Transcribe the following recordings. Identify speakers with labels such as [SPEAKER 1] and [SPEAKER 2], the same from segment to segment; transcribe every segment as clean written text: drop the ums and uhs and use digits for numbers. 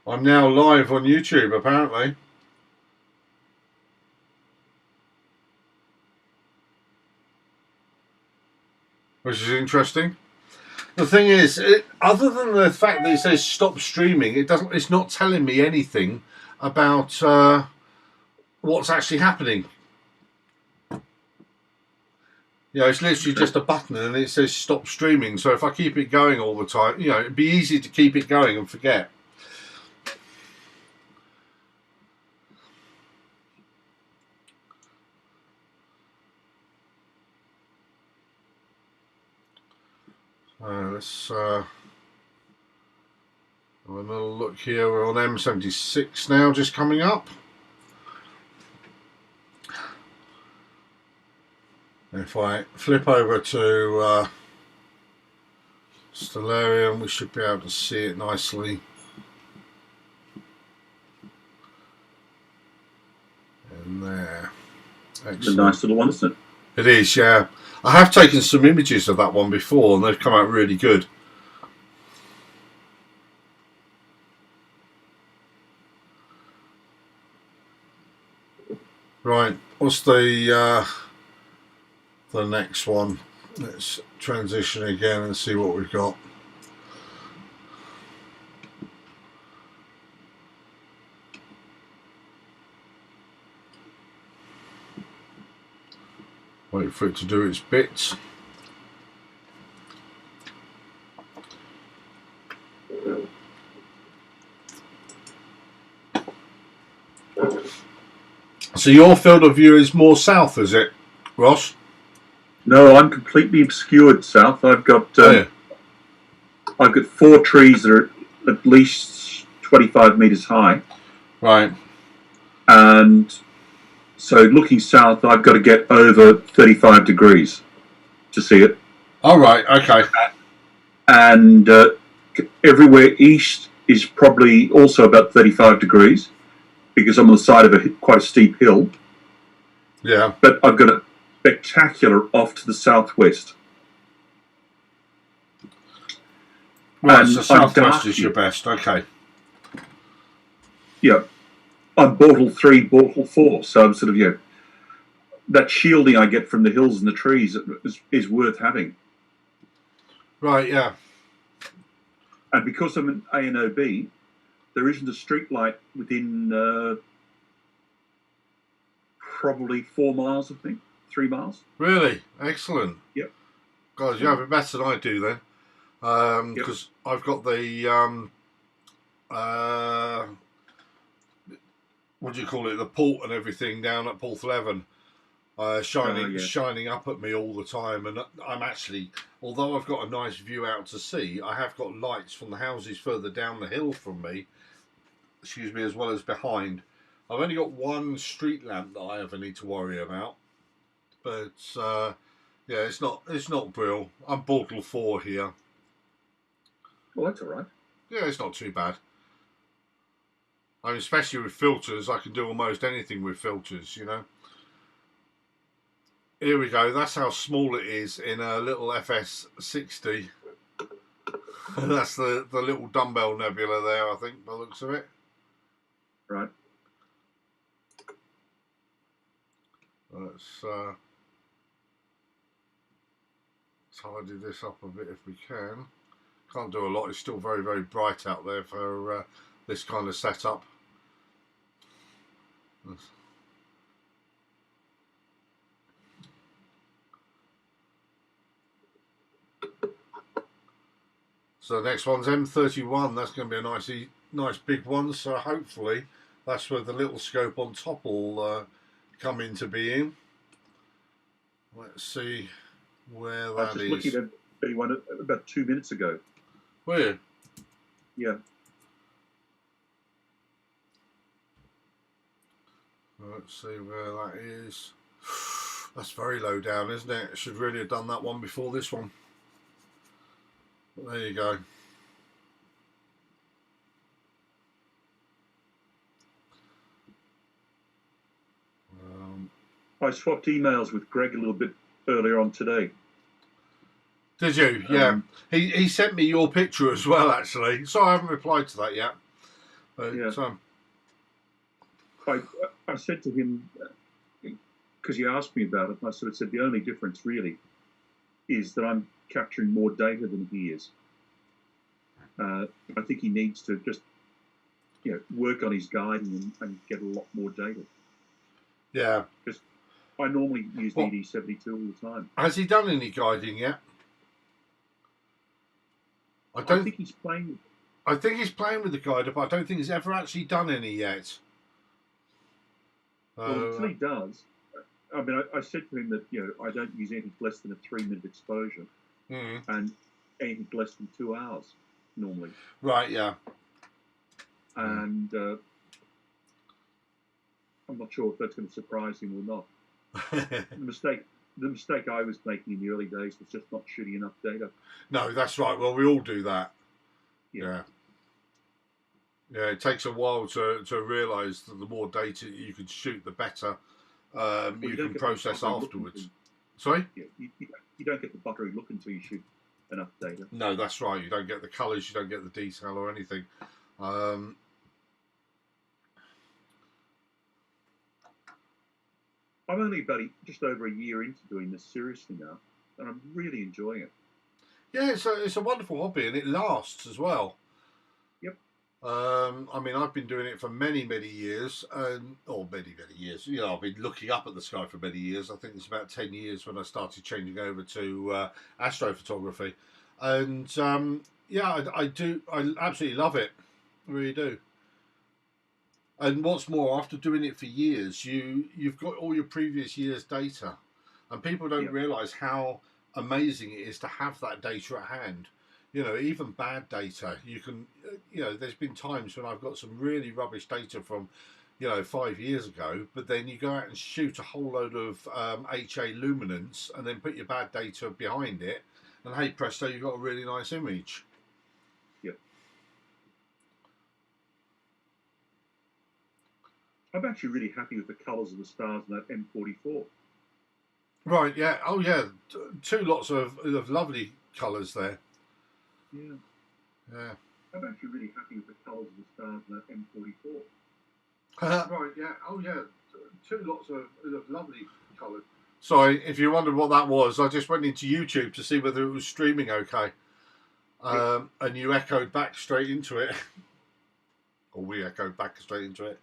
[SPEAKER 1] I'm now live on YouTube, apparently. Which is interesting. The thing is, other than the fact that it says stop streaming, it's not telling me anything about what's actually happening. It's literally just a button and it says stop streaming. So if I keep it going all the time, it'd be easy to keep it going and forget. Let's have another look here. We're on M76 now, just coming up. If I flip over to Stellarium, we should be able to see it nicely. In there. Excellent.
[SPEAKER 2] It's a nice little one, isn't it?
[SPEAKER 1] It is, yeah. I have taken some images of that one before and they've come out really good. Right, what's the next one? Let's transition again and see what we've got. Wait for it to do its bits. So your field of view is more south, is it, Ross?
[SPEAKER 2] No, I'm completely obscured south. I've got I've got 4 trees that are at least 25 metres high.
[SPEAKER 1] Right.
[SPEAKER 2] And so looking south, I've got to get over 35 degrees to see it.
[SPEAKER 1] Oh, right, okay.
[SPEAKER 2] And everywhere east is probably also about 35 degrees because I'm on the side of quite a steep hill.
[SPEAKER 1] Yeah.
[SPEAKER 2] But I've got a spectacular off to the southwest.
[SPEAKER 1] Right, so southwest is your best, okay.
[SPEAKER 2] Yeah. I'm Bortle 3, Bortle 4, so I'm sort of, that shielding I get from the hills and the trees is worth having.
[SPEAKER 1] Right, yeah.
[SPEAKER 2] And because I'm an A&OB, there isn't a street light within probably 4 miles, I think, 3 miles.
[SPEAKER 1] Really? Excellent.
[SPEAKER 2] Yep.
[SPEAKER 1] God, you have it better than I do then. Because I've got the, what do you call it, the port and everything down at Porthleven. Shining up at me all the time, and I'm actually, although I've got a nice view out to sea, I have got lights from the houses further down the hill from me, as well as behind. I've only got one street lamp that I ever need to worry about, but it's not brilliant. I'm Bortle 4 here.
[SPEAKER 2] Well, that's all right.
[SPEAKER 1] Yeah, it's not too bad. I mean, especially with filters, I can do almost anything with filters, Here we go. That's how small it is in a little FS60. That's the little dumbbell nebula there, I think, by the looks of it.
[SPEAKER 2] Right.
[SPEAKER 1] Let's tidy this up a bit if we can. Can't do a lot. It's still very, very bright out there for this kind of setup. So the next one's M31. That's going to be a nice big one. So hopefully that's where the little scope on top will come into being. Let's see where that is.
[SPEAKER 2] I was just looking at one about 2 minutes ago.
[SPEAKER 1] Were you?
[SPEAKER 2] Yeah.
[SPEAKER 1] Let's see where that is. That's very low down, isn't it? I should really have done that one before this one. But there you go.
[SPEAKER 2] I swapped emails with Greg a little bit earlier on today.
[SPEAKER 1] Did you? Yeah. He sent me your picture as well, actually. So I haven't replied to that yet. But,
[SPEAKER 2] Yeah. I said to him, because he asked me about it, and I sort of said the only difference really is that I'm capturing more data than he is. I think he needs to just work on his guiding and get a lot more data.
[SPEAKER 1] Yeah.
[SPEAKER 2] Because I normally use the ED72 all the time.
[SPEAKER 1] Has he done any guiding yet?
[SPEAKER 2] I think he's playing.
[SPEAKER 1] I think he's playing with the guider, but I don't think he's ever actually done any yet.
[SPEAKER 2] Well, until he does, I mean, I said to him that I don't use anything less than a 3-minute exposure, and anything less than 2 hours normally.
[SPEAKER 1] Right. Yeah.
[SPEAKER 2] And I'm not sure if that's going to surprise him or not. The mistake I was making in the early days was just not shooting enough data.
[SPEAKER 1] No, that's right. Well, we all do that.
[SPEAKER 2] Yeah.
[SPEAKER 1] Yeah, it takes a while to realise that the more data you can shoot, the better you can process afterwards. Sorry?
[SPEAKER 2] Yeah, you don't get the buttery look until you shoot enough data.
[SPEAKER 1] No, that's right. You don't get the colours, you don't get the detail or anything. I'm
[SPEAKER 2] only just over a year into doing this seriously now, and I'm really enjoying it.
[SPEAKER 1] Yeah, it's a wonderful hobby, and it lasts as well.
[SPEAKER 2] Yep.
[SPEAKER 1] I mean, I've been doing it for many years, many years. I've been looking up at the sky for many years. I think it's about 10 years when I started changing over to astrophotography, and I do. I absolutely love it. I really do. And what's more, after doing it for years, you've got all your previous year's data, and people don't realise how amazing it is to have that data at hand. Even bad data, you can. There's been times when I've got some really rubbish data from, 5 years ago, but then you go out and shoot a whole load of HA luminance, and then put your bad data behind it, and hey presto, you've got a really nice image.
[SPEAKER 2] I'm actually really happy with the colours of the stars in that M44.
[SPEAKER 1] Right, yeah. Oh, yeah. 2 lots of lovely colours there.
[SPEAKER 2] Yeah.
[SPEAKER 1] Yeah.
[SPEAKER 2] I'm actually really happy with the colours of the stars in that M44.
[SPEAKER 1] Right, yeah. Oh, yeah. 2 lots of lovely colours. Sorry, if you wondered what that was, I just went into YouTube to see whether it was streaming okay. And you echoed back straight into it. Or we echoed back straight into it.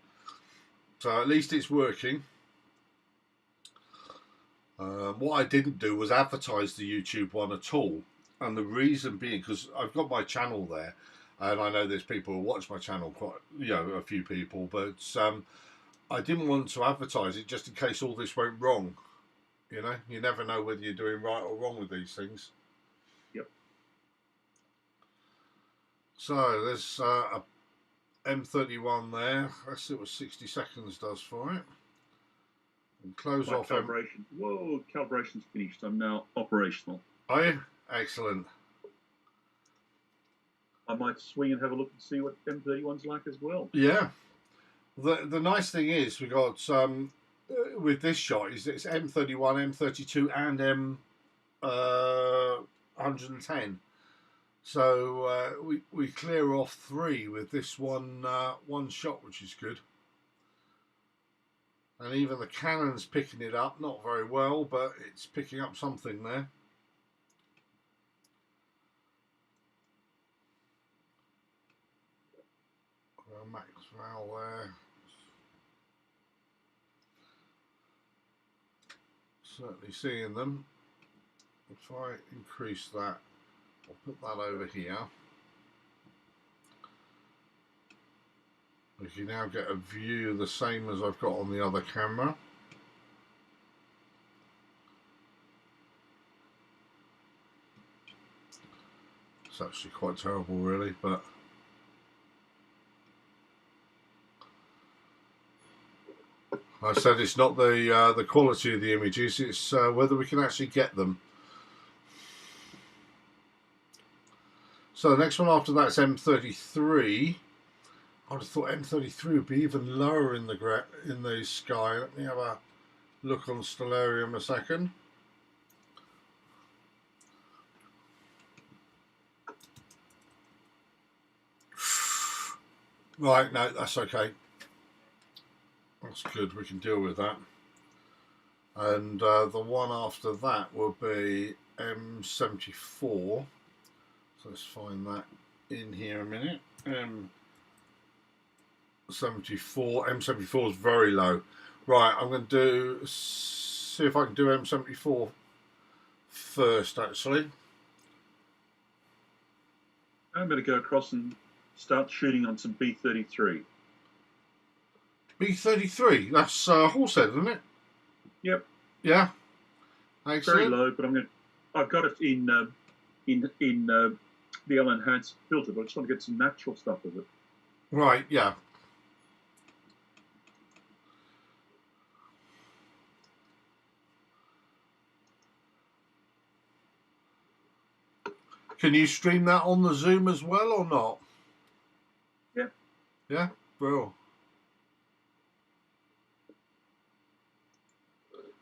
[SPEAKER 1] So at least it's working. What I didn't do was advertise the YouTube one at all. And the reason being, because I've got my channel there, and I know there's people who watch my channel, quite, a few people, but I didn't want to advertise it just in case all this went wrong. You never know whether you're doing right or wrong with these things.
[SPEAKER 2] Yep.
[SPEAKER 1] So there's a M31 there. Let's see what 60 seconds does for it. And close off.
[SPEAKER 2] Calibration. Whoa, calibration's finished. I'm now operational.
[SPEAKER 1] Are you? Excellent.
[SPEAKER 2] I might swing and have a look and see what M31's like as well.
[SPEAKER 1] Yeah. The nice thing is we got with this shot is it's M31, M32, and M110. So we clear off 3 with this one shot, which is good. And even the Canon's picking it up, not very well, but it's picking up something there. Max Val there. Certainly seeing them. If I increase that, I'll put that over here. We can now get a view the same as I've got on the other camera. It's actually quite terrible really, but I said it's not the quality of the images, it's whether we can actually get them. So the next one after that's M33. I would have thought M33 would be even lower in the sky. Let me have a look on Stellarium a second. Right, no, that's okay. That's good, we can deal with that. And the one after that will be M74. So let's find that in here a minute. M74 is very low. Right, I'm going to see if I can do M74 first, actually.
[SPEAKER 2] I'm going to go across and start shooting on some B33.
[SPEAKER 1] B33, that's Horsehead, isn't it?
[SPEAKER 2] Yep.
[SPEAKER 1] Yeah. Excellent.
[SPEAKER 2] Very low, but I've got it in the L-enhanced filter, but I just want to get some natural stuff with it.
[SPEAKER 1] Right, yeah. Can you stream that on the Zoom as well or not?
[SPEAKER 2] Yeah.
[SPEAKER 1] Yeah, bro.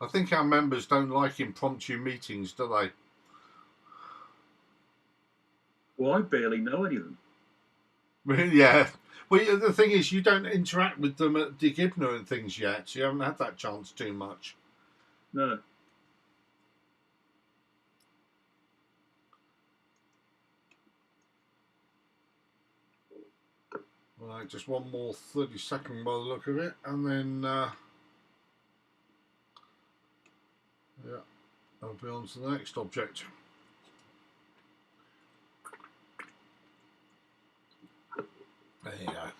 [SPEAKER 1] I think our members don't like impromptu meetings, do they?
[SPEAKER 2] Well, I barely know any of them.
[SPEAKER 1] Yeah. Well, the thing is, you don't interact with them at Deakin and things yet, so you haven't had that chance too much.
[SPEAKER 2] No.
[SPEAKER 1] Right, just one more 30-second by the look of it, and then yeah, I'll be on to the next object. There you go.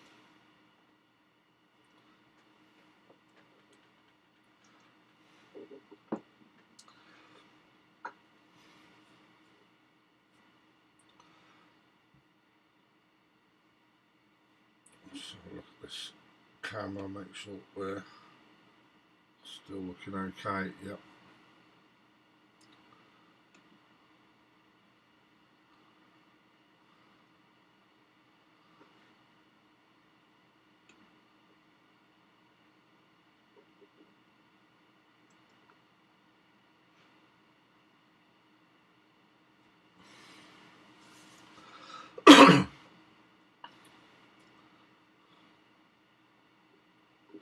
[SPEAKER 1] Let's have a look at this camera, make sure we're still looking okay. Yep.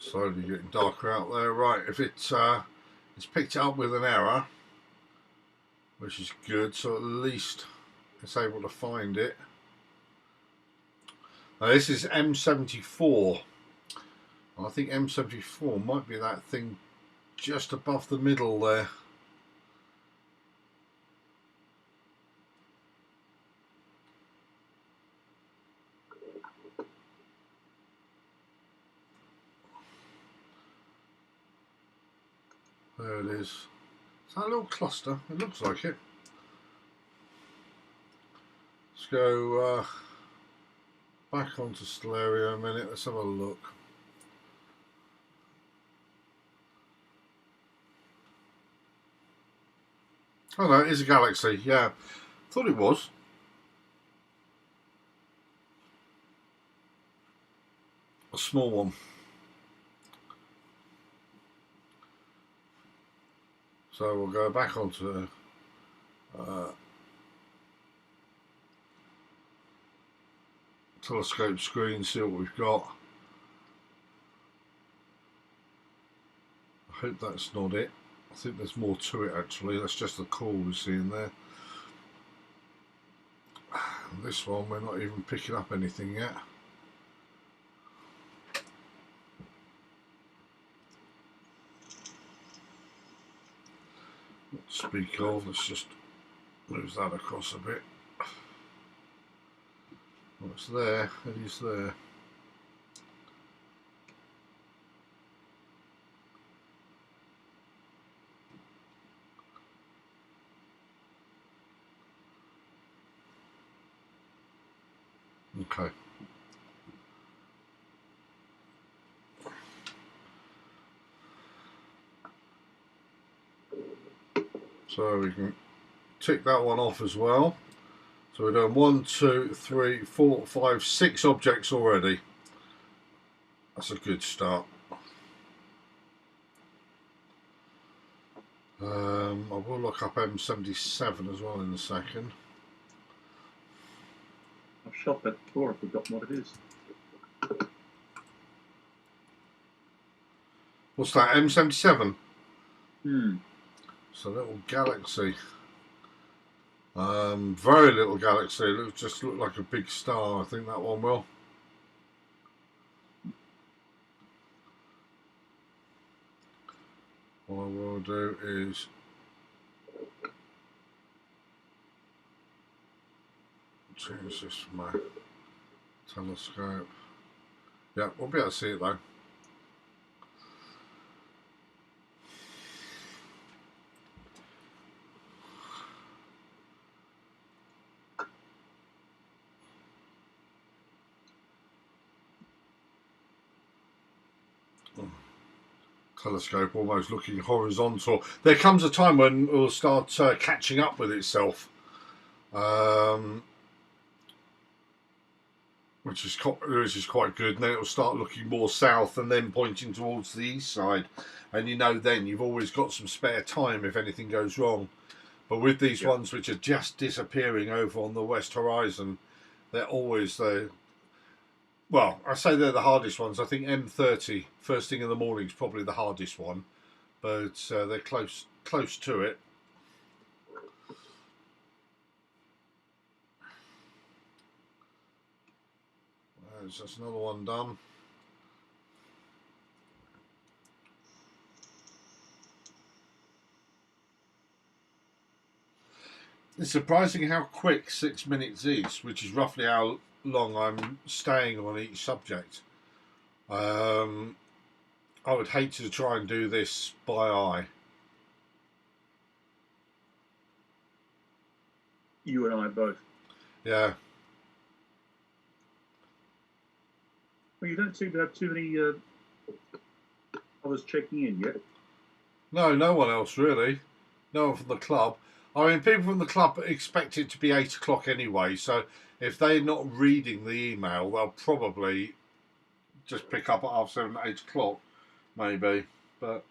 [SPEAKER 1] Slowly getting darker out there. Right, if it's picked up with an error, which is good, so at least it's able to find it. Now this is M74. I think M74 might be that thing just above the middle there. There it is. Is that a little cluster? It looks like it. Let's go back onto Stellarea a minute. Let's have a look. Oh no, it is a galaxy. Yeah, thought it was. A small one. So we'll go back onto telescope screen, see what we've got. I hope that's not it. I think there's more to it actually. That's just the core we're seeing there. This one we're not even picking up anything yet. Speak of, let's just move that across a bit. Well, it's there, it is there. Okay. So we can tick that one off as well. So we're doing 1, 2, 3, 4, 5, 6 objects already. That's a good start. I will look up M77 as well in a second.
[SPEAKER 2] I've shot that before, I've forgotten what it is.
[SPEAKER 1] What's that? M77.
[SPEAKER 2] Hmm.
[SPEAKER 1] It's a little galaxy. Very little galaxy. It just looked like a big star. I think that one will. What I will do is change this for my telescope. Yeah, we'll be able to see it though. Telescope almost looking horizontal. There comes a time when it will start catching up with itself, which is quite good. And then it will start looking more south and then pointing towards the east side. And you know then you've always got some spare time if anything goes wrong. But with these ones which are just disappearing over on the west horizon, they're always there. Well, I say they're the hardest ones. I think M30, first thing in the morning, is probably the hardest one, but they're close to it. There's just another one done. It's surprising how quick 6 minutes is, which is roughly how long I'm staying on each subject. I would hate to try and do this by eye.
[SPEAKER 2] You and I both.
[SPEAKER 1] Yeah.
[SPEAKER 2] Well, you don't seem to have too many others checking in yet.
[SPEAKER 1] No one else really. No one from the club. I mean, people from the club expect it to be 8 o'clock anyway, so if they're not reading the email, they'll probably just pick up at 7:30, 8 o'clock, maybe. But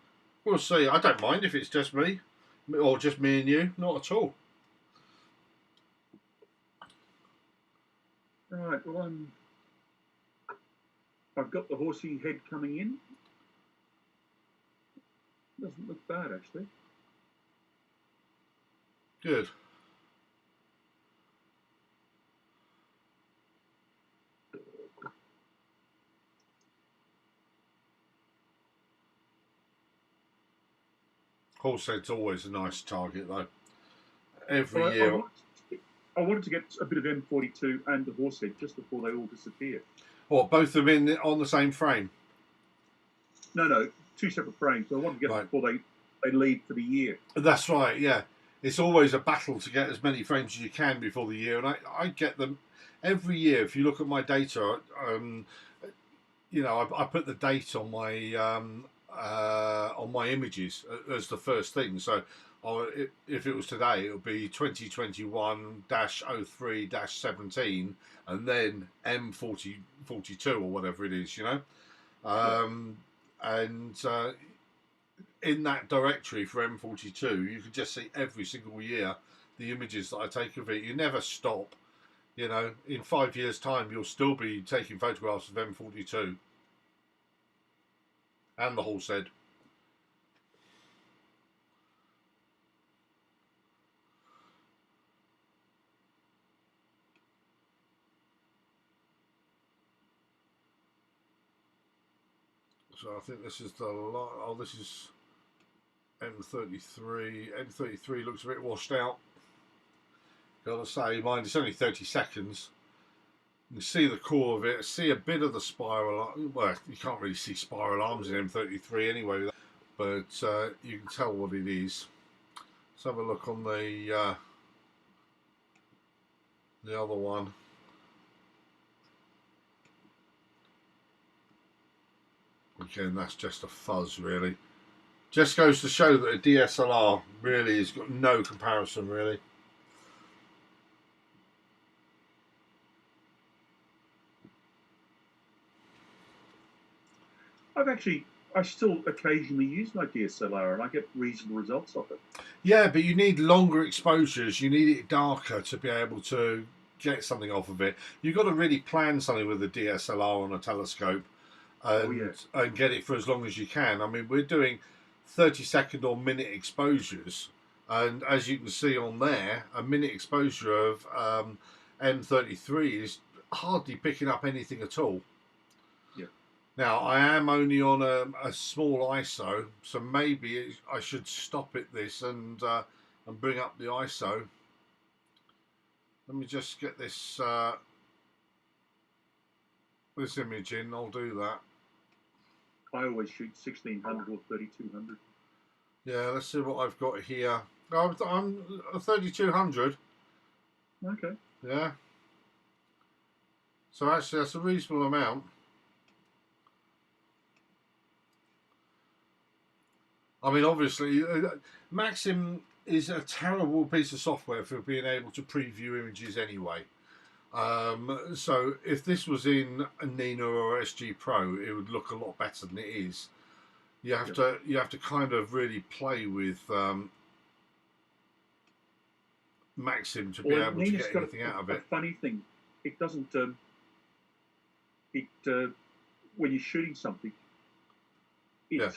[SPEAKER 1] we'll see. I don't mind if it's just me, or just me and you. Not at all.
[SPEAKER 2] Right, well, I've got the horsey head coming in. Doesn't look bad, actually.
[SPEAKER 1] Good. Horsehead's always a nice target, though. Every year.
[SPEAKER 2] I wanted to get a bit of M42 and the horsehead just before they all disappear.
[SPEAKER 1] What, both of them on the same frame?
[SPEAKER 2] No, two separate frames. So I wanted to get them before they leave for the year.
[SPEAKER 1] That's right, yeah. It's always a battle to get as many frames as you can before the year, and I get them every year. If you look at my data, you know, I put the date on my images as the first thing. So if it was today, it would be 2021-03-17, and then M42 or whatever it is, you know. In that directory for M42, you can just see every single year the images that I take of it. You never stop. You know, in 5 years' time, you'll still be taking photographs of M42 and the horsehead. So I think this is the lot. Oh, this is M33. M33 looks a bit washed out. Gotta say, mind, it's only 30 seconds. You can see the core of it, see a bit of the spiral. Well, you can't really see spiral arms in M33 anyway, but you can tell what it is. Let's have a look on the other one. Again, that's just a fuzz, really. Just goes to show that a DSLR really has got no comparison, really.
[SPEAKER 2] I still occasionally use my DSLR and I get reasonable results off it.
[SPEAKER 1] Yeah, but you need longer exposures. You need it darker to be able to get something off of it. You've got to really plan something with a DSLR on a telescope. and get it for as long as you can. I mean, we're doing 30-second or minute exposures, and as you can see on there, a minute exposure of M33 is hardly picking up anything at all.
[SPEAKER 2] Yeah.
[SPEAKER 1] Now, I am only on a small ISO, so maybe I should stop at this and bring up the ISO. Let me just get this this image in. I'll do that.
[SPEAKER 2] I always shoot 1600 or 3200.
[SPEAKER 1] Yeah, let's see what I've got here. I'm 3200.
[SPEAKER 2] Okay.
[SPEAKER 1] Yeah. So actually, that's a reasonable amount. I mean, obviously, Maxim is a terrible piece of software for being able to preview images anyway. So if this was in a Nina or SG Pro, it would look a lot better than it is. You have to kind of really play with Maxim to be able to get anything out of it.
[SPEAKER 2] A funny thing, it doesn't. When you're shooting something, it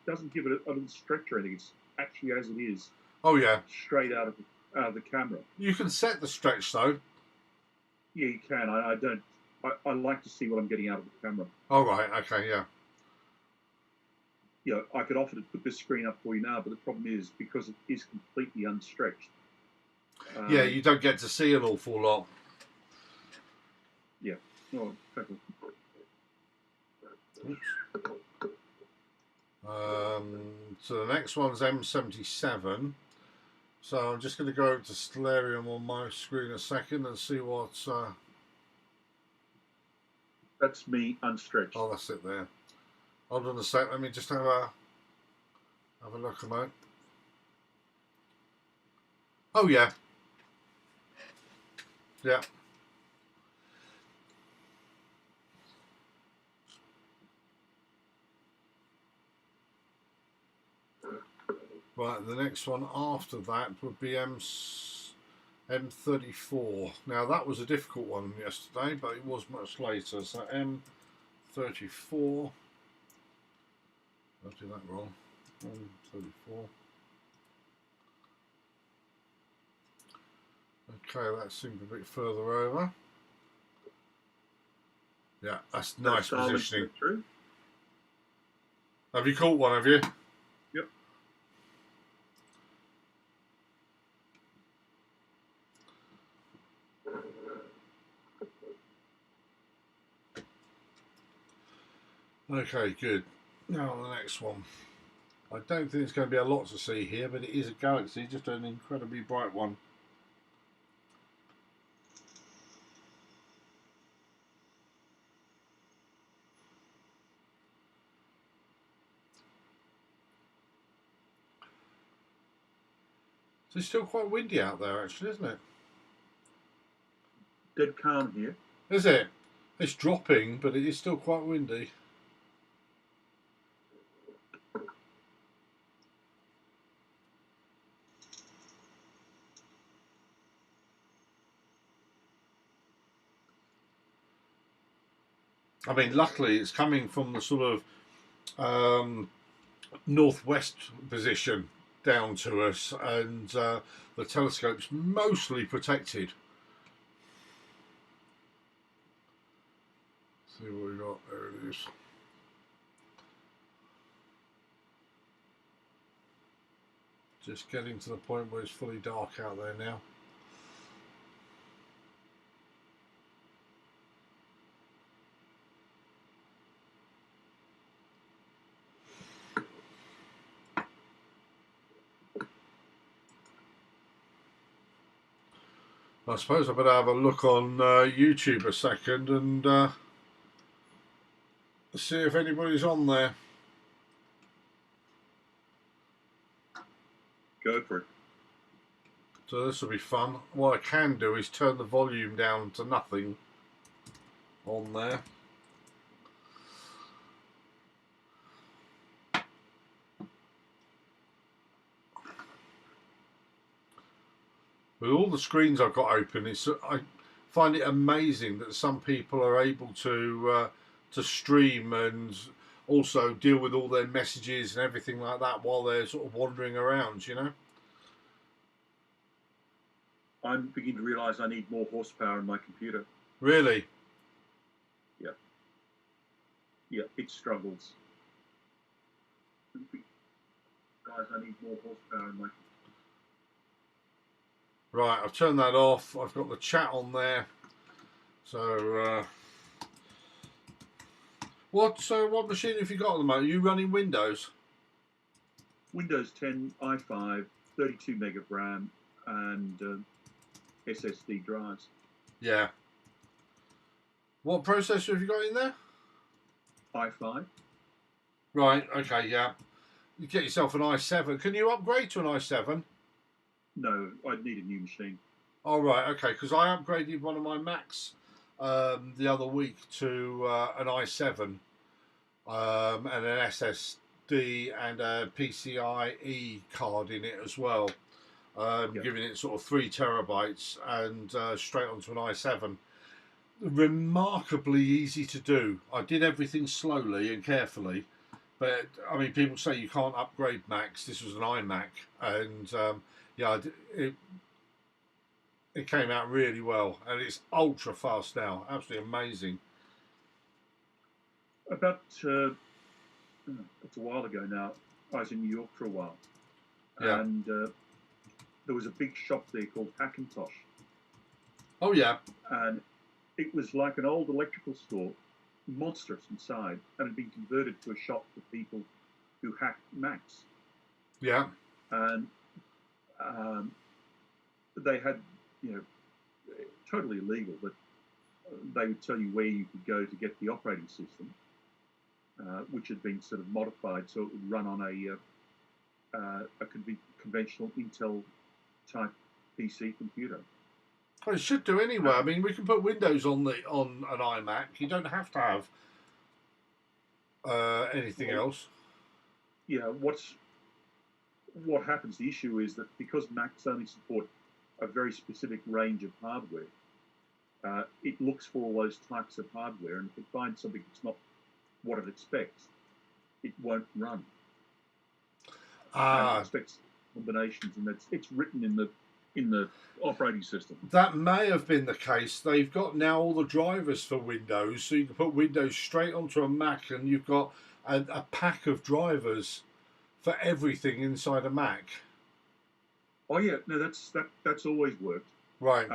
[SPEAKER 2] doesn't give it a little stretch or anything. It's actually as it is.
[SPEAKER 1] Oh yeah.
[SPEAKER 2] Straight out of the camera.
[SPEAKER 1] You can set the stretch though.
[SPEAKER 2] Yeah, you can. I don't. I like to see what I'm getting out of the camera.
[SPEAKER 1] Oh right. Okay. Yeah.
[SPEAKER 2] Yeah, I could offer to put this screen up for you now, but the problem is because it is completely unstretched.
[SPEAKER 1] Yeah, you don't get to see an awful lot.
[SPEAKER 2] Yeah. Oh, okay.
[SPEAKER 1] So the next one's M77. So I'm just going to go to Stellarium on my screen a second and see what's.
[SPEAKER 2] That's me unstretched.
[SPEAKER 1] Oh, that's it there. Hold on a sec. Let me just have a look a moment. Oh yeah. Yeah. Right, the next one after that would be M34. Now that was a difficult one yesterday, but it was much later. So M34. I'll do that wrong. M34. Okay, that seemed a bit further over. Yeah, that's nice positioning. Have you caught one, have you?
[SPEAKER 2] Yep.
[SPEAKER 1] Okay, good. Now on the next one. I don't think it's going to be a lot to see here, but it is a galaxy, just an incredibly bright one. So it's still quite windy out there, actually, isn't it?
[SPEAKER 2] Dead calm here.
[SPEAKER 1] Is it? It's dropping, but it is still quite windy. I mean, luckily it's coming from the sort of northwest position down to us, and the telescope's mostly protected. See what we got. There it is. Just getting to the point where it's fully dark out there now. I suppose I better have a look on YouTube a second and see if anybody's on there.
[SPEAKER 2] Go for it.
[SPEAKER 1] So this will be fun. What I can do is turn the volume down to nothing on there. With all the screens I've got open, I find it amazing that some people are able to to stream and also deal with all their messages and everything like that while they're sort of wandering around, you know?
[SPEAKER 2] I'm beginning to realise I need more horsepower in my computer.
[SPEAKER 1] Really?
[SPEAKER 2] Yeah, it struggles. Guys, I need more horsepower in my computer.
[SPEAKER 1] Right, I've turned that off. I've got the chat on there. So, what machine have you got at the moment? Are you running Windows?
[SPEAKER 2] Windows 10, i5, 32 meg of RAM, and SSD drives.
[SPEAKER 1] Yeah. What processor have you got in there?
[SPEAKER 2] i5.
[SPEAKER 1] Right, okay, yeah. You get yourself an i7. Can you upgrade to an i7?
[SPEAKER 2] No, I'd need a new machine.
[SPEAKER 1] Oh, right, okay, because I upgraded one of my Macs the other week to an i7 and an SSD and a PCIe card in it as well, giving it sort of 3 terabytes and straight onto an i7. Remarkably easy to do. I did everything slowly and carefully, but I mean, people say you can't upgrade Macs. This was an iMac, and yeah, it came out really well, and it's ultra fast now. Absolutely amazing.
[SPEAKER 2] About it's a while ago now. I was in New York for a while, and there was a big shop there called Hackintosh.
[SPEAKER 1] Oh yeah,
[SPEAKER 2] and it was like an old electrical store, monstrous inside, and had been converted to a shop for people who hacked Macs.
[SPEAKER 1] Yeah.
[SPEAKER 2] And they had, totally illegal, but they would tell you where you could go to get the operating system, which had been sort of modified so it would run on a conventional Intel type PC computer.
[SPEAKER 1] Well, it should do anyway. I mean, we can put Windows on an iMac. You don't have to have anything else.
[SPEAKER 2] Yeah, what happens, the issue is that because Macs only support a very specific range of hardware, it looks for all those types of hardware, and if it finds something that's not what it expects, it won't run. It expects combinations, and it's written in the operating system.
[SPEAKER 1] That may have been the case. They've got now all the drivers for Windows, so you can put Windows straight onto a Mac, and you've got a pack of drivers for everything inside a Mac.
[SPEAKER 2] Oh yeah, no, that's always worked.
[SPEAKER 1] Right.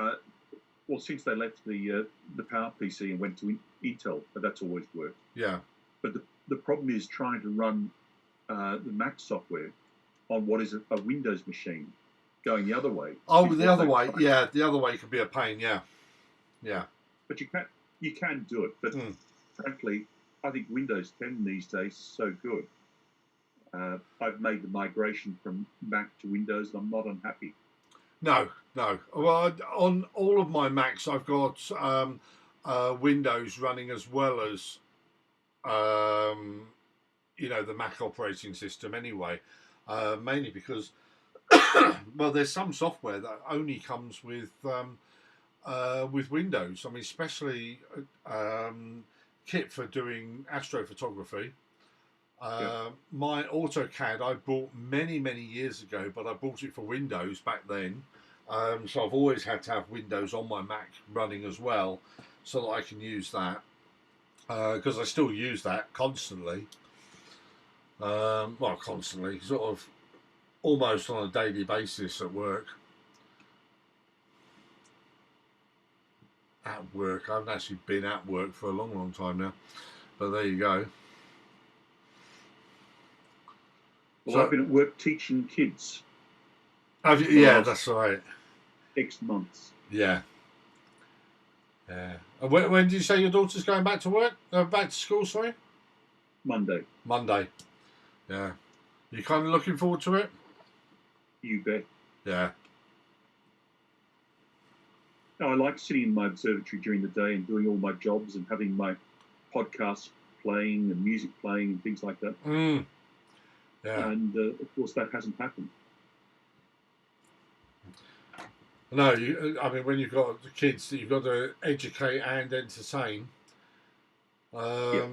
[SPEAKER 2] Well, since they left the PowerPC and went to Intel, that's always worked.
[SPEAKER 1] Yeah.
[SPEAKER 2] But the problem is trying to run the Mac software on what is a Windows machine. Going the other way.
[SPEAKER 1] Oh, the other way. Yeah, the other way could be a pain. Yeah, yeah.
[SPEAKER 2] But you can do it. But frankly, I think Windows 10 these days is so good. I've made the migration from Mac to Windows, and I'm not unhappy.
[SPEAKER 1] No. Well, on all of my Macs, I've got Windows running as well as the Mac operating system. Anyway, mainly because. Well, there's some software that only comes with Windows. I mean, especially kit for doing astrophotography. My AutoCAD I bought many years ago, but I bought it for Windows back then. So I've always had to have Windows on my Mac running as well, so that I can use that because I still use that constantly. Well, constantly, sort of. Almost on a daily basis at work. I haven't actually been at work for a long time now. But there you go.
[SPEAKER 2] Well, so, I've been at work teaching kids.
[SPEAKER 1] Yeah, that's right.
[SPEAKER 2] X months.
[SPEAKER 1] Yeah. Yeah. And when did you say your daughter's going back to work? Back to school, sorry?
[SPEAKER 2] Monday.
[SPEAKER 1] Yeah. You kind of looking forward to it?
[SPEAKER 2] You bet.
[SPEAKER 1] Yeah.
[SPEAKER 2] No, I like sitting in my observatory during the day and doing all my jobs and having my podcasts playing and music playing and things like that.
[SPEAKER 1] Yeah.
[SPEAKER 2] And of course, that hasn't happened.
[SPEAKER 1] No, I mean, when you've got the kids that you've got to educate and entertain,
[SPEAKER 2] Yeah.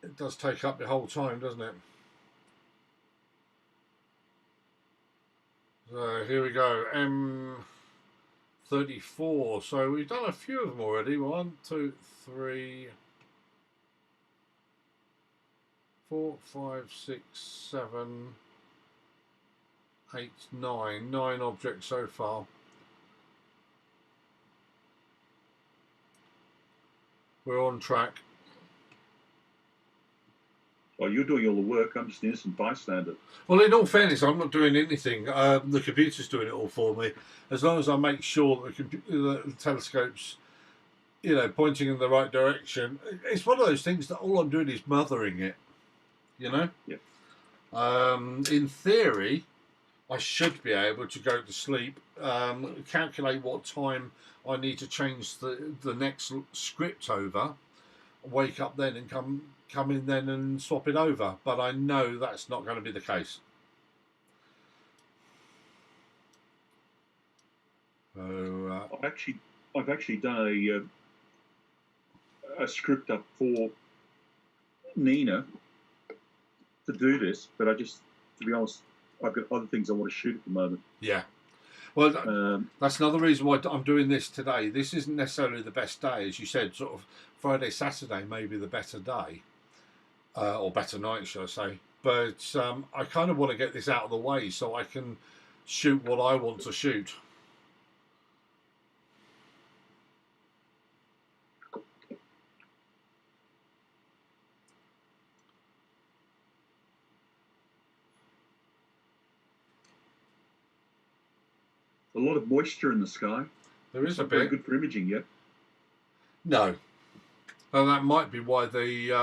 [SPEAKER 1] It does take up the whole time, doesn't it? So here we go, M34. So we've done a few of them already. 1, 2, 3, 4, 5, 6, 7, 8, 9. 9 objects so far. We're on track.
[SPEAKER 2] Well, you're doing all the work. I'm just an innocent bystander.
[SPEAKER 1] Well, in all fairness, I'm not doing anything. The computer's doing it all for me. As long as I make sure that the telescope's, pointing in the right direction. It's one of those things that all I'm doing is mothering it.
[SPEAKER 2] Yeah.
[SPEAKER 1] In theory, I should be able to go to sleep, calculate what time I need to change the next script over, wake up then and come in then and swap it over. But I know that's not going to be the case. So
[SPEAKER 2] I've actually done a script up for Nina to do this, but to be honest, I've got other things I want to shoot at the moment.
[SPEAKER 1] Yeah. Well, that's another reason why I'm doing this today. This isn't necessarily the best day, as you said. Sort of Friday, Saturday may be the better day, or better night, should I say? But I kind of want to get this out of the way so I can shoot what I want to shoot.
[SPEAKER 2] A lot of moisture in the sky.
[SPEAKER 1] There is a bit.
[SPEAKER 2] Very good for imaging yet.
[SPEAKER 1] No. And that might be why the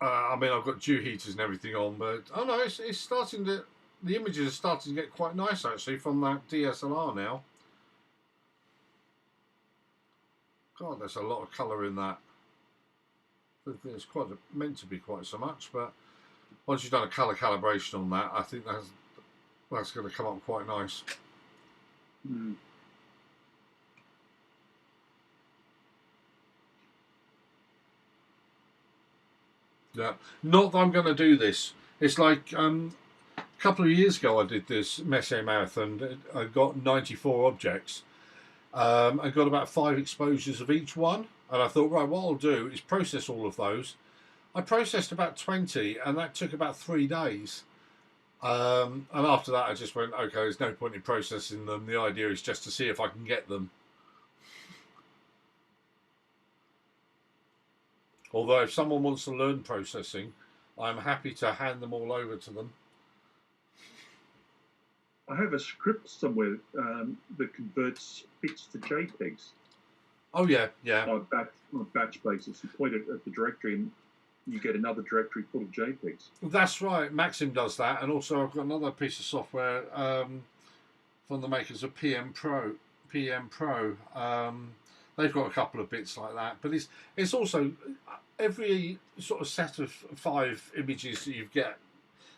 [SPEAKER 1] I mean, I've got dew heaters and everything on, but oh no, it's starting to. The images are starting to get quite nice actually from that DSLR now. God, there's a lot of colour in that. It's quite meant to be quite so much, but once you've done a colour calibration on that, I think that's going to come up quite nice.
[SPEAKER 2] Mm.
[SPEAKER 1] Yeah, not that I'm going to do this. It's like a couple of years ago I did this Messier Marathon. I got 94 objects. I got about 5 exposures of each one, and I thought, right, what I'll do is process all of those. I processed about 20, and that took about 3 days. And after that, I just went, okay, there's no point in processing them. The idea is just to see if I can get them. Although if someone wants to learn processing, I'm happy to hand them all over to them.
[SPEAKER 2] I have a script somewhere that converts bits to JPEGs.
[SPEAKER 1] Oh yeah, yeah.
[SPEAKER 2] On a batch basis, you point it at the directory and you get another directory full of JPEGs.
[SPEAKER 1] That's right. Maxim does that, and also I've got another piece of software from the makers of PM Pro. They've got a couple of bits like that, but it's also every sort of set of 5 images that you get.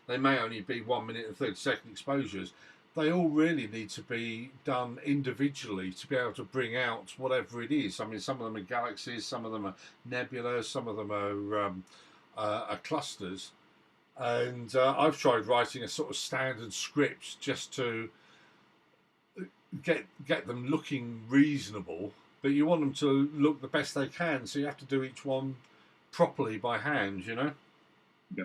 [SPEAKER 1] They may only be 1 minute and 30-second exposures. They all really need to be done individually to be able to bring out whatever it is. I mean, some of them are galaxies, some of them are nebulas, some of them are clusters. And I've tried writing a sort of standard script just to get them looking reasonable, but you want them to look the best they can, so you have to do each one properly by hand, you know?
[SPEAKER 2] Yeah.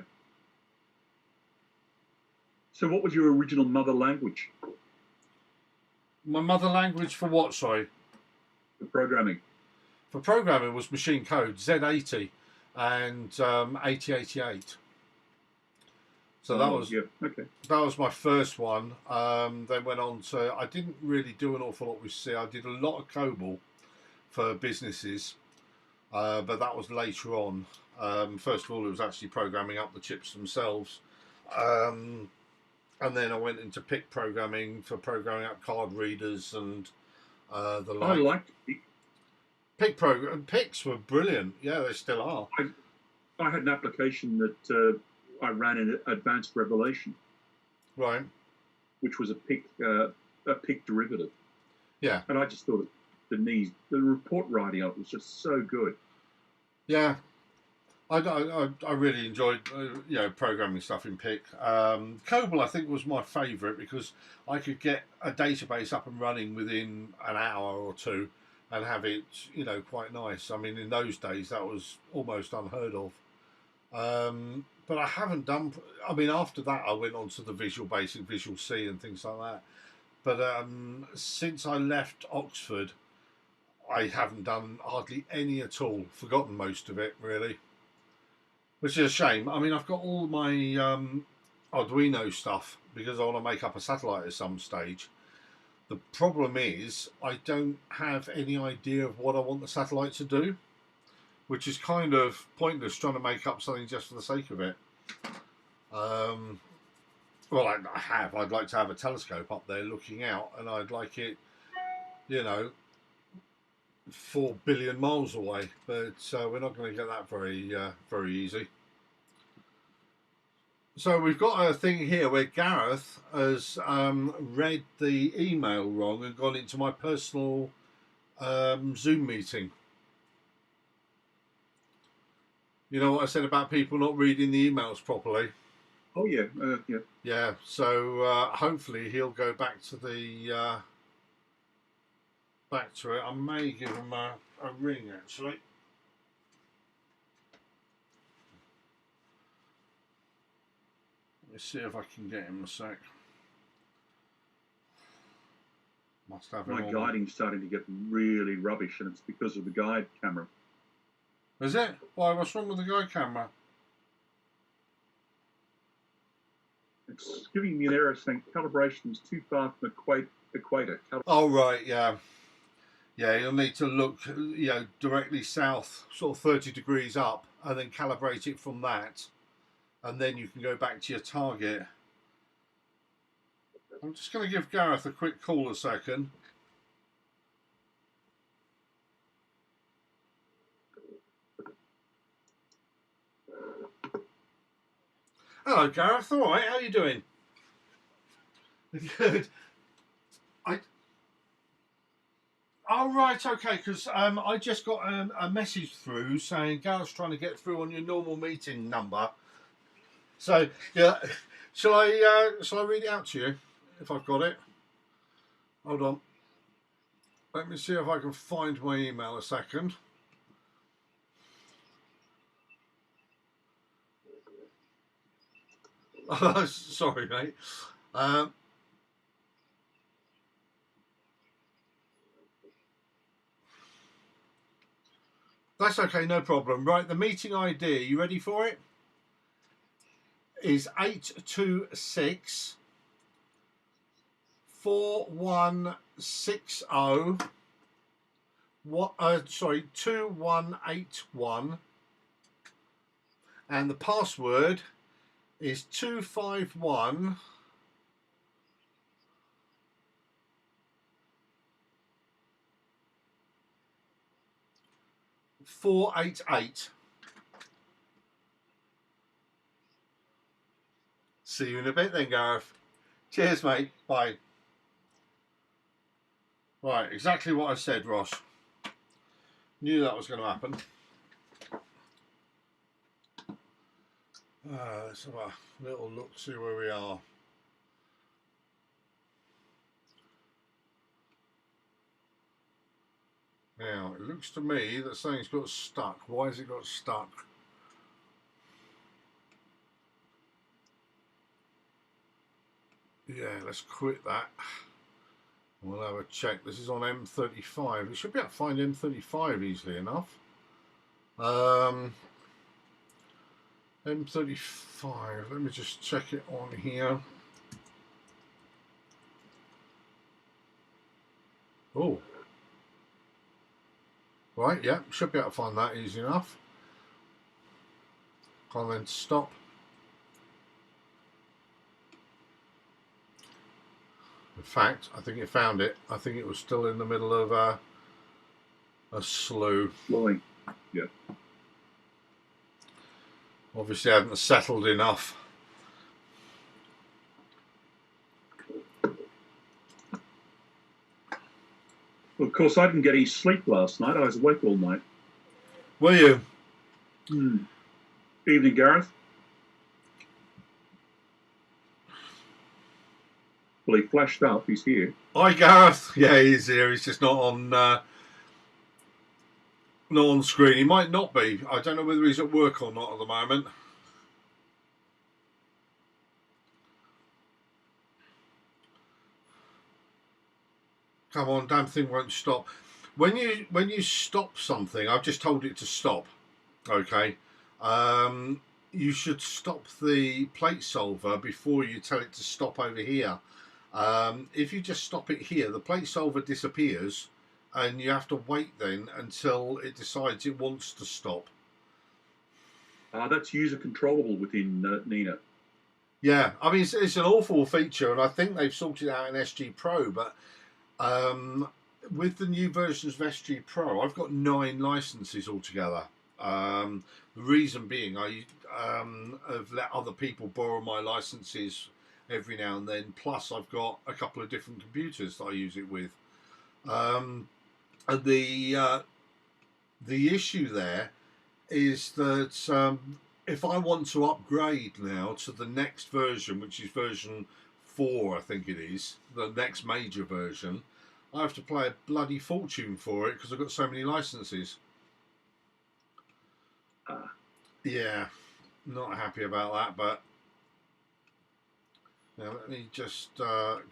[SPEAKER 2] So what was your original mother language?
[SPEAKER 1] My mother language for what, sorry?
[SPEAKER 2] For programming.
[SPEAKER 1] For programming was machine code, Z80 and 8088. So that was that was my first one. Then went on to, I didn't really do an awful lot with C. I did a lot of COBOL for businesses, but that was later on. First of all, it was actually programming up the chips themselves. And then I went into PIC programming for programming up card readers and the like.
[SPEAKER 2] I liked PIC.
[SPEAKER 1] PICs were brilliant. Yeah, they still are.
[SPEAKER 2] I had an application that I ran in Advanced Revelation,
[SPEAKER 1] right,
[SPEAKER 2] which was a PIC derivative.
[SPEAKER 1] Yeah,
[SPEAKER 2] and I just thought the report writing of it was just so good.
[SPEAKER 1] Yeah, I really enjoyed programming stuff in Pick. COBOL I think was my favourite because I could get a database up and running within an hour or two and have it quite nice. I mean, in those days that was almost unheard of. But I haven't done. I mean, after that I went on to the Visual Basic, Visual C, and things like that. But since I left Oxford, I haven't done hardly any at all. Forgotten most of it really. Which is a shame. I mean, I've got all my Arduino stuff because I want to make up a satellite at some stage. The problem is I don't have any idea of what I want the satellite to do, which is kind of pointless trying to make up something just for the sake of it. Well, I have. I'd like to have a telescope up there looking out, and I'd like it, 4 billion miles away, but we're not going to get that very easy. So we've got a thing here where Gareth has read the email wrong and gone into my personal Zoom meeting. You know what I said about people not reading the emails properly?
[SPEAKER 2] Oh yeah, yeah.
[SPEAKER 1] Yeah. So hopefully he'll go back to the back to it. I may give him a ring actually. Let me see if I can get him a sec. Must have
[SPEAKER 2] My guiding's starting to get really rubbish, and it's because of the guide camera.
[SPEAKER 1] Is it? Why? What's wrong with the guide camera?
[SPEAKER 2] It's giving me an error saying calibration is too far from equator.
[SPEAKER 1] Oh right, yeah. Yeah, you'll need to look, directly south, sort of 30 degrees up, and then calibrate it from that, and then you can go back to your target. I'm just going to give Gareth a quick call a second. Hello, Gareth. All right, how are you doing? Good. Oh, right, okay, because I just got a message through saying Gareth's trying to get through on your normal meeting number. So, yeah, shall I read it out to you if I've got it? Hold on. Let me see if I can find my email a second. Sorry, mate. That's okay, no problem. Right, the meeting ID, you ready for it? Is 826 4160 2181, and the password is 251 488. See you in a bit then, Gareth. Cheers, mate. Bye. Right, exactly what I said, Ross. Knew that was going to happen. Let's have a little look, see where we are. Now, it looks to me that something's got stuck. Why has it got stuck? Yeah, let's quit that. We'll have a check. This is on M35. We should be able to find M35 easily enough. M35. Let me just check it on here. Oh. Right, yeah, should be able to find that easy enough. Can't then stop. In fact, I think it found it. I think it was still in the middle of a slough.
[SPEAKER 2] Flowing, yeah.
[SPEAKER 1] Obviously, I hadn't settled enough.
[SPEAKER 2] Well, of course, I didn't get any sleep last night. I was awake all night.
[SPEAKER 1] Were you?
[SPEAKER 2] Evening, Gareth. Well, he flashed up. He's here.
[SPEAKER 1] Hi, Gareth. Yeah, he's here. He's just not on screen. He might not be. I don't know whether he's at work or not at the moment. Come on, damn thing won't stop. When you stop something, I've just told it to stop. Okay. You should stop the plate solver before you tell it to stop over here. If you just stop it here, the plate solver disappears and you have to wait then until it decides it wants to stop.
[SPEAKER 2] That's user controllable within Nina.
[SPEAKER 1] Yeah, I mean, it's an awful feature, and I think they've sorted it out in SG Pro, but with the new versions of SG Pro, I've got 9 licenses altogether. The reason being, I have let other people borrow my licenses every now and then. Plus, I've got a couple of different computers that I use it with. And the issue there is that if I want to upgrade now to the next version, which is version 4, I think it is, the next major version, I have to pay a bloody fortune for it because I've got so many licenses. Yeah, not happy about that, but now let me just, I've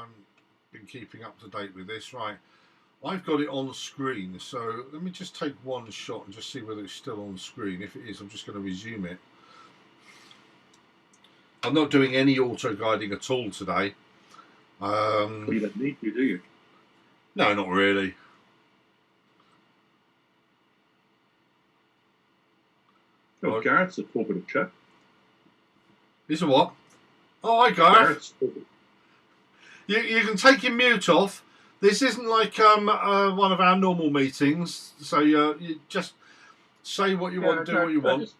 [SPEAKER 1] been keeping up to date with this, right. I've got it on screen, so let me just take one shot and just see whether it's still on screen. If it is, I'm just going to resume it. I'm not doing any auto guiding at all today.
[SPEAKER 2] You don't need to, do you?
[SPEAKER 1] No, not really.
[SPEAKER 2] Oh, Gareth's a talkative chap.
[SPEAKER 1] Is it what? Oh, hi, Gareth. You can take your mute off. This isn't like one of our normal meetings, so you just say what you want, do what you want.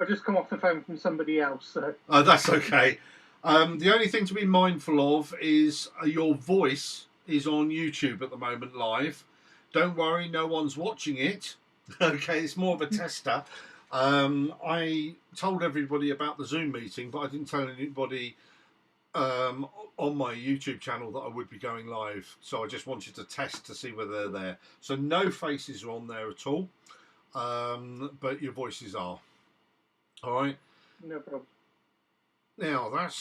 [SPEAKER 3] I've just come off the phone from somebody else. So.
[SPEAKER 1] Oh, that's okay. The only thing to be mindful of is your voice is on YouTube at the moment live. Don't worry, no one's watching it. Okay, it's more of a tester. I told everybody about the Zoom meeting, but I didn't tell anybody on my YouTube channel that I would be going live. So I just wanted to test to see whether they're there. So no faces are on there at all, but your voices are. All right.
[SPEAKER 3] No problem.
[SPEAKER 1] Now that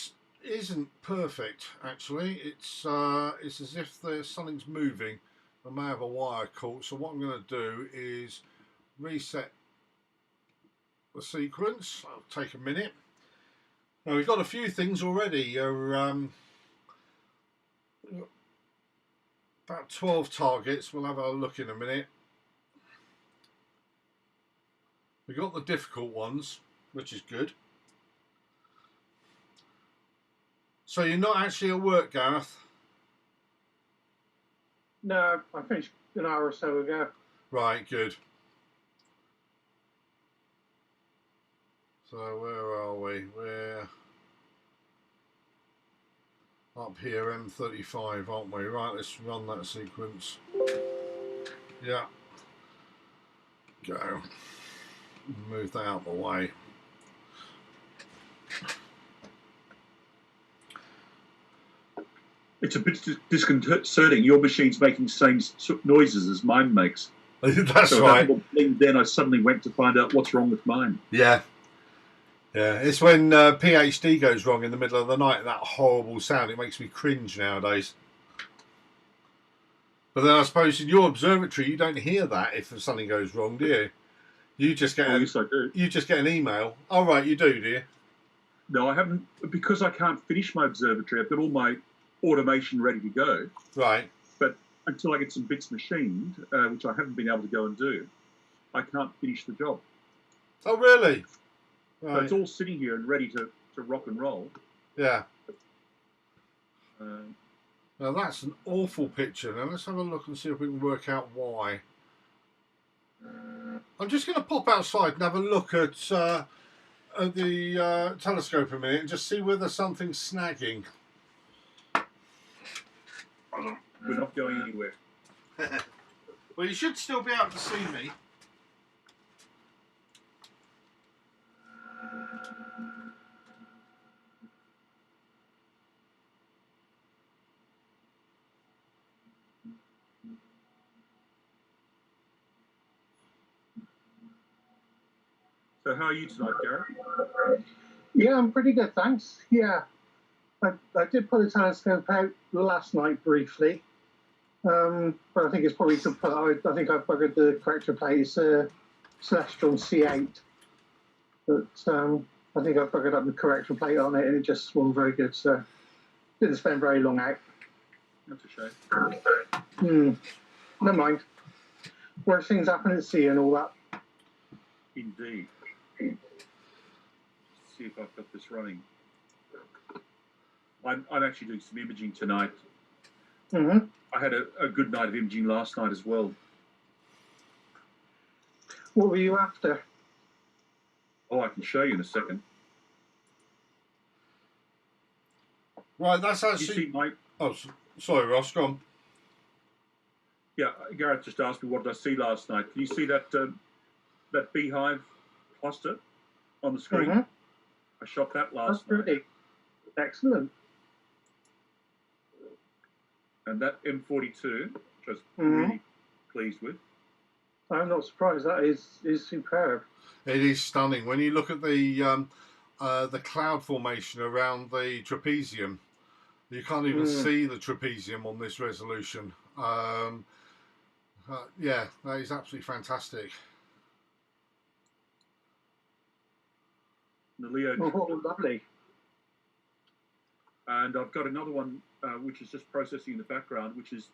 [SPEAKER 1] isn't perfect. Actually, it's as if there's something's moving. I may have a wire caught. So what I'm going to do is reset the sequence. I'll take a minute. Now we've got a few things already. About 12 targets. We'll have a look in a minute. We've got the difficult ones, which is good. So you're not actually at work, Gareth?
[SPEAKER 3] No, I finished an hour or so ago.
[SPEAKER 1] Right, good. So where are we? We're up here, M35, aren't we? Right, let's run that sequence. Yeah. Go. Move that out of the way.
[SPEAKER 2] It's a bit disconcerting. Your machine's making the same noises as mine makes.
[SPEAKER 1] That's
[SPEAKER 2] so
[SPEAKER 1] right.
[SPEAKER 2] Then I suddenly went to find out what's wrong with mine.
[SPEAKER 1] Yeah. Yeah, it's when PhD goes wrong in the middle of the night, that horrible sound. It makes me cringe nowadays. But then I suppose in your observatory, you don't hear that if something goes wrong, do you? You just get
[SPEAKER 2] yes, I do.
[SPEAKER 1] You just get an email. Oh, right, you do you?
[SPEAKER 2] No, I haven't, because I can't finish my observatory. I've got all my automation ready to go.
[SPEAKER 1] Right.
[SPEAKER 2] But until I get some bits machined, which I haven't been able to go and do, I can't finish the job.
[SPEAKER 1] Oh, really?
[SPEAKER 2] Right. So it's all sitting here and ready to rock and roll.
[SPEAKER 1] Yeah. Now that's an awful picture. Now let's have a look and see if we can work out why. I'm just going to pop outside and have a look at the telescope a minute and just see whether something's snagging.
[SPEAKER 2] We're not going anywhere.
[SPEAKER 1] Well, you should still be able to see me.
[SPEAKER 2] So how are you tonight, Gareth?
[SPEAKER 3] Yeah, I'm pretty good, thanks. Yeah, I did put the telescope out last night briefly, but I think it's probably to put. I think I buggered the corrector plate. It's a Celestial C8, but I think I buggered up the corrector plate on it, and it just wasn't very good. So didn't spend very long out.
[SPEAKER 2] That's a shame.
[SPEAKER 3] Never mind. Worse things happen at sea and all that.
[SPEAKER 2] Indeed. Let's see if I've got this running. I'm actually doing some imaging tonight.
[SPEAKER 3] Mm-hmm.
[SPEAKER 2] I had a good night of imaging last night as well.
[SPEAKER 3] What were you after?
[SPEAKER 2] Oh, I can show you in a second.
[SPEAKER 1] Right, that's
[SPEAKER 2] You see
[SPEAKER 1] actually.
[SPEAKER 2] my...
[SPEAKER 1] Oh, sorry, Ross. Go on.
[SPEAKER 2] Yeah, Gareth just asked me what did I see last night. Can you see that that beehive cluster on the screen?
[SPEAKER 3] Mm-hmm.
[SPEAKER 2] I shot that
[SPEAKER 3] That's
[SPEAKER 2] last night.
[SPEAKER 3] pretty excellent.
[SPEAKER 2] And that M42, which I was
[SPEAKER 3] Mhm.
[SPEAKER 2] really pleased with.
[SPEAKER 3] I'm not surprised. That is superb.
[SPEAKER 1] It is stunning when you look at the cloud formation around the trapezium. You can't even see the trapezium on this resolution. Yeah, that is absolutely fantastic.
[SPEAKER 2] The Leo,
[SPEAKER 3] Oh, lovely.
[SPEAKER 2] and I've got another one which is just processing in the background, which is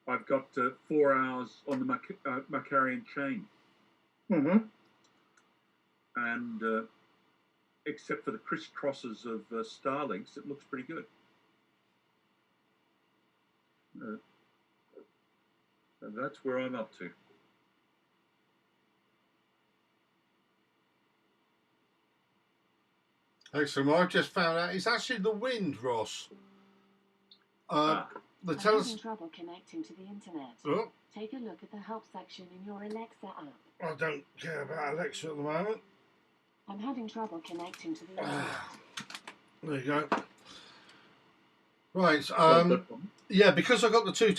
[SPEAKER 2] I've got 4 hours on the Macarian chain,
[SPEAKER 3] Mm-hmm.
[SPEAKER 2] and except for the crisscrosses of Starlinks, it looks pretty good. So that's where I'm up to.
[SPEAKER 1] Excellent. Well, I've just found out it's actually the wind, Ross. The
[SPEAKER 4] I'm having trouble connecting to the internet.
[SPEAKER 1] Oh,
[SPEAKER 4] Take a look at the help section in your Alexa app.
[SPEAKER 1] I don't care about Alexa at the moment.
[SPEAKER 4] I'm having trouble connecting to the internet.
[SPEAKER 1] There you go. Right.
[SPEAKER 2] Well,
[SPEAKER 1] Yeah, because I got the two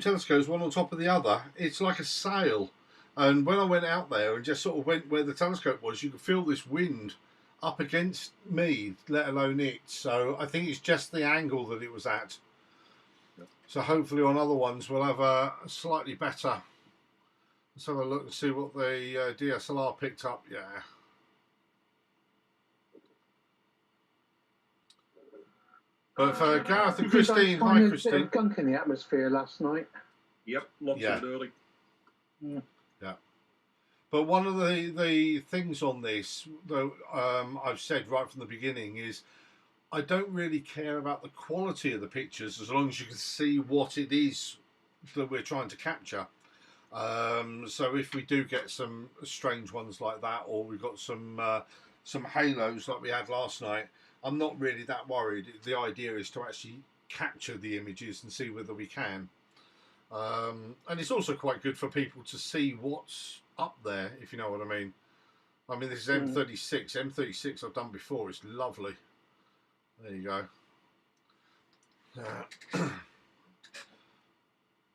[SPEAKER 1] telescopes, one on top of the other. It's like a sail. And when I went out there and just sort of went where the telescope was, you could feel this wind up against me, let alone it. So I think it's just the angle that it was at. So hopefully on other ones we'll have a slightly better. Let's have a look and see what the DSLR picked up. Yeah. But for Gareth and Christine, hi Christine.
[SPEAKER 3] A bit of gunk in the atmosphere last night.
[SPEAKER 2] Yep, lots of it early.
[SPEAKER 3] Yeah.
[SPEAKER 1] Yeah. But one of the things on this, though, I've said right from the beginning, is I don't really care about the quality of the pictures as long as you can see what it is that we're trying to capture. So if we do get some strange ones like that, or we've got some halos like we had last night, I'm not really that worried. The idea is to actually capture the images and see whether we can. And it's also quite good for people to see what's up there, if you know what I mean. I mean, this is M36. M36 I've done before. It's lovely. There you go.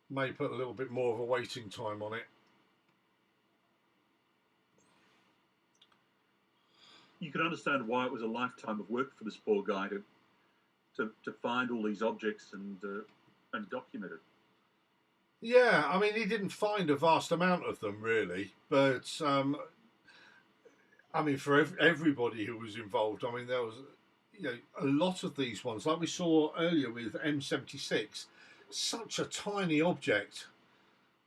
[SPEAKER 1] May put a little bit more of a waiting time on it.
[SPEAKER 2] You can understand why it was a lifetime of work for this poor guy to find all these objects and document it.
[SPEAKER 1] Yeah, I mean, he didn't find a vast amount of them, really. But, I mean, for everybody who was involved, I mean, there was a lot of these ones. Like we saw earlier with M76, such a tiny object.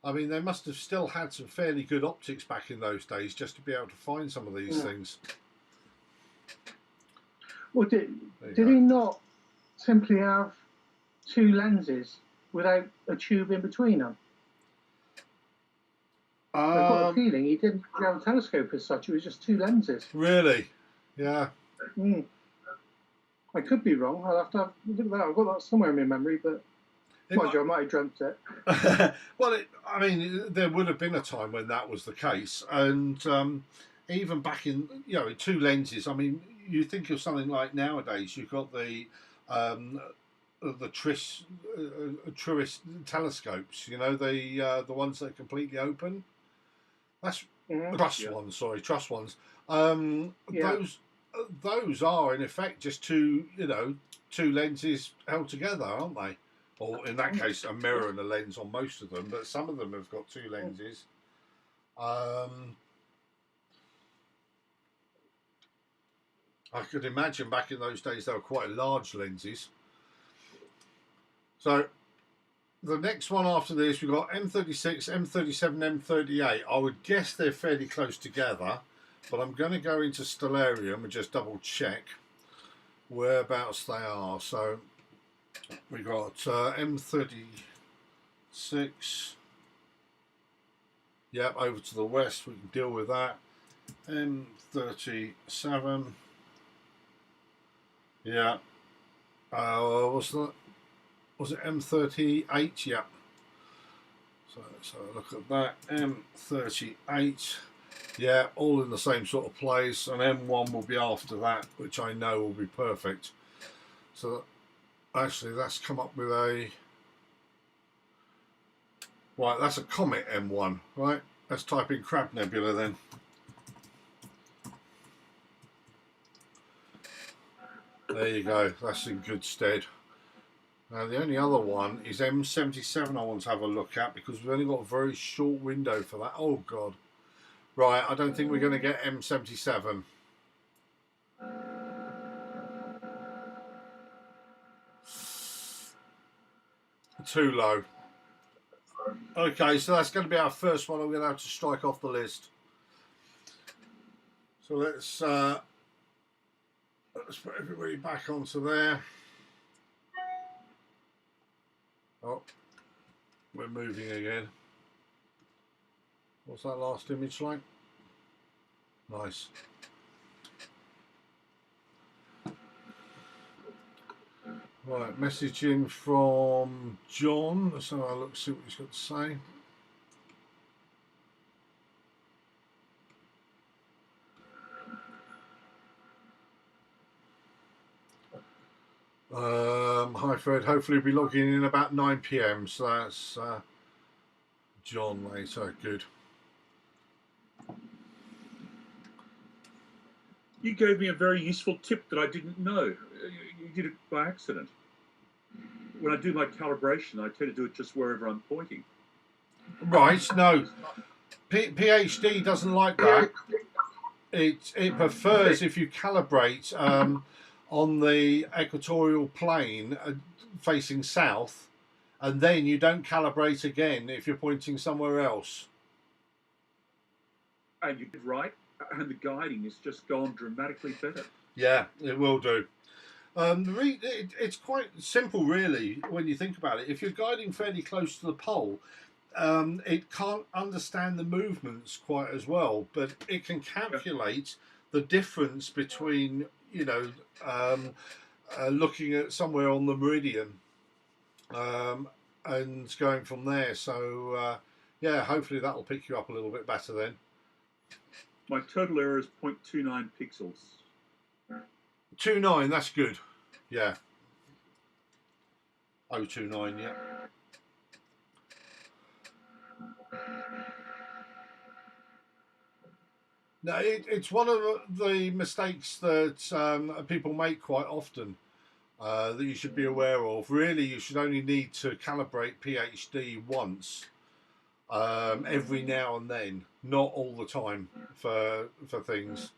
[SPEAKER 1] I mean, they must have still had some fairly good optics back in those days just to be able to find some of these things.
[SPEAKER 3] Well, did he not simply have two lenses without a tube in between them? I've got a feeling he didn't have a telescope as such. It was just two lenses.
[SPEAKER 1] Really? Yeah.
[SPEAKER 3] I could be wrong. I'll have to have a look at that. I've got that somewhere in my memory, but I might have dreamt it.
[SPEAKER 1] Well, I mean, there would have been a time when that was the case, and even back in two lenses. I mean, you think of something like nowadays. You've got the truest telescopes. You know, the ones that are completely open. Truss
[SPEAKER 2] Yeah.
[SPEAKER 1] ones, sorry, truss ones.
[SPEAKER 3] Yeah.
[SPEAKER 1] Those are in effect just two lenses held together, aren't they? Or in that case, a mirror and a lens on most of them, but some of them have got two lenses. I could imagine back in those days they were quite large lenses. So the next one after this, we've got M36, M37, M38. I would guess they're fairly close together, but I'm going to go into Stellarium and just double check whereabouts they are. So we got M36. Yep, over to the west. We can deal with that. M37. Yeah. Was it M38? Yeah. So let's have a look at that. M38. Yeah, all in the same sort of place. And M1 will be after that, which I know will be perfect. So actually, that's come up with a... Right, that's a Comet M1, right? Let's type in Crab Nebula then. There you go, that's in good stead. Now the only other one is M77 I want to have a look at, because we've only got a very short window for that. Oh God. Right, I don't think we're going to get M77. Too low. Okay, so that's going to be our first one I'm going to have to strike off the list. So let's put everybody back onto there. Oh, we're moving again. What's that last image like? Nice. Right, message in from John. Let's have a look, see what he's got to say. Hi Fred, hopefully we'll be logging in about 9 PM, so that's John later, good.
[SPEAKER 2] You gave me a very useful tip that I didn't know. You did it by accident. When I do my calibration, I tend to do it just wherever I'm pointing.
[SPEAKER 1] Right, no. PhD doesn't like that. It prefers if you calibrate on the equatorial plane facing south, and then you don't calibrate again if you're pointing somewhere else.
[SPEAKER 2] And you did right, and the guiding has just gone dramatically better.
[SPEAKER 1] Yeah, it will do. It's quite simple, really, when you think about it. If you're guiding fairly close to the pole, it can't understand the movements quite as well, but it can calculate the difference between, looking at somewhere on the meridian and going from there. So, yeah, hopefully that'll pick you up a little bit better then.
[SPEAKER 2] My total error is 0.29 pixels.
[SPEAKER 1] 2.9, that's good. Yeah. 0.29, yeah. No, it's one of the mistakes that people make quite often that you should be aware of. Really, you should only need to calibrate PhD once every now and then, not all the time for things.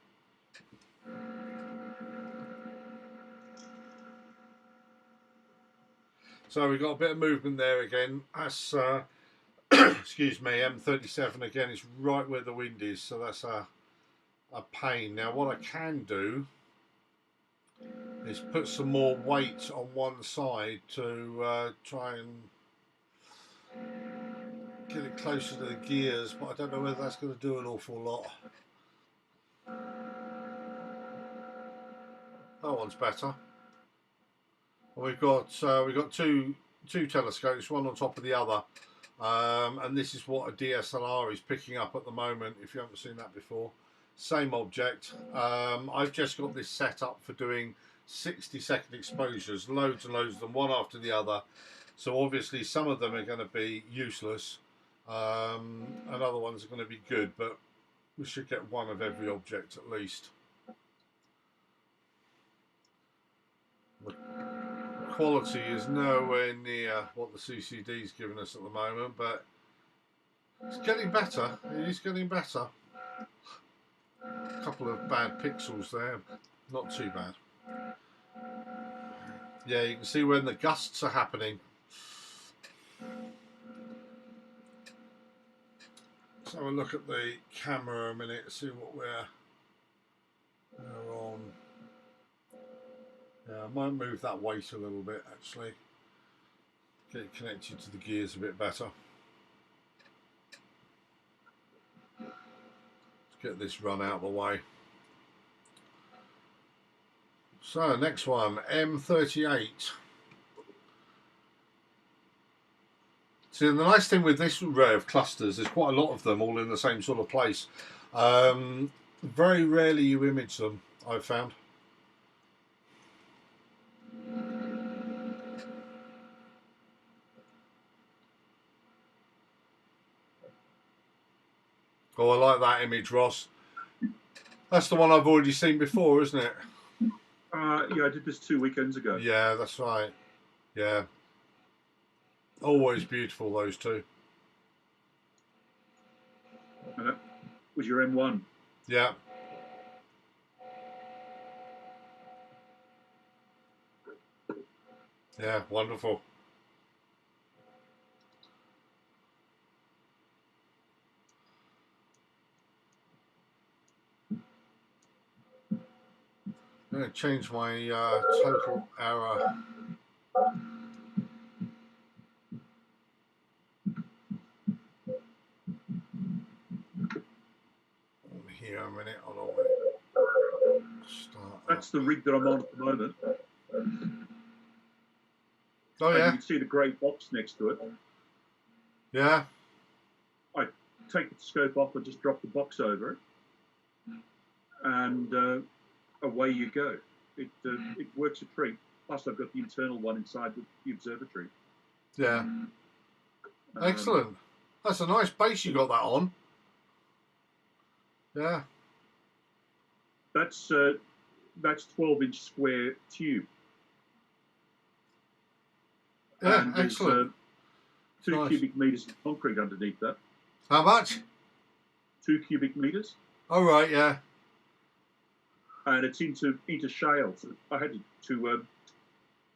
[SPEAKER 1] So we've got a bit of movement there again. That's excuse me, M37 again. It's right where the wind is, so that's a pain. Now what I can do is put some more weight on one side to try and get it closer to the gears, but I don't know whether that's going to do an awful lot. That one's better. We've got two telescopes, one on top of the other, and this is what a DSLR is picking up at the moment. If you haven't seen that before, same object. I've just got this set up for doing 60-second exposures, loads and loads of them, one after the other. So obviously some of them are going to be useless, and other ones are going to be good. But We should get one of every object at least. The quality is nowhere near what the CCD's given us at the moment, but it's getting better. It is getting better. A couple of bad pixels there, not too bad. Yeah, you can see when the gusts are happening. Let's have a look at the camera a minute, see what we're on. Yeah, I might move that weight a little bit actually. Get it connected to the gears a bit better. Let's get this run out of the way. So, next one, M38. See, the nice thing with this array of clusters, there's quite a lot of them all in the same sort of place. Very rarely you image them, I've found. Oh, I like that image, Ross. That's the one I've already seen before, isn't it?
[SPEAKER 2] Yeah, I did this 2 weekends ago.
[SPEAKER 1] Yeah, that's right. Yeah. Always beautiful, those two.
[SPEAKER 2] And that was your M1.
[SPEAKER 1] Yeah. Yeah, wonderful. I'm going to change my total error. Here a minute, hold on a minute.
[SPEAKER 2] That's the rig that I'm on at the moment.
[SPEAKER 1] Oh, yeah?
[SPEAKER 2] And you can see the grey box next to it.
[SPEAKER 1] Yeah.
[SPEAKER 2] I take the scope off and just drop the box over it. And away you go. It works a treat. Plus, I've got the internal one inside the observatory.
[SPEAKER 1] Yeah. Excellent. That's a nice base you got that on. Yeah.
[SPEAKER 2] That's 12-inch square tube.
[SPEAKER 1] Yeah,
[SPEAKER 2] and
[SPEAKER 1] excellent.
[SPEAKER 2] There's 2
[SPEAKER 1] nice.
[SPEAKER 2] cubic meters of concrete underneath that.
[SPEAKER 1] How much?
[SPEAKER 2] 2 cubic meters.
[SPEAKER 1] Oh, right, yeah.
[SPEAKER 2] And it's into shale. So I had to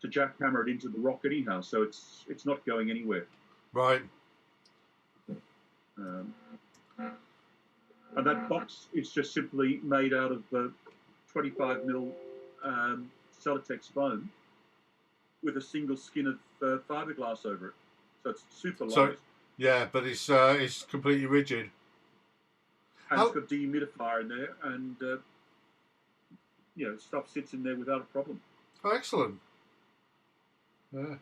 [SPEAKER 2] jackhammer it into the rock anyhow, so it's not going anywhere.
[SPEAKER 1] Right.
[SPEAKER 2] And that box is just simply made out of 25mm Celotex foam with a single skin of fiberglass over it. So it's super light.
[SPEAKER 1] So, yeah, but it's completely rigid.
[SPEAKER 2] And it's got a dehumidifier in there, and stuff sits in there without a problem.
[SPEAKER 1] Oh, excellent. Yeah.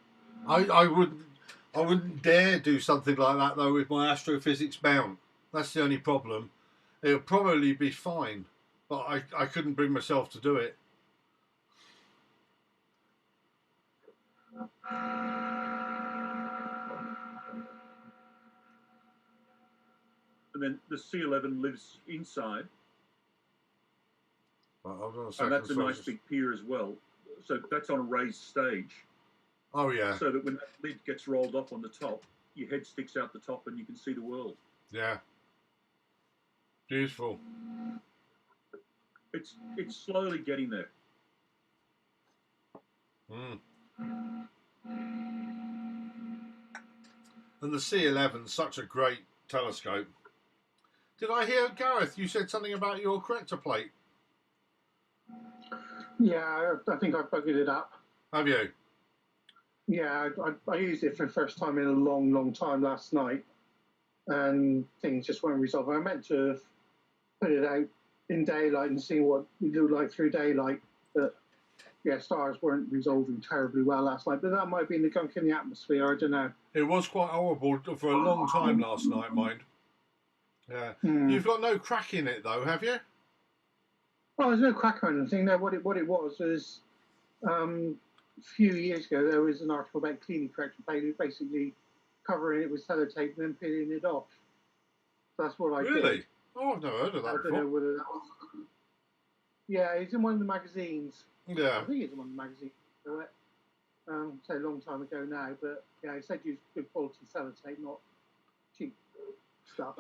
[SPEAKER 1] I wouldn't dare do something like that though with my astrophysics mount. That's the only problem. It'll probably be fine, but I couldn't bring myself to do it.
[SPEAKER 2] And then the C11 lives inside.
[SPEAKER 1] Right, hold on a second.
[SPEAKER 2] And that's a nice big pier as well. So that's on a raised stage.
[SPEAKER 1] Oh, yeah.
[SPEAKER 2] So that when that lid gets rolled off on the top, your head sticks out the top and you can see the world.
[SPEAKER 1] Yeah. Beautiful.
[SPEAKER 2] It's slowly getting there.
[SPEAKER 1] Mm. And the C11's such a great telescope. Did I hear, Gareth, you said something about your corrector plate?
[SPEAKER 3] Yeah, I think I bugged it up.
[SPEAKER 1] Have you?
[SPEAKER 3] Yeah, I used it for the first time in a long, long time last night, and things just weren't resolved. I meant to have put it out in daylight and see what it looked like through daylight, but yeah, stars weren't resolving terribly well last night. But that might be in the gunk in the atmosphere, I don't know.
[SPEAKER 1] It was quite horrible for a long time last night, mind. Yeah. You've got no crack in it though, have you?
[SPEAKER 3] Well, there's no crack or anything. No, what it was a few years ago there was an article about cleaning corrector plate, basically covering it with sellotape and then peeling it off. That's what I did.
[SPEAKER 1] Really? Oh, I've never heard of
[SPEAKER 3] I
[SPEAKER 1] that
[SPEAKER 3] don't know
[SPEAKER 1] before.
[SPEAKER 3] whether that was. Yeah, he's in one of the magazines.
[SPEAKER 1] Yeah.
[SPEAKER 3] I think he's in one of the magazines. Say a long time ago now, but yeah, he said use good quality sellotape, not cheap stuff.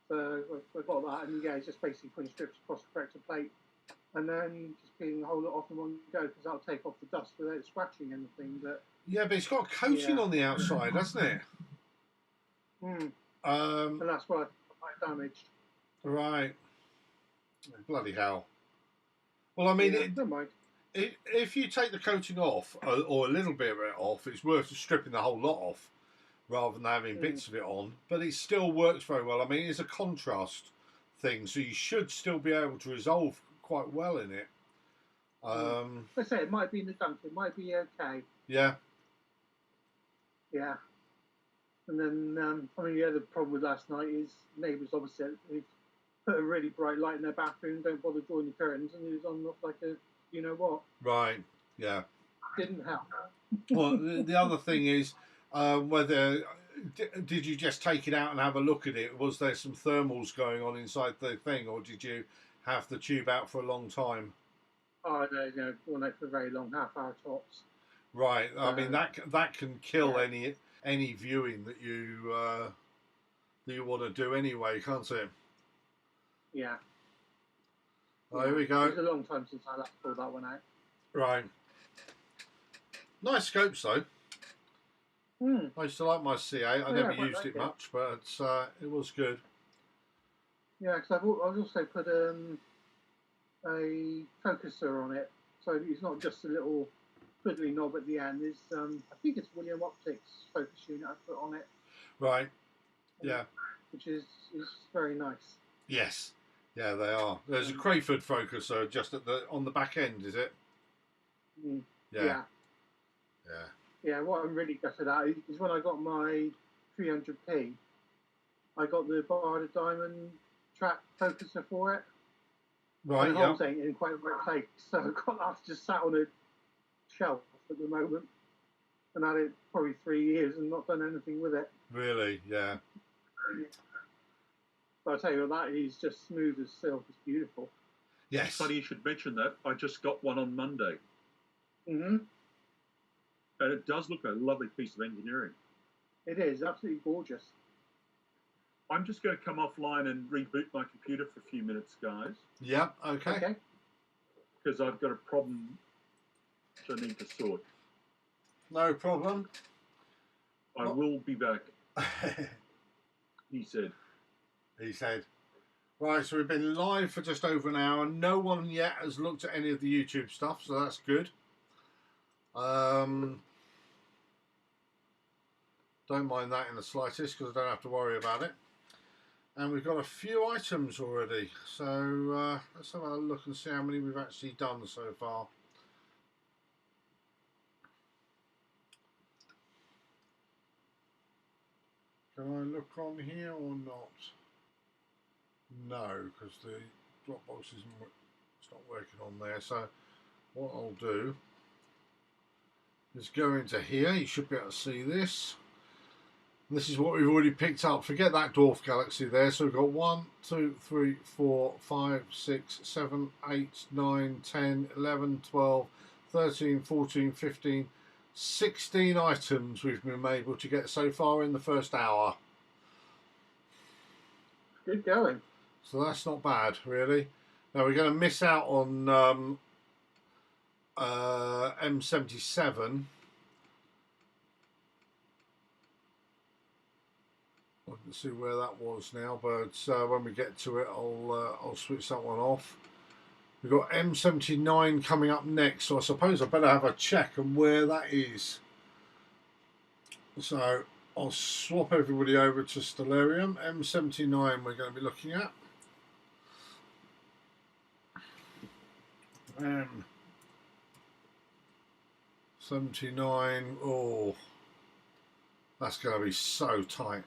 [SPEAKER 3] So I got that, and yeah, it's just basically putting strips across the corrector plate, and then just peeling the whole lot off in one go, because that'll take off the dust without scratching anything. But
[SPEAKER 1] Yeah, but it's got a coating on the outside, hasn't it?
[SPEAKER 3] And that's why I damaged.
[SPEAKER 1] Right. Bloody hell. Well, I mean,
[SPEAKER 3] Never mind.
[SPEAKER 1] if you take the coating off, or a little bit of it off, it's worth stripping the whole lot off rather than having bits of it on. But it still works very well. I mean, it's a contrast thing, so you should still be able to resolve quite well in it.
[SPEAKER 3] Let's say it might be in the dump. It might be okay.
[SPEAKER 1] Yeah.
[SPEAKER 3] Yeah. And then, I mean, the other problem with last night is neighbours opposite. They put a really bright light in their bathroom, don't bother drawing the curtains, and it was on like a, you know what?
[SPEAKER 1] Right. Yeah.
[SPEAKER 3] Didn't help.
[SPEAKER 1] Well, the other thing is, whether did you just take it out and have a look at it? Was there some thermals going on inside the thing, or did you have the tube out for a long time?
[SPEAKER 3] Oh, no, gone out for a very long half-hour tops.
[SPEAKER 1] Right. I mean, that can kill any viewing that you want to do anyway, can't it?
[SPEAKER 3] Yeah.
[SPEAKER 1] Oh, here we go.
[SPEAKER 3] It was a long time since I last pulled that one out.
[SPEAKER 1] Right. Nice scopes though. I used to like my C8. I never used it much, but it was good.
[SPEAKER 3] Yeah, because I've also put a focuser on it, so it's not just a little fiddly knob at the end. There's I think it's William Optics focus unit I put on it.
[SPEAKER 1] Right. Yeah.
[SPEAKER 3] Which is very nice.
[SPEAKER 1] Yes. Yeah, they are. There's a Crayford focuser just on the back end, is it? Yeah.
[SPEAKER 3] Yeah, what I'm really gutted at is when I got my 300p, I got the Barda Diamond track focuser for it.
[SPEAKER 1] Right,
[SPEAKER 3] the whole thing in quite a right place. So I've got that just sat on a shelf at the moment and had it probably 3 years and not done anything with it.
[SPEAKER 1] Really? Yeah.
[SPEAKER 3] But I'll tell you what, that is just smooth as silk. It's beautiful.
[SPEAKER 1] Yes.
[SPEAKER 2] It's funny you should mention that. I just got one on Monday.
[SPEAKER 3] Mm-hmm.
[SPEAKER 2] And it does look a lovely piece of engineering.
[SPEAKER 3] It is absolutely gorgeous.
[SPEAKER 2] I'm just going to come offline and reboot my computer for a few minutes, guys.
[SPEAKER 1] Yeah, okay.
[SPEAKER 2] Because I've got a problem which I need to sort.
[SPEAKER 1] No problem.
[SPEAKER 2] I will be back, he said.
[SPEAKER 1] He said. Right, so we've been live for just over an hour. No one yet has looked at any of the YouTube stuff, so that's good. Don't mind that in the slightest because I don't have to worry about it. And we've got a few items already, so let's have a look and see how many we've actually done so far. Can I look on here or not? No, because the Dropbox it's not working on there. So what I'll do is go into here. You should be able to see this. This is what we've already picked up. Forget that dwarf galaxy there. So we've got 1, 2, 3, 4, 5, 6, 7, 8, 9, 10, 11, 12, 13, 14, 15, 16 items we've been able to get so far in the first hour.
[SPEAKER 3] Good going.
[SPEAKER 1] So that's not bad, really. Now we're going to miss out on M77. I can see where that was now, but when we get to it, I'll switch that one off. We've got M79 coming up next, so I suppose I better have a check on where that is. So I'll swap everybody over to Stellarium. M79 we're going to be looking at. M79, oh, that's going to be so tight.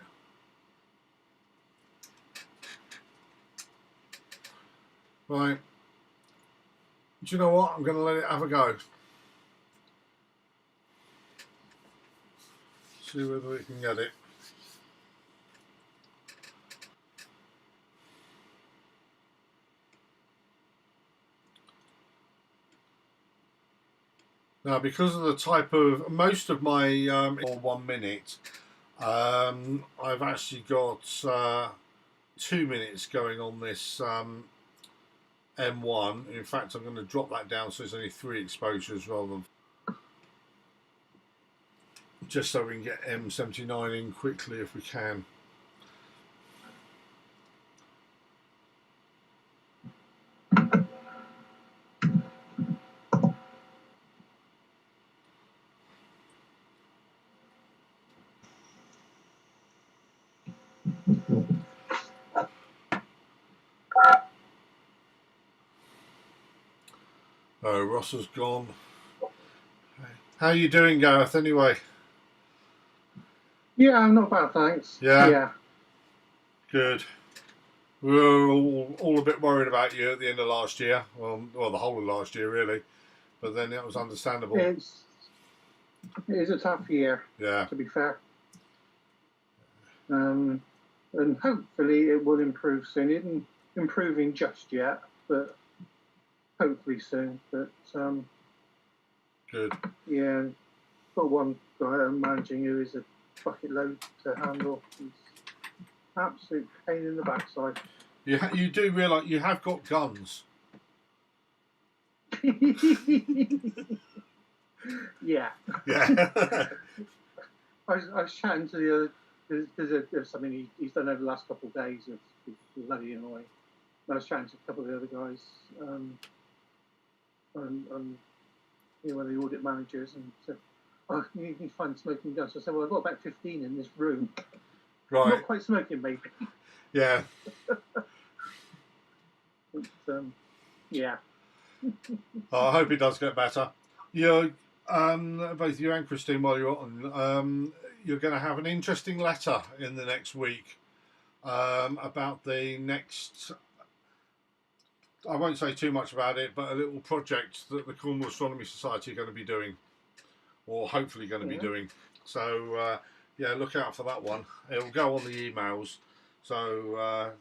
[SPEAKER 1] Right, do you know what? I'm going to let it have a go. See whether we can get it. Now, because of the type of most of my 1 minute, I've actually got 2 minutes going on this M1. In fact, I'm going to drop that down so it's only 3 exposures rather than just so we can get M79 in quickly if we can. Oh, Ross has gone. How are you doing, Gareth, anyway?
[SPEAKER 3] Yeah, I'm not bad, thanks.
[SPEAKER 1] Yeah. Good. We were all a bit worried about you at the end of last year. Well, the whole of last year, really. But then it was understandable.
[SPEAKER 3] It is a tough year,
[SPEAKER 1] Yeah.
[SPEAKER 3] to be fair. And hopefully it will improve soon. It isn't improving just yet, but hopefully soon. But
[SPEAKER 1] Good.
[SPEAKER 3] yeah, got one guy I'm managing who is a bucket load to handle. He's absolute pain in the backside.
[SPEAKER 1] You do realise you have got guns.
[SPEAKER 3] Yeah.
[SPEAKER 1] Yeah.
[SPEAKER 3] I was chatting to the other, because there's something he's done over the last couple of days of bloody annoying. I was chatting to a couple of the other guys, one of the audit managers, and said, "Oh, you can find smoking guns." I said, "Well, I've got about 15 in this room.
[SPEAKER 1] Right.
[SPEAKER 3] Not quite smoking, maybe."
[SPEAKER 1] Yeah.
[SPEAKER 3] But, yeah.
[SPEAKER 1] I hope it does get better. Both you and Christine, while you're on, you're going to have an interesting letter in the next week about the next. I won't say too much about it, but a little project that the Cornwall Astronomy Society are going to be doing, or hopefully going to be doing. So yeah, look out for that one. It'll go on the emails. So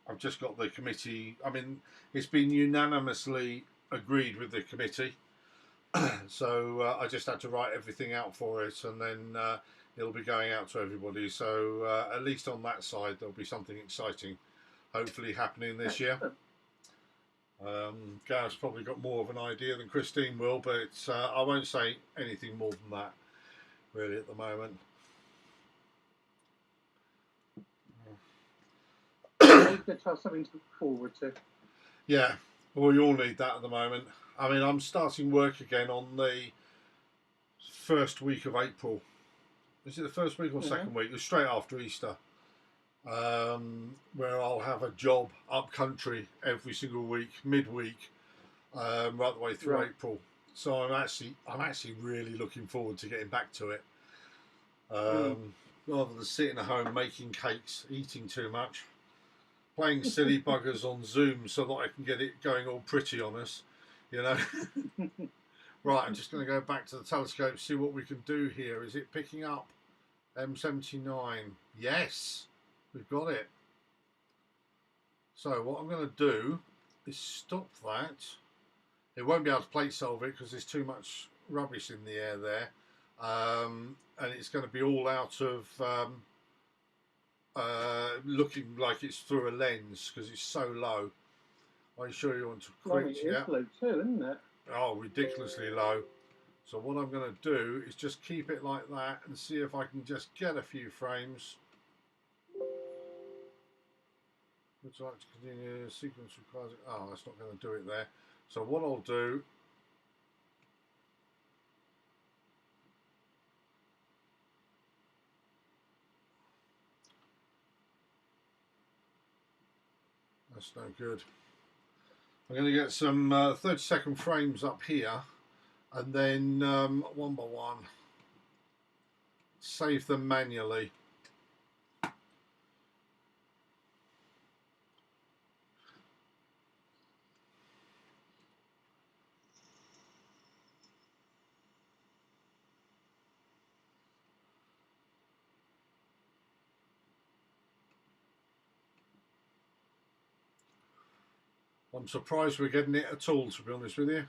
[SPEAKER 1] I've just got the committee. I mean, it's been unanimously agreed with the committee. So I just had to write everything out for it, and then it'll be going out to everybody. So at least on that side, there'll be something exciting, hopefully happening this year. Gareth's probably got more of an idea than Christine will, but I won't say anything more than that, really, at the moment.
[SPEAKER 3] Good to have something to look forward to.
[SPEAKER 1] Yeah, well, you all need that at the moment. I mean, I'm starting work again on the first week of April. Is it the first week or second week? It's straight after Easter, where I'll have a job up country every single week, midweek, right the way through April. So I'm actually really looking forward to getting back to it. Rather than sitting at home making cakes, eating too much, playing silly buggers on Zoom so that I can get it going all pretty on us, you know. Right, I'm just going to go back to the telescope, see what we can do here. Is it picking up M79? Yes, we've got it. So what I'm going to do is stop that. It won't be able to plate solve it because there's too much rubbish in the air there. And it's going to be all out of looking like it's through a lens because it's so low. Are you sure you want to quit?
[SPEAKER 3] It is low too, isn't it?
[SPEAKER 1] Oh, ridiculously low. So what I'm going to do is just keep it like that and see if I can just get a few frames. Would you like to continue? Sequence requires it. Oh, that's not going to do it there. So what I'll do, that's no good. I'm going to get some 30-second frames up here, and then one by one save them manually. I'm surprised we're getting it at all, to be honest with you.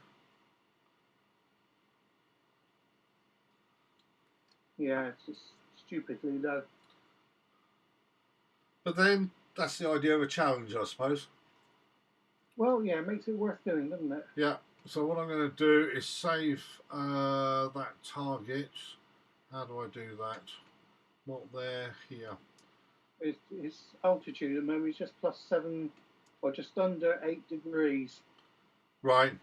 [SPEAKER 3] Yeah, it's just stupidly low.
[SPEAKER 1] But then that's the idea of a challenge, I suppose.
[SPEAKER 3] Well, yeah, it makes it worth doing, doesn't it?
[SPEAKER 1] Yeah. So what I'm going to do is save that target. How do I do that? Not there, here.
[SPEAKER 3] Its altitude at the moment is just +7 or just under 8 degrees.
[SPEAKER 1] Right.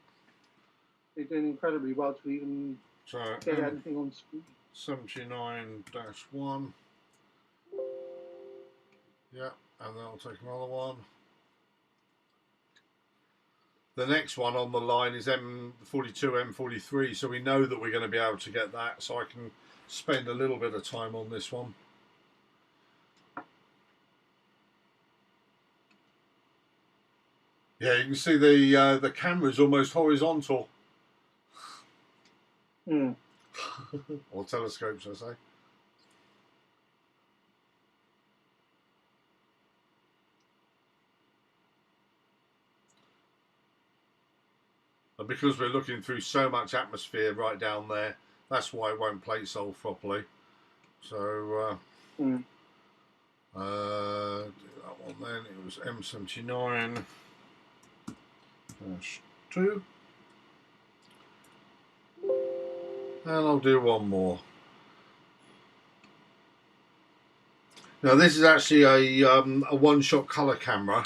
[SPEAKER 3] They're doing incredibly well to even
[SPEAKER 1] So
[SPEAKER 3] get anything on screen.
[SPEAKER 1] 79-1. Yeah, and then I'll take another one. The next one on the line is M42, M43, so we know that we're going to be able to get that, so I can spend a little bit of time on this one. Yeah, you can see the camera's almost horizontal. Or telescope, should I say. And because we're looking through so much atmosphere right down there, that's why it won't plate solve properly. So that one then, it was M79-2. And I'll do one more. Now this is actually a one-shot colour camera.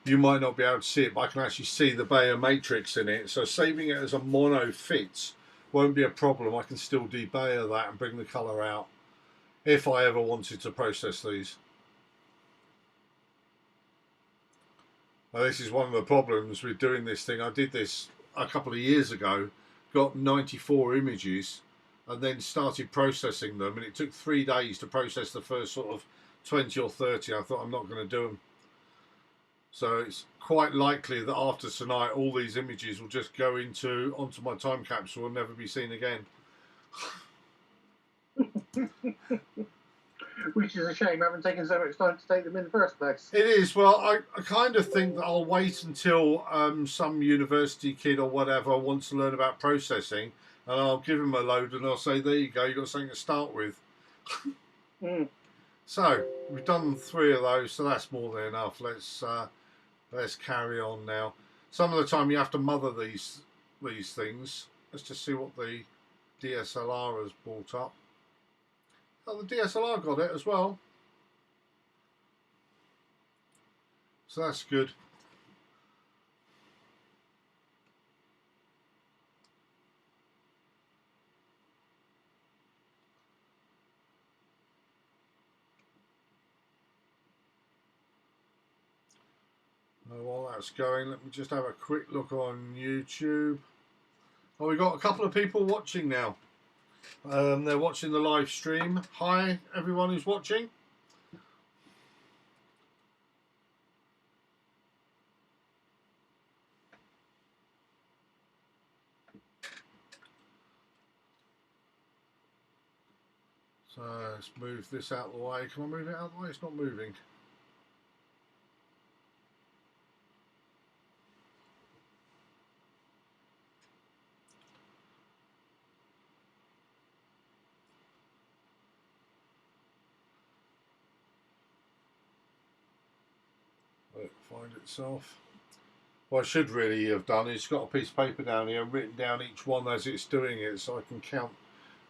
[SPEAKER 1] You might not be able to see it, but I can actually see the Bayer matrix in it. So saving it as a mono fit won't be a problem. I can still de-Bayer that and bring the colour out if I ever wanted to process these. Now, this is one of the problems with doing this thing. I did this a couple of years ago, got 94 images and then started processing them, and it took 3 days to process the first sort of 20 or 30. I thought, I'm not going to do them. So it's quite likely that after tonight all these images will just go onto my time capsule and never be seen again.
[SPEAKER 3] Which is a shame, having taken so much time to take them in the first place.
[SPEAKER 1] It is. Well, I kind of think that I'll wait until some university kid or whatever wants to learn about processing, and I'll give him a load and I'll say, there you go, you've got something to start with. So we've done 3 of those, so that's more than enough. Let's carry on now. Some of the time you have to mother these things. Let's just see what the DSLR has brought up. Oh, the DSLR got it as well. So that's good. While that's going, let me just have a quick look on YouTube. Oh, we've got a couple of people watching now. They're watching the live stream. Hi, everyone who's watching. So let's move this out of the way. Can I move it out of the way? It's not moving. Let it find itself. What I should really have done is got a piece of paper down here and written down each one as it's doing it, so I can count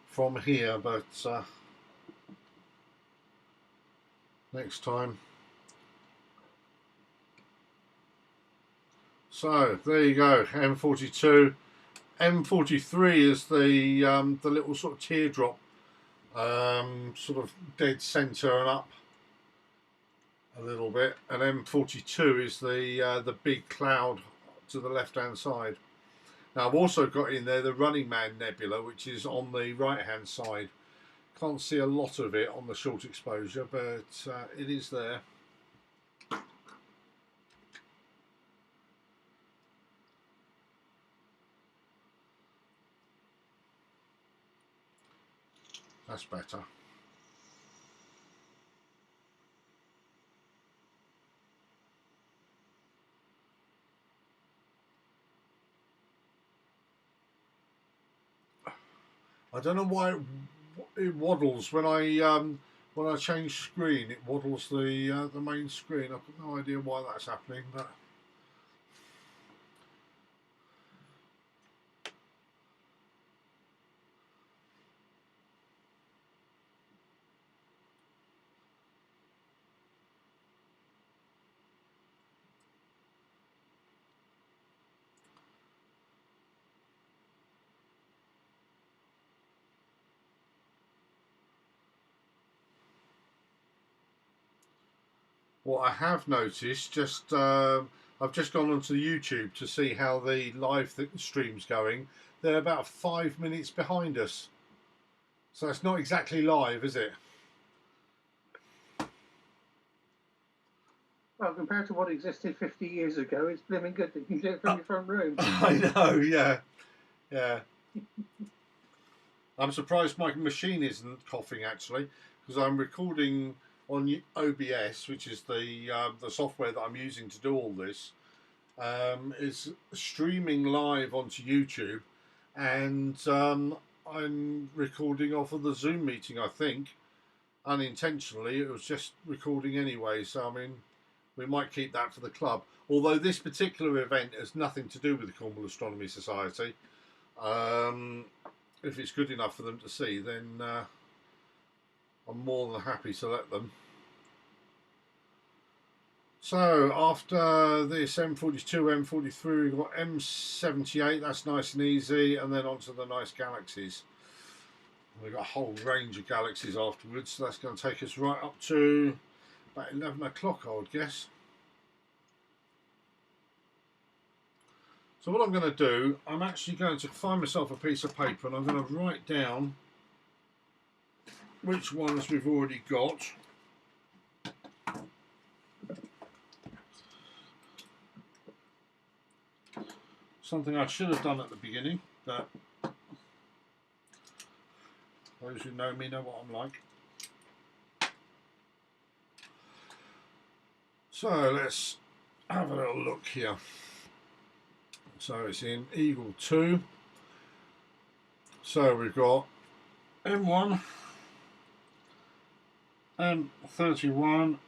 [SPEAKER 1] from here, but next time. So there you go, M42. M43 is the little sort of teardrop, sort of dead centre and up a little bit, and M42 is the big cloud to the left hand side. Now I've also got in there the Running Man Nebula, which is on the right hand side. Can't see a lot of it on the short exposure, but it is there. That's better. I don't know why it it waddles when I change screen. It waddles the main screen. I've got no idea why that's happening, but. What I have noticed, I've just gone onto YouTube to see how the live stream's going. They're about 5 minutes behind us, so it's not exactly live, is it?
[SPEAKER 3] Well, compared to what existed 50 years ago, it's blooming good that you can do it from your front room.
[SPEAKER 1] I know, yeah, yeah. I'm surprised my machine isn't coughing actually, because I'm recording on OBS, which is the software that I'm using to do all this. Is streaming live onto YouTube, and I'm recording off of the Zoom meeting. I think unintentionally it was just recording anyway. So I mean, we might keep that for the club. Although this particular event has nothing to do with the Cornwall Astronomy Society. If it's good enough for them to see, then I'm more than happy to let them. So after this M42, M43, we've got M78, that's nice and easy, and then onto the nice galaxies. We've got a whole range of galaxies afterwards, so that's going to take us right up to about 11 o'clock, I would guess. So what I'm going to do, I'm actually going to find myself a piece of paper and I'm going to write down which ones we've already got. Something I should have done at the beginning, but those who know me know what I'm like. So let's have a little look here. So it's in Eagle 2. So we've got M1, M31,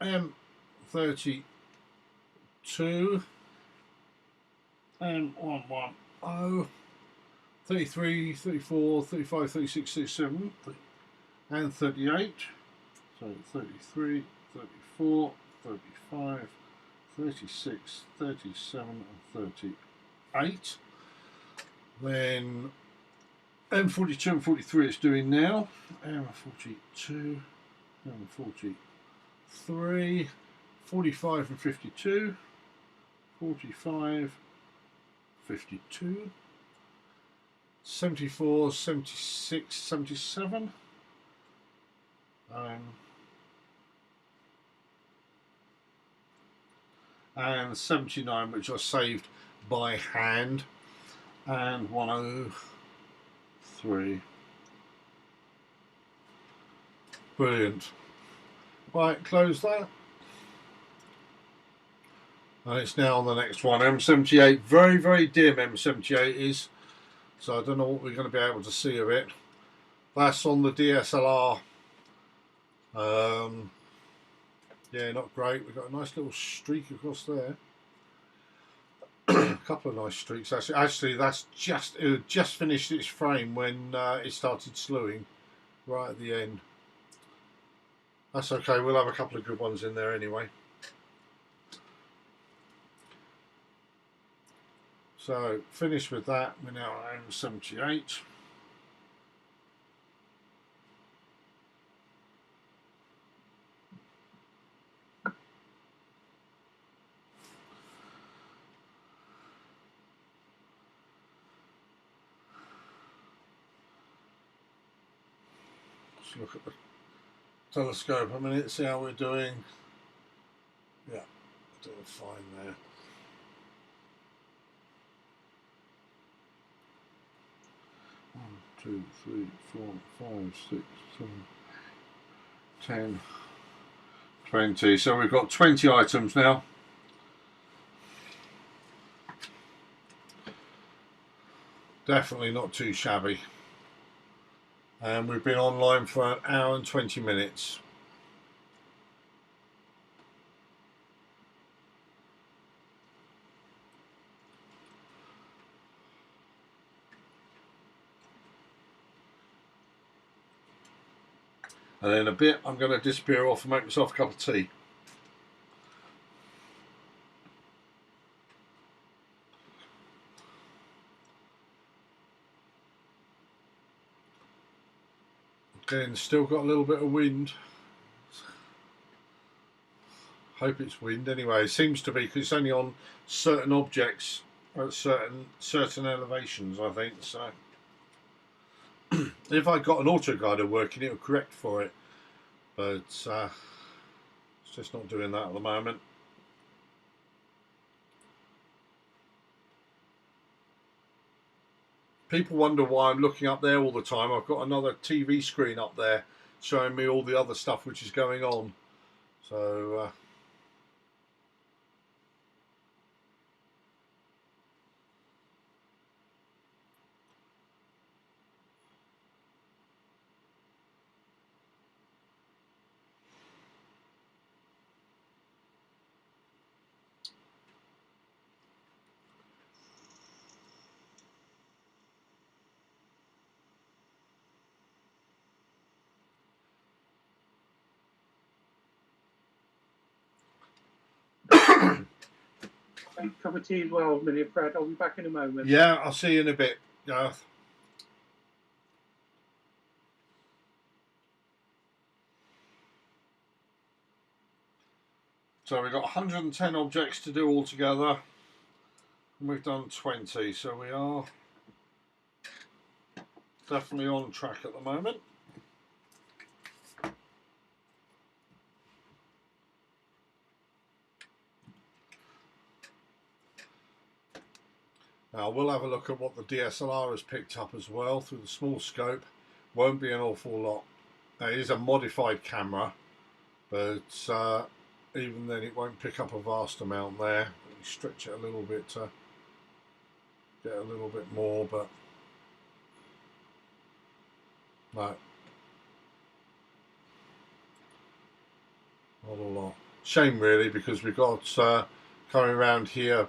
[SPEAKER 1] M32, M110, 33, 34, 35, 36, 37, and 38. So 33, 34, 35, 36, 37, and 38. Then M42 and 43 it's doing now. M42, M43, 45 and 52, 45, 52, 74, 76, 77. And 79, which I saved by hand, and 103. Brilliant. Right, close that. And it's now on the next one, M78. Very, very dim M78 is, so I don't know what we're going to be able to see of it. That's on the DSLR. Yeah, not great. We've got a nice little streak across there. A couple of nice streaks actually. Actually, that's it just finished its frame when it started slewing right at the end. That's okay. We'll have a couple of good ones in there anyway. So finished with that. We're now on M78. Let's look at the telescope a minute, see how we're doing. Yeah, doing fine there. One, 2, 3, 4, 5, 6, 7, 10, 20. So we've got 20 items now. Definitely not too shabby. And we've been online for an hour and 20 minutes. And in a bit, I'm going to disappear off and make myself a cup of tea. Again, still got a little bit of wind. Hope it's wind anyway. It seems to be, because it's only on certain objects at certain elevations, I think. So if I got an autoguider working, it would correct for it, but it's just not doing that at the moment. People wonder why I'm looking up there all the time. I've got another TV screen up there showing me all the other stuff which is going on. So
[SPEAKER 3] Cup of tea as well, Millie and Fred. I'll be back in a moment.
[SPEAKER 1] yeah, I'll see you in a bit, Gareth. So we've got 110 objects to do altogether, and we've done 20, so we are definitely on track at the moment. Now we'll have a look at what the DSLR has picked up as well through the small scope. Won't be an awful lot. Now, it is a modified camera, but even then it won't pick up a vast amount there. Let me stretch it a little bit to get a little bit more, but no, not a lot. Shame really, because we've got coming around here.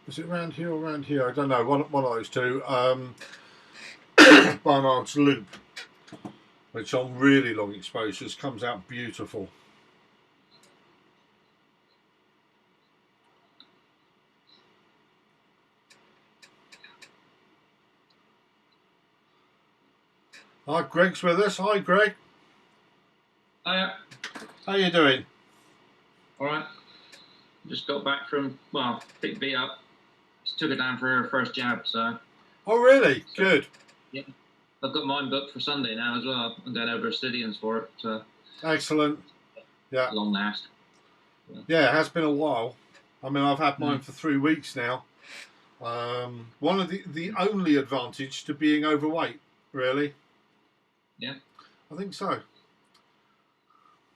[SPEAKER 1] Is it around here or around here? I don't know. One of those two. Barnard's Loop, which on really long exposures comes out beautiful. Hi, Greg's with us. Hi, Greg.
[SPEAKER 5] Hiya.
[SPEAKER 1] How you doing?
[SPEAKER 5] All right. Just got back from, well, picked B up. Just took her down for her first jab, so.
[SPEAKER 1] Oh, really?
[SPEAKER 5] So,
[SPEAKER 1] good.
[SPEAKER 5] Yeah. I've got mine booked for Sunday now as well. I'm going over to Stidians for it. So.
[SPEAKER 1] Excellent. Yeah.
[SPEAKER 5] Long last.
[SPEAKER 1] Yeah, it has been a while. I mean, I've had mine for 3 weeks now. One of the only advantage to being overweight, really.
[SPEAKER 5] Yeah.
[SPEAKER 1] I think so.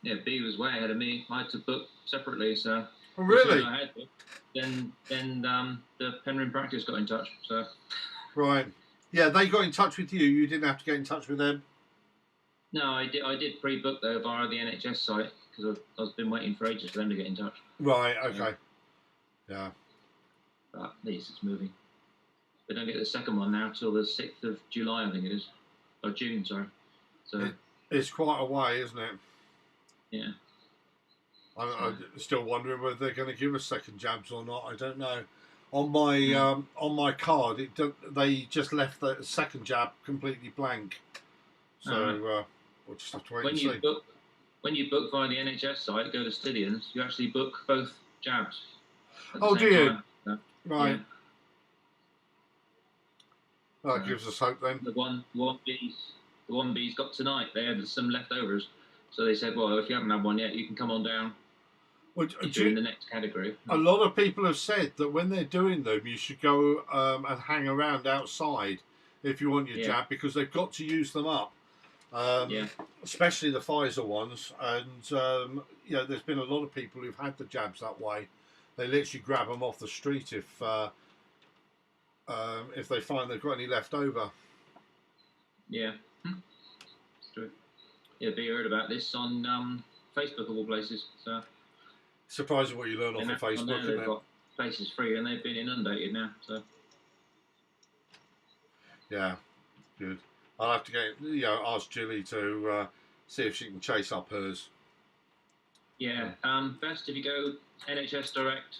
[SPEAKER 5] Yeah, B was way ahead of me. I had to book separately, so.
[SPEAKER 1] Oh, really?
[SPEAKER 5] As soon as I had to, then the Penryn practice got in touch. So.
[SPEAKER 1] Right. Yeah, they got in touch with you. You didn't have to get in touch with them.
[SPEAKER 5] No, I did pre-book though via the NHS site because I've been waiting for ages for them to get in touch.
[SPEAKER 1] Right. Okay. Yeah.
[SPEAKER 5] But at least it's moving. They don't get the second one now till the 6th of July, I think it is. Or June, sorry. So
[SPEAKER 1] it's quite a way, isn't it?
[SPEAKER 5] Yeah.
[SPEAKER 1] I'm still wondering whether they're going to give us second jabs or not. I don't know. On my card, they just left the second jab completely blank. So we'll just have to wait and see.
[SPEAKER 5] When you book via the NHS site, go to Stidians, you actually book both jabs.
[SPEAKER 1] Oh, do you?
[SPEAKER 5] So,
[SPEAKER 1] right.
[SPEAKER 5] Yeah.
[SPEAKER 1] That gives us hope then.
[SPEAKER 5] The one B's got tonight. They had some leftovers, so they said, "Well, if you haven't had one yet, you can come on down."
[SPEAKER 1] Well,
[SPEAKER 5] in the next category.
[SPEAKER 1] A lot of people have said that when they're doing them, you should go and hang around outside if you want your jab, because they've got to use them up. Especially the Pfizer ones, and there's been a lot of people who've had the jabs that way. They literally grab them off the street if they find they've got any left over.
[SPEAKER 5] Yeah. Be heard about this on Facebook of all places. So
[SPEAKER 1] Surprising what you learn off of Facebook, isn't
[SPEAKER 5] they've
[SPEAKER 1] it?
[SPEAKER 5] got places free and they've been inundated now. So
[SPEAKER 1] Yeah, good. I'll have to ask Jilly to see if she can chase up hers.
[SPEAKER 5] yeah, best if you go NHS Direct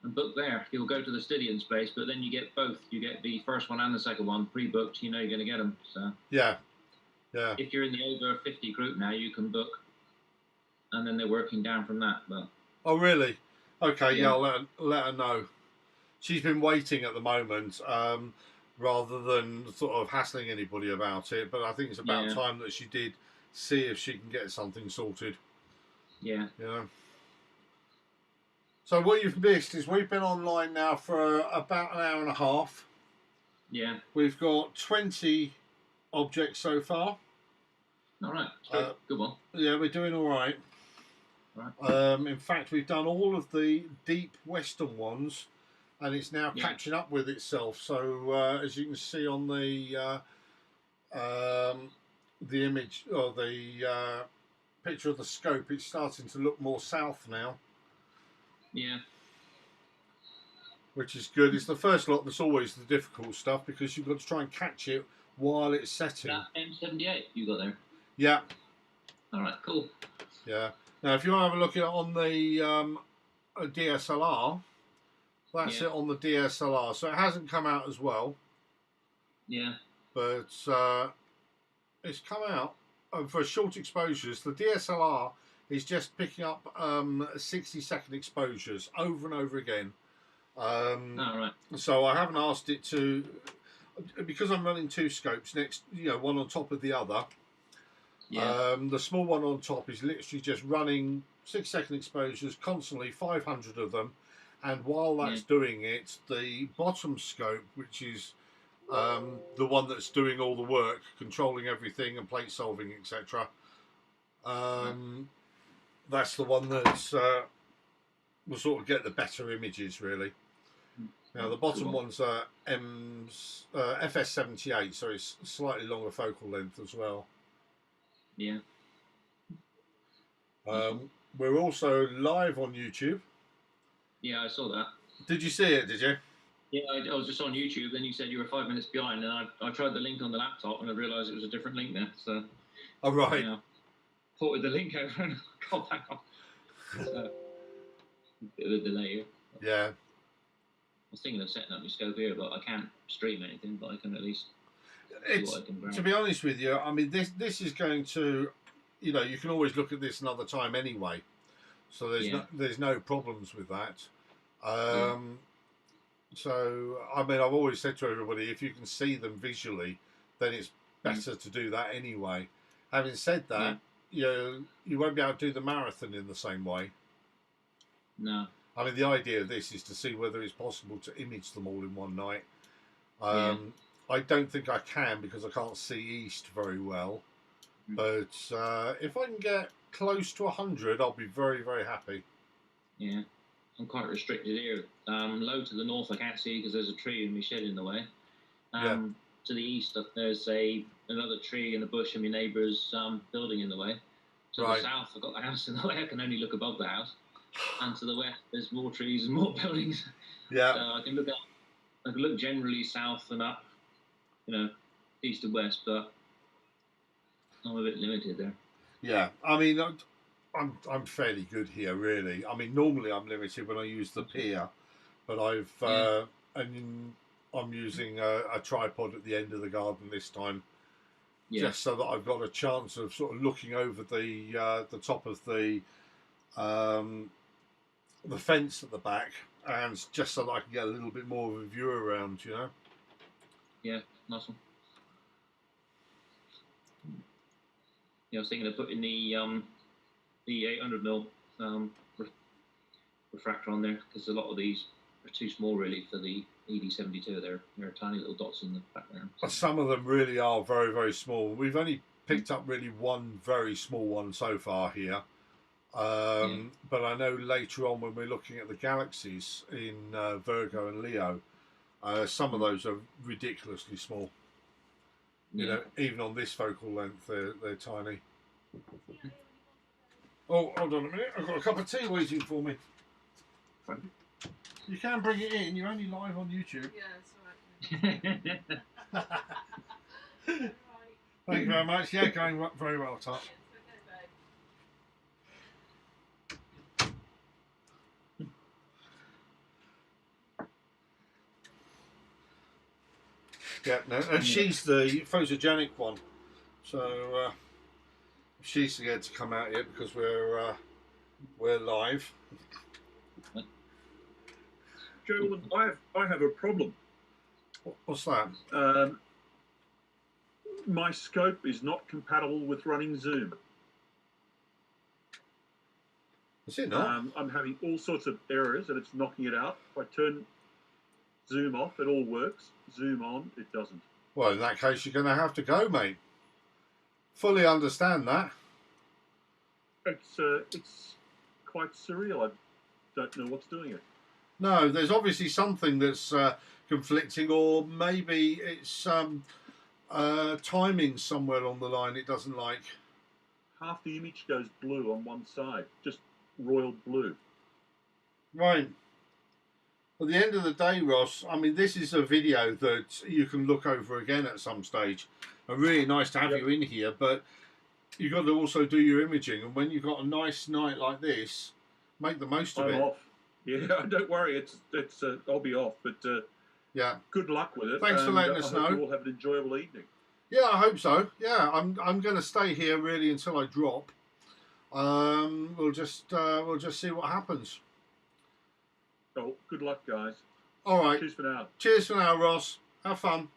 [SPEAKER 5] and book there. You'll go to the Stydian space, but then you get both. You get the first one and the second one pre-booked. You know you're going to get them. So
[SPEAKER 1] Yeah.
[SPEAKER 5] if you're in the over 50 group now, you can book, and then they're working down from that. But
[SPEAKER 1] Oh, really? Okay,
[SPEAKER 5] Yeah.
[SPEAKER 1] I'll let her know. She's been waiting at the moment, rather than sort of hassling anybody about it. But I think it's about
[SPEAKER 5] Yeah.
[SPEAKER 1] time that she did see if she can get something sorted.
[SPEAKER 5] yeah,
[SPEAKER 1] You know. So what you've missed is we've been online now for about an hour and a half.
[SPEAKER 5] yeah.
[SPEAKER 1] We've got 20 objects so far.
[SPEAKER 5] All right, good one.
[SPEAKER 1] Yeah, we're doing all right.
[SPEAKER 5] Right.
[SPEAKER 1] In fact, we've done all of the deep western ones, and it's now
[SPEAKER 5] Yeah.
[SPEAKER 1] catching up with itself. So as you can see on the image or the picture of the scope, it's starting to look more south now,
[SPEAKER 5] Yeah,
[SPEAKER 1] which is good. It's the first lot that's always the difficult stuff because you've got to try and catch it while it's setting.
[SPEAKER 5] that M78 you got there.
[SPEAKER 1] Yeah,
[SPEAKER 5] All right, cool.
[SPEAKER 1] yeah. Now, if you want to have a look at it on the DSLR, that's
[SPEAKER 5] Yeah.
[SPEAKER 1] it on the DSLR. So it hasn't come out as well,
[SPEAKER 5] Yeah,
[SPEAKER 1] but it's come out for short exposures. The DSLR is just picking up 60-second exposures over and over again.
[SPEAKER 5] all right.
[SPEAKER 1] So I haven't asked it to, because I'm running two scopes next, one on top of the other.
[SPEAKER 5] Yeah,
[SPEAKER 1] The small one on top is literally just running 6-second exposures constantly, 500 of them, and while that's doing it, the bottom scope, which is the one that's doing all the work, controlling everything and plate solving, etc. That's the one that's will sort of get the better images, really. Now the bottom
[SPEAKER 5] Cool.
[SPEAKER 1] one's FS78, so it's slightly longer focal length as well.
[SPEAKER 5] yeah.
[SPEAKER 1] We're also live on YouTube.
[SPEAKER 5] Yeah, I saw that.
[SPEAKER 1] Did you see it? Did you?
[SPEAKER 5] Yeah, I was just on YouTube. Then you said you were 5 minutes behind, and I tried the link on the laptop, and I realised it was a different link there. So
[SPEAKER 1] Oh right.
[SPEAKER 5] ported the link over and got back on. So, bit of a delay here.
[SPEAKER 1] Yeah.
[SPEAKER 5] I was thinking of setting up my scope here, but I can't stream anything. But I can at least see
[SPEAKER 1] It's,
[SPEAKER 5] what I can grab.
[SPEAKER 1] to be honest with you, I mean, this is going to, you can always look at this another time anyway. So there's no problems with that. So I mean, I've always said to everybody, if you can see them visually, then it's better to do that anyway. Having said that, you won't be able to do the marathon in the same way.
[SPEAKER 5] No.
[SPEAKER 1] I mean, the idea of this is to see whether it's possible to image them all in one night. I don't think I can because I can't see east very well. But if I can get close to 100, I'll be very, very happy.
[SPEAKER 5] Yeah. I'm quite restricted here. Low to the north I can't see because there's a tree in my shed in the way. To the east there's another tree and a bush and my neighbour's building in the way. To the south I've got the house in the way. I can only look above the house. And to the west there's more trees and more buildings.
[SPEAKER 1] Yeah.
[SPEAKER 5] So I can look generally south and up, east and west, but I'm a bit limited there.
[SPEAKER 1] Yeah. I mean, I'm fairly good here, really. I mean, normally I'm limited when I use the pier, but I'm using a tripod at the end of the garden this time, just so that I've got a chance of sort of looking over the top of the fence at the back, and just so that I can get a little bit more of a view around,
[SPEAKER 5] Yeah, nice one. Yeah, I was thinking of putting the 800mm refractor on there because a lot of these are too small really for the ED72. They're tiny little dots in the background. So.
[SPEAKER 1] Some of them really are very, very small. We've only picked up really one very small one so far here. But I know later on when we're looking at the galaxies in Virgo and Leo, some of those are ridiculously small. Even on this focal length, they're tiny. Oh, hold on a minute. I've got a cup of tea waiting for me. You can bring it in. You're only live on YouTube. Thank you very much. Yeah, going very well, Tot. Yeah, no, and she's the photogenic one, so she's scared to come out here because we're live.
[SPEAKER 2] Gentlemen, I have a problem.
[SPEAKER 1] What's that?
[SPEAKER 2] My scope is not compatible with running Zoom.
[SPEAKER 1] Is it not?
[SPEAKER 2] I'm having all sorts of errors and it's knocking it out. If I turn Zoom off, it all works. Zoom on, it doesn't.
[SPEAKER 1] Well, in that case, you're going to have to go, mate. Fully understand that.
[SPEAKER 2] It's quite surreal. I don't know what's doing it.
[SPEAKER 1] No, there's obviously something that's conflicting, or maybe it's timing somewhere on the line it doesn't like.
[SPEAKER 2] Half the image goes blue on one side, just royal blue.
[SPEAKER 1] Right. At the end of the day, Ross, I mean, this is a video that you can look over again at some stage. And really nice to have you in here, but you've got to also do your imaging. And when you've got a nice night like this, make the most of it.
[SPEAKER 2] I'm off. Yeah, don't worry. It's I'll be off. But
[SPEAKER 1] yeah,
[SPEAKER 2] good luck with it.
[SPEAKER 1] Thanks for letting us know.
[SPEAKER 2] I hope you all have an enjoyable evening.
[SPEAKER 1] Yeah, I hope so. Yeah, I'm going to stay here really until I drop. We'll just see what happens.
[SPEAKER 2] Oh, good luck, guys.
[SPEAKER 1] All right.
[SPEAKER 2] Cheers for now.
[SPEAKER 1] Cheers for now, Ross. Have fun.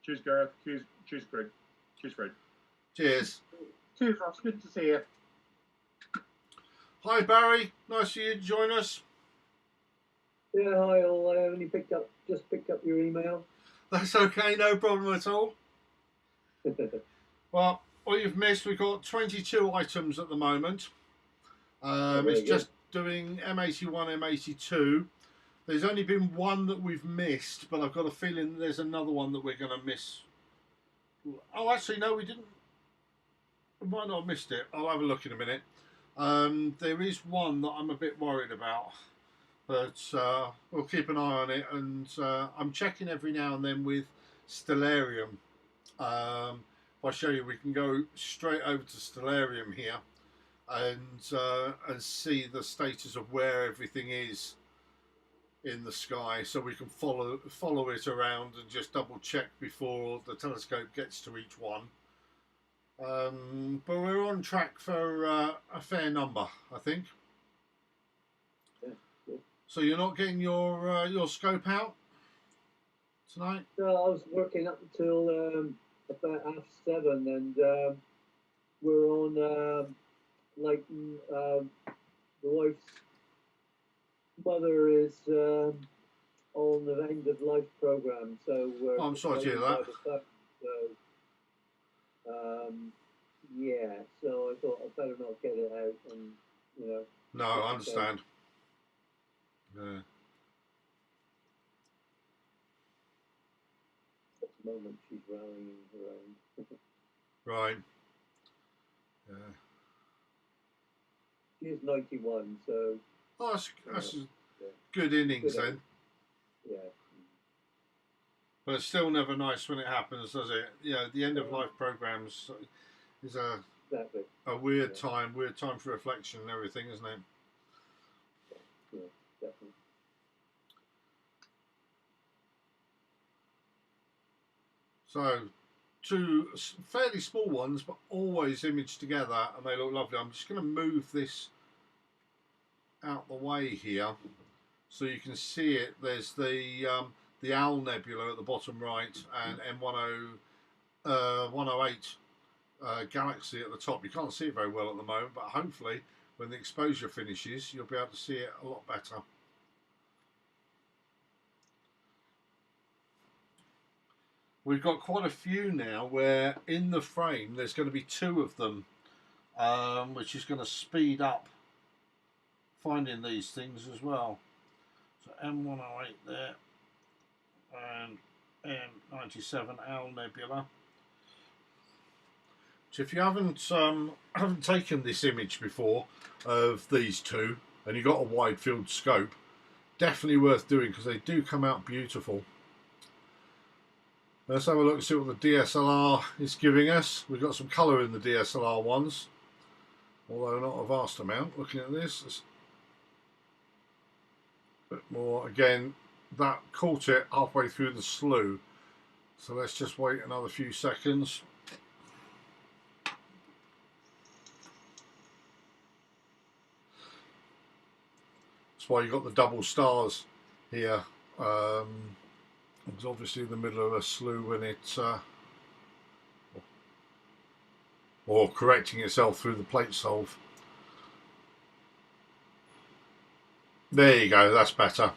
[SPEAKER 2] Cheers, Gareth. Cheers, Greg. Cheers, Fred.
[SPEAKER 1] Cheers.
[SPEAKER 3] Cheers, Ross. Good to see you.
[SPEAKER 1] Hi, Barry. Nice for you to join us.
[SPEAKER 6] Yeah, hi all. I only just picked up your email.
[SPEAKER 1] That's okay. No problem at all. Well, what you've missed, we've got 22 items at the moment. It's just doing M81, M82. There's only been one that we've missed, but I've got a feeling there's another one that we're going to miss. Oh, actually, no, we didn't. We might not have missed it. I'll have a look in a minute. There is one that I'm a bit worried about, but we'll keep an eye on it. And I'm checking every now and then with Stellarium. If I show you, we can go straight over to Stellarium here and see the status of where everything is in the sky, so we can follow it around and just double check before the telescope gets to each one. But we're on track for a fair number, I think.
[SPEAKER 6] Yeah.
[SPEAKER 1] So you're not getting your scope out tonight?
[SPEAKER 6] No, I was working up until about 7:30, and we're on the wife's mother is on the end of life program, so we're.
[SPEAKER 1] I'm sorry to hear that.
[SPEAKER 6] Yeah, so I thought I'd better not get it out, and
[SPEAKER 1] No, I understand. Yeah.
[SPEAKER 6] At the moment, she's rallying around.
[SPEAKER 1] Right. Yeah.
[SPEAKER 6] She's 91, so.
[SPEAKER 1] Oh, that's good innings
[SPEAKER 6] Good
[SPEAKER 1] then.
[SPEAKER 6] Yeah.
[SPEAKER 1] But it's still never nice when it happens, does it? The end of life programs is a weird time for reflection and everything, isn't it?
[SPEAKER 6] Yeah, definitely.
[SPEAKER 1] So, two fairly small ones, but always imaged together, and they look lovely. I'm just going to move this out the way here so you can see it. There's the Owl Nebula at the bottom right, and M108 Galaxy at the top. You can't see it very well at the moment, but hopefully when the exposure finishes you'll be able to see it a lot better. We've got quite a few now where in the frame there's going to be two of them, which is going to speed up finding these things as well. So M108 there and M97 Owl Nebula. So if you haven't taken this image before of these two, and you've got a wide field scope, definitely worth doing because they do come out beautiful. Let's have a look and see what the DSLR is giving us. We've got some colour in the DSLR ones, although not a vast amount. Looking at this, it's a bit more. Again, that caught it halfway through the slough, so let's just wait another few seconds. That's why you've got the double stars here. It's obviously in the middle of a slough when it's or correcting itself through the plate solve. There you go, that's better.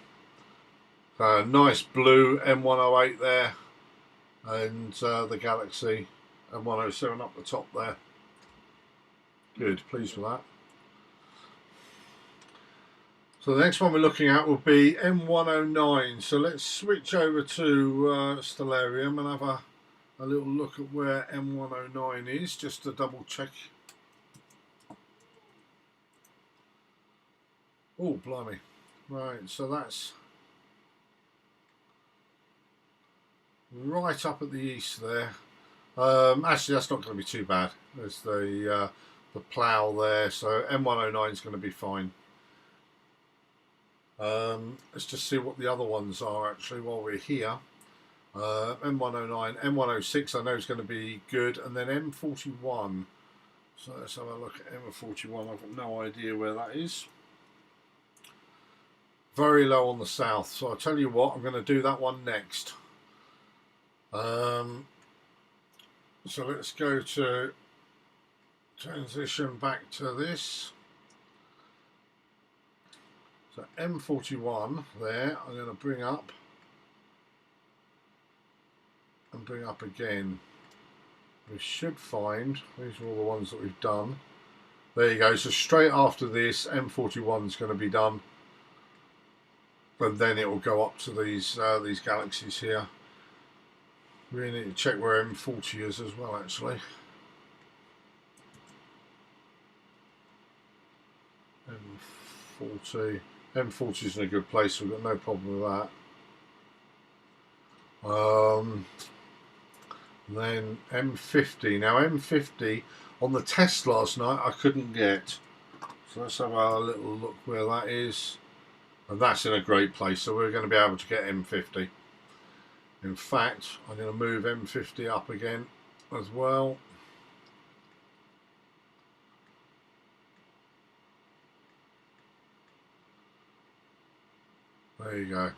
[SPEAKER 1] Nice blue M108 there, and the Galaxy M107 up the top there. Good, pleased with that. So the next one we're looking at will be M109. So let's switch over to Stellarium and have a little look at where M109 is, just to double check. Oh, blimey. Right, so that's right up at the east there. Actually, that's not going to be too bad. There's the plough there, so M109 is going to be fine. Let's just see what the other ones are actually while we're here. M109, M106 I know is going to be good, and then M41. So let's have a look at M41. I've got no idea where that is. Very low on the south, so I'll tell you what, I'm going to do that one next. So let's go to transition back to this. So M41 there, I'm going to bring up and bring up again. We should find, these are all the ones that we've done. There you go, so straight after this M41 is going to be done, and then it will go up to these galaxies here. We need to check where M40 is as well actually. M40 is in a good place, we've got no problem with that. Then M50. Now M50 on the test last night I couldn't get, so let's have a little look where that is, and that's in a great place, so we're going to be able to get M50. In fact, I'm going to move M50 up again as well. There you go.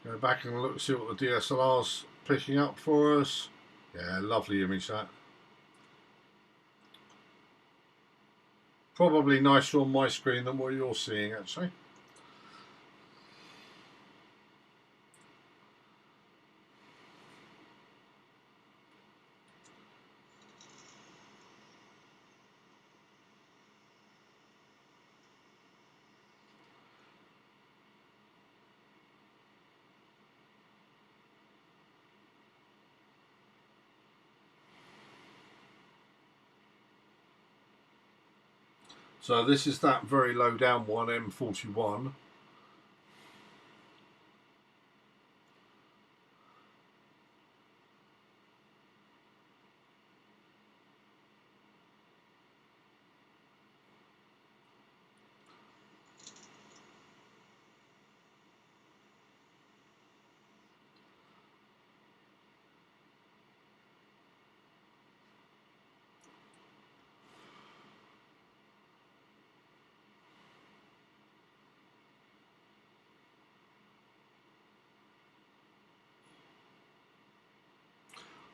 [SPEAKER 1] Go back and look, see what the DSLR's picking up for us. Yeah, lovely image that. Probably nicer on my screen than what you're seeing actually. So this is that very low down one, M41.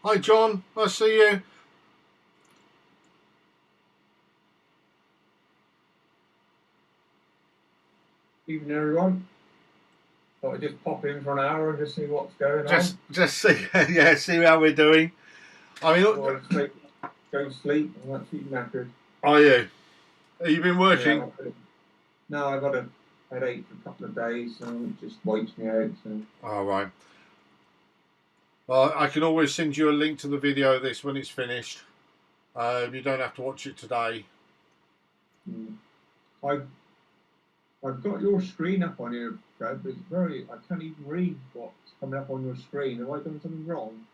[SPEAKER 1] Hi John, nice to see you.
[SPEAKER 7] Evening everyone. Thought I'd just pop in for an hour and just see what's going on.
[SPEAKER 1] Just see, yeah, see how we're doing. I mean,
[SPEAKER 7] Go to sleep. I'm actually knackered.
[SPEAKER 1] Are you? Have you been working?
[SPEAKER 7] Yeah, no, I've had a headache for a couple of days, so it just wipes me out. So.
[SPEAKER 1] All right. Well, I can always send you a link to the video of this when it's finished. You don't have to watch it today.
[SPEAKER 7] I've got your screen up on here, Fred, but I can't even read what's coming up on your screen. Have I done something wrong?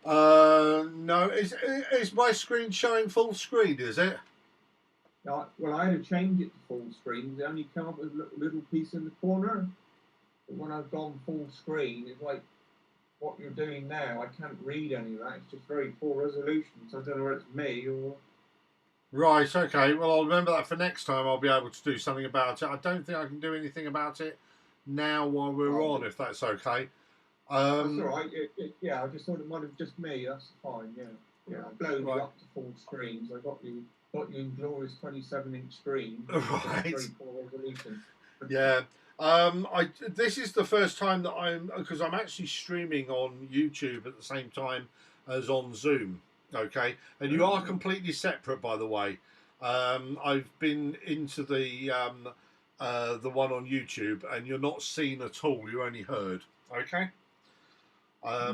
[SPEAKER 1] No, is my screen showing full screen, is it?
[SPEAKER 7] Well, I had to change it to full screen. It only come up with a little piece in the corner. But when I've gone full screen, it's like what you're doing now. I can't read any of that. It's just very poor resolution. So I don't know whether it's me or...
[SPEAKER 1] Right, okay. Well, I'll remember that for next time. I'll be able to do something about it. I don't think I can do anything about it now while we're on, if that's okay.
[SPEAKER 7] That's all right. Yeah, I just thought it might have just me. That's fine. Yeah. I blown you up to full screen, so I got you in glorious 27-inch screen.
[SPEAKER 1] Right.
[SPEAKER 7] Very poor resolution.
[SPEAKER 1] Yeah. This is the first time that because I'm actually streaming on YouTube at the same time as on Zoom. Okay, and you are completely separate, by the way. I've been into the one on YouTube, and you're not seen at all. You're only heard. Okay.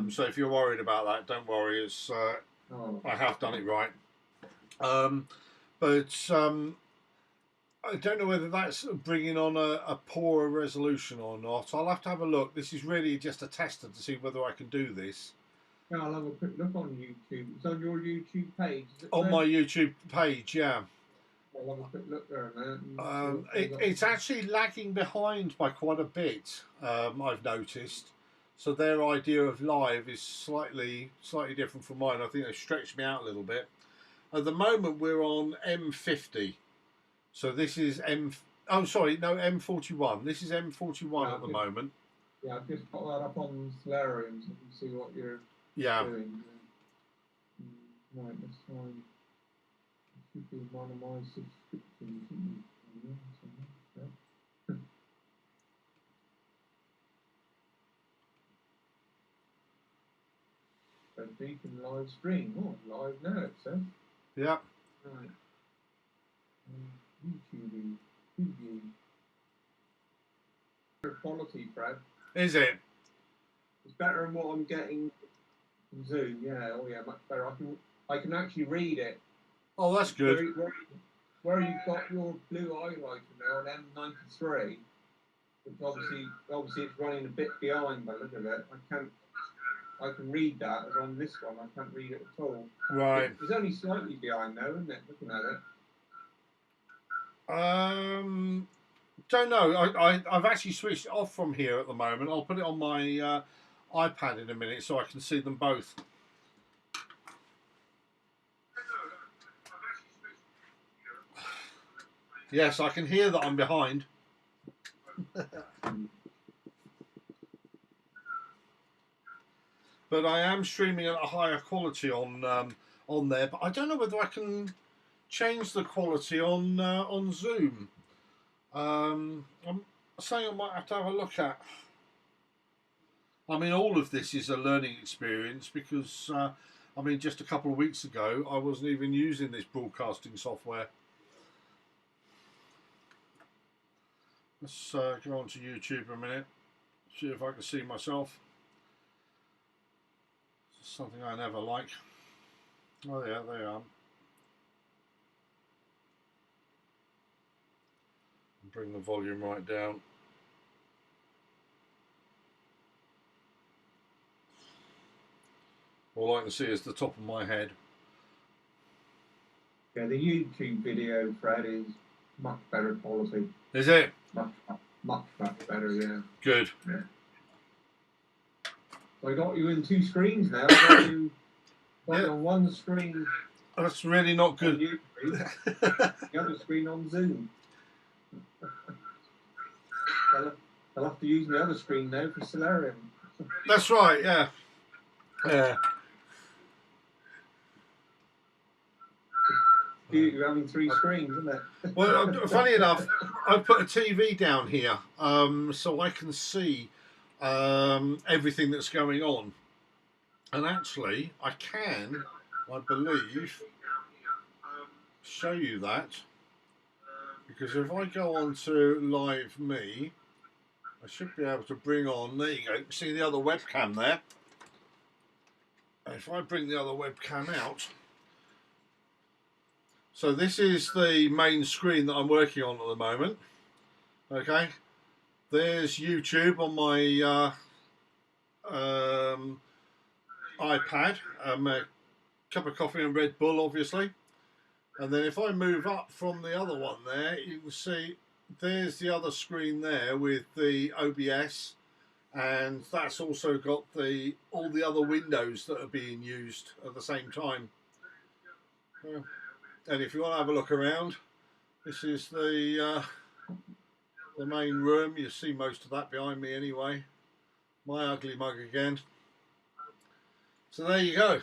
[SPEAKER 1] So if you're worried about that, don't worry. It's I have done it right. But I don't know whether that's bringing on a poorer resolution or not. I'll have to have a look. This is really just a tester to see whether I can do this.
[SPEAKER 7] Yeah, I'll have a quick look on YouTube. It's on your YouTube page. Is it
[SPEAKER 1] on my YouTube page, yeah.
[SPEAKER 7] I'll have a quick look there, man.
[SPEAKER 1] It's actually lagging behind by quite a bit. I've noticed. So their idea of live is slightly different from mine. I think they've stretched me out a little bit. At the moment, we're on M50. So this is M41. This is M41 at the moment.
[SPEAKER 7] Yeah, I've just got that up on Solarium so you can see what you're doing. Right, let's try. It should be one of my subscriptions, isn't it? So Deakin live stream. Oh, live now it says.
[SPEAKER 1] Yeah.
[SPEAKER 7] Right. YouTube preview. Quality, Fred.
[SPEAKER 1] Is it?
[SPEAKER 7] It's better than what I'm getting from Zoom. Yeah. Oh yeah, much better. I can actually read it.
[SPEAKER 1] Oh, that's good.
[SPEAKER 7] Where you've got your blue highlighter now on M93, which obviously it's running a bit behind by the look of it. I can read that, as on this one I can't read it at all.
[SPEAKER 1] Right.
[SPEAKER 7] It's only slightly behind though, isn't it? Looking at it.
[SPEAKER 1] Don't know. I've actually switched off from here at the moment. I'll put it on my iPad in a minute so I can see them both. Yes, I can hear that I'm behind. But I am streaming at a higher quality on there. But I don't know whether I can change the quality on Zoom. I'm saying I might have to have a look at. I mean, all of this is a learning experience because I mean, just a couple of weeks ago, I wasn't even using this broadcasting software. Let's go on to YouTube a minute, see if I can see myself. Something I never like. Oh yeah, there I am. Bring the volume right down. All I can see is the top of my head.
[SPEAKER 7] Yeah, the YouTube video, Fred, is much better quality.
[SPEAKER 1] Is it?
[SPEAKER 7] Much better, yeah.
[SPEAKER 1] Good.
[SPEAKER 7] Yeah. I got you in two screens now. I got you on one screen.
[SPEAKER 1] That's really not good.
[SPEAKER 7] The other screen on Zoom. I'll have to use my other screen now for Solarium.
[SPEAKER 1] That's right, yeah. Yeah.
[SPEAKER 7] You're having three screens, isn't it?
[SPEAKER 1] Well, funny enough, I've put a TV down here so I can see everything that's going on. And actually, I can, I believe, show you that. Because if I go on to Live Me, I should be able to bring on, there you go, see the other webcam there. if I bring the other webcam out. So this is the main screen that I'm working on at the moment. Okay, there's YouTube on my iPad, a cup of coffee and Red Bull, obviously. And then if I move up from the other one there, you can see there's the other screen there with the OBS, and that's also got all the other windows that are being used at the same time. And if you want to have a look around, this is the main room. You see most of that behind me anyway. My ugly mug again. So there you go.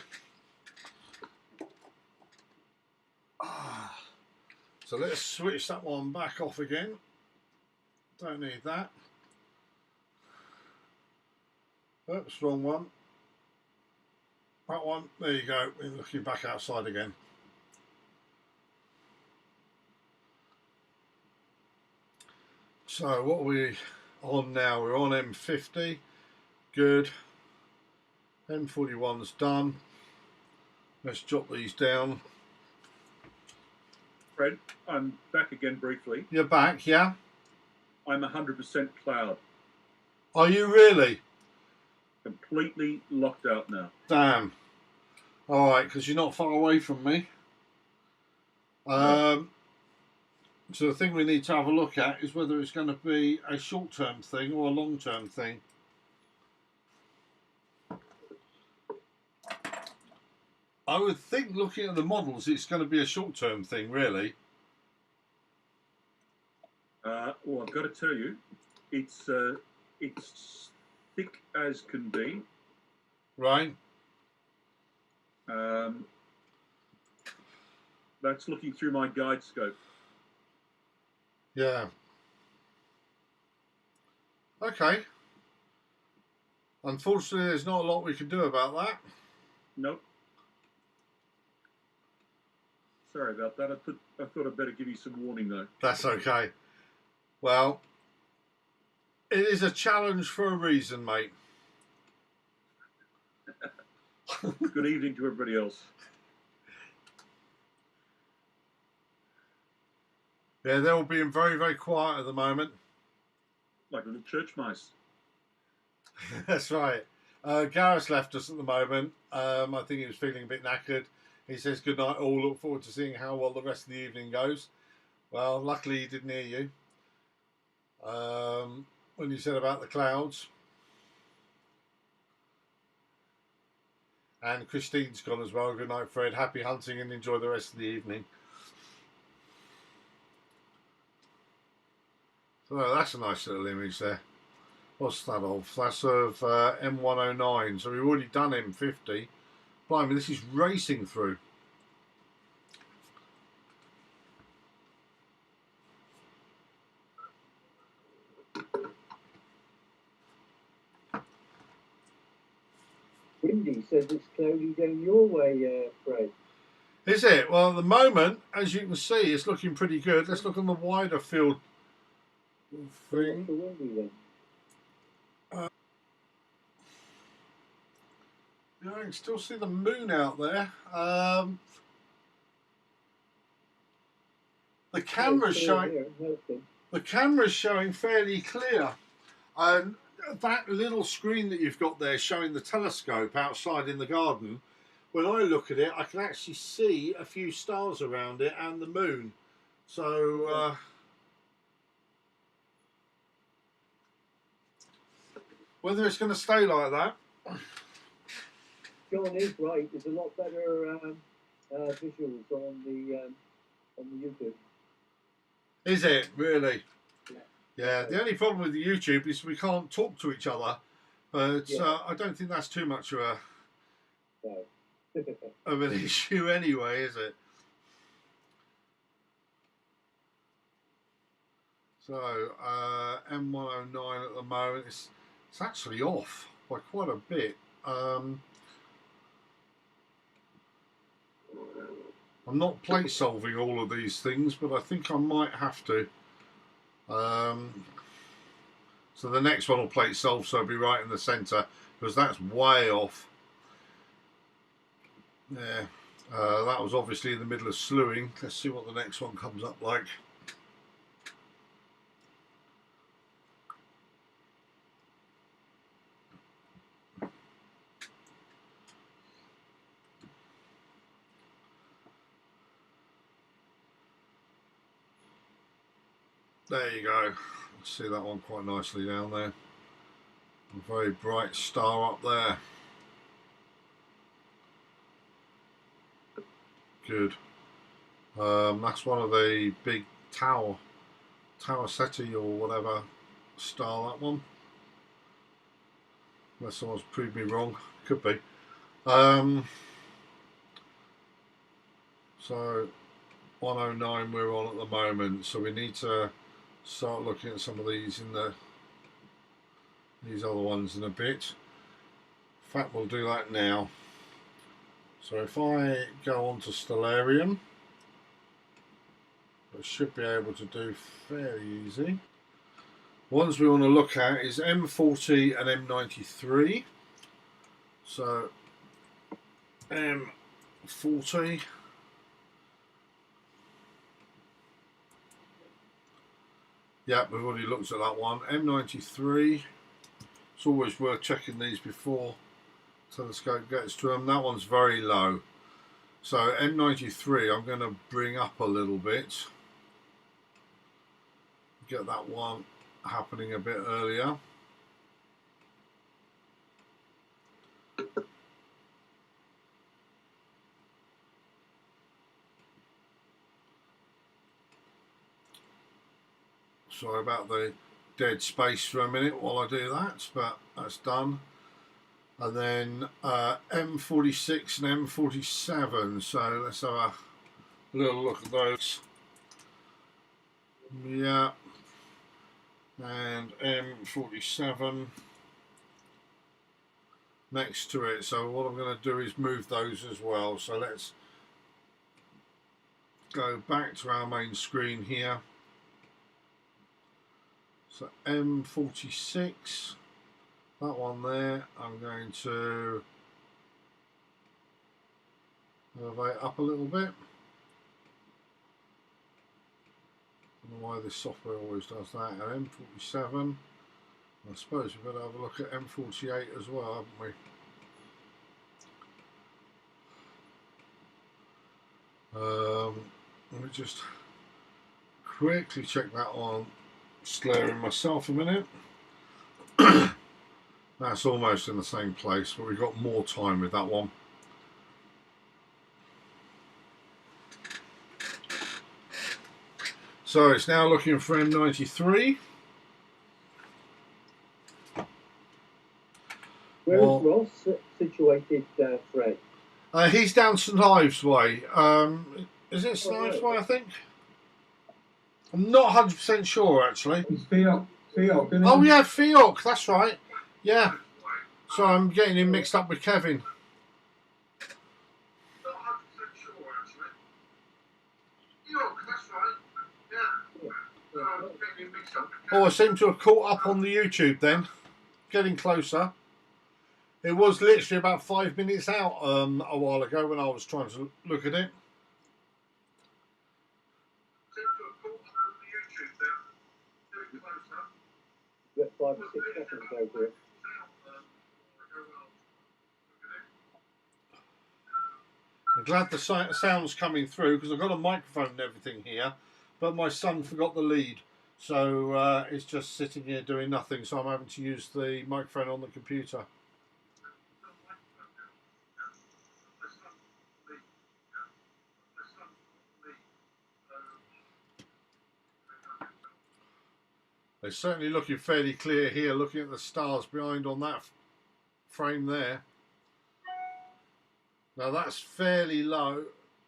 [SPEAKER 1] So let's switch that one back off again. Don't need that. Oops, wrong one. That one. There you go. We're looking back outside again. So what are we on now? We're on M50. Good. M41's done. Let's jot these down.
[SPEAKER 2] Fred, I'm back again briefly.
[SPEAKER 1] You're back, yeah?
[SPEAKER 2] I'm 100% cloud.
[SPEAKER 1] Are you really?
[SPEAKER 2] Completely locked out now.
[SPEAKER 1] Damn. Alright, because you're not far away from me. So the thing we need to have a look at is whether it's going to be a short-term thing or a long-term thing. I would think, looking at the models, it's going to be a short-term thing, really.
[SPEAKER 2] Well, I've got to tell you, it's thick as can be.
[SPEAKER 1] Right.
[SPEAKER 2] That's looking through my guide scope.
[SPEAKER 1] Yeah. Okay. Unfortunately, there's not a lot we can do about that.
[SPEAKER 2] Nope. Sorry about that. I thought I'd better give you some warning, though.
[SPEAKER 1] That's okay. Well, it is a challenge for a reason, mate.
[SPEAKER 2] Good evening to everybody else.
[SPEAKER 1] Yeah, they're all being very, very quiet at the moment.
[SPEAKER 2] Like little church mice.
[SPEAKER 1] That's right. Gareth's left us at the moment. I think he was feeling a bit knackered. He says, good night all, look forward to seeing how well the rest of the evening goes. Well, luckily he didn't hear you. When you said about the clouds. And Christine's gone as well. Good night, Fred. Happy hunting and enjoy the rest of the evening. So that's a nice little image there. What's that of? That's of M109. So we've already done M50. Blimey, this is racing through.
[SPEAKER 6] Windy says it's cloudy down your way, Fred.
[SPEAKER 1] Is it? Well, at the moment, as you can see, it's looking pretty good. Let's look on the wider field thing.
[SPEAKER 6] What's the windy then?
[SPEAKER 1] Yeah, I can still see the moon out there. The camera's showing. The camera's showing fairly clear, and that little screen that you've got there showing the telescope outside in the garden. When I look at it, I can actually see a few stars around it and the moon. So. Whether it's going to stay like that.
[SPEAKER 6] John is right. There's a lot better visuals on the YouTube.
[SPEAKER 1] Is it really?
[SPEAKER 6] Yeah.
[SPEAKER 1] Yeah. The only problem with the YouTube is we can't talk to each other, but
[SPEAKER 6] Yeah.
[SPEAKER 1] I don't think that's too much of
[SPEAKER 6] No.
[SPEAKER 1] of an issue anyway, is it? So M109 at the moment, it's actually off by quite a bit. I'm not plate solving all of these things, but I think I might have to. So the next one will plate solve, so I'll be right in the centre, because that's way off. Yeah, that was obviously in the middle of slewing. Let's see what the next one comes up like. There you go. See that one quite nicely down there. A very bright star up there. Good. That's one of the big Tower Ceti or whatever star, that one. Unless someone's proved me wrong. Could be. So 109 we're on at the moment, so we need to start looking at some of these these other ones in a bit. In fact, we'll do that now. So if I go on to Stellarium, I should be able to do fairly easy. Ones we want to look at is M40 and M93. So M40. Yeah, we've already looked at that one. M93. It's always worth checking these before telescope gets to them. That one's very low. So M93 I'm going to bring up a little bit. Get that one happening a bit earlier. Sorry about the dead space for a minute while I do that, but that's done. And then M46 and M47, so let's have a little look at those. Yeah, and M47 next to it. So what I'm going to do is move those as well. So let's go back to our main screen here. So M46, that one there, I'm going to elevate up a little bit. I don't know why this software always does that. And M47, I suppose we better have a look at M48 as well, haven't we? Let me just quickly check that on Stellarium myself a minute. That's almost in the same place, but we've got more time with that one. So it's now looking for M93.
[SPEAKER 6] Where is Ross situated, Fred?
[SPEAKER 1] He's down St Ives Way. Is it St Ives Way, I think? I'm not 100% sure, actually.
[SPEAKER 7] It's Fiok, isn't it?
[SPEAKER 1] Oh, yeah, Fiok, that's right. Yeah. So I'm getting him mixed up with Kevin. Not 100% sure, actually. Fiok, that's right. Yeah. So I'm getting him mixed up with Kevin. Oh, I seem to have caught up on the YouTube then. Getting closer. It was literally about 5 minutes out a while ago when I was trying to look at it.
[SPEAKER 6] Got 5 or 6 seconds over it.
[SPEAKER 1] I'm glad the sound's coming through because I've got a microphone and everything here, but my son forgot the lead, so it's just sitting here doing nothing, so I'm having to use the microphone on the computer. They're certainly looking fairly clear here, looking at the stars behind on that frame there. Now that's fairly low.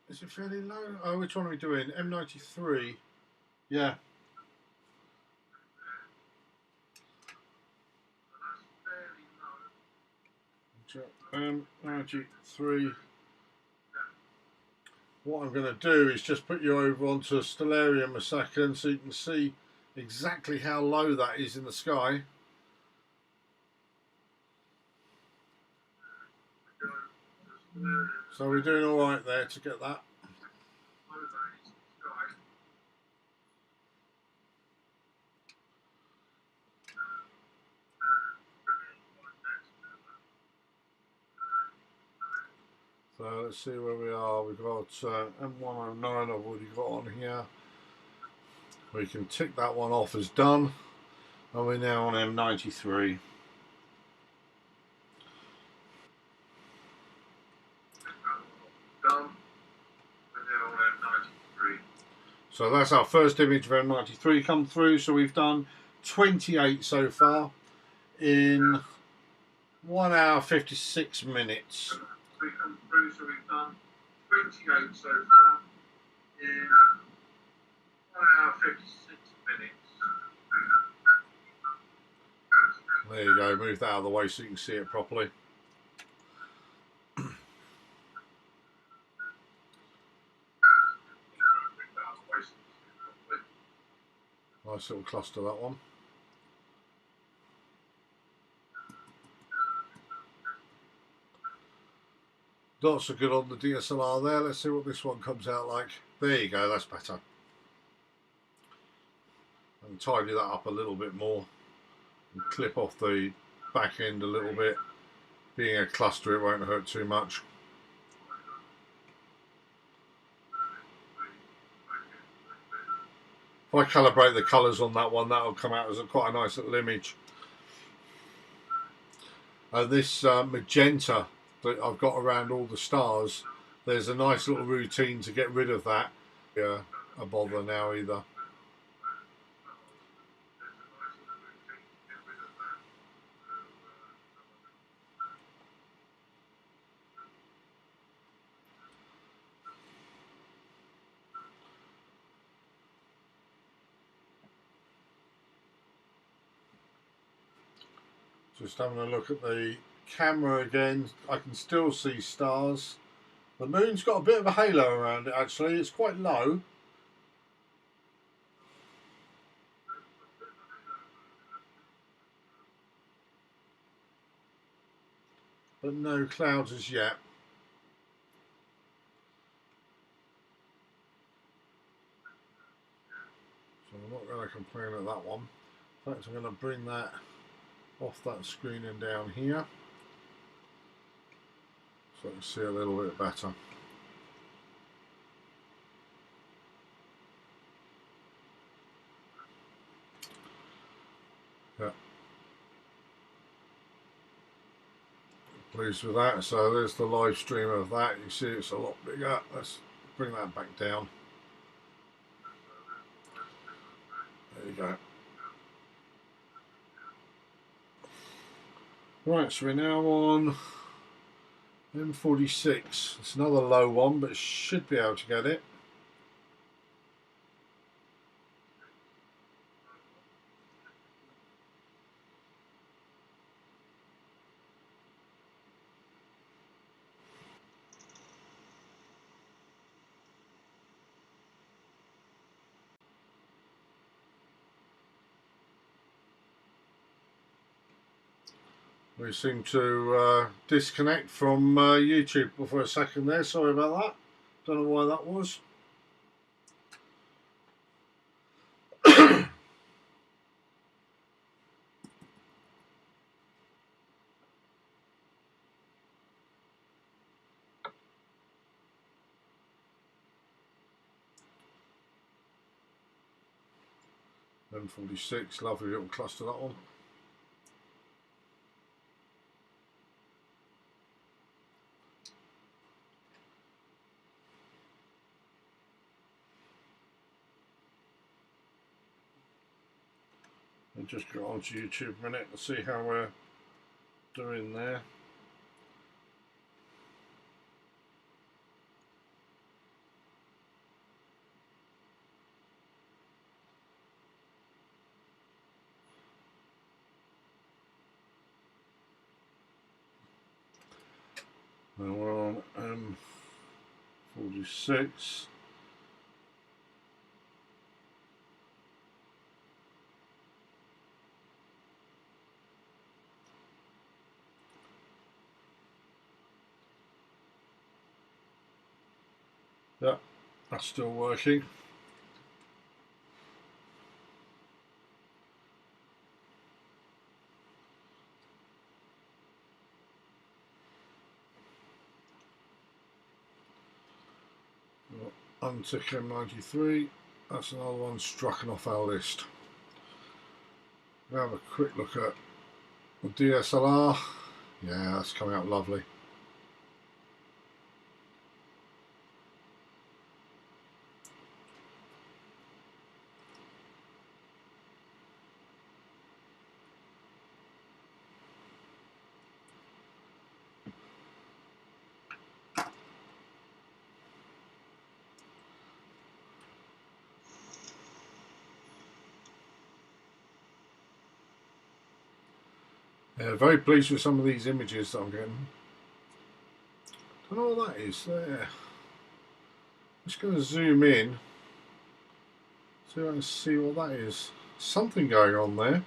[SPEAKER 1] Is it fairly low? Oh, which one are we doing? M93. Yeah. M93. What I'm going to do is just put you over onto Stellarium a second so you can see exactly how low that is in the sky. So we're doing all right there to get that. So let's see where we are. We've got M109 I've already got on here. We can tick that one off as done. And we're now on M93. So that's our first image of M93 come through. So we've done 28 so far in 1 hour 56 minutes. So we've done 28 so far in 1 hour 56 minutes. There you go, move that out of the way so you can see it properly. Nice little cluster, that one. Dots are good on the DSLR there. Let's see what this one comes out like. There you go, that's better. And tidy that up a little bit more. And clip off the back end a little bit. Being a cluster, it won't hurt too much. If I calibrate the colours on that one, that'll come out as quite a nice little image. And this magenta that I've got around all the stars, there's a nice little routine to get rid of that. Yeah, a bother now either. Just having a look at the camera again, I can still see stars. The moon's got a bit of a halo around it actually, it's quite low. But no clouds as yet. So I'm not going to complain at that one. In fact, I'm going to bring that off that screen and down here so I can see a little bit better. Yeah. Pleased with that. So there's the live stream of that. You see it's a lot bigger. Let's bring that back down. There you go. Right, so we're now on M46. It's another low one, but should be able to get it. We seem to disconnect from YouTube for a second there. Sorry about that. Don't know why that was. M46, lovely little cluster, that one. And just go on to YouTube a minute and see how we're doing there. Now we're on M46. Yeah, that's still working. Untick M93. That's another one struck off our list. We'll have a quick look at the DSLR. Yeah, that's coming out lovely. Yeah, very pleased with some of these images that I'm getting. Don't know what that is there. Just going to zoom in, so I can see what that is. Something going on there.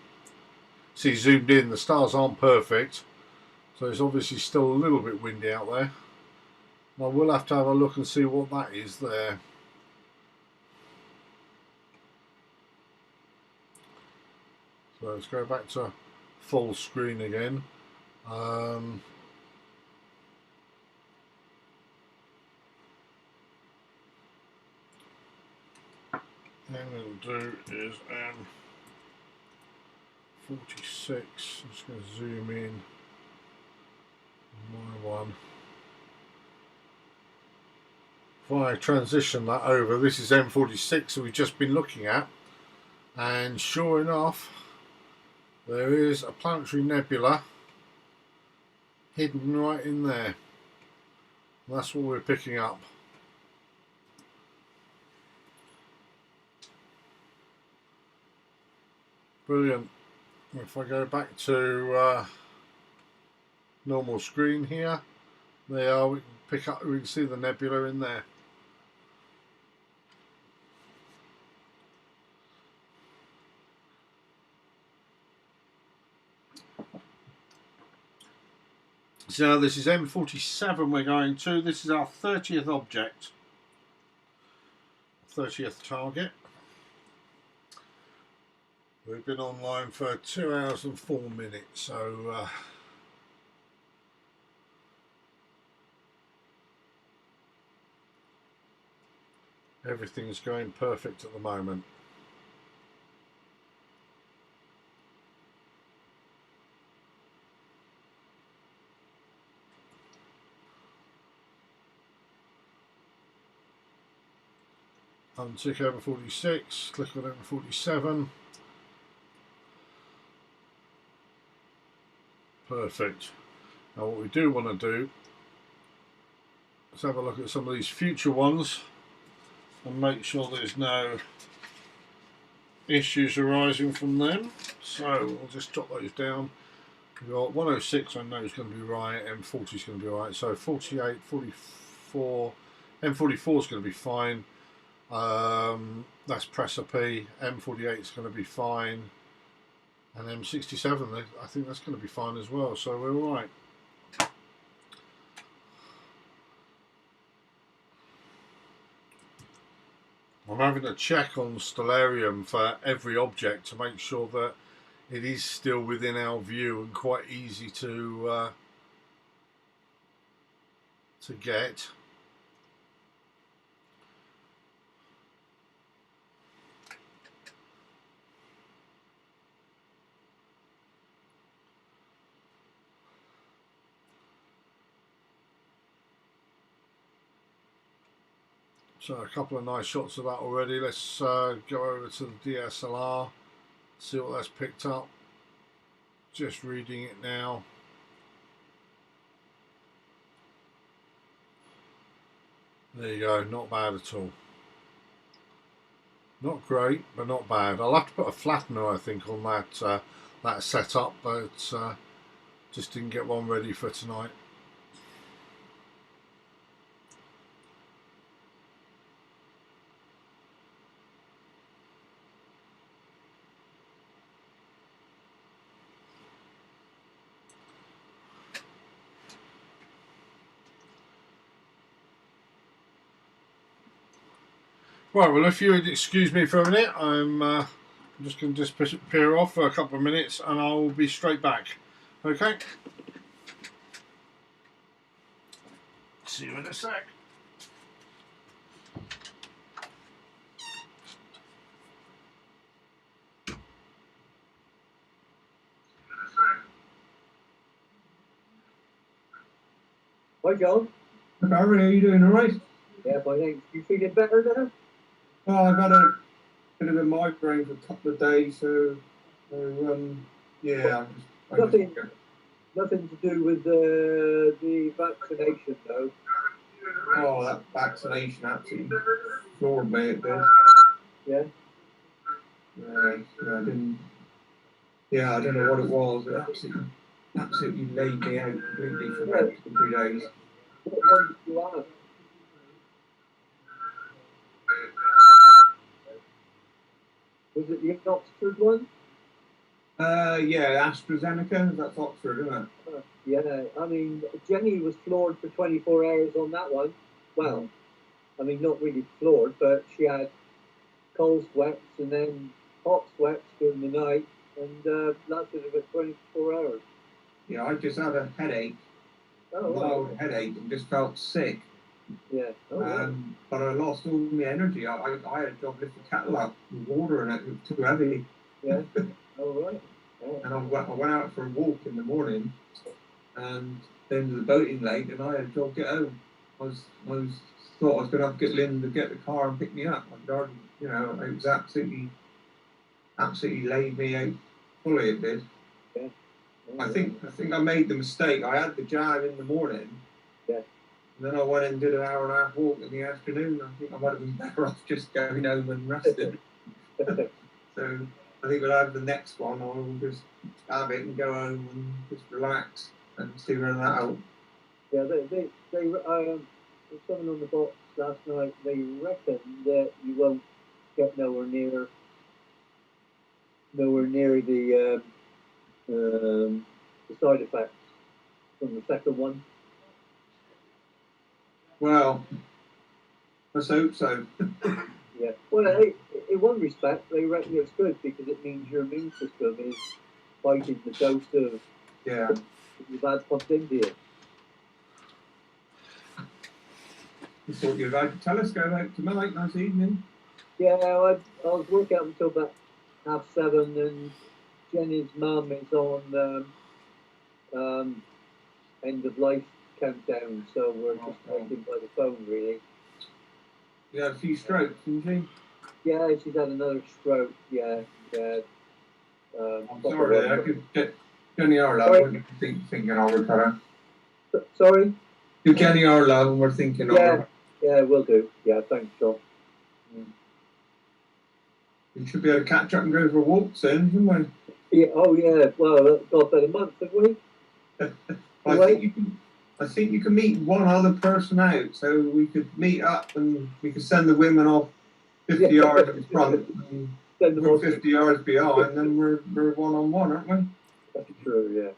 [SPEAKER 1] See, zoomed in, the stars aren't perfect, so it's obviously still a little bit windy out there. I will have to have a look and see what that is there. So let's go back to full screen again. I'm going to do is M46. I'm just going to zoom in my one. If I transition that over, this is M46 that we've just been looking at, and sure enough, there is a planetary nebula hidden right in there. That's what we're picking up. Brilliant. If I go back to normal screen here, they are. We can pick up. We can see the nebula in there. So this is M47 we're going to. This is our 30th object, 30th target. We've been online for 2 hours and 4 minutes, so everything's going perfect at the moment. Untick over 46, click on over 47. Perfect. Now what we do want to do is have a look at some of these future ones and make sure there's no issues arising from them. So we'll just jot those down. We've got 106 I know is going to be right, M40 is going to be right, so 48, 44, M44 is going to be fine. That's Presser P, M48 is going to be fine, and M67 I think that's going to be fine as well, so we're all right. I'm having a check on Stellarium for every object to make sure that it is still within our view and quite easy to get. So a couple of nice shots of that already. Let's go over to the DSLR, see what that's picked up. Just reading it now. There you go, not bad at all. Not great, but not bad. I'll have to put a flattener, I think, on that that setup, but just didn't get one ready for tonight. Right, well, if you would excuse me for a minute, I'm just going to disappear off for a couple of minutes and I'll be straight back. Okay? See you in a sec.
[SPEAKER 6] Hi, John.
[SPEAKER 7] Barry, are you doing all right?
[SPEAKER 6] Yeah, but thanks. You feeling better now?
[SPEAKER 7] Well, I've had a bit of a migraine for a couple of days, so yeah.
[SPEAKER 6] Nothing to do with the vaccination, though.
[SPEAKER 7] Oh, that vaccination absolutely floored me. It did.
[SPEAKER 6] Yeah.
[SPEAKER 7] I didn't. Yeah, I don't know what it was. It absolutely laid me out completely for about 2 days.
[SPEAKER 6] What one did you have? Was it the Oxford one?
[SPEAKER 7] Yeah, AstraZeneca. That's Oxford, isn't it?
[SPEAKER 6] Yeah, I mean, Jenny was floored for 24 hours on that one. Well, I mean, not really floored, but she had cold sweats and then hot sweats during the night, and lasted about 24 hours.
[SPEAKER 7] Yeah, I just had a headache, mild headache, and just felt sick.
[SPEAKER 6] Yeah.
[SPEAKER 7] But I lost all my energy. I had a job lifting catalogue with water in it. It was too heavy.
[SPEAKER 6] Yeah. All right. Yeah.
[SPEAKER 7] And I went out for a walk in the morning, and then the boating late, and I had a job to get home. I thought I was going to have to get Lynn to get the car and pick me up. It was absolutely laid me out fully. It did.
[SPEAKER 6] Yeah.
[SPEAKER 7] I think I made the mistake. I had the jab in the morning.
[SPEAKER 6] Yeah.
[SPEAKER 7] And then I went and did an hour and a half walk in the afternoon. I think I might have been better off just going home and resting. So I think we'll have the next one. I'll just have it and go home and just relax and figure that out.
[SPEAKER 6] Yeah, they someone on the box last night. They reckon that you won't get nowhere near the side effects from the second one.
[SPEAKER 7] Well, let's hope so.
[SPEAKER 6] Yeah. Well, in one respect, they reckon it's good because it means your immune system is fighting the dose of that you've had pumped into you.
[SPEAKER 7] You thought you'd like to tell us, go out tonight, nice evening.
[SPEAKER 6] Yeah, I was working up until about 7:30, and Jenny's mum is on end of life countdown, so we're just waiting by the phone, really.
[SPEAKER 7] You had a few strokes, didn't you?
[SPEAKER 6] Yeah, she's had another stroke. Yeah.
[SPEAKER 7] I'm sorry, I could get Jenny our love. We're thinking of her, fella.
[SPEAKER 6] Sorry.
[SPEAKER 7] Do Jenny our love, and we're thinking of her.
[SPEAKER 6] Yeah, we'll do. Yeah, thanks, John.
[SPEAKER 7] We should be able to catch up and go for a walk soon, shouldn't we?
[SPEAKER 6] Yeah. Oh, yeah. Well, got about a month, have we?
[SPEAKER 7] I think you can meet one other person out, so we could meet up and we could send the women off 50 yards in front and we're 50 yards behind, and then we're one-on-one, aren't we?
[SPEAKER 6] That's true, yeah.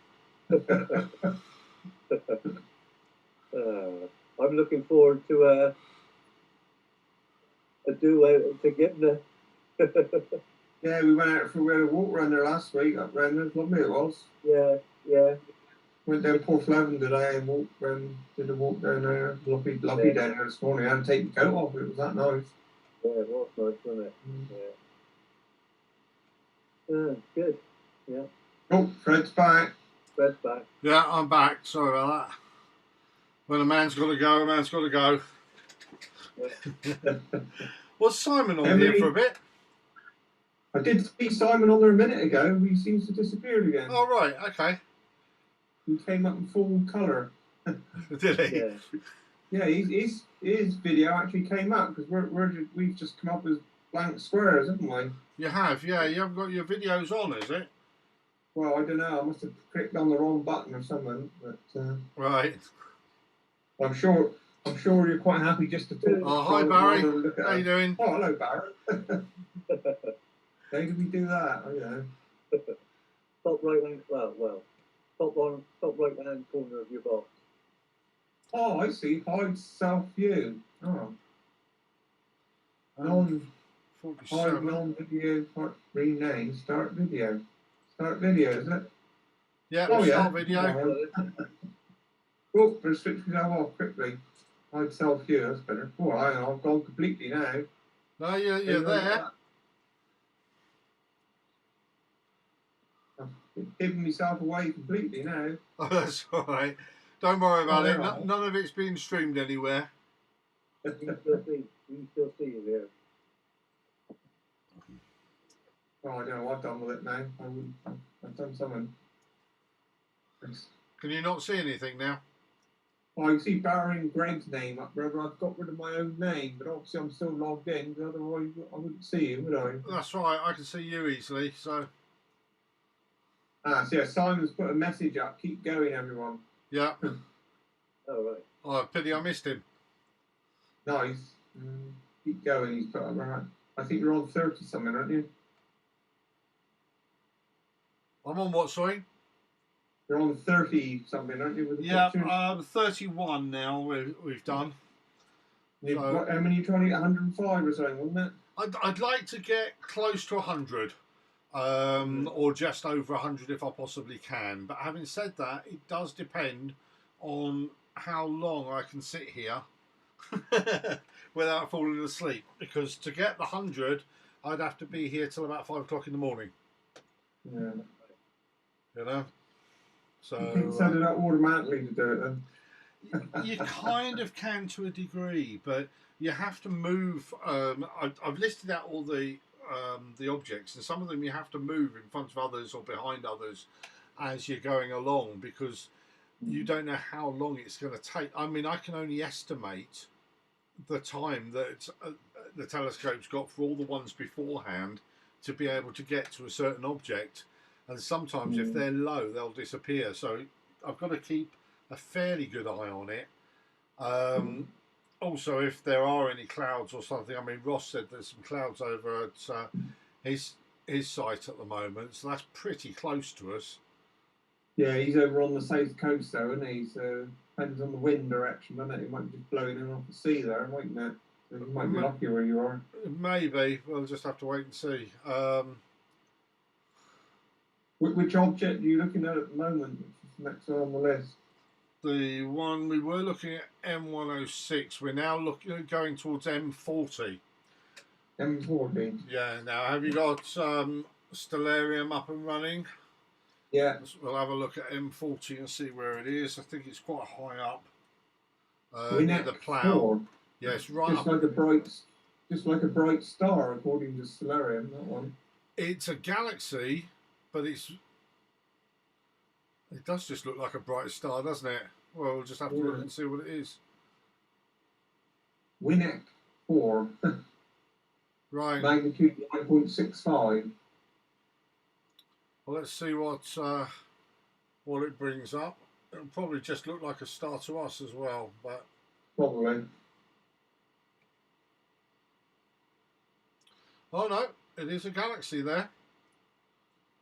[SPEAKER 6] I'm looking forward to a duo to Gibna.
[SPEAKER 7] Yeah, we went out for a walk around there last week, up round there. Lovely it was.
[SPEAKER 6] Yeah.
[SPEAKER 7] Went down Porthleven today and did a walk down there. Lovely down there this morning. I hadn't taken the coat off, it was that nice.
[SPEAKER 6] Yeah, it was nice, wasn't it? Yeah. Good. Yeah.
[SPEAKER 7] Oh, Fred's back.
[SPEAKER 6] Fred's back.
[SPEAKER 1] Yeah, I'm back. Sorry about that. When a man's got to go, a man's got to go. Was Simon on here for a bit?
[SPEAKER 7] I did see Simon on there a minute ago. He seems to have disappeared again.
[SPEAKER 1] Oh, right. Okay.
[SPEAKER 7] He came up in full colour.
[SPEAKER 1] Did he?
[SPEAKER 7] Yeah, his video actually came up because we've just come up as blank squares, haven't we?
[SPEAKER 1] You have, yeah. You haven't got your videos on, is it?
[SPEAKER 7] Well, I don't know. I must have clicked on the wrong button or something. But
[SPEAKER 1] right.
[SPEAKER 7] I'm sure you're quite happy just to talk.
[SPEAKER 1] Oh, hi Barry. How you doing?
[SPEAKER 7] Oh, hello Barry. How did we do that? Oh, yeah.
[SPEAKER 6] Top right hand. Top right hand corner of your box.
[SPEAKER 7] Oh, I see. Hide self view. Oh. Non,
[SPEAKER 1] 47.
[SPEAKER 7] non-video, rename, start video. Start video, isn't it?
[SPEAKER 1] Yeah,
[SPEAKER 7] Oh,
[SPEAKER 1] we'll
[SPEAKER 7] yeah.
[SPEAKER 1] start video.
[SPEAKER 7] Oh, better switch yourself off quickly. I'd self-view, that's better. Oh, I've gone completely now.
[SPEAKER 1] No, you're there.
[SPEAKER 7] I've given myself away completely now.
[SPEAKER 1] Oh, that's all right. Don't worry about
[SPEAKER 7] Oh,
[SPEAKER 1] it.
[SPEAKER 7] all right.
[SPEAKER 1] None of it's being streamed anywhere.
[SPEAKER 6] We still see you there.
[SPEAKER 7] Oh, I don't know what I've done with it now. I've done something.
[SPEAKER 1] Can you not see anything now?
[SPEAKER 7] Oh, you see Barry and Greg's name up there, but I've got rid of my own name, but obviously I'm still logged in, because otherwise I wouldn't see you, would I?
[SPEAKER 1] That's right. I can see you easily. So
[SPEAKER 7] So yeah, Simon's put a message up. Keep going, everyone.
[SPEAKER 1] yeah.
[SPEAKER 6] Oh, right.
[SPEAKER 1] Oh, pity I missed him.
[SPEAKER 7] Nice. Keep going, he's put up. Right. I think you're on 30 something, aren't you?
[SPEAKER 1] I'm on what, sorry?
[SPEAKER 7] You're on 30 something, aren't you? With the
[SPEAKER 1] Yeah,
[SPEAKER 7] pictures?
[SPEAKER 1] 31 now. We've done.
[SPEAKER 7] You've
[SPEAKER 1] so-
[SPEAKER 7] got, how many are you trying to get? 105 or something, wasn't it?
[SPEAKER 1] I'd like to get close to 100, or just over 100 if I possibly can. But having said that, it does depend on how long I can sit here without falling asleep. Because to get the 100, I'd have to be here till about 5 o'clock in the morning.
[SPEAKER 7] Yeah.
[SPEAKER 1] You know.
[SPEAKER 7] You can
[SPEAKER 1] So
[SPEAKER 7] set it up automatically to do it then.
[SPEAKER 1] you kind of can to a degree, but you have to move. I've listed out all the objects, and some of them you have to move in front of others or behind others as you're going along, because you don't know how long it's going to take. I mean, I can only estimate the time that the telescope's got for all the ones beforehand to be able to get to a certain object, and sometimes if they're low, they'll disappear. So I've got to keep a fairly good eye on it. Also, if there are any clouds or something, I mean, Ross said there's some clouds over at his site at the moment, so that's pretty close to us.
[SPEAKER 7] Yeah, he's over on the south coast though, and he's depends on the wind direction, doesn't it? It might be just blowing in off the sea there, mightn't it? So you might be lucky where you are.
[SPEAKER 1] Maybe we'll just have to wait and see.
[SPEAKER 7] Which object are you looking at the moment? Which is next on the list?
[SPEAKER 1] The one we were looking at, M106. We're now going towards M40.
[SPEAKER 7] M40.
[SPEAKER 1] Yeah. Now, have you got Stellarium up and running?
[SPEAKER 7] Yeah.
[SPEAKER 1] We'll have a look at M40 and see where it is. I think it's quite high up.
[SPEAKER 7] We're
[SPEAKER 1] Near
[SPEAKER 7] next
[SPEAKER 1] the plough.
[SPEAKER 7] 4.
[SPEAKER 1] Yeah, it's right
[SPEAKER 7] Just
[SPEAKER 1] up.
[SPEAKER 7] like a bright star, according to Stellarium. That one.
[SPEAKER 1] It's a galaxy, but it does just look like a bright star, doesn't it? Well, we'll just have to look and see what it is.
[SPEAKER 7] Winnet 4.
[SPEAKER 1] Right.
[SPEAKER 7] Magnitude 9.65.
[SPEAKER 1] Well, let's see what it brings up. It'll probably just look like a star to us as well, but
[SPEAKER 7] Probably.
[SPEAKER 1] oh no, it is a galaxy there.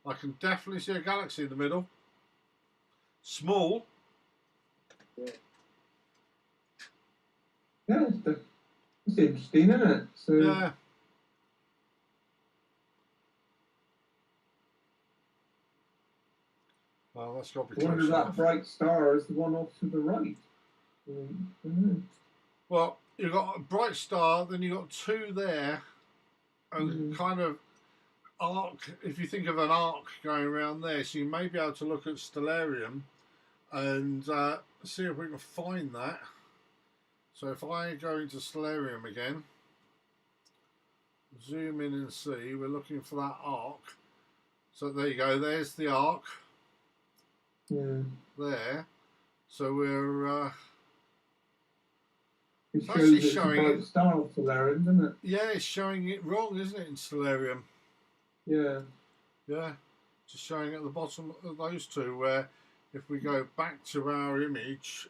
[SPEAKER 1] I can definitely see a galaxy in the middle. Small.
[SPEAKER 7] Yeah, it's interesting, isn't it? So,
[SPEAKER 1] Yeah. Well, that's got to be
[SPEAKER 7] I wonder
[SPEAKER 1] close
[SPEAKER 7] if that
[SPEAKER 1] enough.
[SPEAKER 7] bright star is the one off to the right.
[SPEAKER 1] Well, you've got a bright star, then you've got 2 there, and kind of arc. If you think of an arc going around there, so you may be able to look at Stellarium and see if we can find that. So if I go into Stellarium again, zoom in and see, we're looking for that arc. So there you go, there's the arc.
[SPEAKER 7] Yeah.
[SPEAKER 1] There. So we're
[SPEAKER 7] It
[SPEAKER 1] It's
[SPEAKER 7] shows
[SPEAKER 1] actually
[SPEAKER 7] it's a
[SPEAKER 1] showing
[SPEAKER 7] bright
[SPEAKER 1] it.
[SPEAKER 7] star of Stellarium, doesn't it?
[SPEAKER 1] yeah, it's showing it wrong, isn't it, in Stellarium?
[SPEAKER 7] Yeah.
[SPEAKER 1] Yeah, just showing at the bottom of those 2, where if we go back to our image,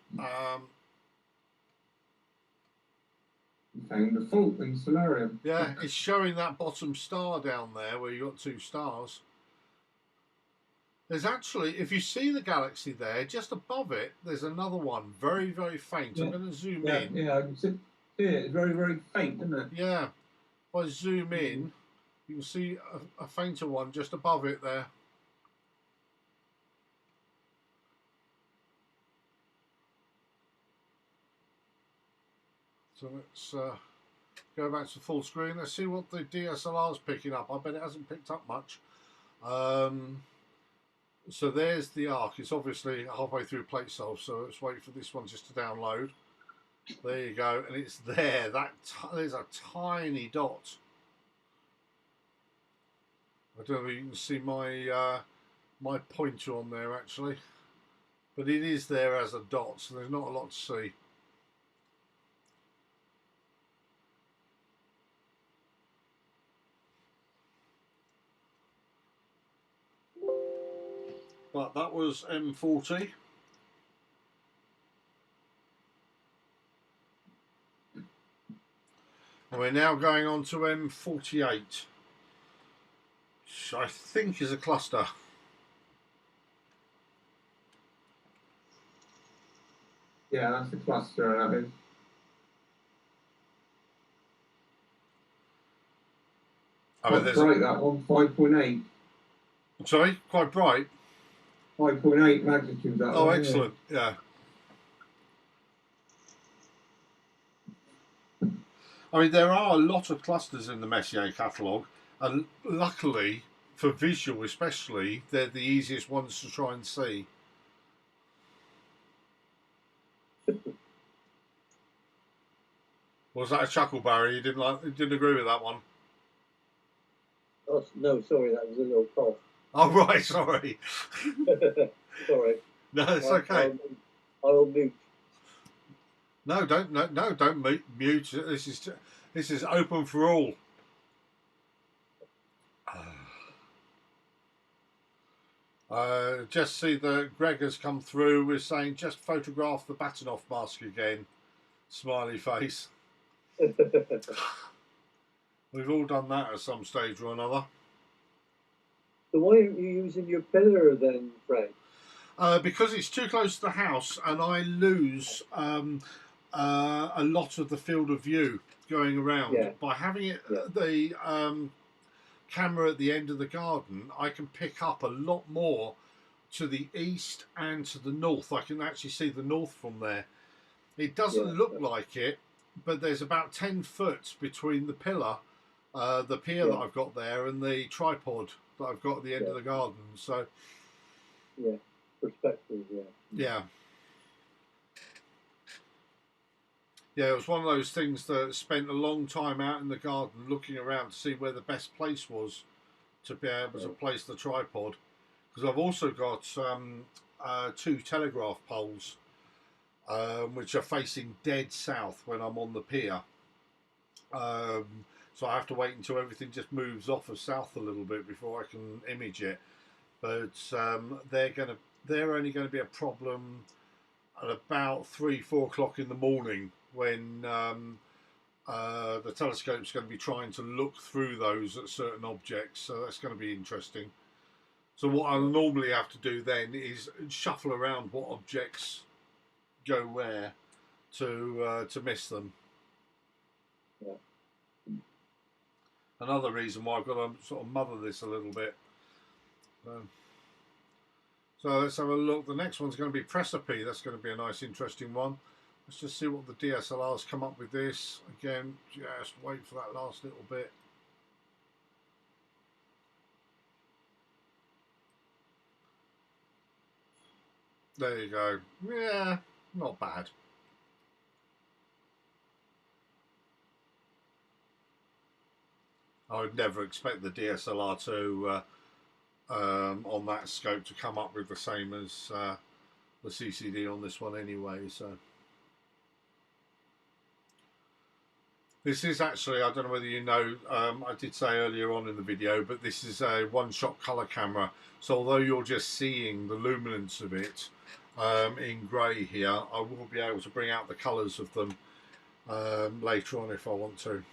[SPEAKER 7] Found a fault in Stellarium.
[SPEAKER 1] yeah, it's showing that bottom star down there where you've got 2 stars. There's actually, if you see the galaxy there, just above it, there's another one, very, very faint. I'm
[SPEAKER 7] Yeah.
[SPEAKER 1] going to zoom
[SPEAKER 7] Yeah,
[SPEAKER 1] in.
[SPEAKER 7] yeah, I can see it. It's very, very faint, isn't it?
[SPEAKER 1] Yeah, if I zoom in, you can see a fainter one just above it there. So let's go back to full screen. Let's see what the DSLR's picking up. I bet it hasn't picked up much. So there's the arc. It's obviously halfway through plate solve, so let's wait for this one just to download. There you go, and it's there. There's a tiny dot. I don't know if you can see my my pointer on there actually, but it is there as a dot, so there's not a lot to see. But that was M40. And we're now going on to M48, which I think is a cluster.
[SPEAKER 7] Yeah, that's the cluster, that is. Quite bright, that one, 5.8.
[SPEAKER 1] Sorry, quite bright.
[SPEAKER 7] 5.8 magnitude, that one.
[SPEAKER 1] Oh, excellent, yeah. I mean, there are a lot of clusters in the Messier catalogue, and luckily, for visual especially, they're the easiest ones to try and see. Was that a chuckle, Barry? You didn't agree with that one?
[SPEAKER 6] Oh, no, sorry, that was a little cough.
[SPEAKER 1] Oh, right, sorry.
[SPEAKER 6] Sorry.
[SPEAKER 1] No, it's okay.
[SPEAKER 6] I'll mute.
[SPEAKER 1] No, don't mute. This is open for all. Just see that Greg has come through. We're saying just photograph the Batonov mask again. Smiley face. We've all done that at some stage or another.
[SPEAKER 6] So why aren't you using your pillar then, Frank?
[SPEAKER 1] Because it's too close to the house, and I lose a lot of the field of view going around.
[SPEAKER 6] Yeah.
[SPEAKER 1] By having it the camera at the end of the garden, I can pick up a lot more to the east and to the north. I can actually see the north from there. It doesn't look like it, but there's about 10 foot between the pillar, the pier that I've got there, and the tripod that I've got at the end of the garden. So
[SPEAKER 6] perspective,
[SPEAKER 1] yeah, it was one of those things that spent a long time out in the garden looking around to see where the best place was to be able to place the tripod, because I've also got 2 telegraph poles which are facing dead south when I'm on the pier. So I have to wait until everything just moves off of south a little bit before I can image it. But they're only going to be a problem at about 3-4 o'clock in the morning when the telescope's going to be trying to look through those at certain objects. So that's going to be interesting. So what I'll normally have to do then is shuffle around what objects go where to miss them. Another reason why I've got to sort of mother this a little bit. So let's have a look. The next one's going to be Precipice. That's going to be a nice, interesting one. Let's just see what the DSLR's come up with this. Again, just wait for that last little bit. There you go. Yeah, not bad. I would never expect the DSLR to on that scope to come up with the same as the CCD on this one anyway. So this is actually, I don't know whether you know, I did say earlier on in the video, but this is a one-shot colour camera. So although you're just seeing the luminance of it in grey here, I will be able to bring out the colours of them later on if I want to.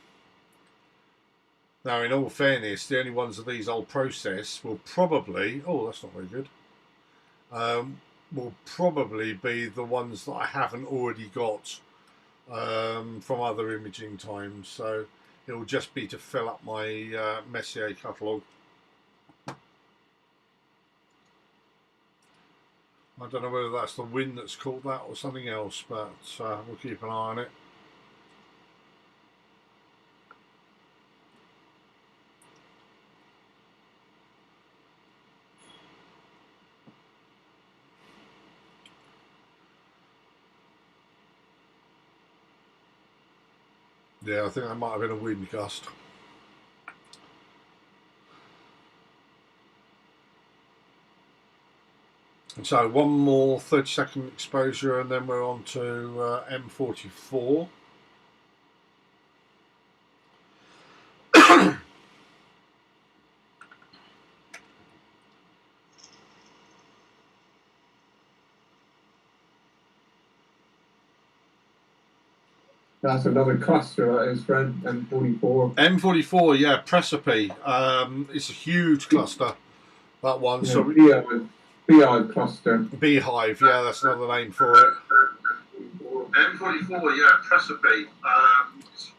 [SPEAKER 1] Now, in all fairness, the only ones of these I'll process will probably, oh, that's not very good, will probably be the ones that I haven't already got from other imaging times. So it will just be to fill up my Messier catalogue. I don't know whether that's the wind that's called that or something else, but we'll keep an eye on it. Yeah, I think that might have been a wind gust. And so one more 30-second exposure and then we're on to M44.
[SPEAKER 7] That's another cluster, that is, friend. M44.
[SPEAKER 1] M44, yeah, Precipice. It's a huge cluster, that one.
[SPEAKER 7] Yeah,
[SPEAKER 1] So
[SPEAKER 7] beehive cluster.
[SPEAKER 1] Beehive, yeah, that's another name for it. M44, yeah, Precipice.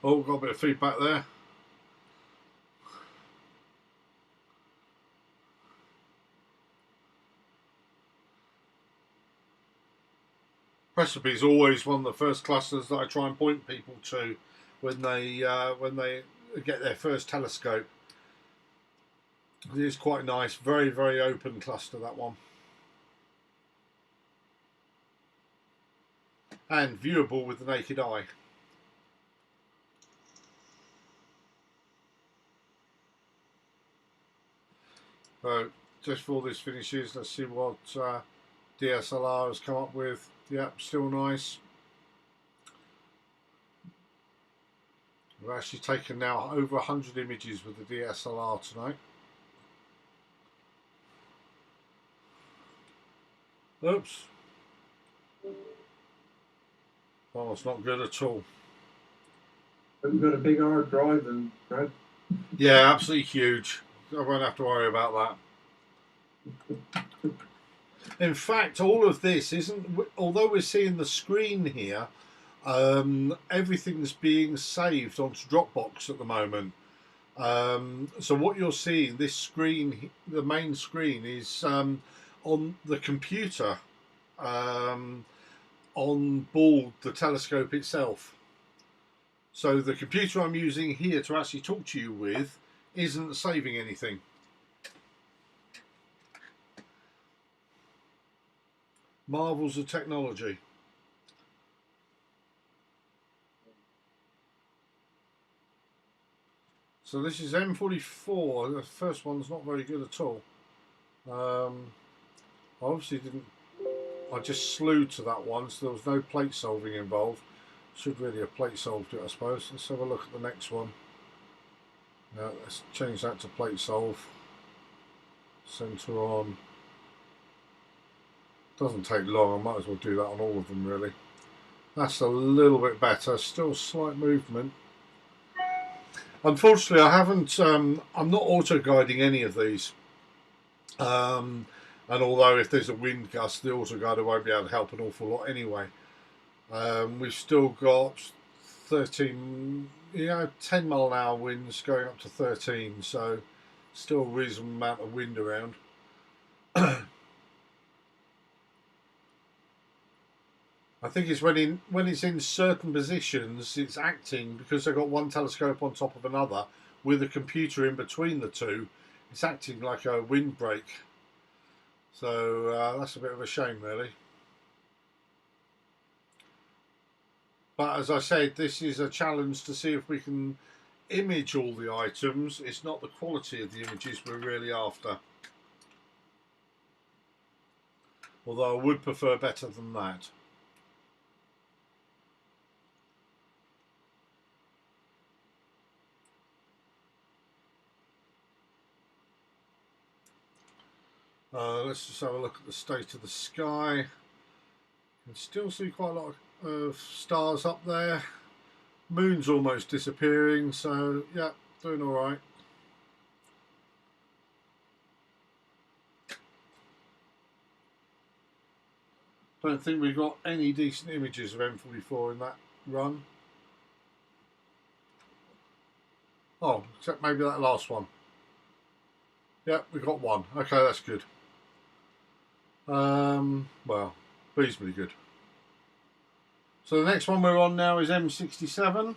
[SPEAKER 1] Oh, got a bit of feedback there. Precipice is always one of the first clusters that I try and point people to when they get their first telescope. It is quite nice, very, very open cluster, that one. And viewable with the naked eye. So just before this finishes, let's see what DSLR has come up with. Yep, still nice. We've actually taken now over 100 images with the DSLR tonight. Oops. Oh, it's not good at all.
[SPEAKER 7] Have you got a big hard drive then, Fred?
[SPEAKER 1] Yeah, absolutely huge. I won't have to worry about that. In fact, all of this isn't, although we're seeing the screen here, everything's being saved onto Dropbox at the moment. So what you're seeing, this screen, the main screen, is on the computer on board the telescope itself. So the computer I'm using here to actually talk to you with isn't saving anything. Marvels of technology. So this is M44. The first one's not very good at all. I obviously didn't. I just slew to that one, so there was no plate solving involved. Should really have plate solved it, I suppose. Let's have a look at the next one. Now let's change that to plate solve. Center on. Doesn't take long. I might as well do that on all of them, really. That's a little bit better. Still slight movement. Unfortunately, I haven't. I'm not auto guiding any of these. And although if there's a wind gust, the auto guider won't be able to help an awful lot anyway. We've still got 10 mile an hour winds going up to 13, so still a reasonable amount of wind around. I think it's when it's in certain positions, it's acting because they've got one telescope on top of another with a computer in between the two. It's acting like a windbreak. So that's a bit of a shame, really. But as I said, this is a challenge to see if we can image all the items. It's not the quality of the images we're really after. Although I would prefer better than that. Let's just have a look at the state of the sky. You can still see quite a lot of stars up there. Moon's almost disappearing, so yeah, doing all right. Don't think we've got any decent images of M44 in that run. Oh, except maybe that last one. Yep, we got one. Okay, that's good. Well, reasonably good. So the next one we're on now is M67.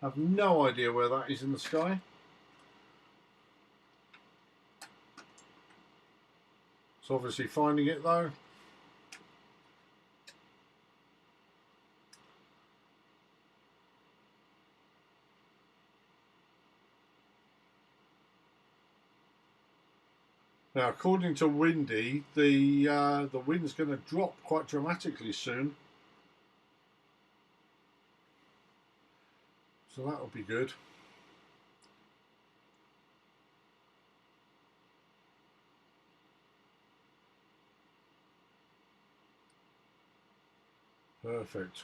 [SPEAKER 1] I have no idea where that is in the sky. So obviously finding it though. Now, according to Windy, the wind's going to drop quite dramatically soon. So that'll be good. Perfect.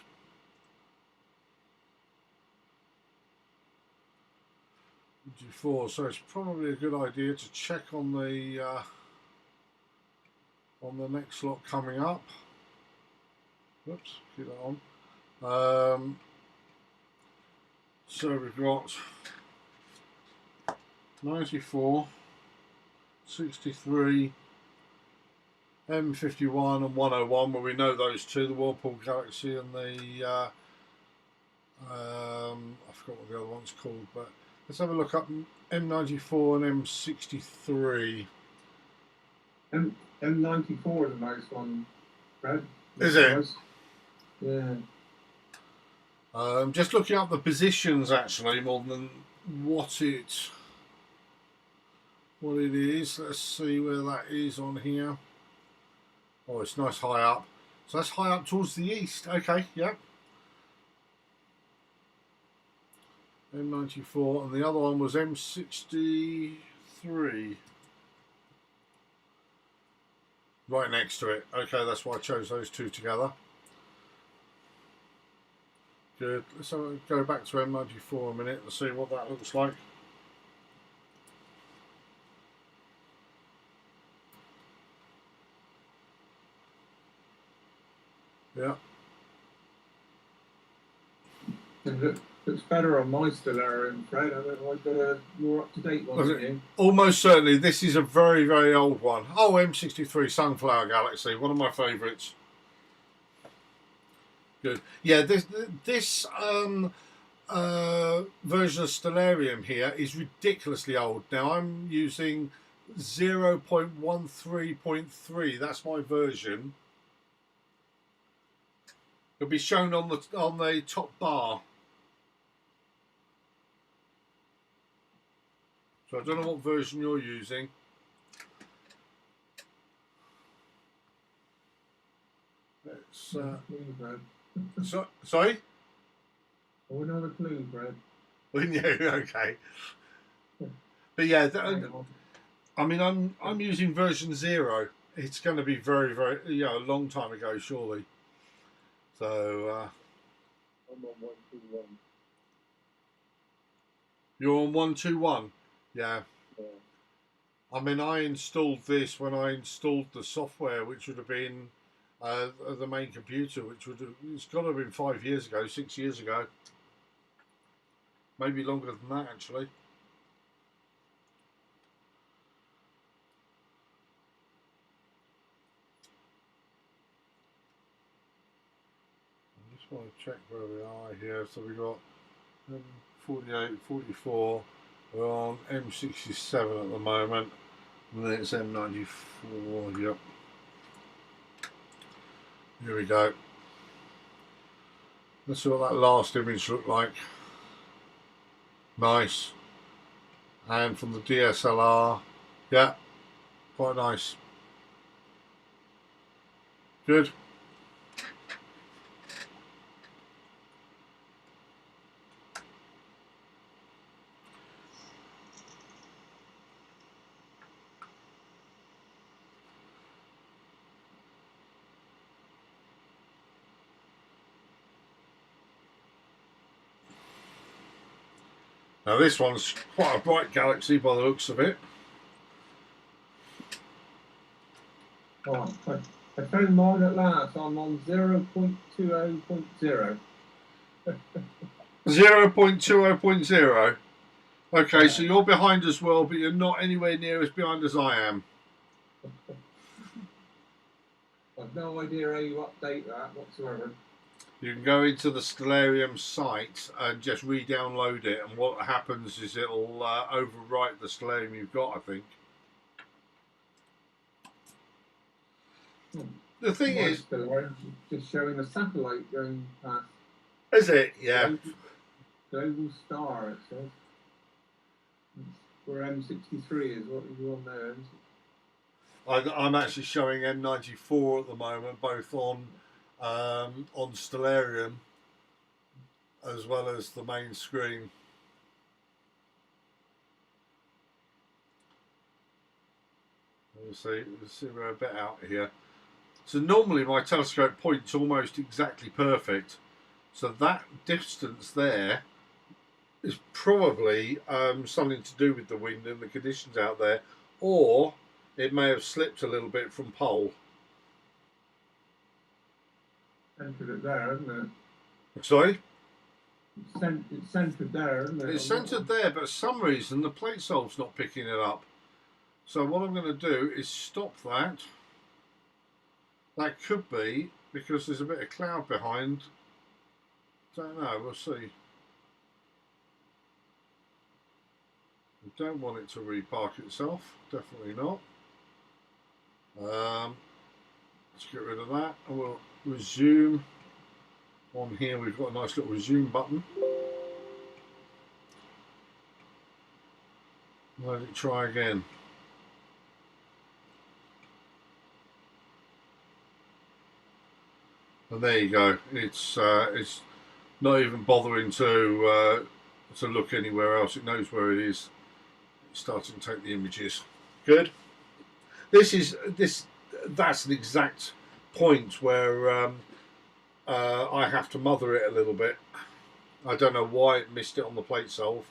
[SPEAKER 1] G4, so it's probably a good idea to check on the next lot coming up. Whoops, keep that on. So we've got 94, 63, M51 and 101, where we know those two, the Whirlpool Galaxy and the I forgot what the other one's called, but let's have a look up M94 and M63.
[SPEAKER 7] M94 is a nice one, Brad.
[SPEAKER 1] Is it?
[SPEAKER 7] Yeah.
[SPEAKER 1] Just looking up the positions actually, more than what it is. Let's see where that is on here. Oh, it's nice high up. So that's high up towards the east. Okay, yeah. M94, and the other one was M63. Right next to it. Okay, that's why I chose those two together. Good. Let's go back to M94 a minute and see what that looks like. Yeah.
[SPEAKER 7] It looks better on my Stellarium, Fred. I don't know, I've got a more up-to-date one here.
[SPEAKER 1] Almost certainly, this is a very, very old one. Oh, M63 Sunflower Galaxy, one of my favourites. Good. Yeah, this version of Stellarium here is ridiculously old. Now I'm using 0.13.3. That's my version. It'll be shown on the top bar. So I don't know what version you're using. Let's. Sorry?
[SPEAKER 7] I wouldn't have a clue, Brad.
[SPEAKER 1] Wouldn't you? Okay. But yeah, I mean, I'm using version 0. It's going to be very, very, a long time ago, surely. So.
[SPEAKER 6] I'm on 121.
[SPEAKER 1] You're on 121. Yeah.
[SPEAKER 6] Yeah.
[SPEAKER 1] I mean, I installed this when I installed the software, which would have been the main computer, it's got to have been 5 years ago, 6 years ago. Maybe longer than that, actually. I just want to check where we are here. So we got 48, 44. We're on M67 at the moment. And then it's M94. Yep. Here we go. Let's see what that last image looked like. Nice. And from the DSLR, yeah, quite nice. Good. Now this one's quite a bright galaxy by the looks of it.
[SPEAKER 7] Oh, I found mine at last. I'm on 0.20.0.
[SPEAKER 1] 0.20.0. Okay, so you're behind as well, but you're not anywhere near as behind as I am.
[SPEAKER 7] I've no idea how you update that whatsoever.
[SPEAKER 1] You can go into the Stellarium site and just re-download it, and what happens is it'll overwrite the Stellarium you've got, I think. The thing is...
[SPEAKER 7] just showing a satellite going past.
[SPEAKER 1] Is it? Yeah.
[SPEAKER 7] Global Star, it says. For M63 is what you're on there.
[SPEAKER 1] I'm actually showing M94 at the moment, both on Stellarium as well as the main screen. Let's see, we're a bit out here. So normally my telescope points almost exactly perfect. So that distance there is probably something to do with the wind and the conditions out there, or it may have slipped a little bit from pole.
[SPEAKER 7] Centred it there, isn't it?
[SPEAKER 1] Sorry?
[SPEAKER 7] It's centred there, isn't it?
[SPEAKER 1] It's centred there, but for some reason the plate solve's not picking it up. So what I'm going to do is stop that. That could be because there's a bit of cloud behind. Don't know, we'll see. We don't want it to repark itself, definitely not. Let's get rid of that and we'll resume. On here we've got a nice little resume button. Let it try again. And there you go. It's not even bothering to look anywhere else. It knows where it is. It's starting to take the images. Good. That's an exact point where I have to mother it a little bit. I don't know why it missed it on the plate solve.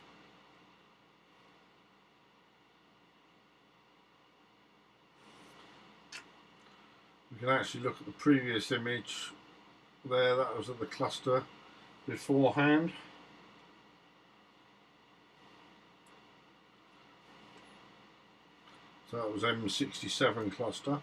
[SPEAKER 1] We can actually look at the previous image there. That was at the cluster beforehand. So that was M67 cluster.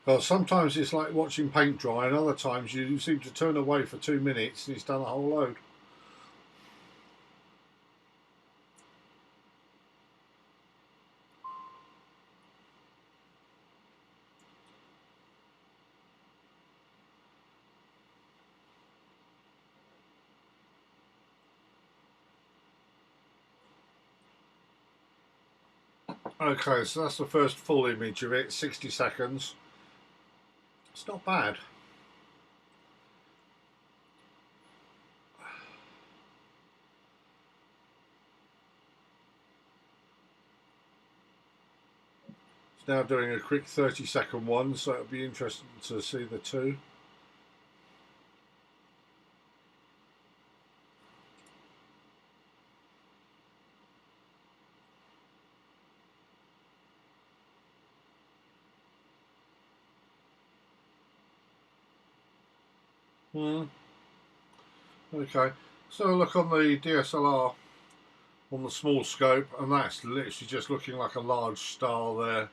[SPEAKER 1] Well, sometimes it's like watching paint dry, and other times you seem to turn away for 2 minutes and it's done a whole load. Okay, so that's the first full image of it, 60 seconds. It's not bad. It's now doing a quick 30-second one, so it'll be interesting to see the two. Okay, so look on the DSLR on the small scope, and that's literally just looking like a large star there.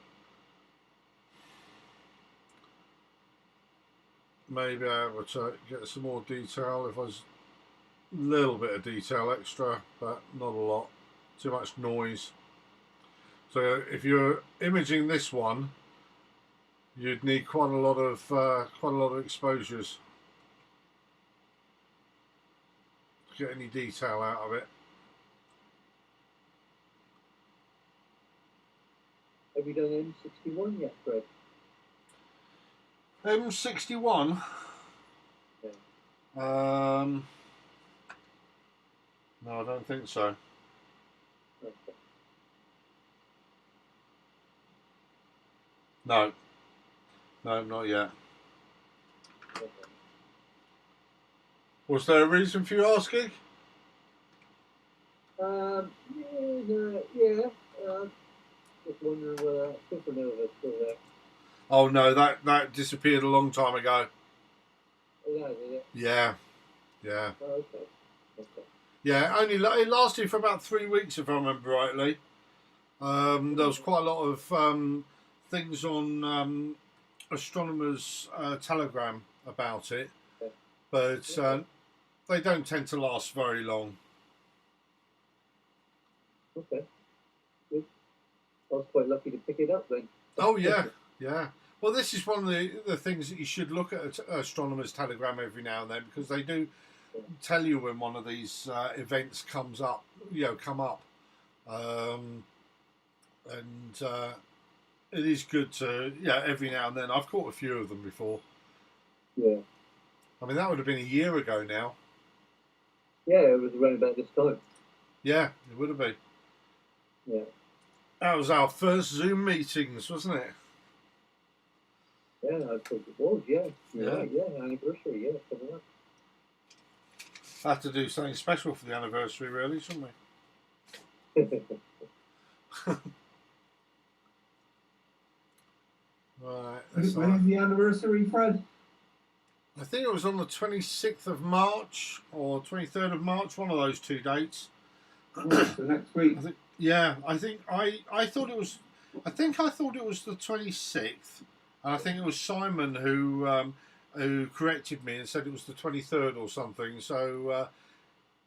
[SPEAKER 1] Maybe able to get some more detail if there's a little bit of detail extra, but not a lot. Too much noise. So if you're imaging this one, you'd need quite a lot of exposures to get any detail out of it.
[SPEAKER 6] Have you done M61 yet, Fred?
[SPEAKER 1] M61.
[SPEAKER 6] Yeah.
[SPEAKER 1] No, I don't think so.
[SPEAKER 6] Okay.
[SPEAKER 1] No. No, not yet.
[SPEAKER 6] Okay.
[SPEAKER 1] Was there a reason for you asking?
[SPEAKER 6] Yeah. Just wondering whether Supernova is still there.
[SPEAKER 1] Oh no, that disappeared a long time ago.
[SPEAKER 6] Oh, that is it.
[SPEAKER 1] Yeah.
[SPEAKER 6] Oh, okay. Okay.
[SPEAKER 1] Yeah, only it lasted for about 3 weeks, if I remember rightly. There was quite a lot of things on astronomers' telegram about it, but they don't tend to last very long.
[SPEAKER 6] Okay. Good. I was quite lucky to pick it up then.
[SPEAKER 1] Oh yeah, yeah. Well, this is one of the things that you should look at astronomers' telegram every now and then, because they do tell you when one of these events come up, and it is good to every now and then. I've caught a few of them before.
[SPEAKER 6] Yeah.
[SPEAKER 1] I mean, that would have been a year ago now.
[SPEAKER 6] Yeah, it was around about this time.
[SPEAKER 1] Yeah, it would have been.
[SPEAKER 6] Yeah.
[SPEAKER 1] That was our first Zoom meetings, wasn't it?
[SPEAKER 6] Yeah, I think it was. Yeah. You're
[SPEAKER 1] Yeah.
[SPEAKER 6] right. Yeah, anniversary. Yeah, coming up.
[SPEAKER 1] Have to do something special for the anniversary, really, shouldn't we? Right.
[SPEAKER 7] When is the anniversary, Fred?
[SPEAKER 1] I think it was on the 26th of March or 23rd of March, one of those 2 dates.
[SPEAKER 7] Oh, so next week.
[SPEAKER 1] I thought it was the 26th, and I think it was Simon who corrected me and said it was the 23rd or something. So a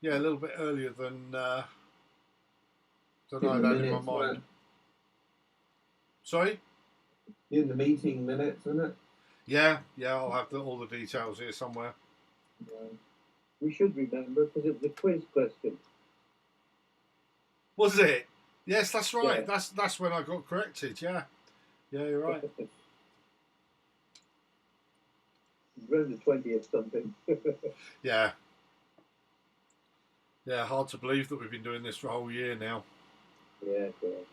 [SPEAKER 1] little bit earlier than I had in my mind. Sorry?
[SPEAKER 7] In the meeting minutes, isn't it?
[SPEAKER 1] Yeah, I'll have all the details here somewhere.
[SPEAKER 6] Yeah. We should remember because it was a quiz question.
[SPEAKER 1] Was it? Yes, that's right.
[SPEAKER 6] Yeah.
[SPEAKER 1] That's when I got corrected. Yeah, you're right.
[SPEAKER 6] Around the 20th something.
[SPEAKER 1] Yeah, hard to believe that we've been doing this for a whole year now.
[SPEAKER 6] Yeah, sure.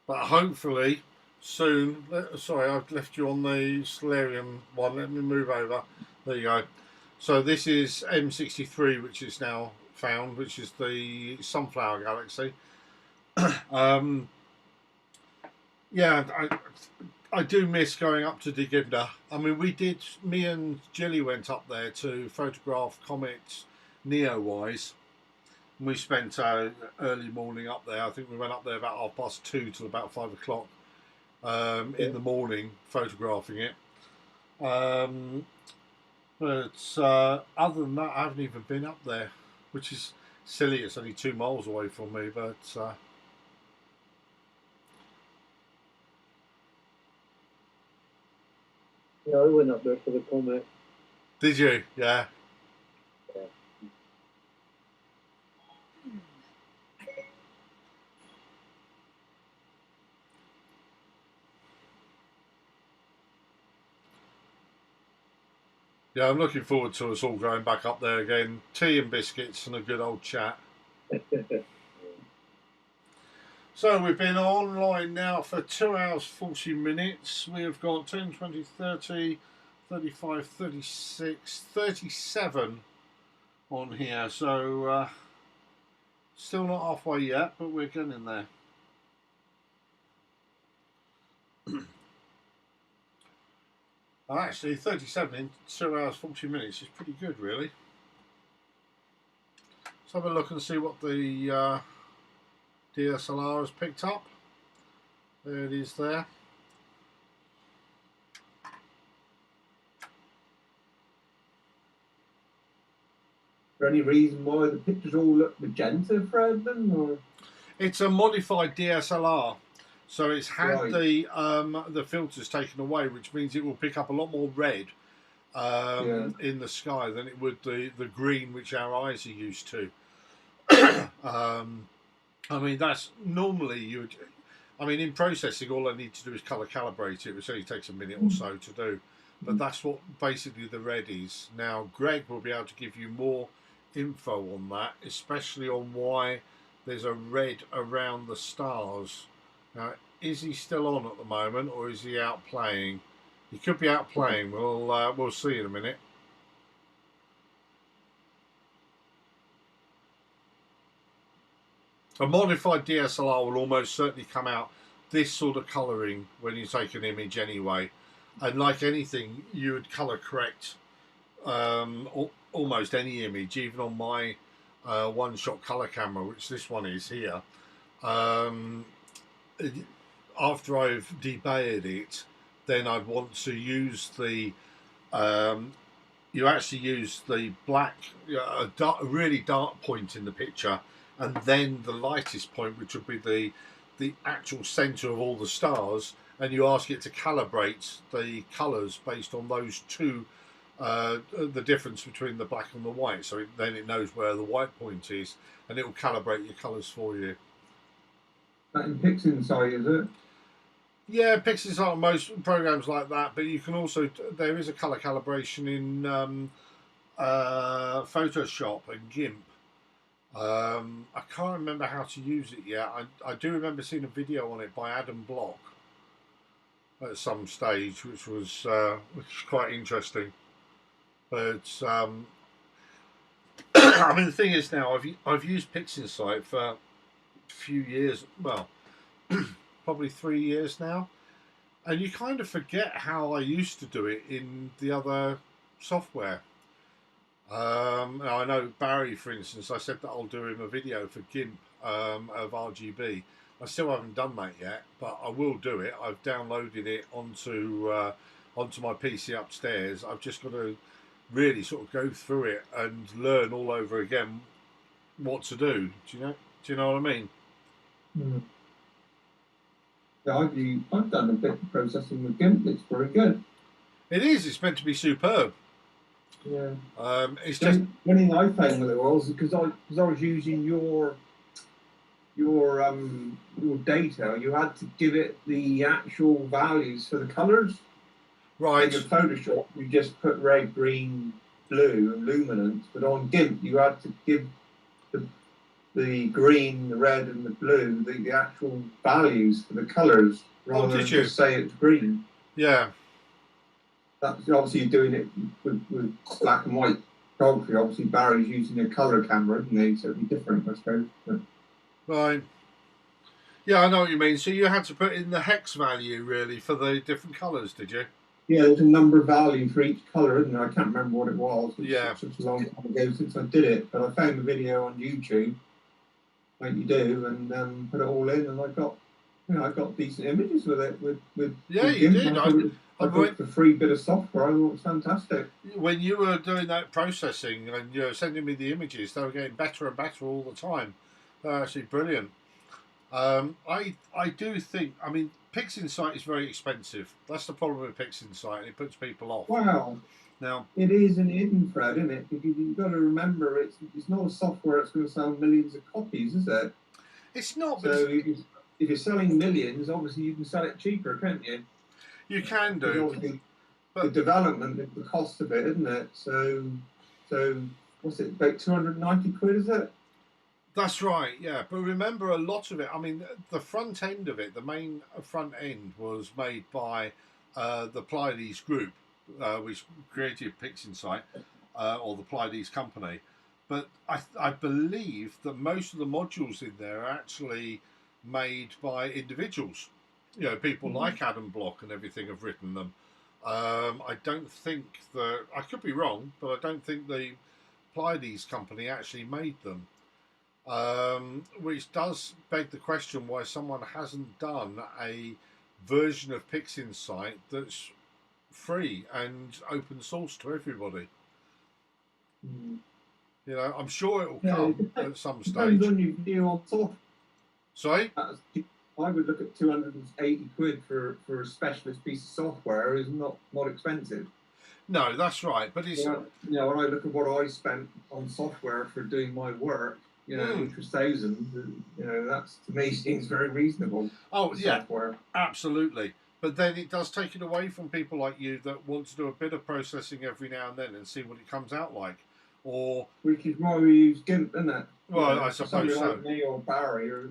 [SPEAKER 1] But hopefully soon. Sorry, I've left you on the Solarium one. Let me move over. There you go. So this is M63, which is now found, which is the Sunflower Galaxy. I do miss going up to Deakin. I mean, me and Jilly went up there to photograph comets Neowise. We spent early morning up there. I think we went up there about 2:30 till about 5 o'clock in the morning, photographing it. But other than that, I haven't even been up there, which is silly. It's only 2 miles away from me, but
[SPEAKER 6] yeah, I went up there for the comet.
[SPEAKER 1] Did you? Yeah.
[SPEAKER 6] Yeah.
[SPEAKER 1] Yeah, I'm looking forward to us all going back up there again. Tea and biscuits and a good old chat. So we've been online now for 2 hours 40 minutes. We've got 10, 20, 30, 35, 36, 37 on here. So still not halfway yet, but we're getting there. Actually, 37 in 2 hours 40 minutes is pretty good, really. Let's have a look and see what the DSLR has picked up. There it is there.
[SPEAKER 7] Is there any reason why the pictures all look magenta, Fred, then? Or?
[SPEAKER 1] It's a modified DSLR. So it's had
[SPEAKER 7] Right.
[SPEAKER 1] the filters taken away, which means it will pick up a lot more red in the sky than it would the green which our eyes are used to. I mean, that's normally in processing, all I need to do is colour calibrate it, which only takes a minute or so to do. But that's what basically the red is. Now, Greg will be able to give you more info on that, especially on why there's a red around the stars. Now, is he still on at the moment, or is he out playing? He could be out playing. We'll see in a minute. A modified DSLR will almost certainly come out this sort of colouring when you take an image anyway. And like anything, you would colour correct almost any image, even on my one-shot colour camera, which this one is here. After I've debayered it, then I'd want to use the you actually use the black, a really dark point in the picture, and then the lightest point, which would be the actual centre of all the stars, and you ask it to calibrate the colours based on those two, the difference between the black and the white, so then it knows where the white point is, and it will calibrate your colours for you.
[SPEAKER 7] That in PixInsight, is it?
[SPEAKER 1] Yeah, PixInsight, most programs like that, but you can also, there is a colour calibration in Photoshop and GIMP. I can't remember how to use it yet. I do remember seeing a video on it by Adam Block at some stage, which was quite interesting. But I mean, the thing is now, I've used PixInsight for a few years, well, probably 3 years now, and you kind of forget how I used to do it in the other software. Now I know Barry, for instance, I said that I'll do him a video for GIMP of RGB. I still haven't done that yet, but I will do it. I've downloaded it onto my PC upstairs. I've just got to really sort of go through it and learn all over again what to do. Do you know what I mean?
[SPEAKER 7] Mm. Yeah, I've done a bit of processing with GIMP. It's very good.
[SPEAKER 1] It is. It's meant to be superb.
[SPEAKER 7] Yeah.
[SPEAKER 1] It's just
[SPEAKER 7] one thing I found with it was because I was using your data, you had to give it the actual values for the colours.
[SPEAKER 1] Right.
[SPEAKER 7] In Photoshop, you just put red, green, blue, and luminance, but on GIMP, you had to give the green, the red, and the blue the actual values for the colours rather than just say it's green.
[SPEAKER 1] Yeah.
[SPEAKER 7] That's obviously you're doing it with black and white photography. Obviously, Barry's using a colour camera, isn't he? So it'd be different, I suppose. But...
[SPEAKER 1] Right. Yeah, I know what you mean. So you had to put in the hex value, really, for the different colours, did you?
[SPEAKER 7] Yeah, there's a number value for each colour, isn't there? I can't remember what it was.
[SPEAKER 1] Yeah.
[SPEAKER 7] It's such a long time ago since I did it, but I found the video on YouTube, like you do, and put it all in, and I got decent images with it. With
[SPEAKER 1] yeah, you did.
[SPEAKER 7] I bought the free bit of software. I thought it was fantastic.
[SPEAKER 1] When you were doing that processing and you were sending me the images, they were getting better and better all the time. They're actually brilliant. I do think, I mean, PixInsight is very expensive. That's the problem with PixInsight. It puts people off.
[SPEAKER 7] Wow.
[SPEAKER 1] Now
[SPEAKER 7] it is an hidden thread, isn't it? Because you've got to remember, it's not a software that's going to sell millions of copies, is it?
[SPEAKER 1] It's not.
[SPEAKER 7] So if you're selling millions, obviously you can sell it cheaper, can't you?
[SPEAKER 1] You can do.
[SPEAKER 7] But the development, the cost of it, isn't it? So what's it, about 290 quid, is it?
[SPEAKER 1] That's right, yeah. But remember, a lot of it, I mean, the front end of it, the main front end was made by the Pleiades group, which created PixInsight, or the Pleiades company. But I believe that most of the modules in there are actually made by individuals. You know, people like Adam Block and everything have written them. I don't think that, I could be wrong, but I don't think the Pleiades company actually made them. Which does beg the question why someone hasn't done a version of PixInsight that's free and open source to everybody. You know, I'm sure it will come at some stage.
[SPEAKER 7] Depends on your view on software.
[SPEAKER 1] Sorry?
[SPEAKER 7] I would look at 280 quid for a specialist piece of software is not expensive.
[SPEAKER 1] No, that's right. But it's
[SPEAKER 7] when I look at what I spent on software for doing my work, which was thousands, that's to me seems very reasonable.
[SPEAKER 1] Oh yeah,
[SPEAKER 7] software.
[SPEAKER 1] Absolutely. But then it does take it away from people like you that want to do a bit of processing every now and then and see what it comes out like. or
[SPEAKER 7] which is why we use GIMP, isn't it?
[SPEAKER 1] well,
[SPEAKER 7] You know,
[SPEAKER 1] I suppose
[SPEAKER 7] somebody
[SPEAKER 1] so.
[SPEAKER 7] like me or Barry, or,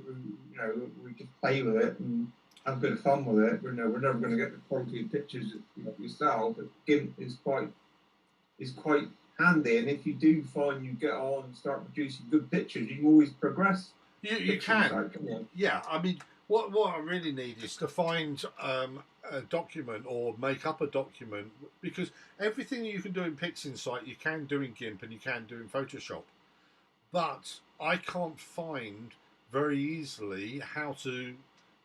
[SPEAKER 7] you know, we just play with it and have a bit of fun with it. You know, we're never going to get the quality of pictures that you sell, but GIMP is quite handy. And if you do find you get on and start producing good pictures, you can always progress.
[SPEAKER 1] You can. Yeah, I mean, what I really need is to find a document or make up a document, because everything you can do in PixInsight you can do in GIMP and you can do in Photoshop, but I can't find very easily how to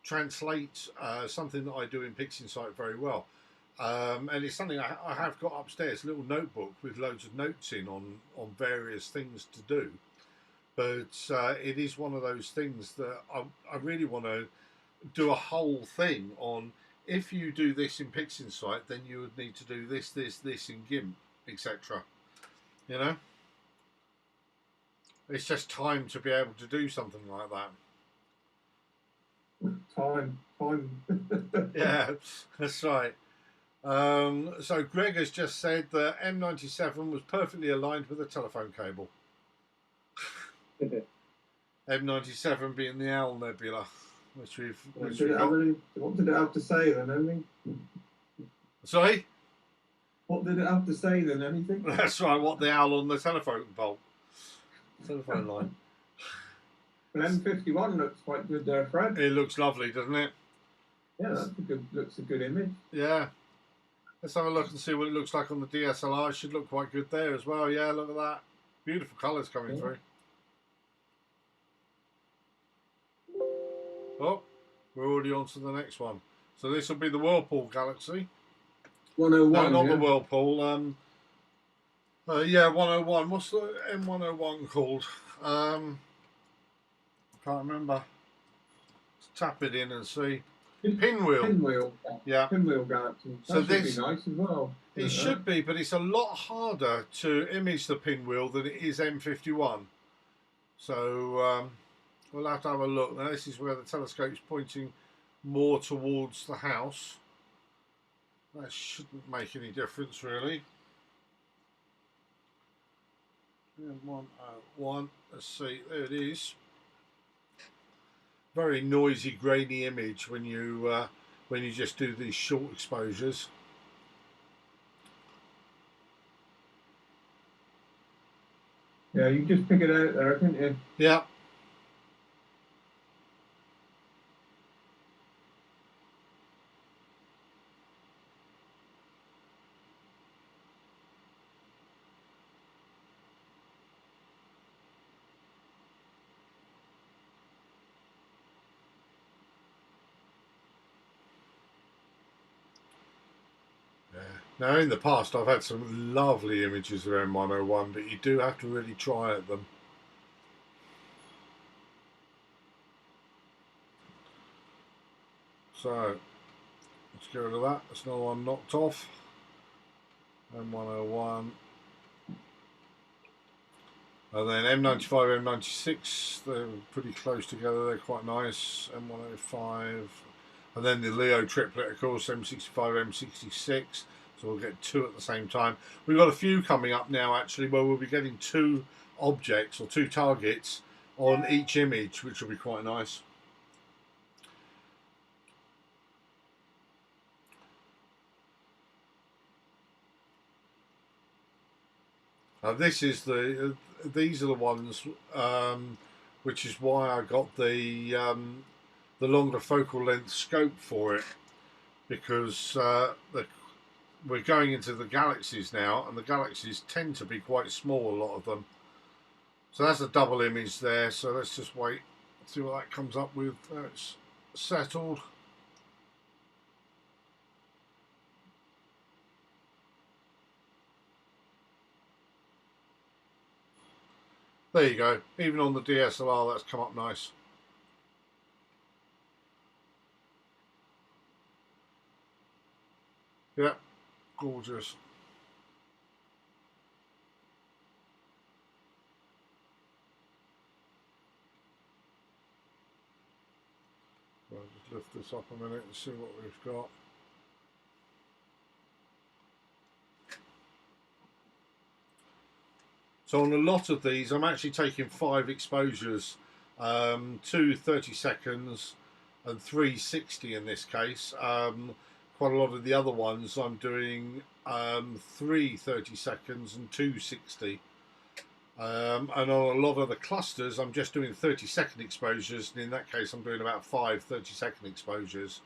[SPEAKER 1] translate something that I do in PixInsight very well. And it's something I have got upstairs, a little notebook with loads of notes in on various things to do. But it is one of those things that I really want to do a whole thing on. If you do this in PixInsight, then you would need to do this in GIMP, etc. You know? It's just time to be able to do something like that.
[SPEAKER 7] Time.
[SPEAKER 1] Yeah, that's right. So Greg has just said that M97 was perfectly aligned with the telephone cable. M97 being the Owl Nebula, which we've got.
[SPEAKER 7] What did it have to say then, Amy?
[SPEAKER 1] Sorry?
[SPEAKER 7] What did it have to say then, anything?
[SPEAKER 1] That's right, what the owl on the telephone pole. Telephone line.
[SPEAKER 7] An M51 looks quite good there, Fred.
[SPEAKER 1] It looks lovely, doesn't it?
[SPEAKER 7] Yeah, looks a good image.
[SPEAKER 1] Yeah. Let's have a look and see what it looks like on the DSLR. It should look quite good there as well. Yeah, look at that. Beautiful colours coming through. Oh, we're already on to the next one. So this will be the Whirlpool Galaxy.
[SPEAKER 7] 101.
[SPEAKER 1] No, not
[SPEAKER 7] yeah.
[SPEAKER 1] the Whirlpool. Yeah, 101. What's the M101 called? I can't remember. Let's tap it in and see. Pinwheel.
[SPEAKER 7] Pinwheel.
[SPEAKER 1] Yeah.
[SPEAKER 7] Pinwheel Galaxy. That
[SPEAKER 1] So
[SPEAKER 7] should
[SPEAKER 1] this
[SPEAKER 7] be nice as well.
[SPEAKER 1] It should be, but it's a lot harder to image the pinwheel than it is M51. So we'll have to have a look. Now this is where the telescope's pointing more towards the house. That shouldn't make any difference really. M101, let's see, there it is. Very noisy, grainy image when you just do these short exposures.
[SPEAKER 7] Yeah, you just pick it out there, couldn't you?
[SPEAKER 1] Yeah. Now, in the past, I've had some lovely images of M101, but you do have to really try at them. So, let's get rid of that. That's another one knocked off. M101. And then M95, M96, they're pretty close together. They're quite nice. M105. And then the Leo triplet, of course, M65, M66. So we'll get two at the same time. We've got a few coming up now, actually, where we'll be getting two objects or two targets on each image, which will be quite nice. This is these are the ones, which is why I got the longer focal length scope for it, because we're going into the galaxies now, and the galaxies tend to be quite small, a lot of them. So that's a double image there. So let's just wait, see what that comes up with. It's settled. There you go. Even on the DSLR, that's come up nice. Yeah, gorgeous. I'll just lift this up a minute and see what we've got. So on a lot of these, I'm actually taking 5 exposures, 2 30 seconds and 3 60 in this case. Quite a lot of the other ones I'm doing 3 30 seconds and 2 60. And on a lot of the clusters, I'm just doing 30-second exposures, and in that case, I'm doing about 5 30-second exposures.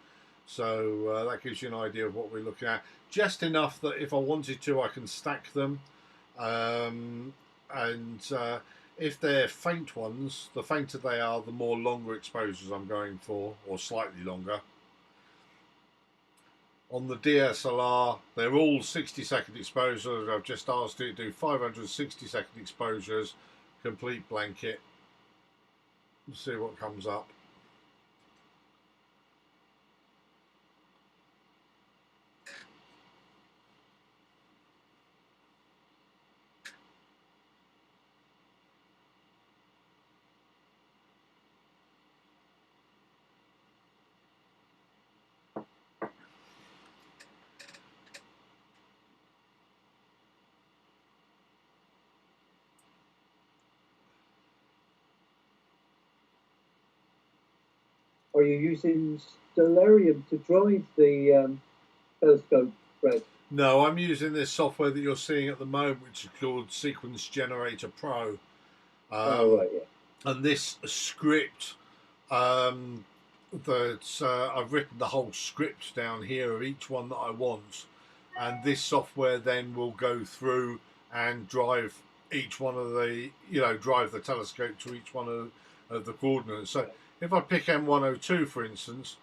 [SPEAKER 1] So that gives you an idea of what we're looking at. Just enough that if I wanted to, I can stack them. If they're faint ones, the fainter they are, the more longer exposures I'm going for, or slightly longer. On the DSLR, they're all 60-second exposures. I've just asked it to do 560-second exposures, complete blanket. Let's see what comes up.
[SPEAKER 6] Are you using Stellarium to drive the telescope, Fred?
[SPEAKER 1] No, I'm using this software that you're seeing at the moment, which is called Sequence Generator Pro.
[SPEAKER 6] Oh, right, yeah.
[SPEAKER 1] And this script, I've written the whole script down here of each one that I want. And this software then will go through and drive each one of the, drive the telescope to each one of the coordinates. So if I pick M102, for instance,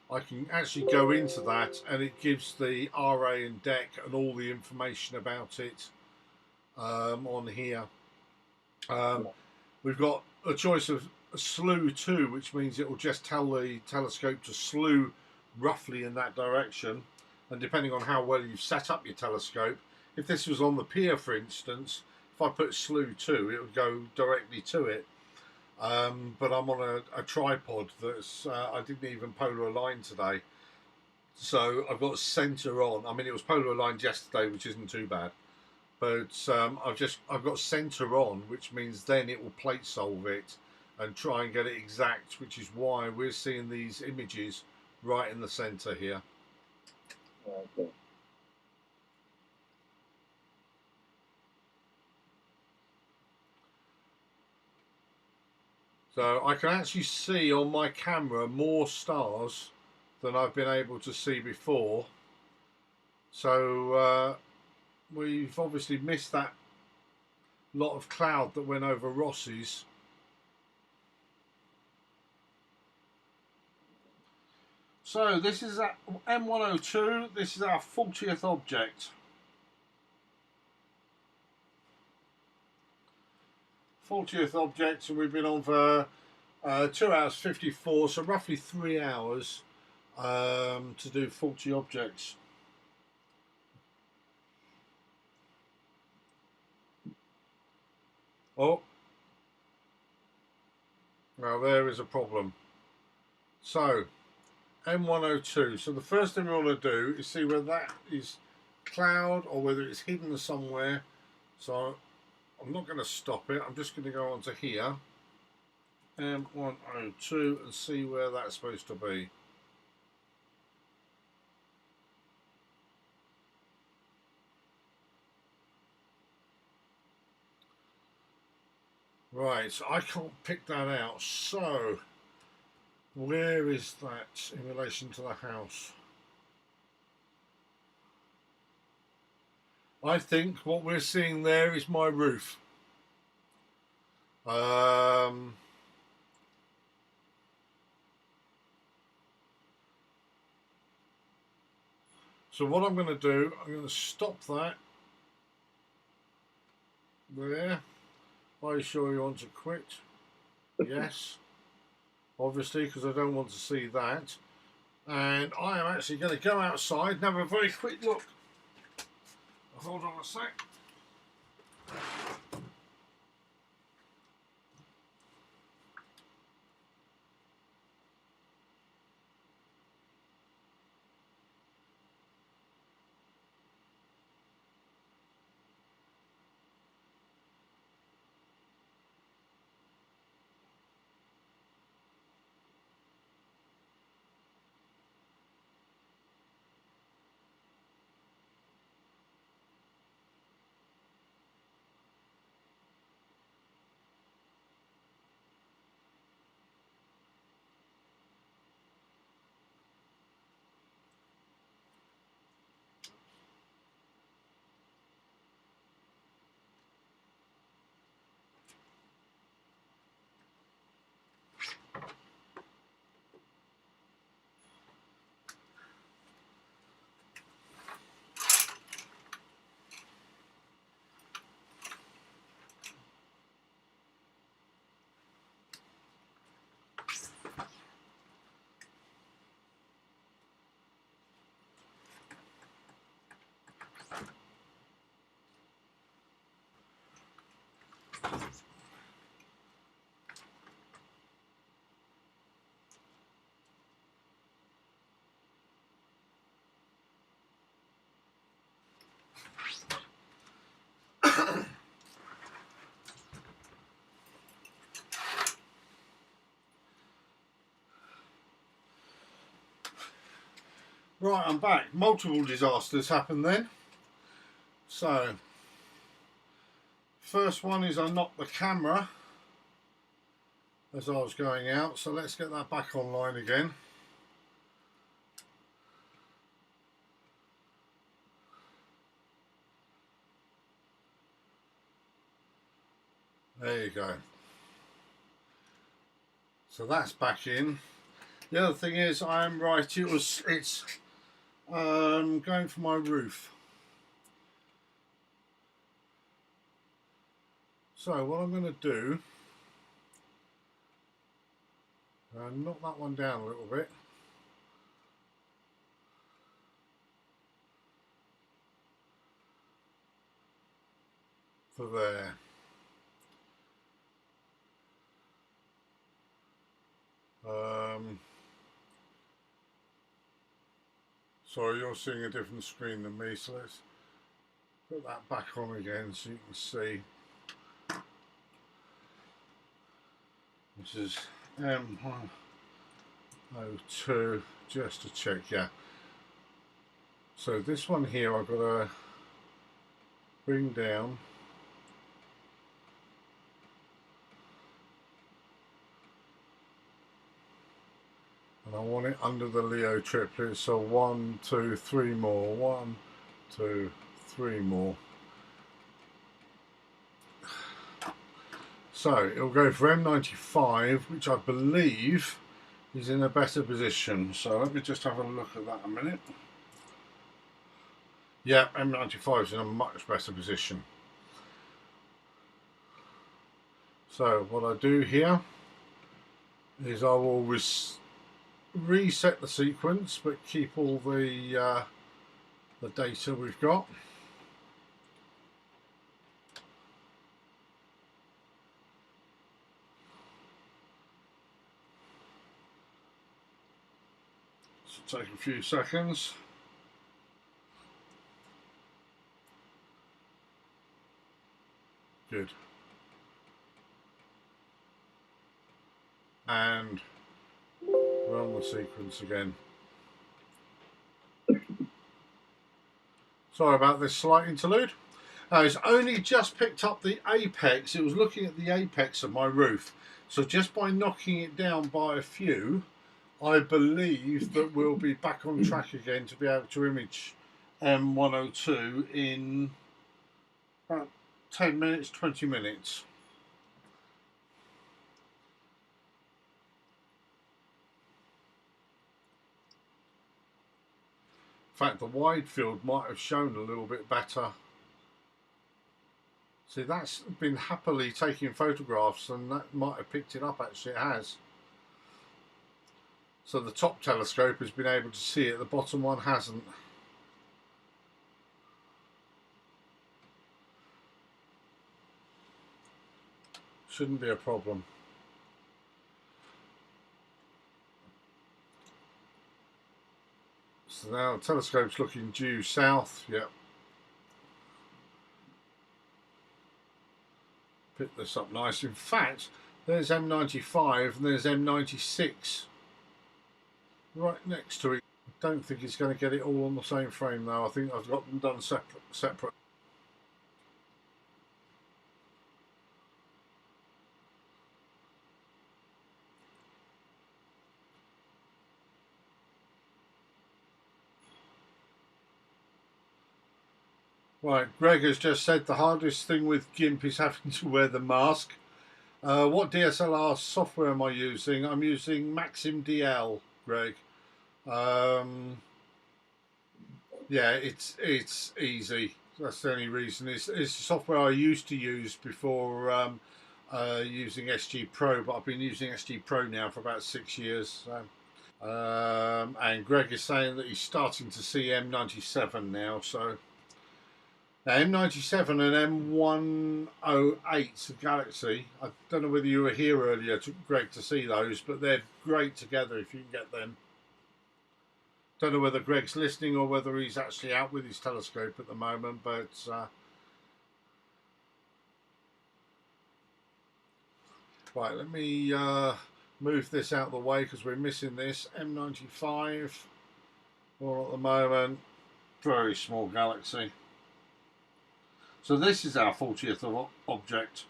[SPEAKER 1] I can actually go into that and it gives the RA and DEC and all the information about it on here. We've got a choice of a slew 2, which means it will just tell the telescope to slew roughly in that direction. And depending on how well you've set up your telescope, if this was on the pier, for instance, if I put slew 2, it would go directly to it. But I'm on a tripod that's, I didn't even polar align today. So I've got center on. I mean, it was polar aligned yesterday, which isn't too bad. But I've got center on, which means then it will plate solve it and try and get it exact, which is why we're seeing these images right in the center here.
[SPEAKER 6] Okay.
[SPEAKER 1] So I can actually see on my camera more stars than I've been able to see before. So we've obviously missed that lot of cloud that went over Ross's. So this is at M102, this is our 40th object. 40th object, and we've been on for 2 hours 54, so roughly 3 hours to do 40 objects. Oh, now there is a problem. So M102, so the first thing we want to do is see whether that is cloud or whether it's hidden somewhere. So I'm not going to stop it, I'm just going to go onto here, M102, and see where that's supposed to be. Right, so I can't pick that out, so where is that in relation to the house? I think what we're seeing there is my roof. So what I'm going to do, I'm going to stop that there. Are you sure you want to quit? Yes. Obviously, because I don't want to see that. And I am actually going to go outside and have a very quick look. Hold on a sec. Right, I'm back. Multiple disasters happened then. So, first one is I knocked the camera as I was going out, so let's get that back online again. There you go. So that's back in. The other thing is I am right, it's going for my roof. So what I'm going to do, knock that one down a little bit. For there. Sorry, you're seeing a different screen than me, so let's put that back on again so you can see. This is M102, just to check, yeah. So this one here I've got to bring down. And I want it under the Leo triplet, so 1, 2, 3 more. 1, 2, 3 more. So it'll go for M95, which I believe is in a better position. So let me just have a look at that a minute. Yeah, M95 is in a much better position. So what I do here is I will reset the sequence, but keep all the data we've got. So take a few seconds. Good. And run the sequence again. Sorry about this slight interlude. It's only just picked up the apex. It was looking at the apex of my roof. So just by knocking it down by a few, I believe that we'll be back on track again to be able to image M102 in about 10 minutes, 20 minutes. In fact, the wide field might have shown a little bit better. See, that's been happily taking photographs, and that might have picked it up. Actually, it has. So the top telescope has been able to see it, the bottom one hasn't. Shouldn't be a problem. So now the telescope's looking due south. Yep. Pick this up nice. In fact, there's M95 and there's M96 right next to it. I don't think it's going to get it all on the same frame though. I think I've got them done separate. Right, Greg has just said the hardest thing with GIMP is having to wear the mask. What DSLR software am I using? I'm using Maxim DL, Greg. Yeah, it's easy. That's the only reason. It's the software I used to use before using SG Pro, but I've been using SG Pro now for about 6 years. So. And Greg is saying that he's starting to see M97 now, so M97 and M108 Galaxy. I don't know whether you were here earlier, Greg, to see those, but they're great together if you can get them. Don't know whether Greg's listening or whether he's actually out with his telescope at the moment, but right, let me move this out of the way because we're missing this. M95 Well, at the moment, very small galaxy. So this is our 40th object.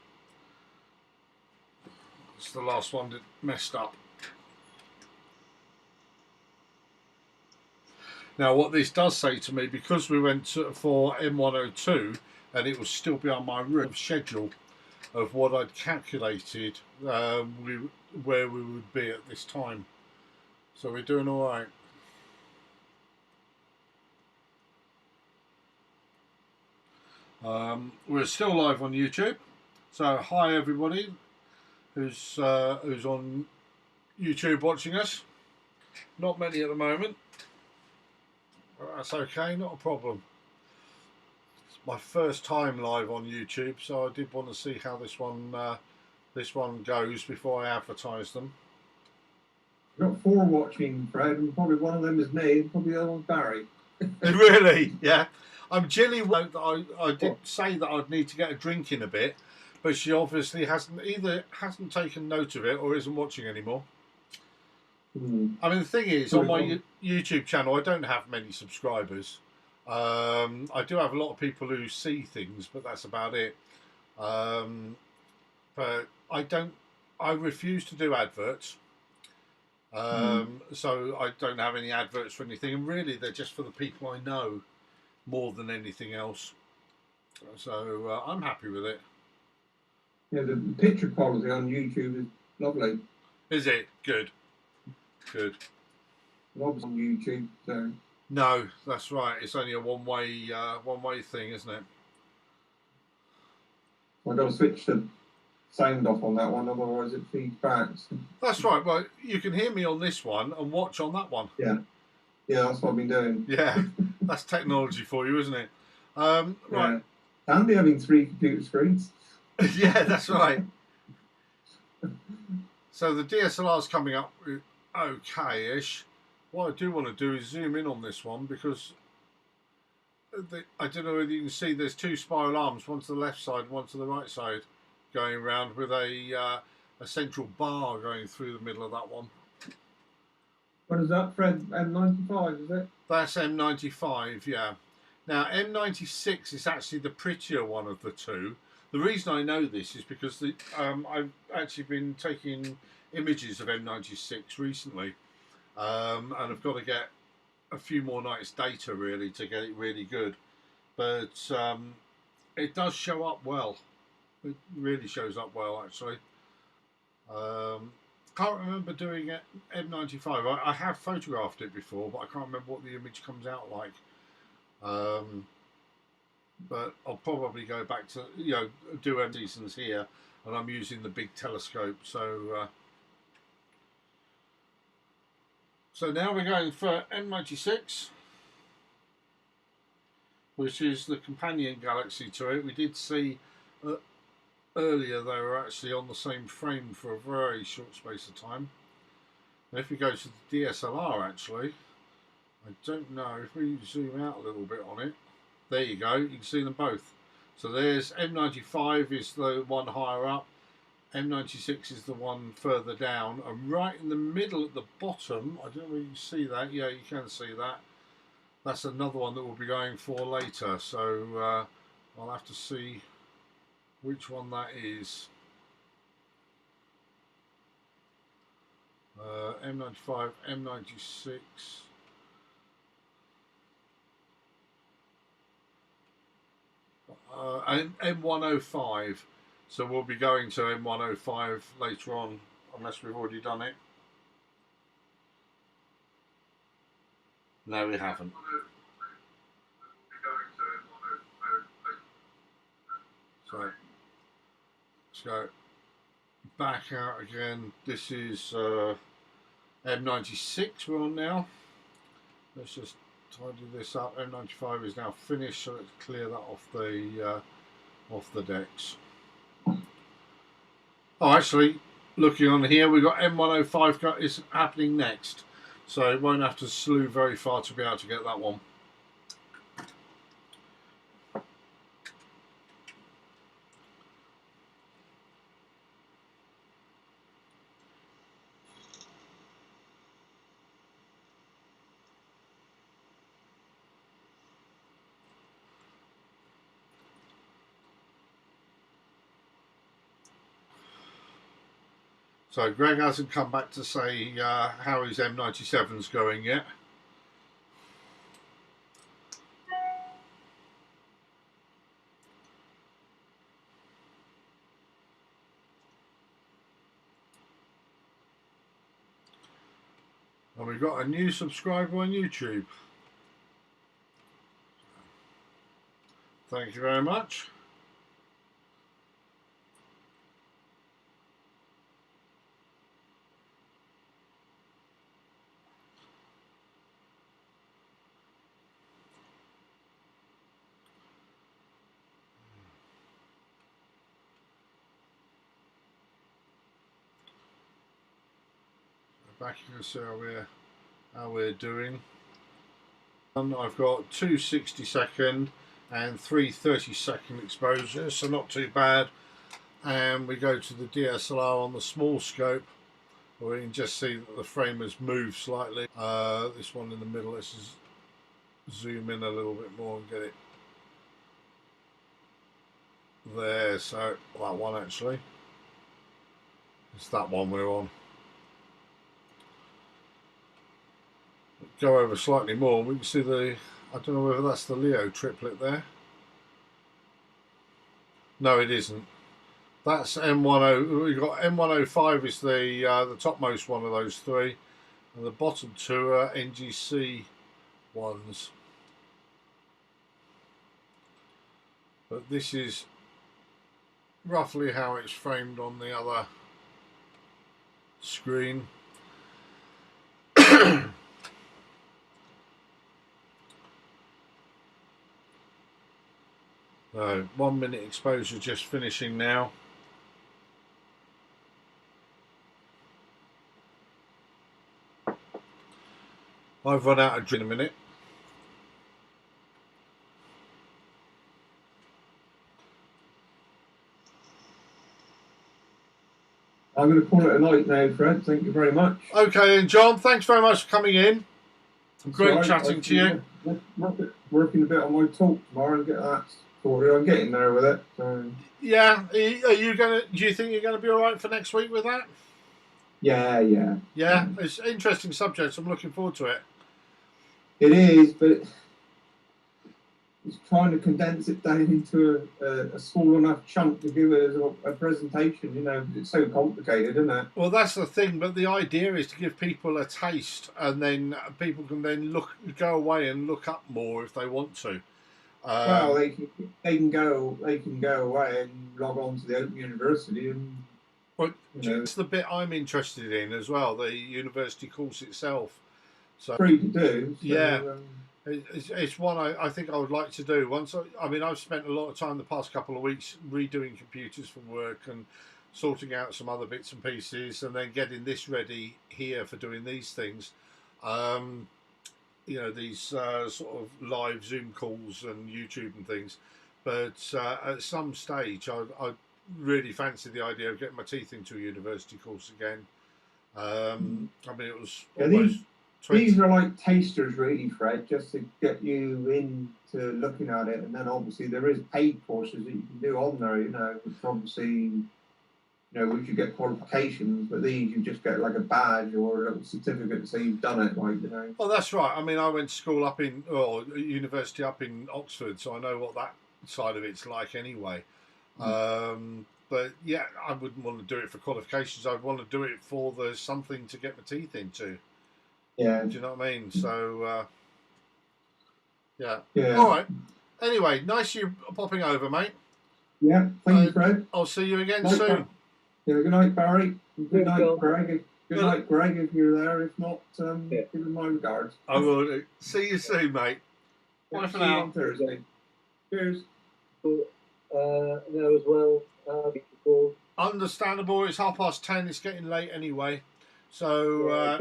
[SPEAKER 1] It's the last one that messed up. Now what this does say to me, because we went for M102 and it was still beyond my schedule of what I'd calculated where we would be at this time. So we're doing all right. We're still live on YouTube. So hi everybody who's on YouTube watching us. Not many at the moment. That's okay, not a problem. It's my first time live on YouTube, so I did want to see how this one goes before I advertise them.
[SPEAKER 7] You've got 4 watching, Fred, and probably one of them is me, and probably the other one's Barry.
[SPEAKER 1] Really? Yeah. I'm Jilly. I did say that I'd need to get a drink in a bit, but she obviously hasn't taken note of it or isn't watching anymore. I mean, the thing is, on my YouTube channel, I don't have many subscribers. I do have a lot of people who see things, but that's about it. But I refuse to do adverts. So I don't have any adverts for anything, and really they're just for the people I know more than anything else. So I'm happy with it.
[SPEAKER 7] Yeah, the picture quality on YouTube is lovely.
[SPEAKER 1] Is it? Good. Good.
[SPEAKER 7] Rob's on YouTube, so.
[SPEAKER 1] No, that's right. It's only a one-way thing, isn't it?
[SPEAKER 7] I've got to switch the sound off on that one, otherwise it feeds back.
[SPEAKER 1] That's right. Well, you can hear me on this one and watch on that one.
[SPEAKER 7] Yeah. Yeah, that's what I've been doing.
[SPEAKER 1] Yeah, that's technology for you, isn't it? Right.
[SPEAKER 7] Yeah. Andy having 3 computer screens.
[SPEAKER 1] Yeah, that's right. So the DSLR's coming up okay-ish. What I do want to do is zoom in on this one, because I don't know whether you can see there's 2 spiral arms, one to the left side, one to the right side, going around with a central bar going through the middle of that one.
[SPEAKER 7] What is that, Fred? M95, is it?
[SPEAKER 1] That's M95, yeah. Now, M96 is actually the prettier one of the 2. The reason I know this is because I've actually been taking images of M96 recently, and I've got to get a few more nights data really to get it really good. But it does show up well. It really shows up well, actually. Can't remember doing it M95. I have photographed it before, but I can't remember what the image comes out like. But I'll probably go back to, do M seasons here, and I'm using the big telescope. So now we're going for M96, which is the companion galaxy to it. We did see earlier they were actually on the same frame for a very short space of time. And if we go to the DSLR, actually, I don't know, if we zoom out a little bit on it, there you go, you can see them both. So there's M95 is the one higher up, M96 is the one further down, and right in the middle at the bottom, I don't know if you can see that, yeah, you can see that. That's another one that we'll be going for later, so I'll have to see which one that is. M95, M96. And M105. So we'll be going to M105 later on, unless we've already done it. No, we haven't. So let's go back out again. This is M96 we're on now. Let's just tidy this up. M95 is now finished, so let's clear that off the decks. Oh, actually, looking on here, we've got M105 is happening next, so it won't have to slew very far to be able to get that one. So Greg hasn't come back to say how his M97's going yet. And we've got a new subscriber on YouTube. Thank you very much. Back you can see how we're doing. And I've got two 60-second and three 30-second exposures, so not too bad. And we go to the DSLR on the small scope, where we can just see that the frame has moved slightly. This one in the middle, let's just zoom in a little bit more and get it there. So that one actually, it's that one we're on. Go over slightly more, we can see the, I don't know whether that's the Leo triplet there. No, it isn't. That's M10. We've got M105 is the topmost one of those three, and the bottom two are NGC ones. But this is roughly how it's framed on the other screen. So 1 minute exposure just finishing now. I've run out of drink in a minute.
[SPEAKER 7] I'm going to call it a night now, Fred. Thank you very much.
[SPEAKER 1] Okay, and John, thanks very much for coming in. Great
[SPEAKER 7] Right,
[SPEAKER 1] chatting to you.
[SPEAKER 7] Working a bit on my talk tomorrow and get that sorted. I'm getting there with it. So.
[SPEAKER 1] Yeah, are you gonna? Do you think you're going to be all right for next week with that?
[SPEAKER 7] Yeah.
[SPEAKER 1] Yeah, it's an interesting subject. So I'm looking forward to it.
[SPEAKER 7] It is, but it's trying to condense it down into a small enough chunk to give it as a presentation. You know, it's so complicated, isn't it?
[SPEAKER 1] Well, that's the thing. But the idea is to give people a taste, and then people can then go away and look up more if they want to.
[SPEAKER 7] Well, they can go away and log on to the Open University and.
[SPEAKER 1] Well, it's the bit I'm interested in as well, the university course itself. So
[SPEAKER 7] free to do. So,
[SPEAKER 1] yeah, it's one I think I would like to do. Once I mean, I've spent a lot of time the past couple of weeks redoing computers for work and sorting out some other bits and pieces, and then getting this ready here for doing these things. You know, these sort of live Zoom calls and YouTube and things. But at some stage, I really fancy the idea of getting my teeth into a university course again. I mean, it was almost
[SPEAKER 7] these are like tasters, really, Fred, just to get you into looking at it, and then obviously there is paid courses that you can do on there. You know, which obviously, which you get qualifications, but these you just get like a badge or a little certificate to say you've done it. Like,
[SPEAKER 1] Well, that's right. I mean, I went to school university up in Oxford, so I know what that side of it's like anyway. But yeah, I wouldn't want to do it for qualifications. I'd want to do it for something to get my teeth into.
[SPEAKER 7] Yeah.
[SPEAKER 1] Do you know what I mean? So yeah.
[SPEAKER 7] Yeah.
[SPEAKER 1] All right. Anyway, nice you popping over, mate.
[SPEAKER 7] Yeah. Thank you, Fred.
[SPEAKER 1] I'll see you again soon.
[SPEAKER 7] Yeah. Good night, Barry. Good night, Greg. Good night, Greg. If you're there, if not, give him my regards.
[SPEAKER 1] I will do. See you soon, mate. Bye for now.
[SPEAKER 7] On Thursday. Cheers.
[SPEAKER 6] There as well.
[SPEAKER 1] Understandable. It's 10:30. It's getting late anyway. So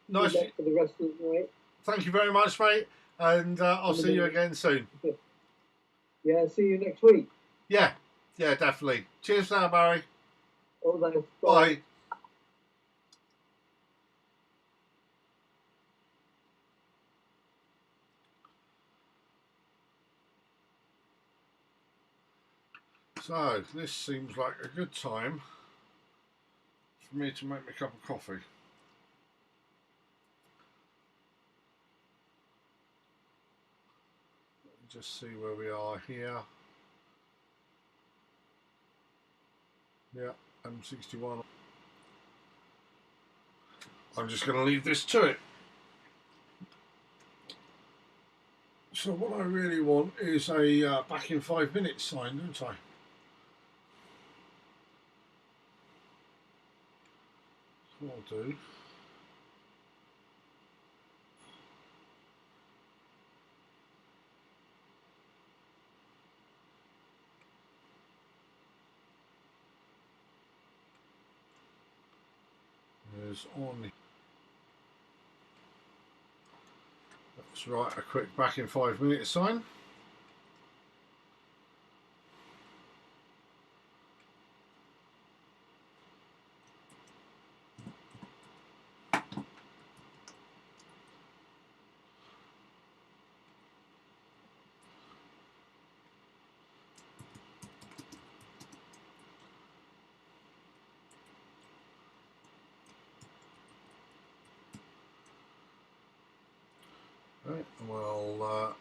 [SPEAKER 1] nice.
[SPEAKER 6] Good luck for the rest of the night.
[SPEAKER 1] Thank you very much, mate. And I'll see you again soon.
[SPEAKER 6] Yeah, see you next week.
[SPEAKER 1] Yeah, definitely. Cheers now, Barry.
[SPEAKER 6] All the best.
[SPEAKER 1] Bye. So, this seems like a good time for me to make me a cup of coffee. Just see where we are here. Yeah, M61. I'm just going to leave this to it. So what I really want is a back in 5 minutes sign, don't I? That's what I'll do. There's on. Let's write a quick back in 5 minutes sign. Right, well,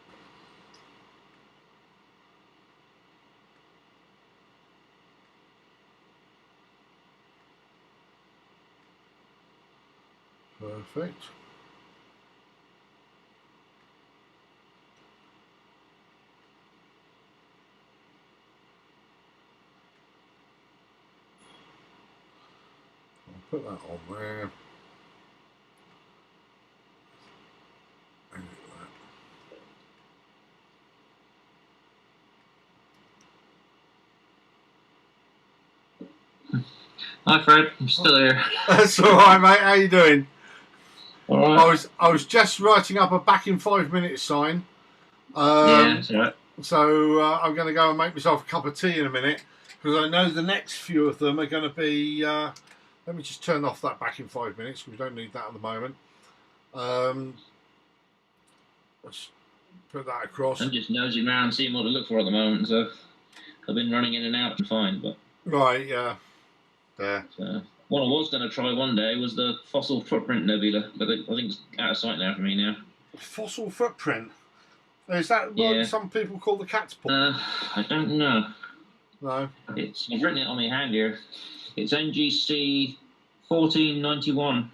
[SPEAKER 1] perfect. I'll put that on there.
[SPEAKER 5] Hi Fred, I'm still here.
[SPEAKER 1] That's all right, mate. How you doing?
[SPEAKER 5] All right.
[SPEAKER 1] I was just writing up a back in 5 minutes sign.
[SPEAKER 5] Yeah, that's all right.
[SPEAKER 1] So I'm going to go and make myself a cup of tea in a minute because I know the next few of them are going to be. Let me just turn off that back in 5 minutes because we don't need that at the moment. Let's put that across.
[SPEAKER 5] I'm just nosing around, seeing what to look for at the moment. So I've been running in and out and fine, but
[SPEAKER 1] right, yeah, there.
[SPEAKER 5] So, what I was going to try one day was the fossil footprint nebula, but I think it's out of sight now for me now.
[SPEAKER 1] Fossil footprint. Is that what some people call the cat's paw?
[SPEAKER 5] I don't know.
[SPEAKER 1] No.
[SPEAKER 5] I've written it on my hand here. It's NGC 1491.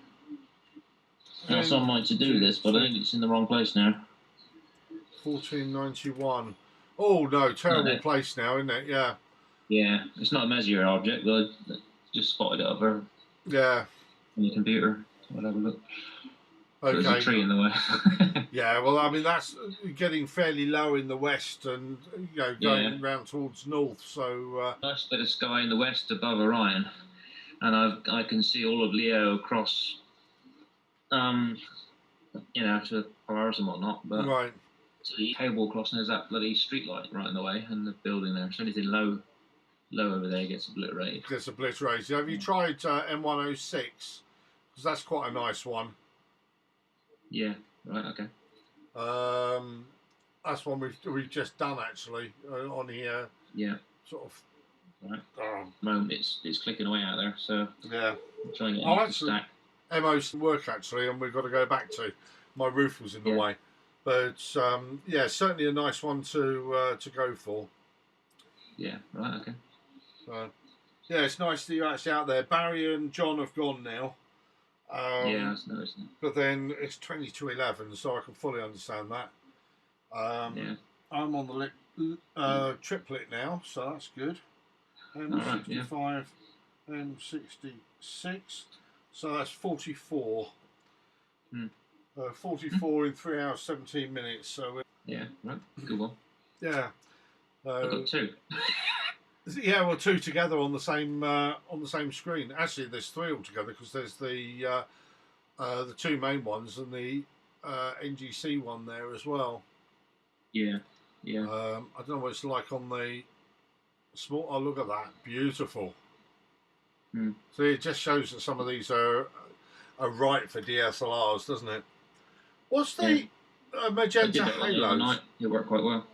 [SPEAKER 5] Now, some might to do this, but I think it's in the wrong place now.
[SPEAKER 1] 1491. Oh no, terrible place now, isn't it? Yeah.
[SPEAKER 5] Yeah, it's not a Messier object, but I just spotted it over.
[SPEAKER 1] Yeah.
[SPEAKER 5] On your computer. So I'll have a look.
[SPEAKER 1] Okay.
[SPEAKER 5] There's a tree in the way.
[SPEAKER 1] Yeah, well, I mean that's getting fairly low in the west, and going round towards north. So
[SPEAKER 5] nice bit of sky in the west above Orion, and I can see all of Leo across. To Polaris and whatnot, but
[SPEAKER 1] right.
[SPEAKER 5] So the cable crossing, there's that bloody street light right in the way, and the building there. So anything low over there gets obliterated.
[SPEAKER 1] Have you tried M106? Because that's quite a nice one.
[SPEAKER 5] Yeah. Right. Okay.
[SPEAKER 1] That's one we've just done actually on here.
[SPEAKER 5] Yeah.
[SPEAKER 1] Sort of.
[SPEAKER 5] Right. Moment it's clicking away out there. So
[SPEAKER 1] yeah.
[SPEAKER 5] I'm trying to get
[SPEAKER 1] actually, stack. MO's work actually, and we've got to go back to. My roof was in the way, but certainly a nice one to go for.
[SPEAKER 5] Yeah. Right. Okay.
[SPEAKER 1] It's nice that you're actually out there. Barry and John have gone now.
[SPEAKER 5] That's nice.
[SPEAKER 1] But then it's 20:11, so I can fully understand that. I'm on the triplet now, so that's good. M65, M66, so that's 44. 44 in 3 hours 17 minutes. So
[SPEAKER 5] right, good one.
[SPEAKER 1] Yeah,
[SPEAKER 5] I've got two.
[SPEAKER 1] Yeah, well, two together on the same screen. Actually, there's three altogether because there's the two main ones and the NGC one there as well.
[SPEAKER 5] Yeah.
[SPEAKER 1] I don't know what it's like on the small. Oh, look at that, beautiful. So it just shows that some of these are right for DSLRs, doesn't it? What's the magenta halos?
[SPEAKER 5] It worked quite well.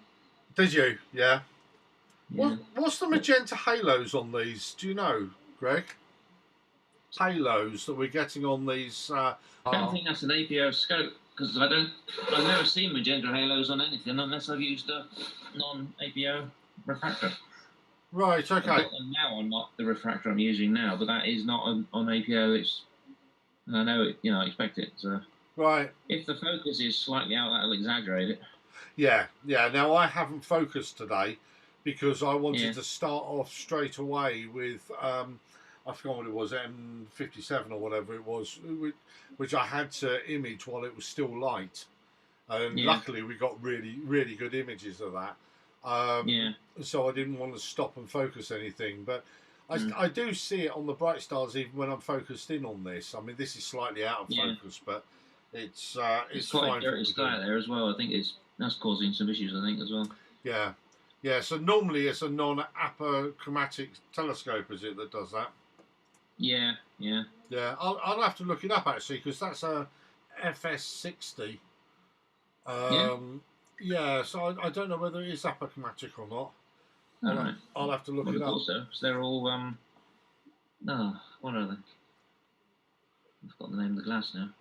[SPEAKER 1] Did you? Yeah. What's the magenta halos on these? Do you know, Greg? halos that we're getting on these.
[SPEAKER 5] I don't think that's an APO scope because I've never seen magenta halos on anything unless I've used a non-APO refractor.
[SPEAKER 1] Right. Okay.
[SPEAKER 5] I've got them now on not the refractor I'm using now, but that is not on APO. And I know it. I expect it. So
[SPEAKER 1] right.
[SPEAKER 5] If the focus is slightly out, that'll exaggerate it.
[SPEAKER 1] Yeah. Now I haven't focused today because I wanted to start off straight away with. I forgot what it was, M57 or whatever it was, which I had to image while it was still light. And luckily we got really, really good images of that. So I didn't want to stop and focus anything. But I do see it on the bright stars even when I'm focused in on this. I mean, this is slightly out of focus, but it's
[SPEAKER 5] quite
[SPEAKER 1] fine.
[SPEAKER 5] dirty sky there as well. I think that's causing some issues, I think, as well.
[SPEAKER 1] Yeah, so normally it's a non-apochromatic telescope, is it, that does that?
[SPEAKER 5] Yeah.
[SPEAKER 1] I'll have to look it up actually because that's a FS60. So I don't know whether it is apochromatic or not. I'll have to look it up.
[SPEAKER 5] Also, they're all what are they? I've forgotten the name of the glass now.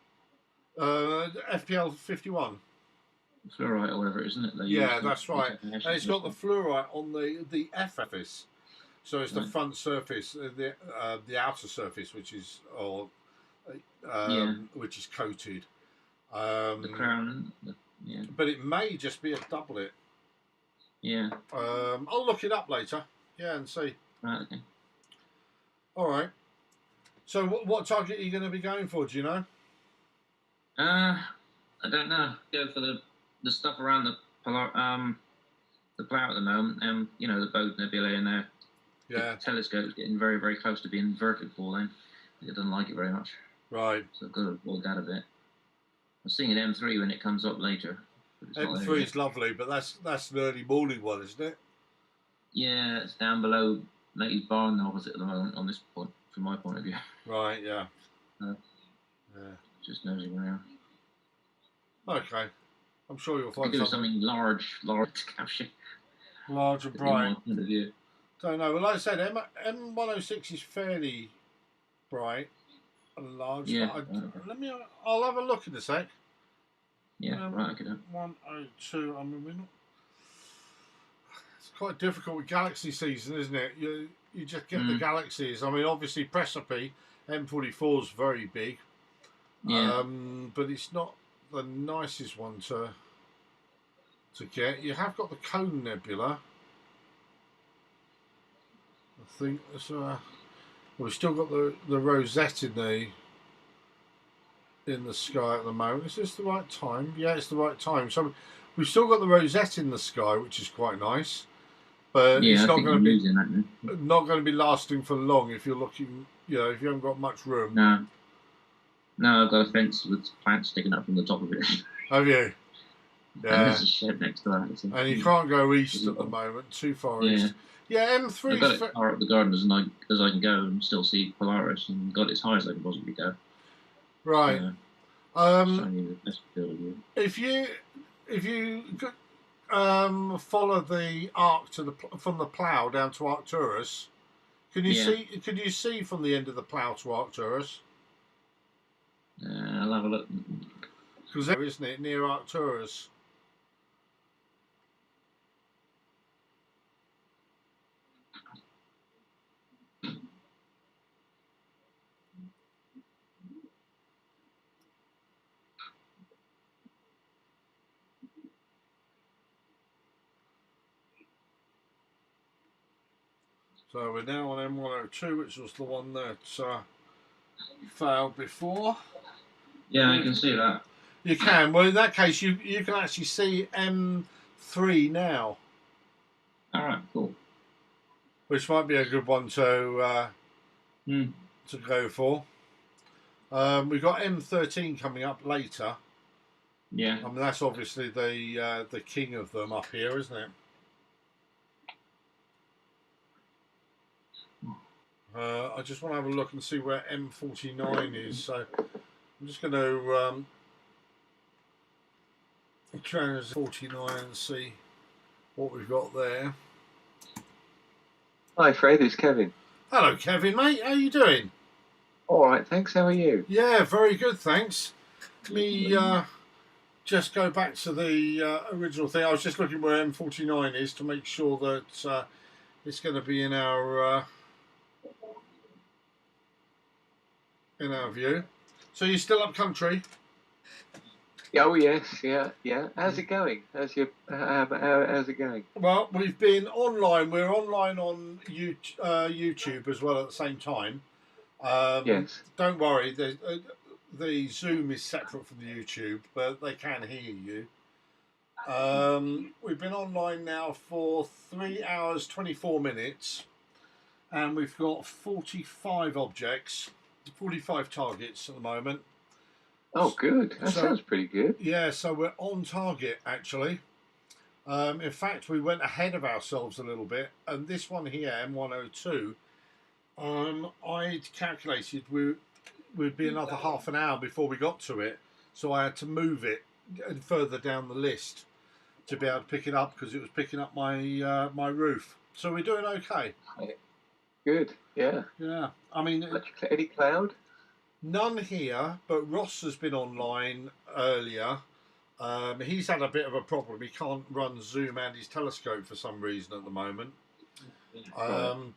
[SPEAKER 1] FPL 51.
[SPEAKER 5] Fluorite or whatever, isn't it?
[SPEAKER 1] That's right. And it's got the fluorite on the FFS. So it's the front surface, the outer surface, which is which is coated.
[SPEAKER 5] The crown,
[SPEAKER 1] But it may just be a doublet.
[SPEAKER 5] Yeah.
[SPEAKER 1] I'll look it up later. And see.
[SPEAKER 5] Right. Okay.
[SPEAKER 1] All right. So what target are you going to be going for? Do you know?
[SPEAKER 5] I don't know. Go for the stuff around the plough at the moment, the Bode Nebulae in there. The telescope's getting very, very close to being vertical then. It doesn't like it very much.
[SPEAKER 1] Right.
[SPEAKER 5] So I've got to avoid that a bit. I'm seeing an M3 when it comes up later.
[SPEAKER 1] M3 is lovely, but that's an early morning one, isn't it?
[SPEAKER 5] Yeah, it's down below Matey's Barn opposite at the moment on this point, from my point of view.
[SPEAKER 1] Right, yeah.
[SPEAKER 5] Just nosing around.
[SPEAKER 1] Okay. I'm sure you'll find
[SPEAKER 5] something large to capture.
[SPEAKER 1] Large and bright. Don't know. Well, like I said, M106 is fairly bright and large.
[SPEAKER 5] Yeah.
[SPEAKER 1] I'll have a look in a sec.
[SPEAKER 5] Yeah, right. Okay.
[SPEAKER 1] 102. I mean, we're not. It's quite difficult with galaxy season, isn't it? You just get the galaxies. I mean, obviously, Precipice M44 is very big.
[SPEAKER 5] Yeah.
[SPEAKER 1] But it's not the nicest one to get. You have got the Cone Nebula. I think it's we've still got the rosette in the sky at the moment. Is this the right time? Yeah, it's the right time. So we've still got the rosette in the sky, which is quite nice. But it's not going to be lasting for long if you're looking. If you haven't got much room.
[SPEAKER 5] No, I've got a fence with plants sticking up from the top of it.
[SPEAKER 1] Have you? Yeah.
[SPEAKER 5] And there's a shed next to that.
[SPEAKER 1] And you can't go east at the moment, too far east. Yeah, M3.
[SPEAKER 5] I've got it far up the garden as I can go and still see Polaris, and got it as high as I can possibly go.
[SPEAKER 1] Right. If you follow the arc from the plough down to Arcturus, can you see from the end of the plough to Arcturus?
[SPEAKER 5] I'll have a look.
[SPEAKER 1] Because there, isn't it, near Arcturus? So we're now on M102, which was the one that failed before.
[SPEAKER 5] Yeah, I can see that.
[SPEAKER 1] You can. Well, in that case, you can actually see M3 now.
[SPEAKER 5] All right, cool.
[SPEAKER 1] Which might be a good one to go for. We've got M13 coming up later.
[SPEAKER 5] Yeah.
[SPEAKER 1] I mean, that's obviously the king of them up here, isn't it? I just want to have a look and see where M49 is. So I'm just going to try 49 and see what we've got there.
[SPEAKER 8] Hi Fred, it's Kevin.
[SPEAKER 1] Hello Kevin, mate. How you doing?
[SPEAKER 8] All right, thanks. How are you?
[SPEAKER 1] Yeah, very good, thanks. Me just go back to the original thing. I was just looking where M49 is to make sure that it's going to be in our view. So you're still up country?
[SPEAKER 8] Oh yes, yeah. How's it going? How's it going?
[SPEAKER 1] Well, we've been online. We're online on YouTube as well at the same time.
[SPEAKER 8] Yes.
[SPEAKER 1] Don't worry. The Zoom is separate from the YouTube, but they can hear you. We've been online now for 3 hours 24 minutes, and we've got 45 objects, 45 targets at the moment.
[SPEAKER 8] Oh, good. That sounds pretty good.
[SPEAKER 1] Yeah, so we're on target actually. In fact, we went ahead of ourselves a little bit, and this one here, M102, I'd calculated would be another half an hour before we got to it, so I had to move it further down the list to be able to pick it up because it was picking up my my roof. So we're doing okay.
[SPEAKER 8] Good. Yeah.
[SPEAKER 1] Yeah. I mean,
[SPEAKER 8] any cloud?
[SPEAKER 1] None here, but Ross has been online earlier. He's had a bit of a problem. He can't run Zoom and his telescope for some reason at the moment.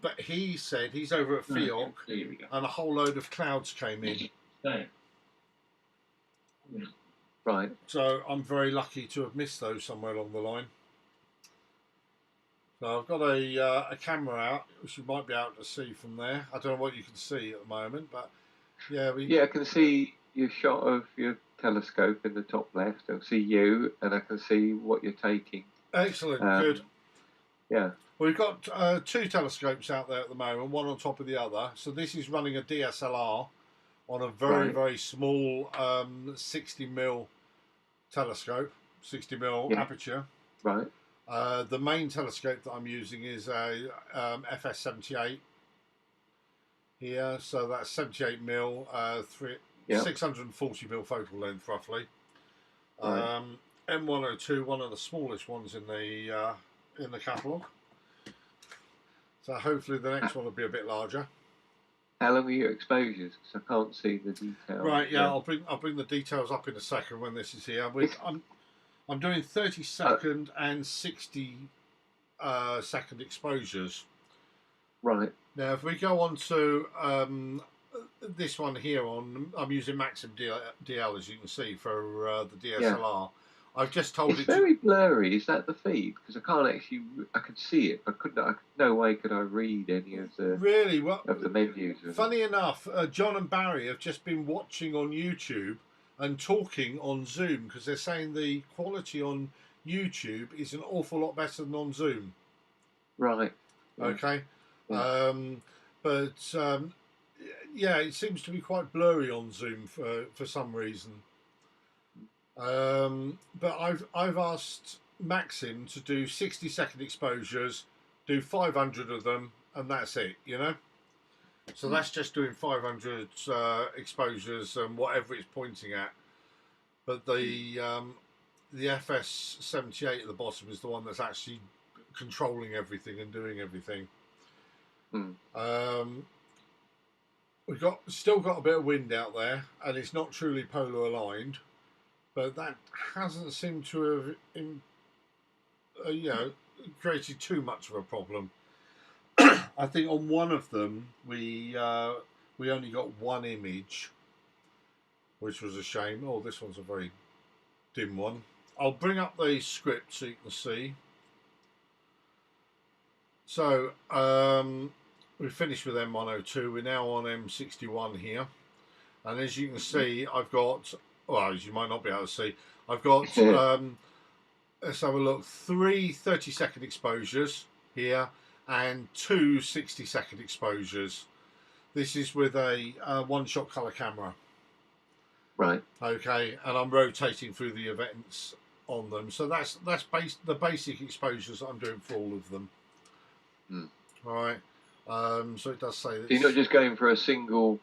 [SPEAKER 1] But he said he's over at Fiok, and a whole load of clouds came in.
[SPEAKER 8] Right.
[SPEAKER 1] So I'm very lucky to have missed those somewhere along the line. So I've got a camera out, which you might be able to see from there. I don't know what you can see at the moment, but yeah,
[SPEAKER 8] I can see your shot of your telescope in the top left. I can see you, and I can see what you're taking.
[SPEAKER 1] Excellent, good.
[SPEAKER 8] Yeah.
[SPEAKER 1] We've got 2 telescopes out there at the moment, one on top of the other. So this is running a DSLR on a very small 60mm telescope, 60mm aperture.
[SPEAKER 8] Right.
[SPEAKER 1] The main telescope that I'm using is a FS78 here, so that's 78mm, 640mm focal length roughly.
[SPEAKER 8] Right.
[SPEAKER 1] M102, one of the smallest ones in the catalogue. So hopefully the next one will be a bit larger.
[SPEAKER 8] How long are your exposures? Because I can't see the details.
[SPEAKER 1] Right, yeah, I'll bring the details up in a second when this is here. I'm doing 30-second and 60-second exposures.
[SPEAKER 8] Right.
[SPEAKER 1] Now, if we go on to this one here, I'm using Maxim DL as you can see for the DSLR. Yeah. I've just told
[SPEAKER 8] it's very blurry. Is that the feed? Because I can't actually. I could see it, but no way could I read any of the of the menus.
[SPEAKER 1] Funny enough, John and Barry have just been watching on YouTube and talking on Zoom because they're saying the quality on YouTube is an awful lot better than on Zoom.
[SPEAKER 8] Right.
[SPEAKER 1] Okay. Yeah. Yeah, it seems to be quite blurry on Zoom for some reason. But I've asked Maxim to do 60-second exposures, do 500 of them, and that's it. You know. So that's just doing 500 exposures and whatever it's pointing at. But the FS78 at the bottom is the one that's actually controlling everything and doing everything. We've still got a bit of wind out there, and it's not truly polar aligned, but that hasn't seemed to have created too much of a problem. I think on one of them we only got one image, which was a shame. Oh, this one's a very dim one. I'll bring up the script so you can see. So we finished with M102. We're now on M61 here, and as you can see, I've got, well, as you might not be able to see, I've got let's have a look, 3 30-second exposures here and 2 60-second exposures. This is with a one-shot colour camera.
[SPEAKER 8] Right.
[SPEAKER 1] Okay, and I'm rotating through the events on them. So that's the basic exposures that I'm doing for all of them. All right. So it does say that.
[SPEAKER 8] So you're not just going for a single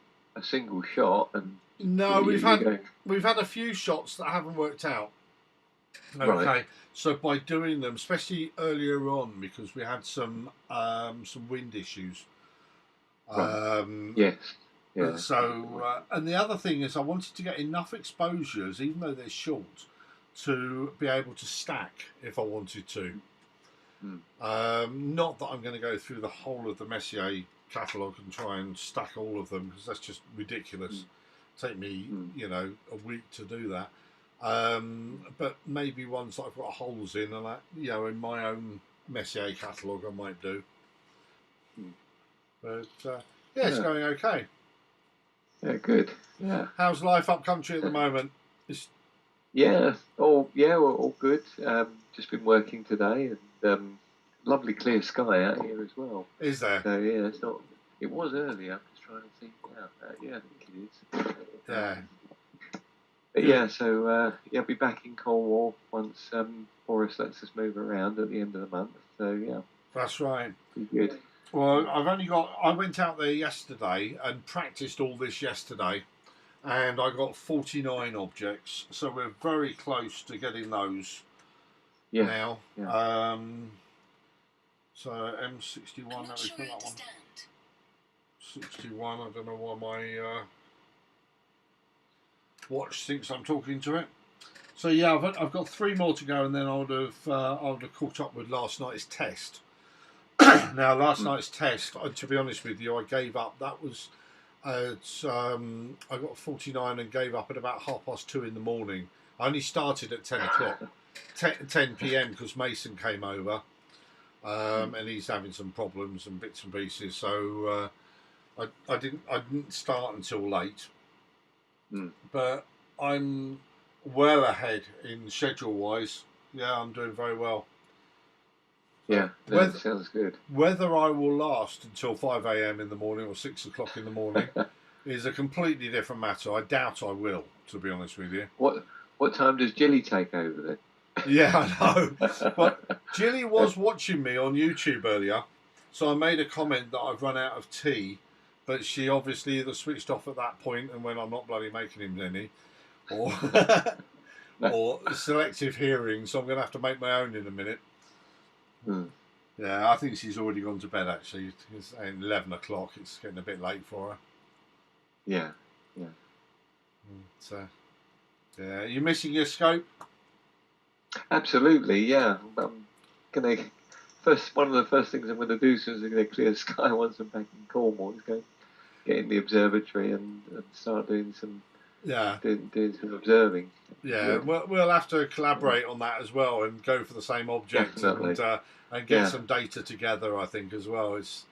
[SPEAKER 8] shot, and
[SPEAKER 1] no, we've had a few shots that haven't worked out. Okay, right. So by doing them, especially earlier on, because we had some wind issues.
[SPEAKER 8] Right. Yes. Yeah.
[SPEAKER 1] So, and the other thing is I wanted to get enough exposures, even though they're short, to be able to stack if I wanted to. Not that I'm going to go through the whole of the Messier catalogue and try and stack all of them, because that's just ridiculous. Take me, you know, a week to do that. But maybe ones that I've got holes in, and you know, in my own Messier catalogue, I might do. But yeah, it's going okay.
[SPEAKER 8] Yeah, good. Yeah.
[SPEAKER 1] How's life up country at the moment?
[SPEAKER 8] Yeah, we're all good. Just been working today, and lovely clear sky out here as well.
[SPEAKER 1] Is there?
[SPEAKER 8] So yeah, it's not. It was earlier. I'm just trying to think. Yeah, I think it is.
[SPEAKER 1] Yeah.
[SPEAKER 8] But yeah, so I'll be back in Cornwall once Boris lets us move around at the end of the month. So yeah.
[SPEAKER 1] That's right.
[SPEAKER 8] Be good.
[SPEAKER 1] Well, I went out there yesterday and practiced all this yesterday, and I got 49 objects, so we're very close to getting those now.
[SPEAKER 8] Yeah.
[SPEAKER 1] So M61, that was that one. 61, I don't know why my watch thinks I'm talking to it. So yeah, I've got 3 more to go, and then I would have caught up with last night's test. Now, last night's test, to be honest with you, I gave up. That was, I got 49 and gave up at about 2:30 in the morning. I only started at 10 o'clock, 10 p.m. because Mason came over, and he's having some problems and bits and pieces. So I didn't start until late. But I'm well ahead in schedule wise. Yeah, I'm doing very well.
[SPEAKER 8] Yeah, that sounds good.
[SPEAKER 1] Whether I will last until 5 a.m. in the morning or 6 o'clock in the morning is a completely different matter. I doubt I will, to be honest with you.
[SPEAKER 8] What time does Jilly take over then?
[SPEAKER 1] Yeah, I know. But Jilly was watching me on YouTube earlier, so I made a comment that I've run out of tea, but she obviously either switched off at that point and went, I'm not bloody making him any, or or selective hearing, so I'm going to have to make my own in a minute. Yeah, I think she's already gone to bed actually. It's 11 o'clock, it's getting a bit late for her.
[SPEAKER 8] Yeah.
[SPEAKER 1] So, yeah, are you missing your scope?
[SPEAKER 8] Absolutely, yeah. I'm gonna one of the first things I'm going to do as soon as I get a clear sky once I'm back in Cornwall is go get in the observatory and start doing some doing some observing.
[SPEAKER 1] Yeah, we'll have to collaborate on that as well and go for the same object and get some data together. I think as well. It's,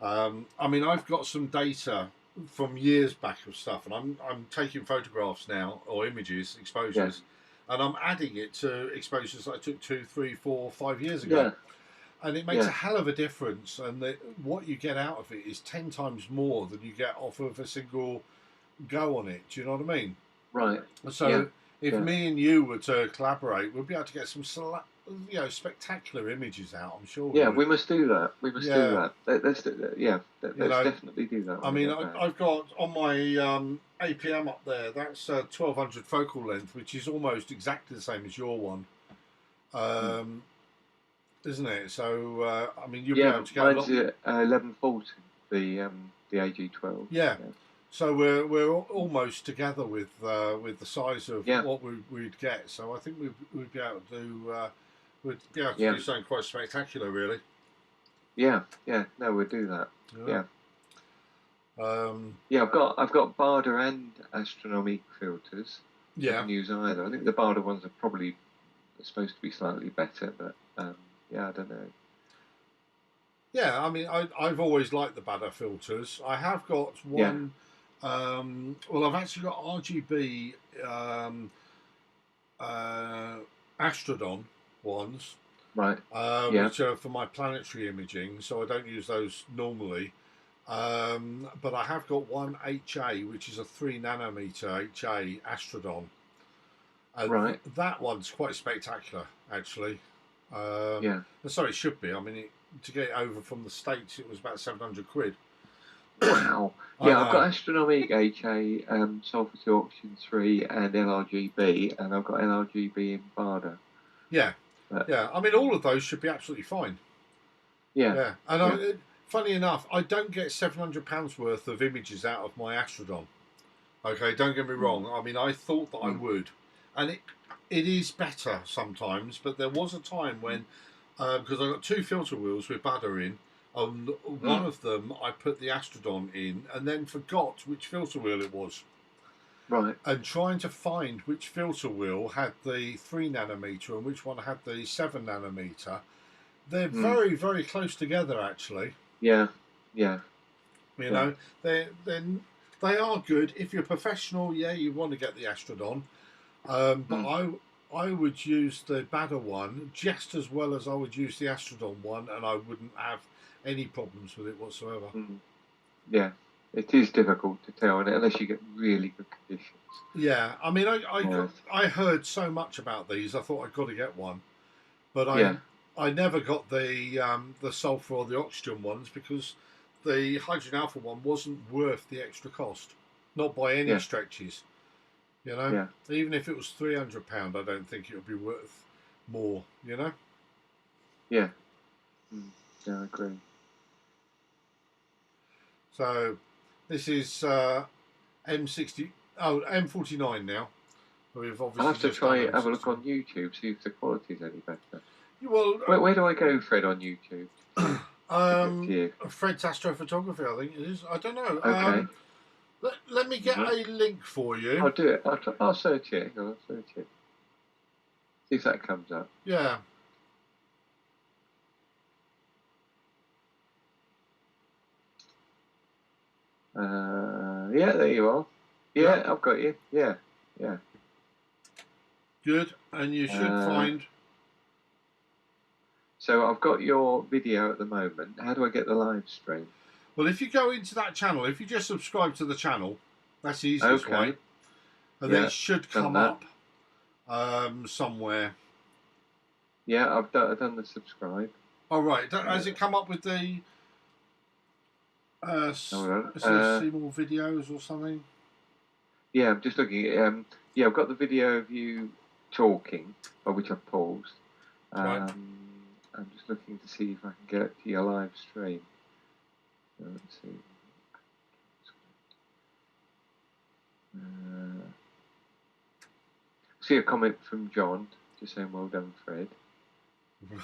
[SPEAKER 1] I mean, I've got some data from years back of stuff, and I'm taking photographs now or images, exposures, and I'm adding it to exposures that I took 2, 3, 4, 5 years ago.
[SPEAKER 8] Yeah.
[SPEAKER 1] And it makes a hell of a difference, and what you get out of it is 10 times more than you get off of a single go on it. Do you know what I mean?
[SPEAKER 8] Right.
[SPEAKER 1] So if me and you were to collaborate, we'd be able to get some spectacular images out. I'm sure.
[SPEAKER 8] Yeah, we must do that. We must do that. Let's do that. Yeah, let's definitely do that.
[SPEAKER 1] I mean, I've got on my APM up there. That's 1200 focal length, which is almost exactly the same as your one. Isn't it? So I mean, you'll be able to go.
[SPEAKER 8] Mine's 1140, the AG12.
[SPEAKER 1] Yeah. So we're almost together with the size of what we'd get. So I think we'd be able to do do something quite spectacular, really.
[SPEAKER 8] Yeah. No, we'll do that. Yeah. I've got Barda and astronomic filters.
[SPEAKER 1] Yeah.
[SPEAKER 8] I can use either. I think the Barda ones are probably supposed to be slightly better, but I don't know.
[SPEAKER 1] Yeah, I mean, I've always liked the Barda filters. I have got one. Well, I've actually got RGB Astrodon ones,
[SPEAKER 8] right?
[SPEAKER 1] Which are for my planetary imaging, so I don't use those normally. But I have got one HA, which is a 3 nanometer HA Astrodon.
[SPEAKER 8] Right.
[SPEAKER 1] That one's quite spectacular, actually. Sorry, it should be. I mean, to get it over from the States, it was about 700 quid.
[SPEAKER 8] Wow. Yeah, I've got Astronomic HA, Sulfur 2 Oxygen 3 and LRGB, and I've got LRGB in Barda. Yeah.
[SPEAKER 1] I mean, all of those should be absolutely fine.
[SPEAKER 8] Yeah.
[SPEAKER 1] And funny enough, I don't get £700 worth of images out of my Astrodon. Okay, don't get me wrong. I mean, I thought that I would, and it is better sometimes. But there was a time when, because I got 2 filter wheels with Butter in, on one of them I put the Astrodon in, and then forgot which filter wheel it was.
[SPEAKER 8] Right.
[SPEAKER 1] And trying to find which filter wheel had the 3 nanometer and which one had the 7 nanometer. They're very, very close together, actually.
[SPEAKER 8] Yeah, yeah.
[SPEAKER 1] You know, they are good. If you're professional, yeah, you want to get the Astrodon. But I would use the Badder one just as well as I would use the Astrodon one, and I wouldn't have any problems with it whatsoever.
[SPEAKER 8] Yeah, it is difficult to tell, unless you get really good conditions.
[SPEAKER 1] Yeah, I mean, I heard so much about these. I thought I'd got to get one, but I never got the sulfur or the oxygen ones because the hydrogen alpha one wasn't worth the extra cost, not by any stretches. You know, even if it was £300, I don't think it would be worth more. You know.
[SPEAKER 8] Yeah. Yeah, I agree.
[SPEAKER 1] So this is M60. Oh, M49 now. We've obviously.
[SPEAKER 8] I'll have to try have a look on YouTube, see if the quality's any better.
[SPEAKER 1] Well,
[SPEAKER 8] where do I go, Fred, on YouTube?
[SPEAKER 1] Fred's Astrophotography, I think it is. I don't know.
[SPEAKER 8] Okay.
[SPEAKER 1] Let me get a link for you.
[SPEAKER 8] I'll do it. I'll search it. I'll search it. See if that comes up.
[SPEAKER 1] Yeah.
[SPEAKER 8] Yeah, there you are. Yeah, I've got you. Yeah, yeah.
[SPEAKER 1] Good, and you should find.
[SPEAKER 8] So I've got your video at the moment. How do I get the live stream?
[SPEAKER 1] Well, if you go into that channel, if you just subscribe to the channel, that's the easiest way. And then it should come up somewhere.
[SPEAKER 8] Yeah, I've done the subscribe.
[SPEAKER 1] Oh, right. Has it come up with the see more videos or something?
[SPEAKER 8] Yeah, I'm just looking at yeah, I've got the video of you talking, which I've paused.
[SPEAKER 1] Right.
[SPEAKER 8] I'm just looking to see if I can get to your live stream. So let's see. See a comment from John, just saying well done, Fred.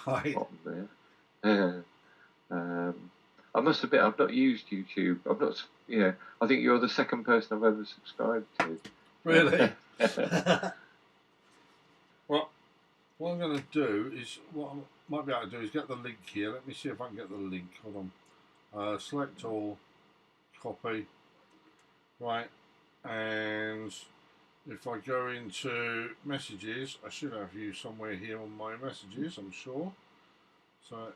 [SPEAKER 1] Right.
[SPEAKER 8] Bottom there. I must admit, I've not used YouTube. I've not, I think you're the second person I've ever subscribed to.
[SPEAKER 1] Really? Well, what I'm going to do is, what I might be able to do is get the link here. Let me see if I can get the link. Hold on. Select all, copy. Right. And if I go into messages, I should have you somewhere here on my messages, I'm sure. So,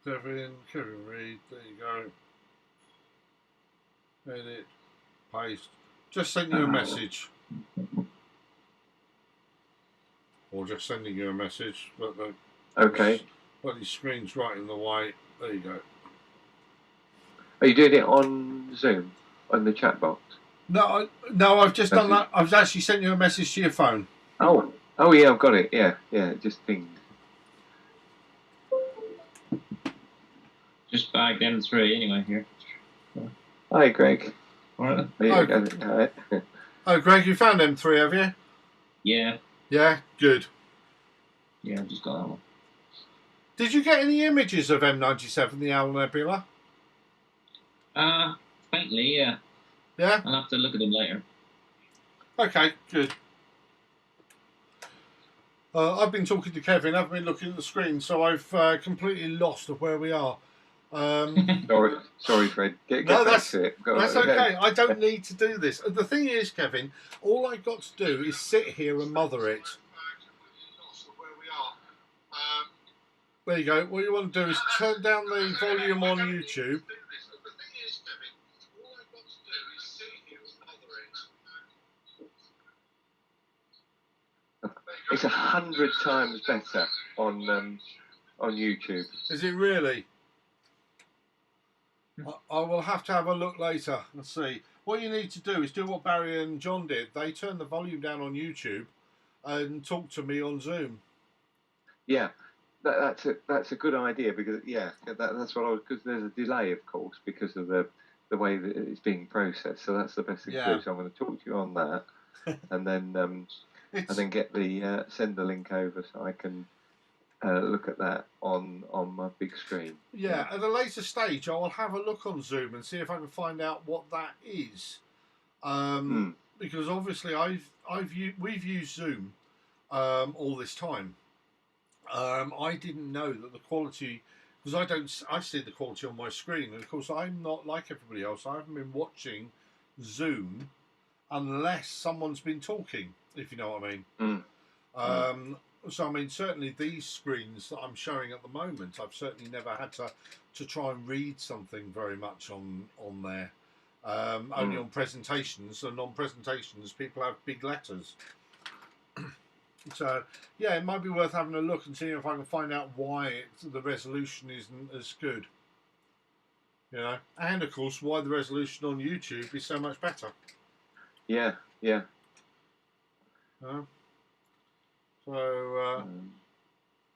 [SPEAKER 1] Kevin Reed, there you go. Edit, paste. Just send you a message. Or just sending you a message, but the bloody screen's right in the way. There you go.
[SPEAKER 8] Are you doing it on Zoom, on the chat box?
[SPEAKER 1] No, I've just done that. I've actually sent you a message to your phone.
[SPEAKER 8] Oh yeah, I've got it. Yeah, it just pinged.
[SPEAKER 5] Just bagged M3 anyway here.
[SPEAKER 8] Hi, Greg.
[SPEAKER 5] All right.
[SPEAKER 1] Oh, Greg, you found M3, have you?
[SPEAKER 5] Yeah.
[SPEAKER 1] Yeah, good.
[SPEAKER 5] Yeah, I've just got that one.
[SPEAKER 1] Did you get any images of M97, the Owl Nebula?
[SPEAKER 5] Faintly, yeah.
[SPEAKER 1] Yeah?
[SPEAKER 5] I'll have to look at them later.
[SPEAKER 1] Okay, good. I've been talking to Kevin, I've been looking at the screen, so I've completely lost of where we are.
[SPEAKER 8] Sorry, Fred. Get
[SPEAKER 1] no,
[SPEAKER 8] back to it.
[SPEAKER 1] That's okay. I don't need to do this. The thing is, Kevin, all I've got to do is sit here and mother it. There you go. What you want to do is turn down the volume on YouTube.
[SPEAKER 8] It's 100 times better on YouTube.
[SPEAKER 1] Is it really? I will have to have a look later and see. What you need to do is do what Barry and John did. They turned the volume down on YouTube and talked to me on Zoom.
[SPEAKER 8] Yeah. that's a good idea, because that's what I was, because there's a delay, of course, because of the way that it's being processed. So that's the best thing to do. So I'm going to talk to you on that, and then get the send the link over so I can look at that on my big screen.
[SPEAKER 1] Yeah, at a later stage, I will have a look on Zoom and see if I can find out what that is. Because obviously we've used Zoom all this time. I didn't know that the quality, because I see the quality on my screen, and of course I'm not like everybody else. I haven't been watching Zoom unless someone's been talking, if you know what I mean. So I mean, certainly these screens that I'm showing at the moment, I've certainly never had to try and read something very much on there. Only on presentations, and on presentations people have big letters. So yeah, it might be worth having a look and seeing if I can find out why the resolution isn't as good. You know, and of course why the resolution on YouTube is so much better.
[SPEAKER 8] Yeah.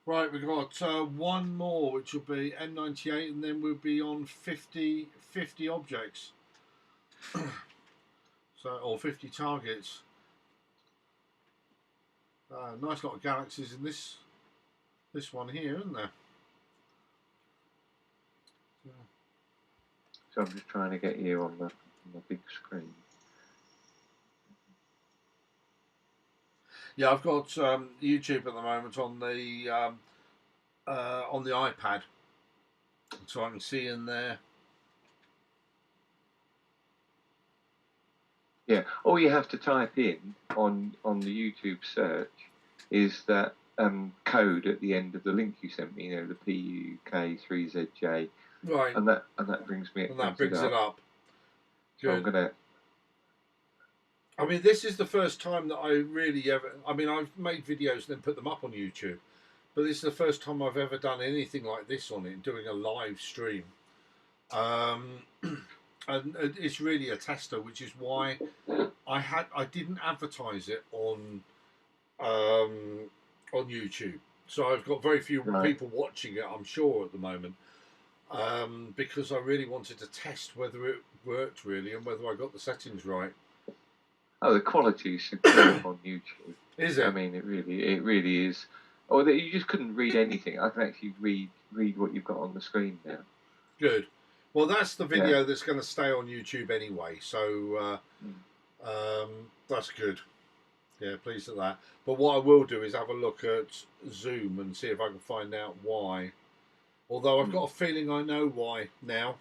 [SPEAKER 1] Right, we've got one more, which will be M98, and then we'll be on 50 objects. Or 50 targets. Nice lot of galaxies in this one here, isn't there?
[SPEAKER 8] So I'm just trying to get you on the big screen.
[SPEAKER 1] Yeah, I've got YouTube at the moment on the iPad, so I can see in there.
[SPEAKER 8] Yeah, all you have to type in on the YouTube search is that code at the end of the link you sent me. You know, the PUK3ZJ.
[SPEAKER 1] Right.
[SPEAKER 8] And that brings me.
[SPEAKER 1] And that brings it up.
[SPEAKER 8] So I'm gonna.
[SPEAKER 1] I mean, this is the first time that I really ever. I mean, I've made videos and then put them up on YouTube, but this is the first time I've ever done anything like this on it, doing a live stream. And it's really a tester, which is why I didn't advertise it on YouTube. So I've got very few people watching it, I'm sure, at the moment, because I really wanted to test whether it worked really and whether I got the settings right.
[SPEAKER 8] Oh, the quality is superb on YouTube.
[SPEAKER 1] Is it?
[SPEAKER 8] I mean, it really is. Oh, you just couldn't read anything. I can actually read what you've got on the screen now.
[SPEAKER 1] Good. Well, that's the video that's going to stay on YouTube anyway, so that's good. Yeah, pleased at that. But what I will do is have a look at Zoom and see if I can find out why. Although I've got a feeling I know why now,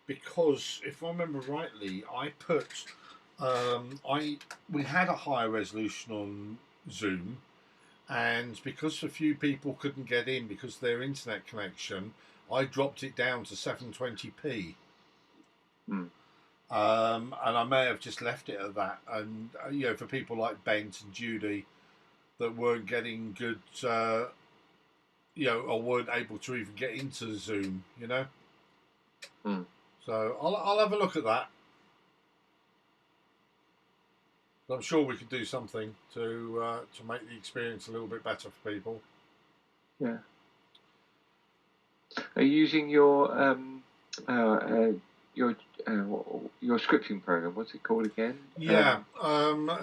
[SPEAKER 1] because if I remember rightly, I put we had a higher resolution on Zoom, and because a few people couldn't get in because of their internet connection, I dropped it down to 720p. And I may have just left it at that. And you know, for people like Bent and Judy that weren't getting good, you know, or weren't able to even get into Zoom, you know. So I'll have a look at that. I'm sure we could do something to make the experience a little bit better for people.
[SPEAKER 8] Yeah. Are you using your scripting program? What's it called again?
[SPEAKER 1] Yeah,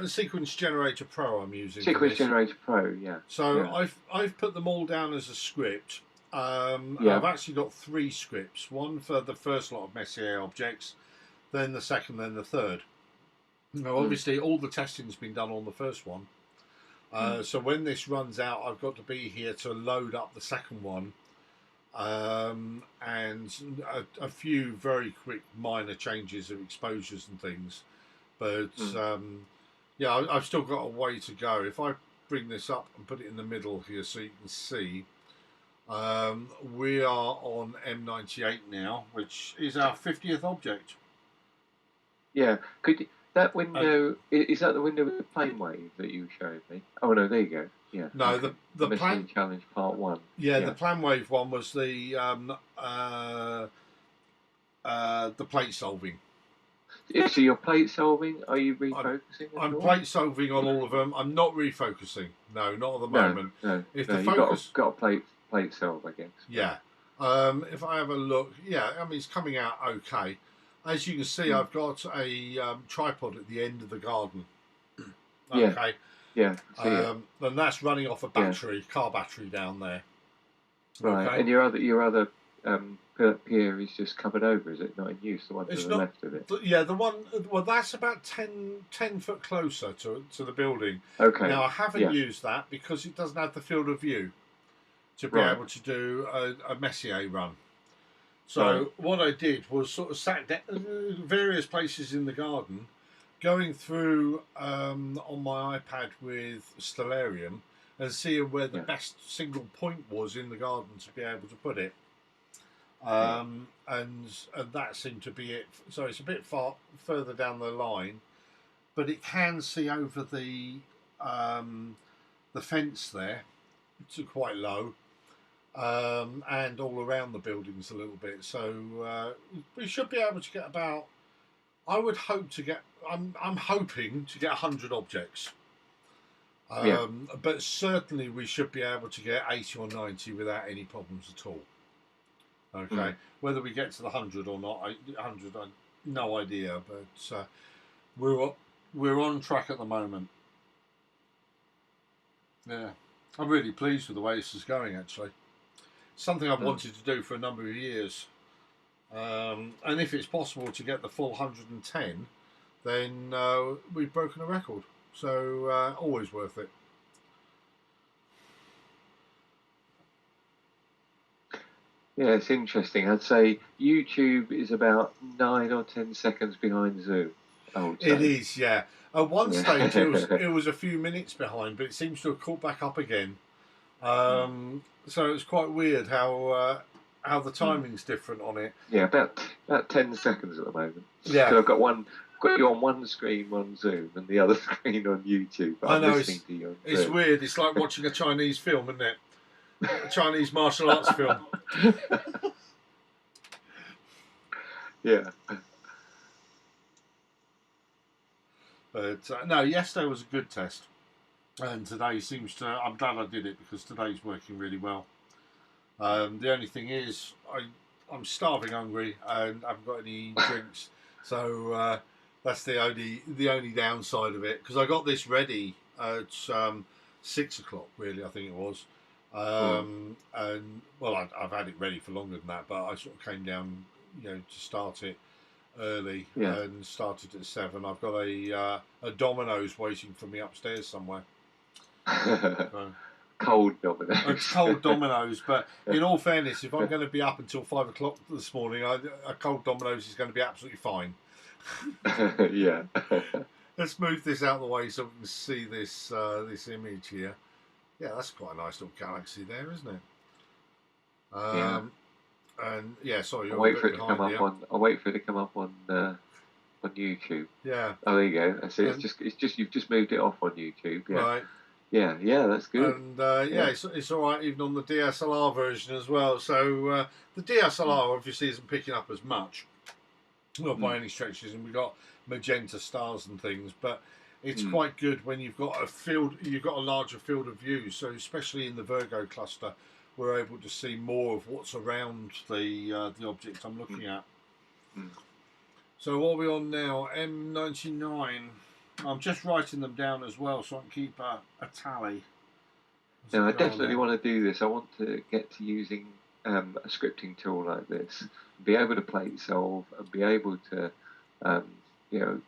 [SPEAKER 1] Sequence Generator Pro. I'm using.
[SPEAKER 8] Sequence Generator Pro. Yeah.
[SPEAKER 1] So yeah. I've put them all down as a script. I've actually got 3 scripts. One for the first lot of Messier objects, then the second, then the third. Now, obviously, all the testing's been done on the first one. So when this runs out, I've got to be here to load up the second one. And a few very quick minor changes of exposures and things. But, yeah, I've still got a way to go. If I bring this up and put it in the middle here so you can see, we are on M98 now, which is our 50th object.
[SPEAKER 8] Yeah. Could you... That window, is that the window with the plane wave that you showed me? Oh, no, there you go. Yeah.
[SPEAKER 1] No, the
[SPEAKER 8] plane challenge part 1.
[SPEAKER 1] Yeah, the plan wave one was the plate solving.
[SPEAKER 8] So you're plate solving? Are you refocusing?
[SPEAKER 1] I'm plate solving on all of them. I'm not refocusing. No, not at the moment.
[SPEAKER 8] No.
[SPEAKER 1] If
[SPEAKER 8] no,
[SPEAKER 1] the focus
[SPEAKER 8] got a plate. plate solve, I guess.
[SPEAKER 1] Yeah. If I have a look, yeah, I mean, it's coming out okay. As you can see, I've got a tripod at the end of the garden. Okay.
[SPEAKER 8] Yeah. See it.
[SPEAKER 1] And that's running off a battery, car battery down there.
[SPEAKER 8] Right.
[SPEAKER 1] Okay.
[SPEAKER 8] And your other pier is just covered over, is it? Not in use, the one to the left of it?
[SPEAKER 1] Yeah, the one, well, that's about 10 foot closer to the building.
[SPEAKER 8] Okay.
[SPEAKER 1] Now, I haven't used that because it doesn't have the field of view to be able to do a Messier run. So what I did was sort of sat down various places in the garden, going through on my iPad with Stellarium and seeing where the best single point was in the garden to be able to put it. And that seemed to be it. So it's a bit further down the line, but it can see over the fence there to quite low, and all around the buildings a little bit. So we should be able to get about. I would hope to get. I'm hoping to get 100 objects. But certainly we should be able to get 80 or 90 without any problems at all. Okay, whether we get to the 100 or not, 100, I no idea. But we're on track at the moment. Yeah, I'm really pleased with the way this is going. Actually, something I've wanted to do for a number of years. And if it's possible to get the full 110, then we've broken a record. So always worth it.
[SPEAKER 8] Yeah, it's interesting. I'd say YouTube is about 9 or 10 seconds behind Zoom.
[SPEAKER 1] It is, yeah. At one stage, it was a few minutes behind, but it seems to have caught back up again. So it's quite weird how the timing's different on it.
[SPEAKER 8] Yeah, about 10 seconds at the moment.
[SPEAKER 1] Yeah,
[SPEAKER 8] so I've got you on one screen on Zoom and the other screen on YouTube.
[SPEAKER 1] I know,
[SPEAKER 8] listening to you.
[SPEAKER 1] It's weird. It's like watching a Chinese film, isn't it? A Chinese martial arts film.
[SPEAKER 8] Yeah.
[SPEAKER 1] But no, yesterday was a good test, and today seems to. I'm glad I did it because today's working really well. The only thing is, I'm starving hungry and I haven't got any drinks, so that's the only downside of it. Because I got this ready at 6 o'clock, really, I think it was. And well, I've had it ready for longer than that, but I sort of came down, to start it early and started at 7. I've got a Domino's waiting for me upstairs somewhere.
[SPEAKER 8] Cold Domino's.
[SPEAKER 1] It's cold Domino's, but in all fairness, if I'm going to be up until 5 o'clock this morning, a cold Domino's is going to be absolutely fine.
[SPEAKER 8] Yeah.
[SPEAKER 1] Let's move this out of the way so we can see this image here. Yeah, that's quite a nice little galaxy there, isn't it? And yeah, sorry,
[SPEAKER 8] I'll wait for it to come up on YouTube.
[SPEAKER 1] Yeah.
[SPEAKER 8] Oh, there you go. I see. It's just you've just moved it off on YouTube. Yeah.
[SPEAKER 1] Right.
[SPEAKER 8] Yeah, that's good.
[SPEAKER 1] And it's all right even on the DSLR version as well. So the DSLR obviously isn't picking up as much, not by any stretches, and we've got magenta stars and things, but it's quite good when you've got a larger field of view. So especially in the Virgo cluster, we're able to see more of what's around the object I'm looking at. So what are we on now? M99. I'm just writing them down as well so I can keep a tally.
[SPEAKER 8] No, I definitely want to do this. I want to get to using a scripting tool like this, be able to plate solve and be able to,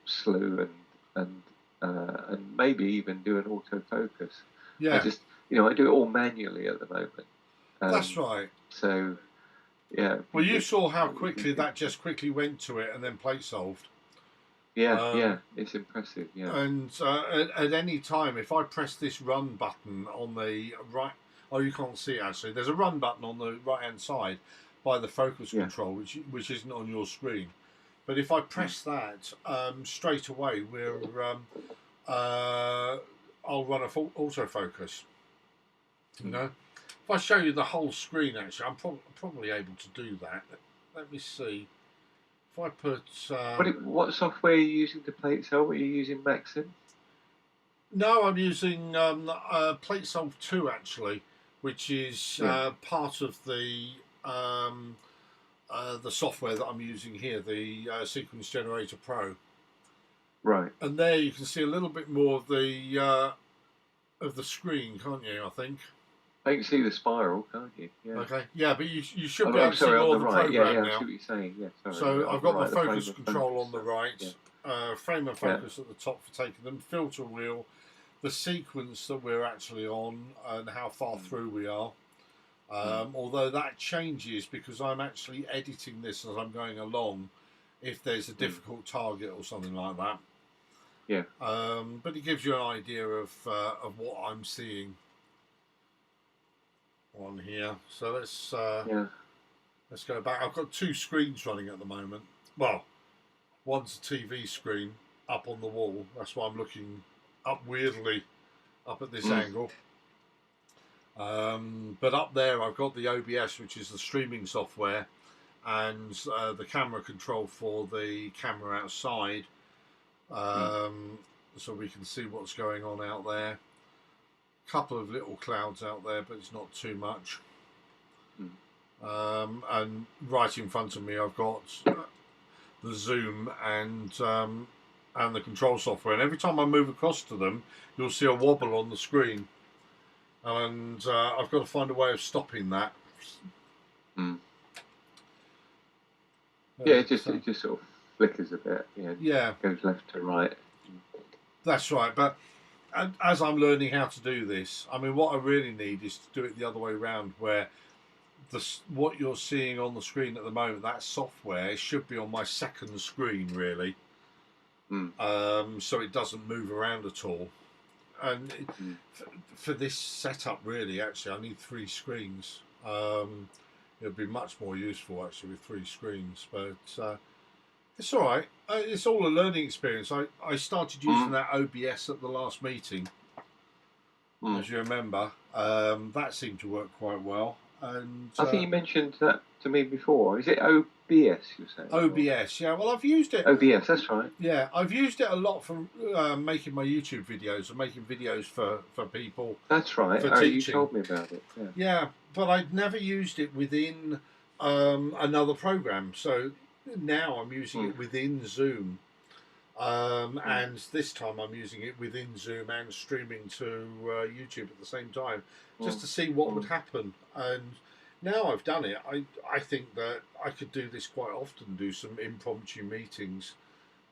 [SPEAKER 8] slew and maybe even do an autofocus.
[SPEAKER 1] Yeah.
[SPEAKER 8] I do it all manually at the moment.
[SPEAKER 1] That's right.
[SPEAKER 8] So, yeah.
[SPEAKER 1] Well, you saw how quickly that just quickly went to it and then plate solved.
[SPEAKER 8] Yeah, it's impressive. Yeah.
[SPEAKER 1] And at any time, if I press this run button on the right, you can't see it actually. There's a run button on the right hand side by the focus control, which isn't on your screen. But if I press that straight away, I'll run a full autofocus. If I show you the whole screen, actually, I'm probably able to do that. Let me see. If I put...
[SPEAKER 8] what software are you using to plate solve? Are you using Maxim?
[SPEAKER 1] No, I'm using PlateSolve 2, actually. which is
[SPEAKER 8] Yeah.
[SPEAKER 1] part of the software that I'm using here, the Sequence Generator Pro.
[SPEAKER 8] Right.
[SPEAKER 1] And there you can see a little bit more of the screen, can't you? I think.
[SPEAKER 8] I can see the spiral, can't you? Yeah.
[SPEAKER 1] Okay. Yeah, but you should
[SPEAKER 8] Oh,
[SPEAKER 1] be able to see
[SPEAKER 8] sorry,
[SPEAKER 1] more
[SPEAKER 8] on
[SPEAKER 1] of
[SPEAKER 8] the
[SPEAKER 1] the
[SPEAKER 8] right.
[SPEAKER 1] program
[SPEAKER 8] Yeah, I
[SPEAKER 1] now.
[SPEAKER 8] see what you're saying. Yeah, sorry.
[SPEAKER 1] So
[SPEAKER 8] On
[SPEAKER 1] I've
[SPEAKER 8] the
[SPEAKER 1] got my
[SPEAKER 8] right, the frame
[SPEAKER 1] focus
[SPEAKER 8] of
[SPEAKER 1] control
[SPEAKER 8] focus,
[SPEAKER 1] on the
[SPEAKER 8] so,
[SPEAKER 1] right,
[SPEAKER 8] yeah.
[SPEAKER 1] frame of focus at the top for taking them, filter wheel, the sequence that we're actually on, and how far through we are. Although that changes because I'm actually editing this as I'm going along, if there's a difficult target or something like that.
[SPEAKER 8] Yeah.
[SPEAKER 1] But it gives you an idea of what I'm seeing on here. So let's go back. I've got 2 screens running at the moment. Well, one's a TV screen up on the wall. That's why I'm looking up weirdly up at this angle. But up there I've got the OBS, which is the streaming software, and the camera control for the camera outside, so we can see what's going on out there. Couple of little clouds out there, but it's not too much. And right in front of me I've got the zoom and the control software, and every time I move across to them you'll see a wobble on the screen, and I've got to find a way of stopping that.
[SPEAKER 8] Yeah, it just sort of flickers a bit.
[SPEAKER 1] Yeah,
[SPEAKER 8] goes left to right.
[SPEAKER 1] That's right. But as I'm learning how to do this, I mean, what I really need is to do it the other way around, where what you're seeing on the screen at the moment, that software should be on my second screen, really. So it doesn't move around at all. And for this setup, really, actually, I need 3 screens. It'll be much more useful, actually, with 3 screens. But it's all right. It's all a learning experience. I started using that OBS at the last meeting, as you remember. That seemed to work quite well. And
[SPEAKER 8] I think you mentioned that to me before. Is it OBS you're saying?
[SPEAKER 1] OBS, yeah. Well, I've used it.
[SPEAKER 8] OBS, that's right.
[SPEAKER 1] Yeah, I've used it a lot for making my YouTube videos and making videos for people.
[SPEAKER 8] That's right.
[SPEAKER 1] For
[SPEAKER 8] you
[SPEAKER 1] teaching.
[SPEAKER 8] told me about it. Yeah.
[SPEAKER 1] Yeah, but I'd never used it within another program. So now I'm using it within Zoom. And this time I'm using it within Zoom and streaming to YouTube at the same time, just to see what would happen. And now I've done it, I think that I could do this quite often, do some impromptu meetings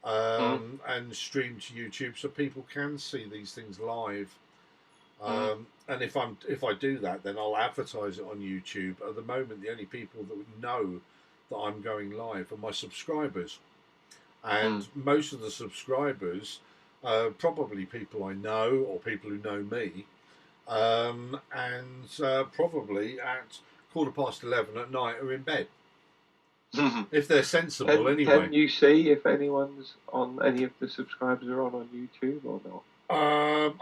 [SPEAKER 1] and stream to YouTube so people can see these things live. And if I do that, then I'll advertise it on YouTube. At the moment, the only people that would know that I'm going live are my subscribers. And most of the subscribers are probably people I know or people who know me, and probably at 11:15 at night are in bed. If they're sensible, anyway.
[SPEAKER 8] Can you see if anyone's on, any of the subscribers are on YouTube or not?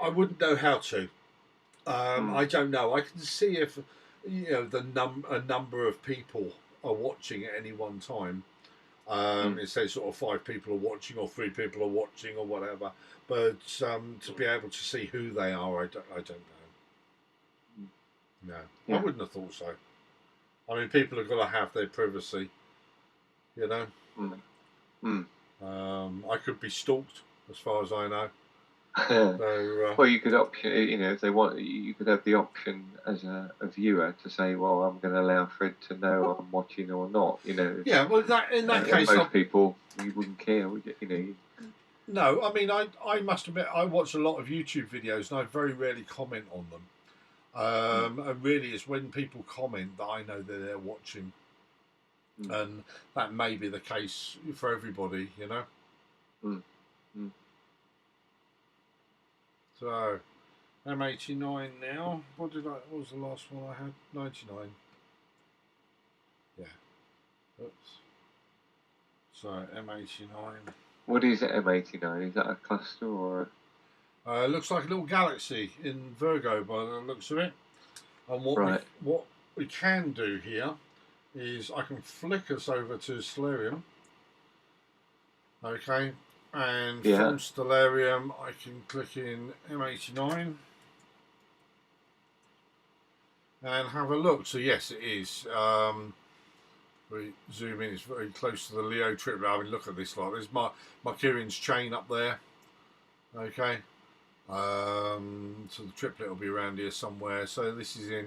[SPEAKER 1] I wouldn't know how to. I don't know. I can see if a number of people are watching at any one time. It says sort of 5 people are watching or 3 people are watching or whatever, but to be able to see who they are, I don't know. No, I wouldn't have thought so. I mean, people have got to have their privacy, you know. I could be stalked, as far as I know. So,
[SPEAKER 8] well, you could if they want, you could have the option as a viewer to say, well, I'm going to allow Fred to know I'm watching or not.
[SPEAKER 1] Yeah, well, in that case,
[SPEAKER 8] most people, you wouldn't care, would you?
[SPEAKER 1] No, I mean, I must admit, I watch a lot of YouTube videos and I very rarely comment on them. And really, it's when people comment that I know that they're watching, and that may be the case for everybody, you know. So, I'm 89 now. What was the last one I had? 99. Yeah. Oops. So, M89.
[SPEAKER 8] What is it, M89? Is that a cluster or?
[SPEAKER 1] It looks like a little galaxy in Virgo by the looks of it. And what we can do here is I can flick us over to Stellarium. Okay. And from Stellarium, I can click in M89. and have a look. So yes, it is. We zoom in, it's very close to the Leo triplet. I mean, look at this lot. There's my Kieran's chain up there. Okay. So the triplet will be around here somewhere. So this is in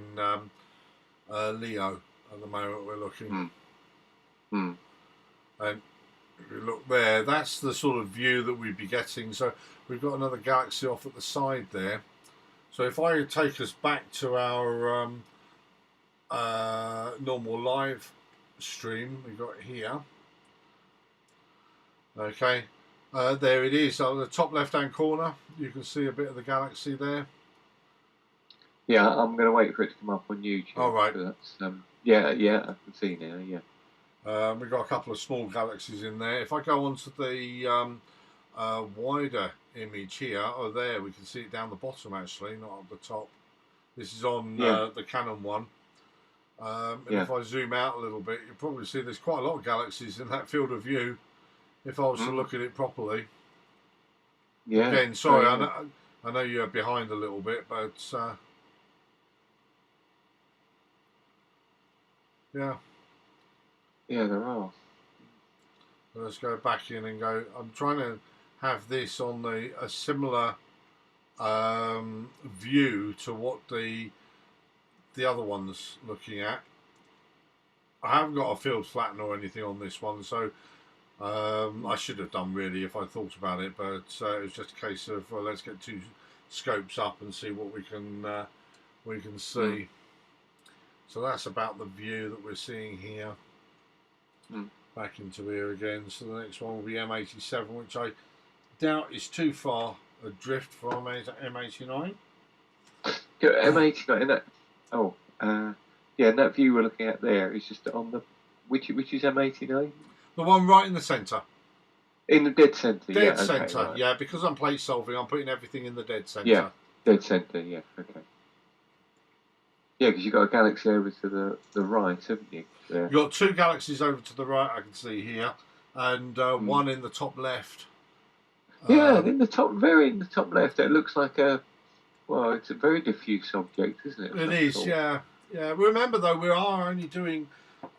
[SPEAKER 1] Leo at the moment we're looking. And if you look there, that's the sort of view that we'd be getting. So we've got another galaxy off at the side there. So if I take us back to our normal live stream we got here, okay, there it is on the top left hand corner. You can see a bit of the galaxy there.
[SPEAKER 8] Yeah, I'm going to wait for it to come up on YouTube.
[SPEAKER 1] All right.
[SPEAKER 8] That's, yeah, I can see now. Yeah.
[SPEAKER 1] We've got a couple of small galaxies in there. If I go on to the wider image here, there we can see it down the bottom actually, not at the top. This is on the Canon one. If I zoom out a little bit, you'll probably see there's quite a lot of galaxies in that field of view if I was to look at it properly.
[SPEAKER 8] Yeah.
[SPEAKER 1] Again, sorry, I know you're behind a little bit, but yeah.
[SPEAKER 8] Yeah, there are.
[SPEAKER 1] Let's go back in and go. I'm trying to have this on a similar view to what the other one's looking at. I haven't got a field flatten or anything on this one, so I should have done really if I thought about it, but it was just a case of let's get two scopes up and see what we can see. So that's about the view that we're seeing here. Back into here again. So the next one will be M87, which I doubt is too far adrift from M89.
[SPEAKER 8] M89 in that. Oh, yeah, that view we're looking at there is just on the which is M89.
[SPEAKER 1] The one right in the centre.
[SPEAKER 8] In the dead centre.
[SPEAKER 1] Dead
[SPEAKER 8] yeah,
[SPEAKER 1] centre.
[SPEAKER 8] Okay, right.
[SPEAKER 1] Yeah, because I'm plate solving, I'm putting everything in the dead centre.
[SPEAKER 8] Yeah, dead centre. Yeah, okay. Yeah, because you've got a galaxy over to the right, haven't you? Yeah.
[SPEAKER 1] You've got two galaxies over to the right, I can see here, and one in the top left.
[SPEAKER 8] Yeah, very in the top left, it looks like it's a very diffuse object, isn't it?
[SPEAKER 1] It is, yeah. Remember though, we are only doing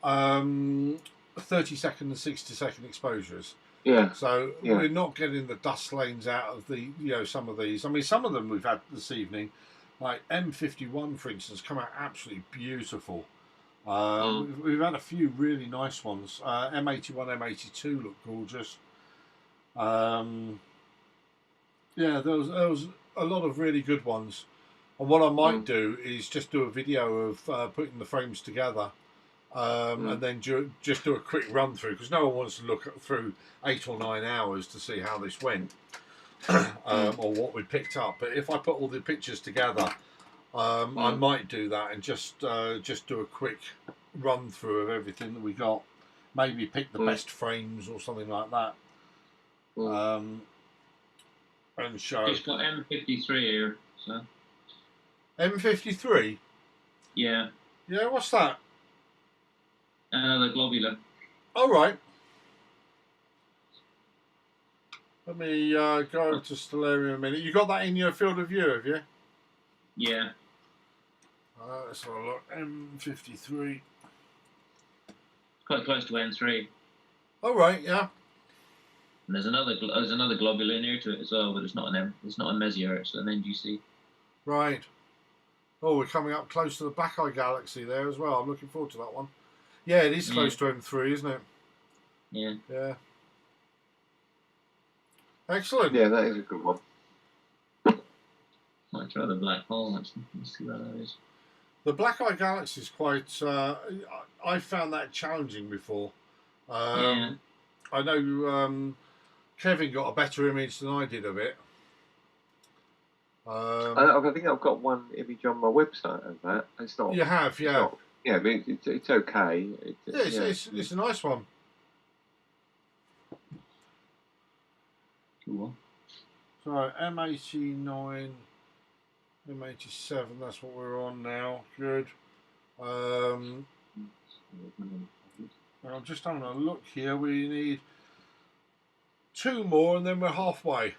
[SPEAKER 1] 30-second and 60-second exposures.
[SPEAKER 8] Yeah.
[SPEAKER 1] So we're not getting the dust lanes out of the, some of these. I mean, some of them we've had this evening, like M51, for instance, come out absolutely beautiful. We've had a few really nice ones. M81, M82 look gorgeous. There was a lot of really good ones. And what I might do is just do a video of putting the frames together, and then just do a quick run through, because no one wants to look through 8 or 9 hours to see how this went or what we picked up. But if I put all the pictures together, I might do that and just do a quick run through of everything that we got. Maybe pick the best frames or something like that. And show.
[SPEAKER 5] It's got M53 here, so.
[SPEAKER 1] M53?
[SPEAKER 5] Yeah.
[SPEAKER 1] Yeah, what's that?
[SPEAKER 5] The globular.
[SPEAKER 1] All right. Let me go over to Stellarium a minute. You got that in your field of view, have you?
[SPEAKER 5] Yeah.
[SPEAKER 1] Let's have a look. M53.
[SPEAKER 5] Quite close to N3.
[SPEAKER 1] All right, yeah.
[SPEAKER 5] And there's another globular near to it as well, but it's not a Messier, it's an NGC.
[SPEAKER 1] Right. Oh, we're coming up close to the Black Eye Galaxy there as well. I'm looking forward to that one. Yeah, it is close to M3, isn't it?
[SPEAKER 5] Yeah.
[SPEAKER 1] Yeah. Excellent.
[SPEAKER 8] Yeah, that is a good one.
[SPEAKER 5] Might try the black hole, actually. Let's see what that is.
[SPEAKER 1] The Black Eye Galaxy is quite... I found that challenging before. I know Kevin got a better image than I did of it.
[SPEAKER 8] I think I've got one image on my website of that. It's not.
[SPEAKER 1] You have, yeah.
[SPEAKER 8] Not, yeah, but it's okay.
[SPEAKER 1] It's a nice one.
[SPEAKER 5] Cool.
[SPEAKER 1] So M89, M87. That's what we're on now. Good. I'm just having a look here. We need 2 more, and then we're halfway.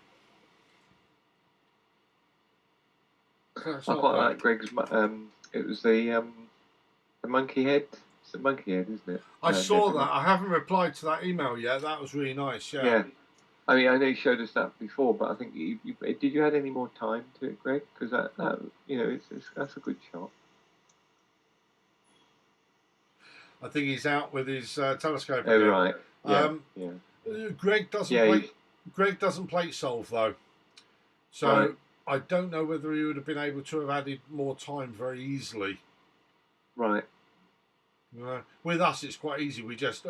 [SPEAKER 8] I quite like Greg's It was the monkey head. It's the monkey head, isn't it?
[SPEAKER 1] I saw that. I haven't replied to that email yet. That was really nice. Yeah.
[SPEAKER 8] Yeah. I mean, I know you showed us that before, but I think did you add any more time to it, Greg? Because that that's a good shot.
[SPEAKER 1] I think he's out with his telescope.
[SPEAKER 8] Oh
[SPEAKER 1] again.
[SPEAKER 8] right. Yeah.
[SPEAKER 1] Greg doesn't plate solve though, so
[SPEAKER 8] Right.
[SPEAKER 1] I don't know whether he would have been able to have added more time very easily.
[SPEAKER 8] Right.
[SPEAKER 1] With us, it's quite easy. We just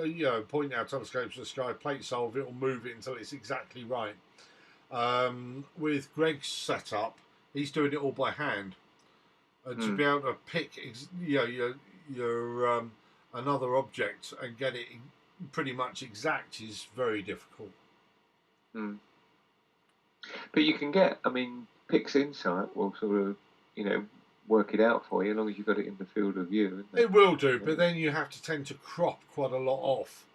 [SPEAKER 1] point our telescopes to the sky, plate solve. It'll move it until it's exactly right. With Greg's setup, he's doing it all by hand, and to be able to pick your another object and get it pretty much exact is very difficult.
[SPEAKER 8] But you can get, I mean, Pix Insight will sort of, work it out for you as long as you've got it in the field of view.
[SPEAKER 1] It will do, but then you have to tend to crop quite a lot off.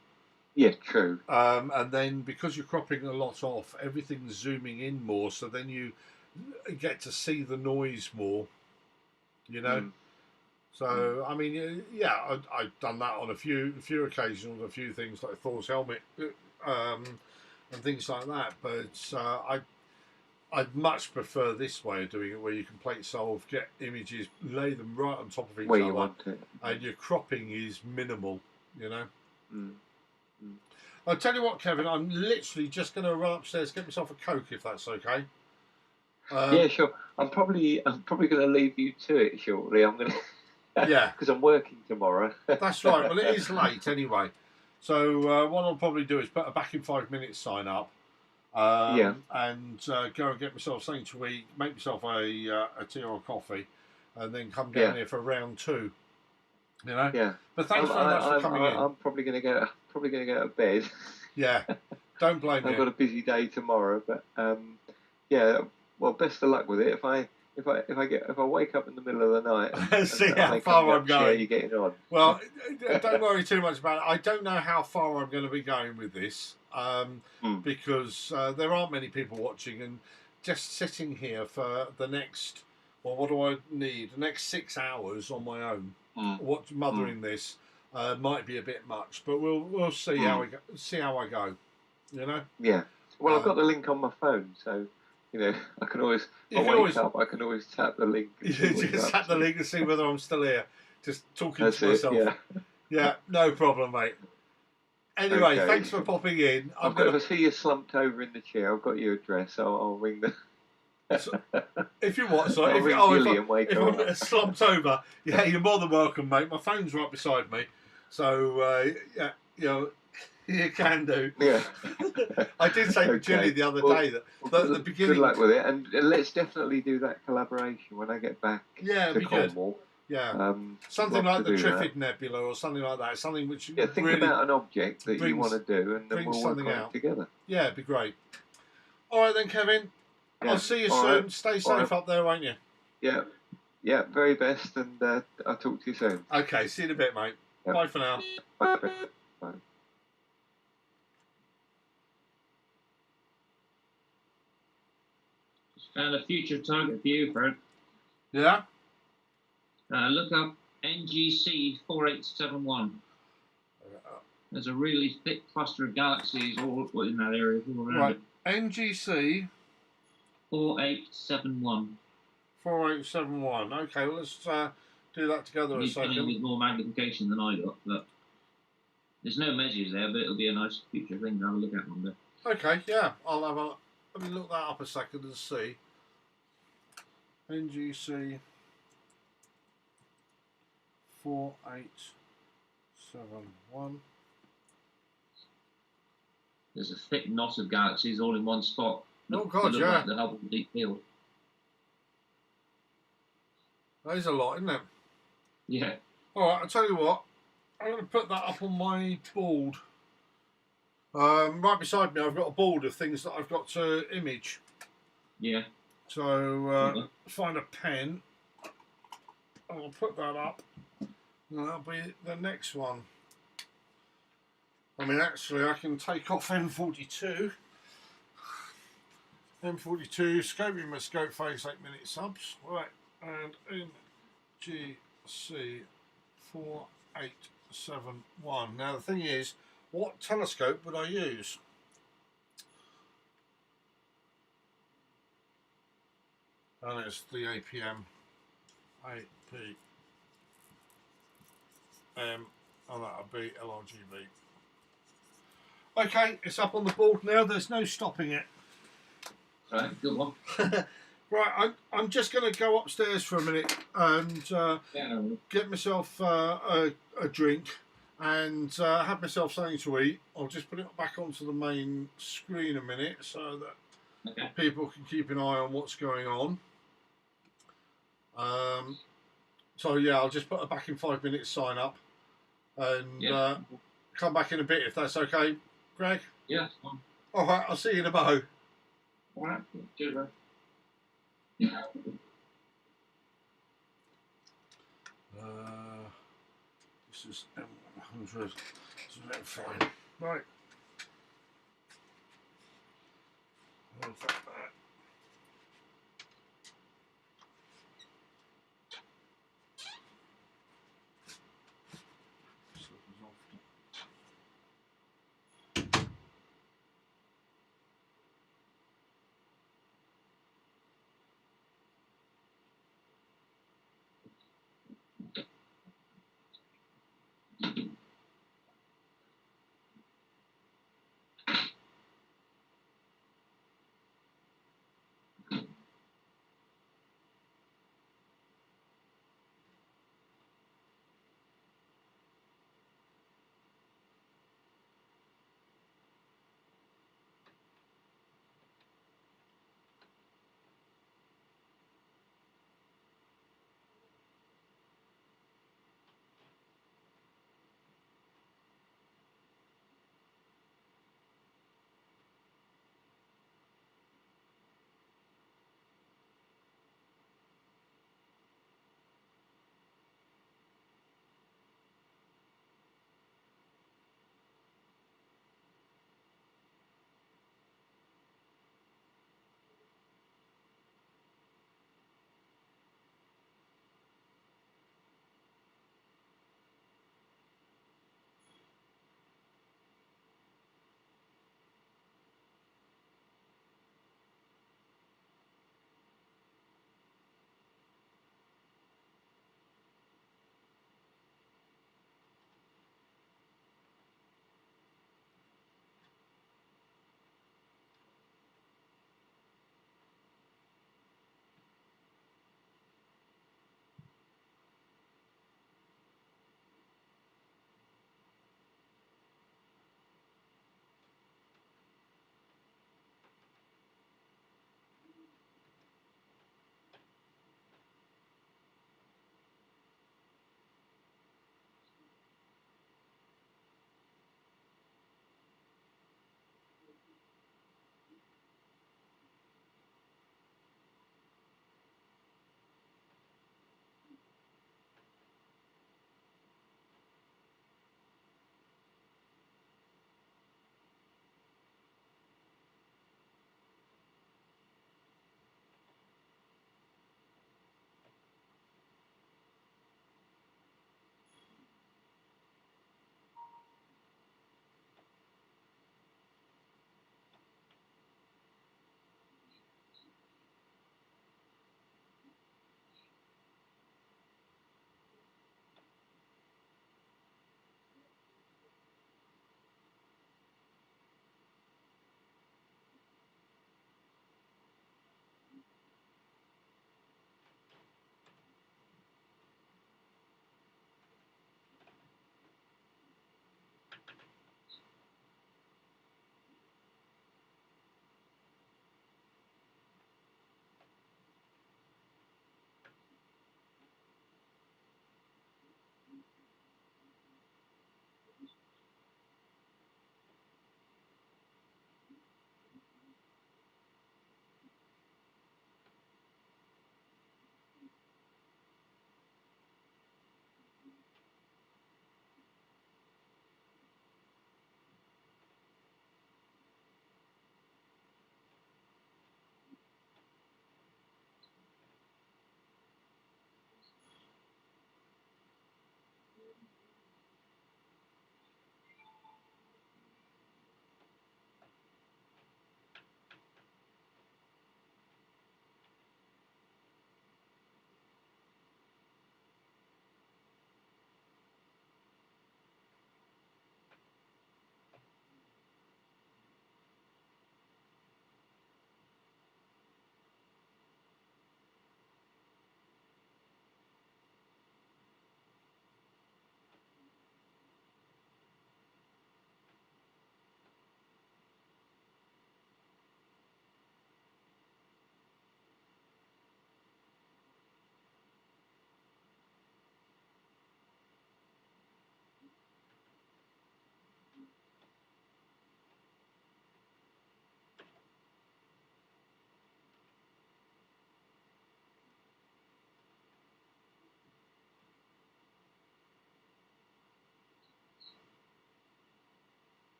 [SPEAKER 8] Yeah, true.
[SPEAKER 1] And then because you're cropping a lot off, everything's zooming in more, so then you get to see the noise more, So, I mean, yeah, I've done that on a few occasions, a few things like Thor's helmet and things like that, but I'd much prefer this way of doing it, where you can plate solve, get images, lay them right on top of each
[SPEAKER 8] Where
[SPEAKER 1] other,
[SPEAKER 8] you want it.
[SPEAKER 1] and your cropping is minimal, I'll tell you what, Kevin, I'm literally just going to run upstairs, get myself a Coke, if that's okay.
[SPEAKER 8] Yeah, sure. I'm probably going to leave you to it shortly. I'm going to.
[SPEAKER 1] Yeah,
[SPEAKER 8] because I'm working tomorrow.
[SPEAKER 1] That's right. Well, it is late anyway, so what I'll probably do is put a back in 5 minutes sign up. And go and get myself something to eat, make myself a tea or a coffee, and then come down here for round 2.
[SPEAKER 8] Yeah.
[SPEAKER 1] But thanks very much for coming in.
[SPEAKER 8] I'm probably going to go to bed.
[SPEAKER 1] Yeah. Don't blame me.
[SPEAKER 8] I've got a busy day tomorrow, but yeah. Well, best of luck with it. If I wake up in the middle of the night,
[SPEAKER 1] see how far I'm going.
[SPEAKER 8] How you getting on?
[SPEAKER 1] Well, don't worry too much about it. I don't know how far I'm going to be going with this. Because there aren't many people watching, and just sitting here for the next, what do I need? The next 6 hours on my own, mothering this might be a bit much, but we'll see how I go.
[SPEAKER 8] Yeah. Well, I've got the link on my phone, so I can always. I can always tap the link.
[SPEAKER 1] Just tap the link and see whether I'm still here. Just talking to myself. Yeah, no problem, mate. Anyway, thanks for popping in.
[SPEAKER 8] If I see you slumped over in the chair, I've got your address. I'll ring the.
[SPEAKER 1] If you what? Sorry, if I'm slumped over, yeah, you're more than welcome, mate. My phone's right beside me, so yeah, you can do.
[SPEAKER 8] Yeah.
[SPEAKER 1] I did say to Julie the other day that at the beginning.
[SPEAKER 8] Good luck with it, and let's definitely do that collaboration when I get back to Cornwall.
[SPEAKER 1] Good. Yeah, something like the Trifid Nebula or something like that. Something which
[SPEAKER 8] think
[SPEAKER 1] really
[SPEAKER 8] about an object that you want to do, and then we'll work on it together.
[SPEAKER 1] Yeah, it'd be great. All right then, Kevin. Yeah. I'll see you soon. Right. Stay safe up there, won't you?
[SPEAKER 8] Yeah, very best, and I'll talk to you soon.
[SPEAKER 1] Okay, see you in a bit, mate. Yep. Bye for now.
[SPEAKER 8] Bye.
[SPEAKER 5] Just found a future target for you, Fred.
[SPEAKER 1] Yeah.
[SPEAKER 5] Look up NGC 4871. There's a really thick cluster of galaxies all in that area. All around
[SPEAKER 1] right. NGC
[SPEAKER 5] 4871.
[SPEAKER 1] 4871. Okay, well, let's do that together a second.
[SPEAKER 5] He's coming with more magnification than I got, but there's no measures there, but it'll be a nice future thing to have a look at one day.
[SPEAKER 1] Okay, yeah. Let me look that up a second and see. NGC 4871.
[SPEAKER 5] There's a thick knot of galaxies all in one spot.
[SPEAKER 1] Oh God, yeah.
[SPEAKER 5] Like the Hubble Deep Field.
[SPEAKER 1] That is a lot, isn't it?
[SPEAKER 5] Yeah.
[SPEAKER 1] All right, I'll tell you what. I'm going to put that up on my board. Right beside me, I've got a board of things that I've got to image.
[SPEAKER 5] Yeah.
[SPEAKER 1] So find a pen. I'll put that up. And that'll be the next one. I mean, actually, I can take off M42. M42, scoping my scope face, 8 minute subs. Right, and in GC4871. Now the thing is, what telescope would I use? And it's the APM, and that'll be LRGB. Okay, it's up on the board now. There's no stopping it.
[SPEAKER 5] Right, good one.
[SPEAKER 1] Right, I'm just going to go upstairs for a minute and get myself a drink and have myself something to eat. I'll just put it back onto the main screen a minute so that people can keep an eye on what's going on. So yeah, I'll just put it back in 5 minutes, sign up, and come back in a bit if that's okay, Greg?
[SPEAKER 5] Yeah, fine.
[SPEAKER 1] All right, I'll see you in a mo.
[SPEAKER 5] All right, cheers, bro.
[SPEAKER 1] This is M100. This is fine. Right. Where's that back?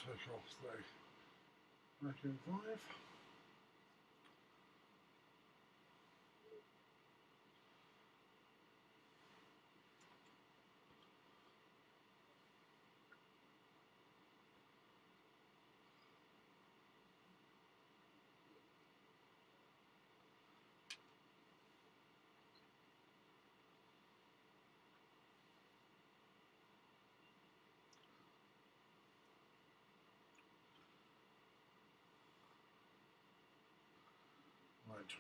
[SPEAKER 1] take off the vacuum 5. Right.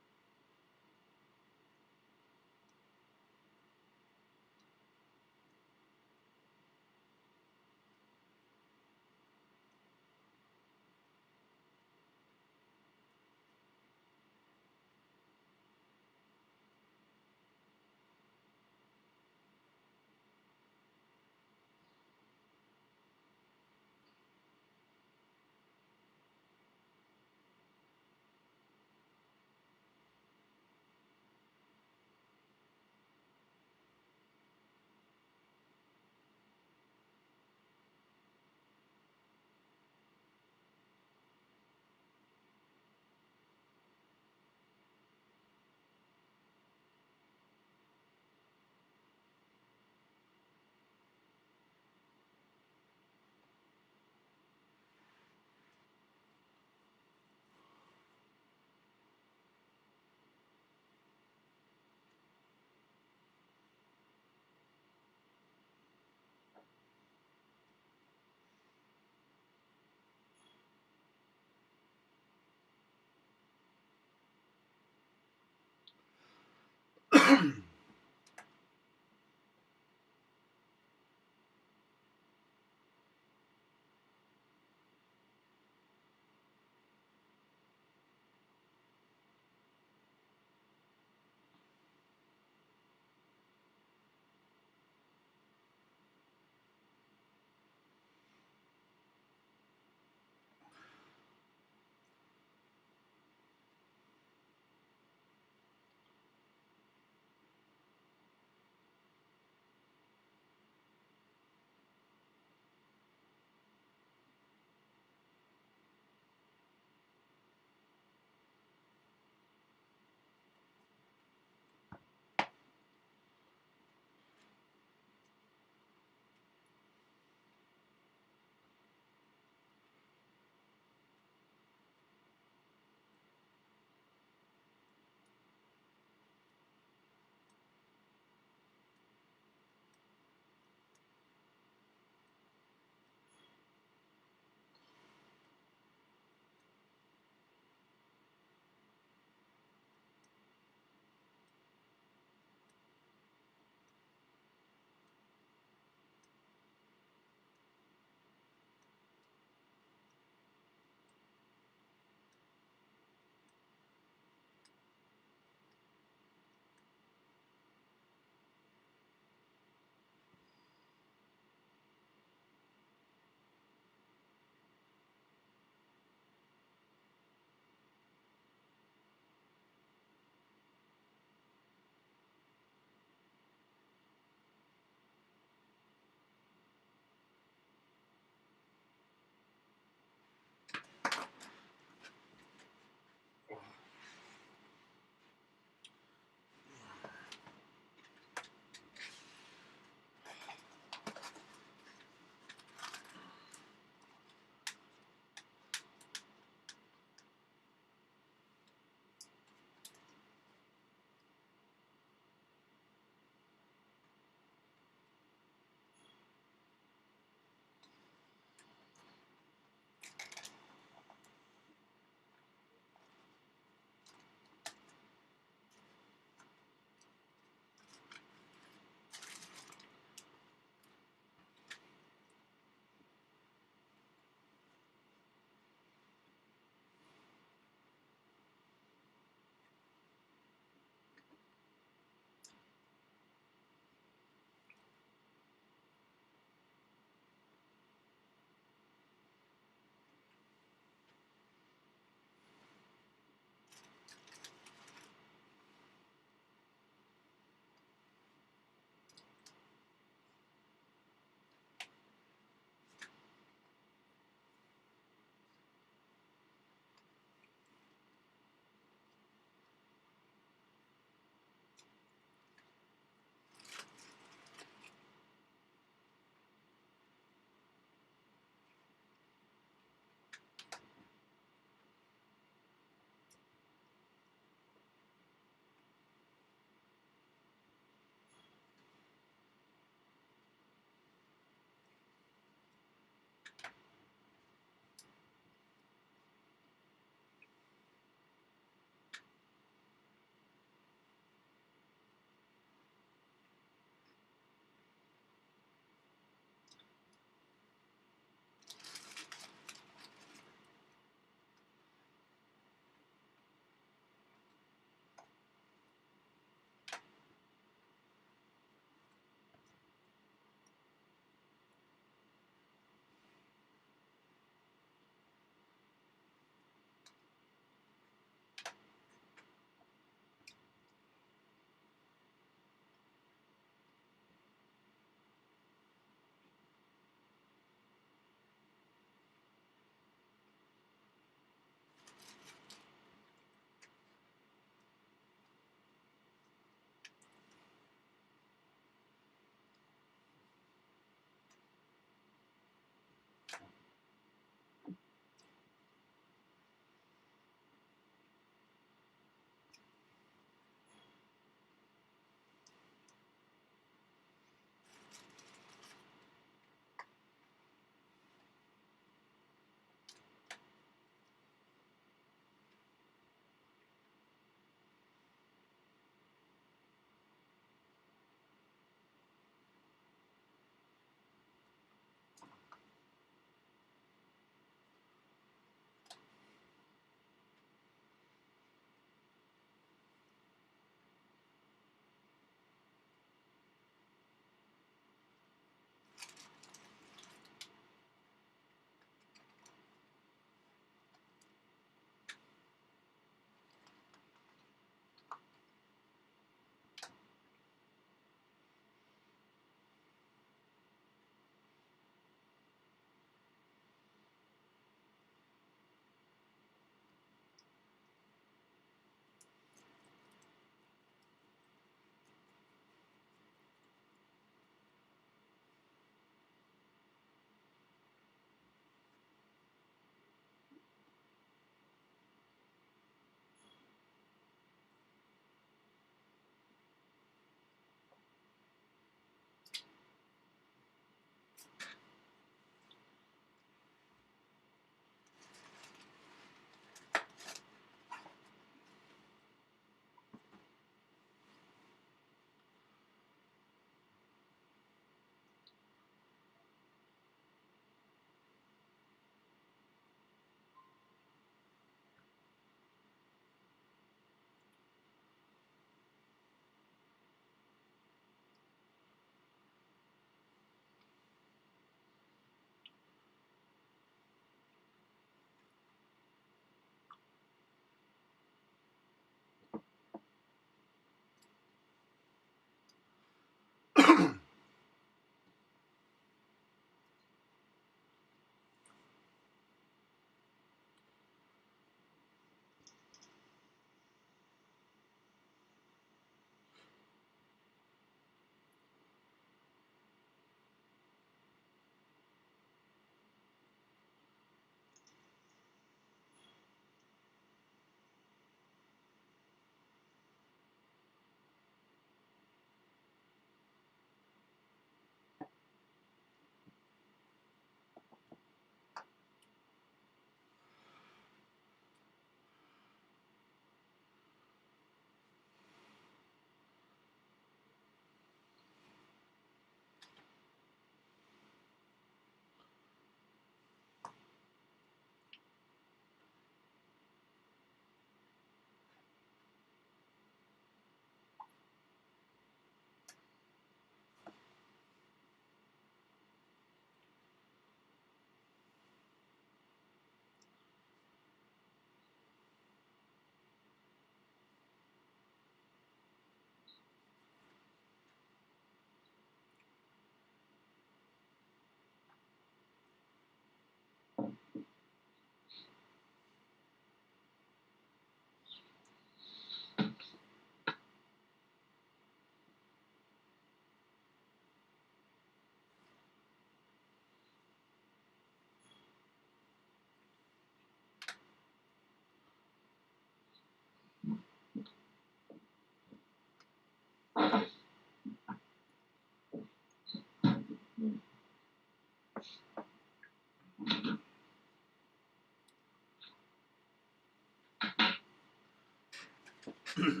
[SPEAKER 1] Mm-hmm.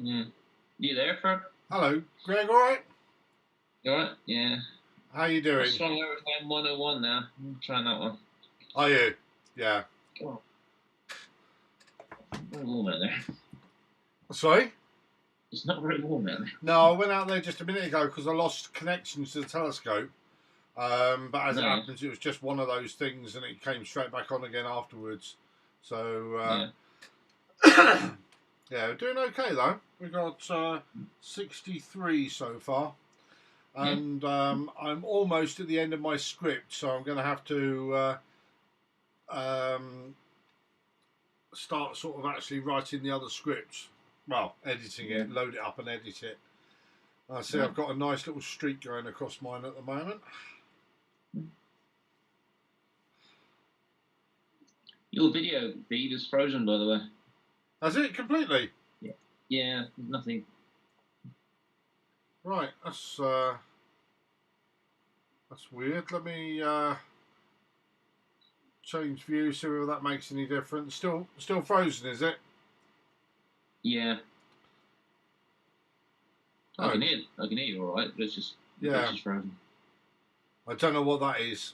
[SPEAKER 5] Yeah. You there, Fred?
[SPEAKER 1] Hello, Greg. All right?
[SPEAKER 5] You alright? Yeah.
[SPEAKER 1] How you
[SPEAKER 5] I
[SPEAKER 1] doing?
[SPEAKER 5] swung over to M101 now. I'm trying that one.
[SPEAKER 1] Are you? Yeah.
[SPEAKER 5] Oh. Very warm out there.
[SPEAKER 1] Sorry?
[SPEAKER 5] It's not very warm out there.
[SPEAKER 1] No, I went out there just a minute ago because I lost connection to the telescope. But as it happens, it was just one of those things, and it came straight back on again afterwards. So yeah, we're doing okay though. We got 63 so far, and I'm almost at the end of my script, so I'm going to have to start sort of actually writing the other scripts. Well, editing it, load it up and edit it. I see I've got a nice little streak going across mine at the moment.
[SPEAKER 5] Your video feed is frozen, by the way.
[SPEAKER 1] Has it completely?
[SPEAKER 5] Yeah. Yeah, nothing.
[SPEAKER 1] Right, that's weird. Let me change view, see whether that makes any difference. Still frozen, is it?
[SPEAKER 5] Yeah.
[SPEAKER 1] Oh.
[SPEAKER 5] I can hear you all right, but it's just frozen.
[SPEAKER 1] I don't know what that is.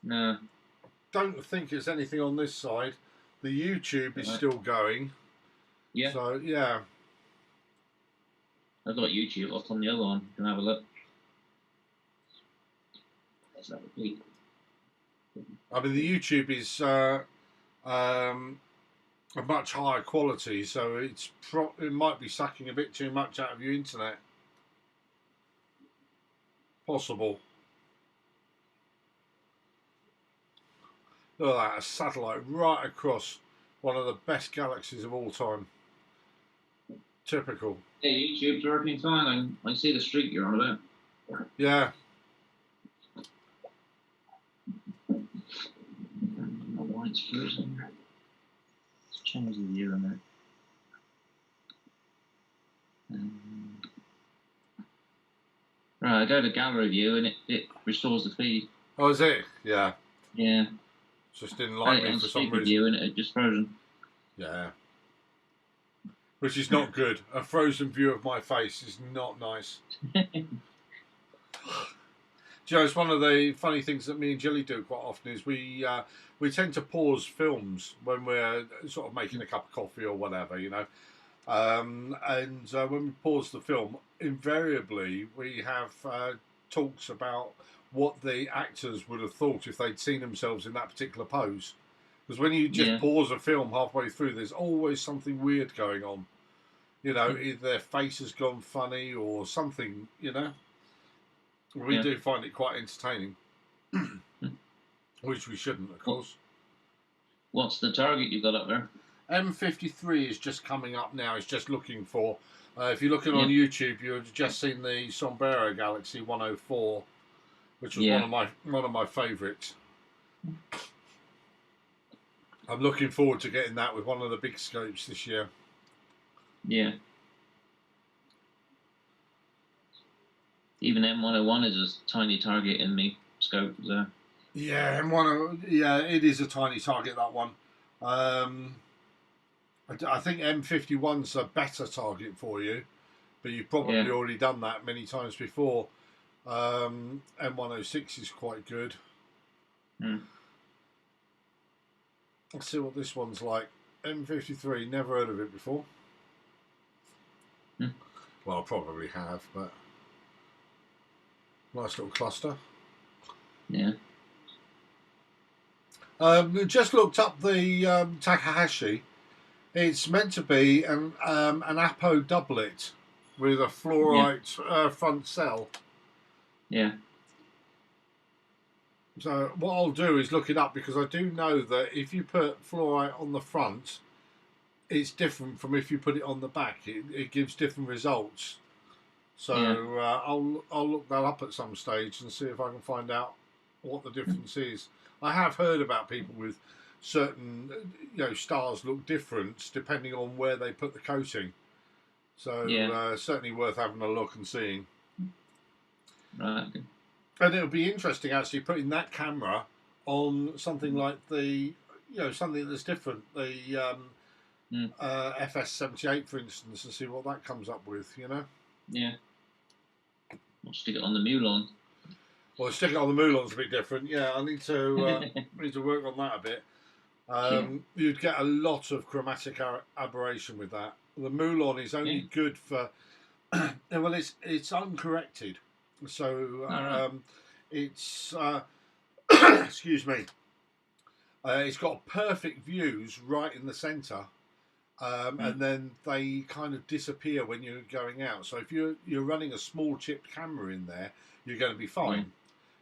[SPEAKER 5] No.
[SPEAKER 1] Don't think it's anything on this side. The YouTube is still going.
[SPEAKER 5] Yeah.
[SPEAKER 1] So yeah.
[SPEAKER 5] I've got YouTube up on the other one. You can have a look. Let's have a peek.
[SPEAKER 1] I mean, the YouTube is a much higher quality, so it might be sucking a bit too much out of your internet. Possible. Look at that, a satellite right across one of the best galaxies of all time. Typical.
[SPEAKER 5] Hey, YouTube's working fine. I see the streak you're on about.
[SPEAKER 1] Yeah.
[SPEAKER 5] I don't know why it's frozen. Let's change the view on that. Right, I go to gallery view and it restores the feed.
[SPEAKER 1] Oh, is it? Yeah.
[SPEAKER 5] Yeah.
[SPEAKER 1] Just didn't like me for some reason.
[SPEAKER 5] View and it just frozen.
[SPEAKER 1] Yeah. Which is not good. A frozen view of my face is not nice. Do you know, it's one of the funny things that me and Jilly do quite often is we tend to pause films when we're sort of making a cup of coffee or whatever, you know. And when we pause the film, invariably we have talks about what the actors would have thought if they'd seen themselves in that particular pose. Because when you just pause a film halfway through, there's always something weird going on. You know, either their face has gone funny or something, you know. We do find it quite entertaining. Which we shouldn't, of course.
[SPEAKER 5] What's the target you got up there?
[SPEAKER 1] M53 is just coming up now. It's just looking for... if you're looking on YouTube, you've just seen the Sombrero Galaxy 104, which was one of my favourites. I'm looking forward to getting that with one of the big scopes this year.
[SPEAKER 5] Yeah. Even M101 is a tiny target in me scope. So.
[SPEAKER 1] Yeah, it is a tiny target, that one. I think M51's a better target for you, but you've probably already done that many times before. M106 is quite good. Let's see what this one's like. M53, never heard of it before. Well, I probably have, but nice little cluster.
[SPEAKER 5] Yeah.
[SPEAKER 1] Just looked up the Takahashi. It's meant to be an Apo doublet with a fluorite front cell.
[SPEAKER 5] Yeah.
[SPEAKER 1] So what I'll do is look it up, because I do know that if you put fluorite on the front, it's different from if you put it on the back. It gives different results. So I'll look that up at some stage and see if I can find out what the difference is. I have heard about people with certain, stars look different depending on where they put the coating. So certainly worth having a look and seeing.
[SPEAKER 5] Right.
[SPEAKER 1] And it would be interesting actually putting that camera on something like the, something that's different. The FS78, for instance, and see what that comes up with, you know?
[SPEAKER 5] Yeah. I'll stick it on the Mulon.
[SPEAKER 1] Well, sticking it on the Mulon's a bit different. Yeah, I need to work on that a bit. You'd get a lot of chromatic aberration with that. The Mulon is only good for well, it's uncorrected, so it's excuse me. It's got perfect views right in the centre, and then they kind of disappear when you're going out. So if you're running a small chipped camera in there, you're going to be fine.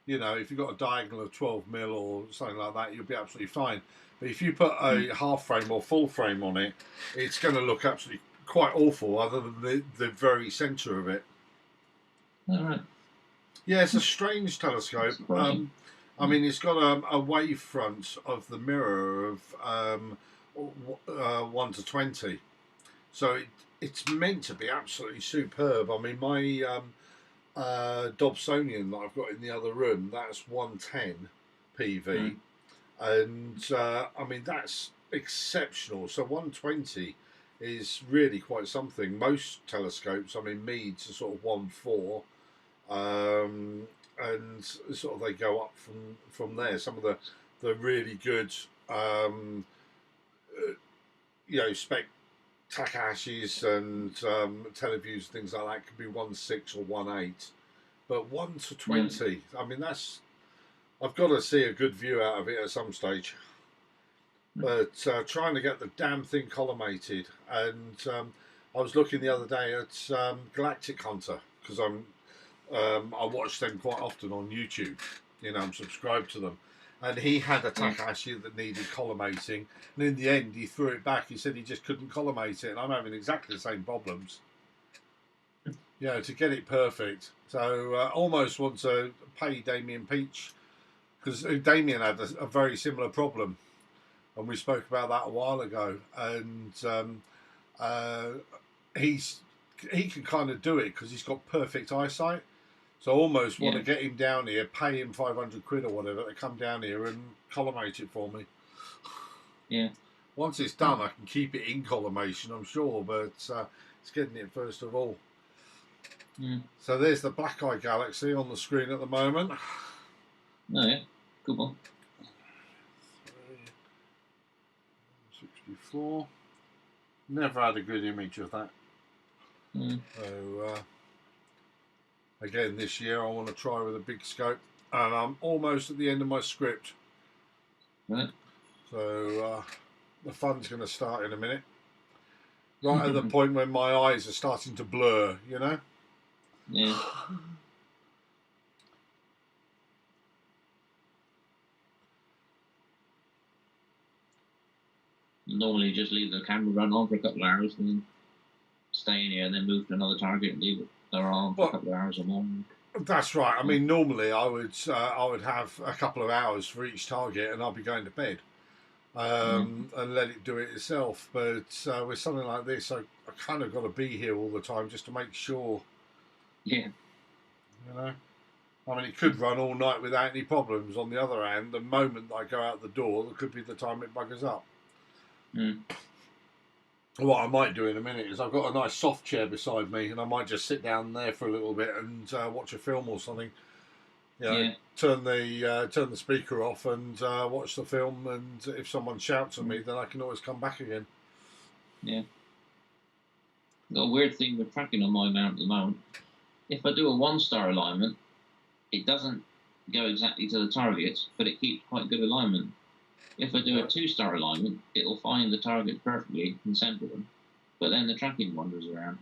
[SPEAKER 1] You know, if you've got a diagonal of 12mm or something like that, you'll be absolutely fine. But if you put a half frame or full frame on it, it's going to look absolutely quite awful, other than the very centre of it.
[SPEAKER 5] All right.
[SPEAKER 1] Yeah, it's a strange telescope. I mean, it's got a wavefront of the mirror of 1 to 20, so it's meant to be absolutely superb. I mean, my Dobsonian that I've got in the other room, that's 110 PV, and I mean, that's exceptional. So 120 is really quite something. Most telescopes, I mean, Meads are sort of 1.4, and sort of they go up from there. Some of the really good you know, spec Takashis and Televiews, things like that, could be 1.6 or 1.8, but 1 to 20, I mean, that's, I've got to see a good view out of it at some stage. But trying to get the damn thing collimated, and I was looking the other day at Galactic Hunter, because I watch them quite often on YouTube. You know, I'm subscribed to them, and he had a Takashi that needed collimating, and in the end he threw it back. He said he just couldn't collimate it, and I'm having exactly the same problems. You know, to get it perfect. So almost want to pay Damien Peach, because Damien had a very similar problem. And we spoke about that a while ago, and he can kind of do it because he's got perfect eyesight. So I almost want to get him down here, pay him 500 quid or whatever to come down here and collimate it for me.
[SPEAKER 5] Yeah.
[SPEAKER 1] Once it's done, I can keep it in collimation, I'm sure, but it's getting it first of all. So there's the Black Eye Galaxy on the screen at the moment.
[SPEAKER 5] Oh yeah, good one.
[SPEAKER 1] 64. Never had a good image of that. So again, this year I want to try with a big scope, and I'm almost at the end of my script.
[SPEAKER 5] Right.
[SPEAKER 1] So the fun's going to start in a minute. Right at the point when my eyes are starting to blur, you know.
[SPEAKER 5] Yeah. Normally just leave the camera run on for a couple of hours and then stay in here and then move to another target and leave it there on for a couple of hours or more.
[SPEAKER 1] That's right. I mean, normally I would have a couple of hours for each target and I'll be going to bed and let it do it itself. But with something like this, I kind of got to be here all the time just to make sure.
[SPEAKER 5] Yeah.
[SPEAKER 1] You know? I mean, it could run all night without any problems. On the other hand, the moment I go out the door, that could be the time it buggers up. What I might do in a minute is I've got a nice soft chair beside me, and I might just sit down there for a little bit and watch a film or something. You know, turn the speaker off and watch the film. And if someone shouts at me, then I can always come back again.
[SPEAKER 5] Yeah. Got a weird thing with tracking on my mount at the moment. If I do a 1-star alignment, it doesn't go exactly to the targets, but it keeps quite good alignment. If I do a 2-star alignment, it'll find the target perfectly and center them, but then the tracking wanders around.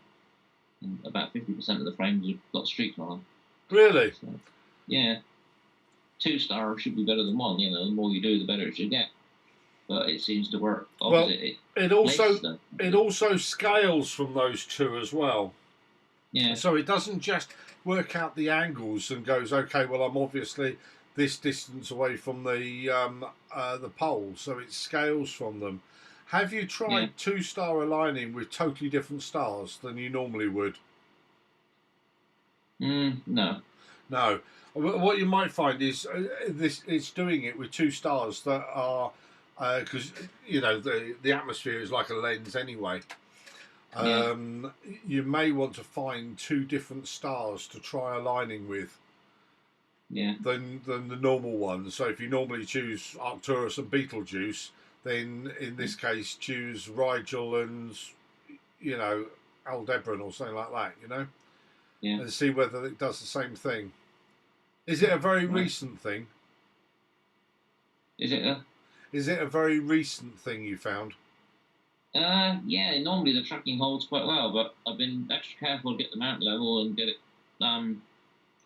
[SPEAKER 5] And about 50% of the frames have got streaks on them.
[SPEAKER 1] Really?
[SPEAKER 5] So, yeah. 2-star should be better than 1. You know, the more you do, the better it should get. But it seems to work opposite.
[SPEAKER 1] Well, it also scales from those two as well.
[SPEAKER 5] Yeah.
[SPEAKER 1] So it doesn't just work out the angles and goes, okay, well, I'm obviously this distance away from the pole, so it scales from them. Have you tried 2-star aligning with totally different stars than you normally would?
[SPEAKER 5] No.
[SPEAKER 1] No. What you might find is it's doing it with 2 stars that are because you know the atmosphere is like a lens anyway. You may want to find 2 different stars to try aligning with. Than the normal ones. So if you normally choose Arcturus and Betelgeuse, then in this case choose Rigel and Aldebaran or something like that. And see whether it does the same thing. Is it a very recent thing?
[SPEAKER 5] Is it?
[SPEAKER 1] Is it a very recent thing you found?
[SPEAKER 5] Yeah. Normally the tracking holds quite well, but I've been extra careful to get the mount level and get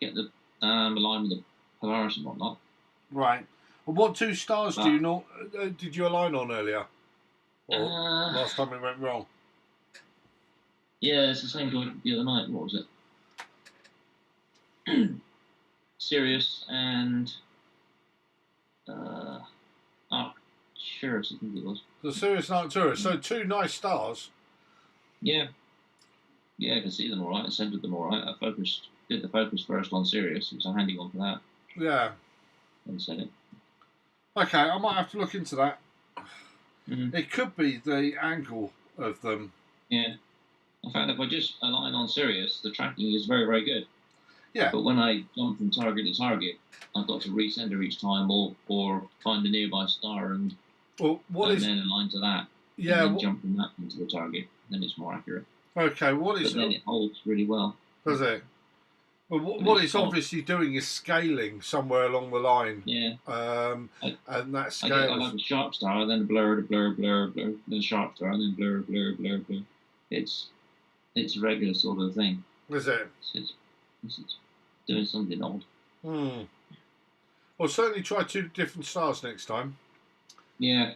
[SPEAKER 5] the aligned with the Polaris and whatnot.
[SPEAKER 1] Right. Well, what 2 stars do you know? Did you align on earlier? Or last time it went wrong?
[SPEAKER 5] Yeah, it's the same guy the other night. What was it? Sirius and Arcturus, I think it was.
[SPEAKER 1] The Sirius and Arcturus. So 2 nice stars.
[SPEAKER 5] Yeah. Yeah, I can see them all right. I centered them all right. I did the focus first on Sirius. It was a handy one for that.
[SPEAKER 1] Yeah.
[SPEAKER 5] And set it.
[SPEAKER 1] Okay, I might have to look into that. It could be the angle of them.
[SPEAKER 5] Yeah. I found if I just align on Sirius, the tracking is very, very good.
[SPEAKER 1] Yeah.
[SPEAKER 5] But when I jump from target to target, I've got to recenter each time or find a nearby star and then align to that.
[SPEAKER 1] Yeah.
[SPEAKER 5] And then jump from that into the target. Then it's more accurate.
[SPEAKER 1] Okay,
[SPEAKER 5] but then it holds really well.
[SPEAKER 1] Does it? Well, what it's obviously doing is scaling somewhere along the line.
[SPEAKER 5] Yeah.
[SPEAKER 1] And that scale.
[SPEAKER 5] I like a sharp star, then a blur, then a sharp star, then blur. It's a regular sort of thing.
[SPEAKER 1] Is it?
[SPEAKER 5] It's doing something odd.
[SPEAKER 1] Well, certainly try 2 different stars next time.
[SPEAKER 5] Yeah.